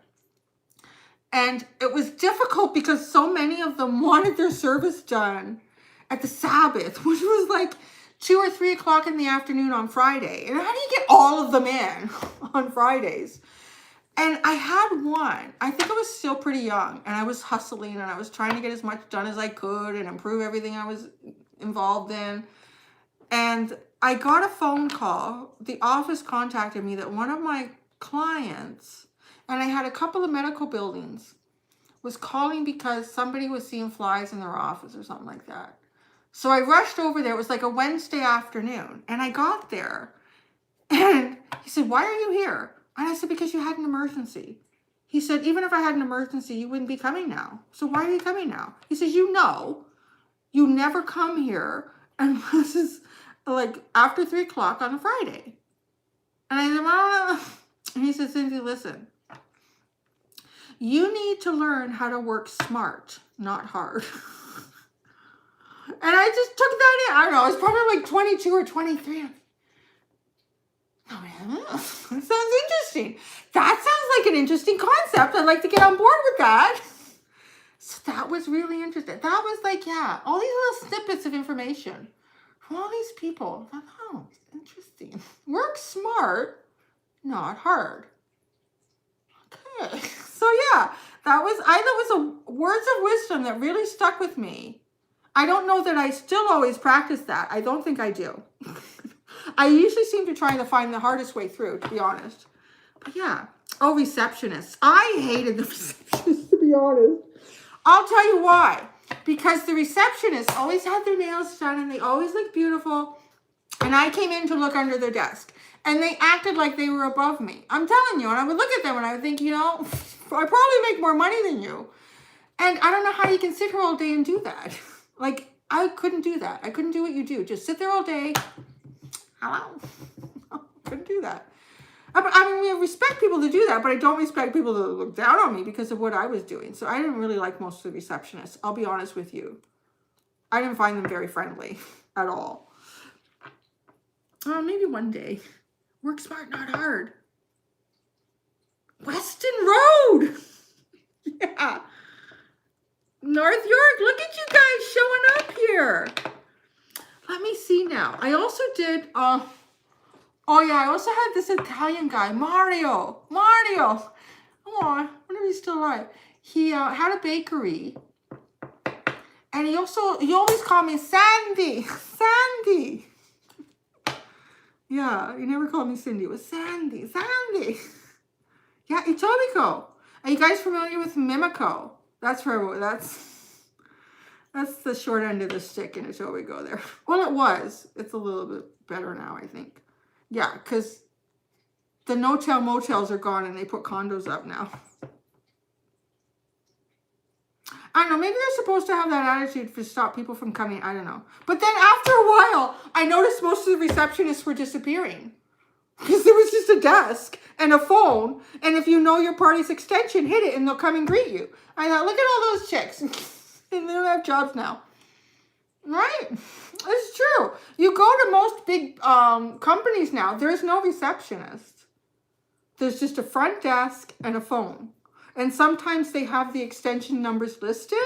And it was difficult because so many of them wanted their service done at the Sabbath, which was like 2 or 3 o'clock in the afternoon on Friday. And how do you get all of them in on Fridays? And I had one, I think I was still pretty young, and I was hustling and I was trying to get as much done as I could and improve everything I was involved in. And I got a phone call. The office contacted me that one of my clients, and I had a couple of medical buildings, was calling because somebody was seeing flies in their office or something like that. So I rushed over there. It was like a Wednesday afternoon. And I got there. And he said, "Why are you here?" And I said, "Because you had an emergency." He said, "Even if I had an emergency, you wouldn't be coming now. So why are you coming now?" He says, "You never come here. And this is like after 3 o'clock on a Friday." And I said, "Well," and he said, "Cindy, listen. You need to learn how to work smart, not hard." And I just took that in. I don't know, I was probably like 22 or 23. Oh, yeah. That sounds interesting. That sounds like an interesting concept. I'd like to get on board with that. So that was really interesting. That was like, yeah, all these little snippets of information from all these people. I thought, oh, interesting. Work smart, not hard. Okay. So yeah, that was a words of wisdom that really stuck with me. I don't know that I still always practice that. I don't think I do. I usually seem to try to find the hardest way through, to be honest. But yeah. Oh, receptionists. I hated the receptionists, to be honest. I'll tell you why. Because the receptionists always had their nails done and they always looked beautiful. And I came in to look under their desk. And they acted like they were above me. I'm telling you. And I would look at them and I would think, you know, I probably make more money than you. And I don't know how you can sit here all day and do that. Like, I couldn't do that. I couldn't do what you do. Just sit there all day. Hello. Couldn't do that. I mean, I respect people to do that, but I don't respect people to look down on me because of what I was doing. So I didn't really like most of the receptionists. I'll be honest with you. I didn't find them very friendly at all. Maybe one day. Work smart, not hard. Weston Road. Yeah. North York. Look at you guys showing up here. Let me see now. I also did, oh yeah, I also had this Italian guy, Mario. Oh, I wonder if he's still alive. He had a bakery. And he always called me Sandy. Sandy. Yeah, he never called me Cindy. It was Sandy. Sandy. Yeah, Etobicoke. Are you guys familiar with Mimico? That's the short end of the stick in Etobicoke there. Well, it was. It's a little bit better now, I think. Yeah, because the no-tell motels are gone and they put condos up now. I don't know, maybe they're supposed to have that attitude to stop people from coming. I don't know. But then after a while, I noticed most of the receptionists were disappearing. Because there was just a desk and a phone. And if you know your party's extension, hit it and they'll come and greet you. I thought, look at all those chicks. And they don't have jobs now. Right? It's true. You go to most big companies now, there's no receptionist. There's just a front desk and a phone. And sometimes they have the extension numbers listed.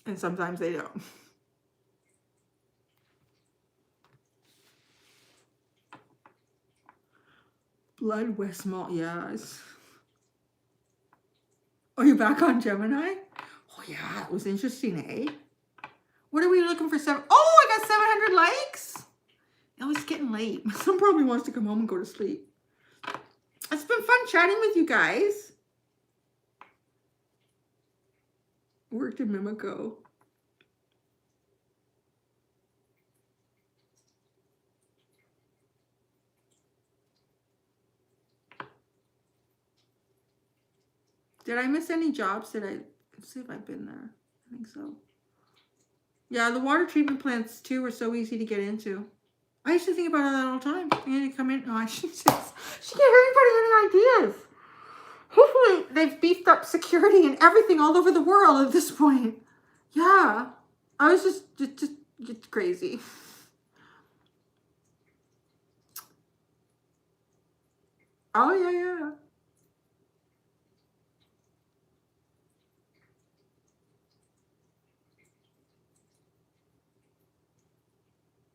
And sometimes they don't. Blood Westmalt, yes. Oh, you're back on Gemini? Oh, yeah, it was interesting, eh? What are we looking for? Oh, I got 700 likes. Oh, it's getting late. My son probably wants to come home and go to sleep. It's been fun chatting with you guys. Worked in Mimico. Did I miss any jobs? Let's see if I've been there. I think so. Yeah, the water treatment plants too were so easy to get into. I used to think about that all the time. You need to come in. Oh, I should give anybody any ideas. Hopefully they've beefed up security and everything all over the world at this point. Yeah. I was just crazy. Oh, yeah.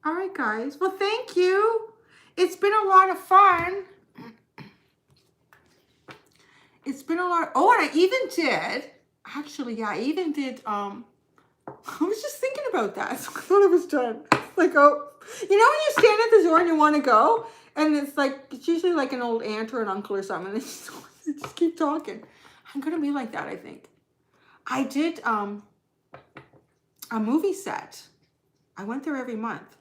All right, guys. Well, thank you. It's been a lot of fun. It's been a lot. Oh, and I even did. Actually, yeah, I even did. I was just thinking about that. I thought it was done. Like, oh, you know when you stand at the door and you want to go, and it's usually like an old aunt or an uncle or something. And they just keep talking. I'm gonna be like that, I think. I did a movie set. I went there every month.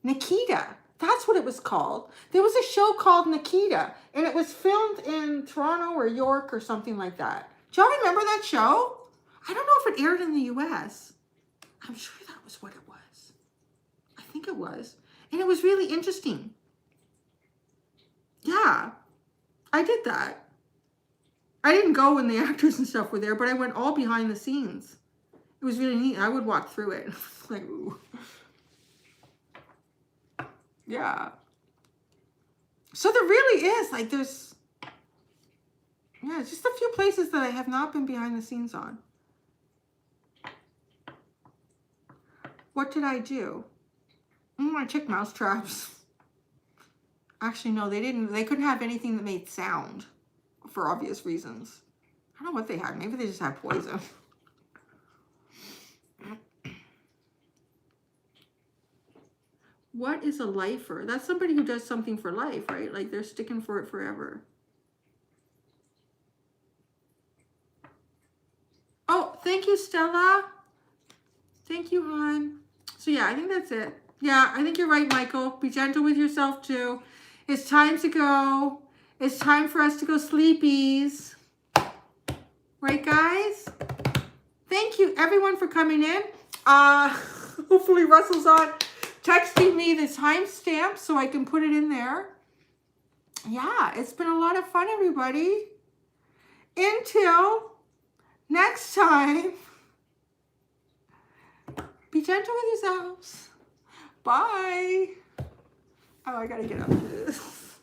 Nikita, that's what it was called. There was a show called Nikita, and it was filmed in Toronto or York or something like that. Do y'all remember that show? I don't know if it aired in the US. I'm sure that was what it was. I think it was. And it was really interesting. Yeah, I did that. I didn't go when the actors and stuff were there, but I went all behind the scenes. It was really neat. I would walk through it. Like, ooh. Yeah. So there really is, like, there's, yeah, just a few places that I have not been behind the scenes on. What did I do? I checked mouse traps. Actually, no, they didn't. They couldn't have anything that made sound for obvious reasons. I don't know what they had. Maybe they just had poison. What is a lifer? That's somebody who does something for life, right? Like they're sticking for it forever. Oh, thank you, Stella. Thank you, hon. So yeah, I think that's it. Yeah, I think you're right, Michael. Be gentle with yourself too. It's time to go. It's time for us to go sleepies. Right, guys? Thank you, everyone, for coming in. Hopefully Russell's on texting me the timestamp so I can put it in there. Yeah, it's been a lot of fun, everybody. Until next time, be gentle with yourselves. Bye. Oh, I gotta get up to this.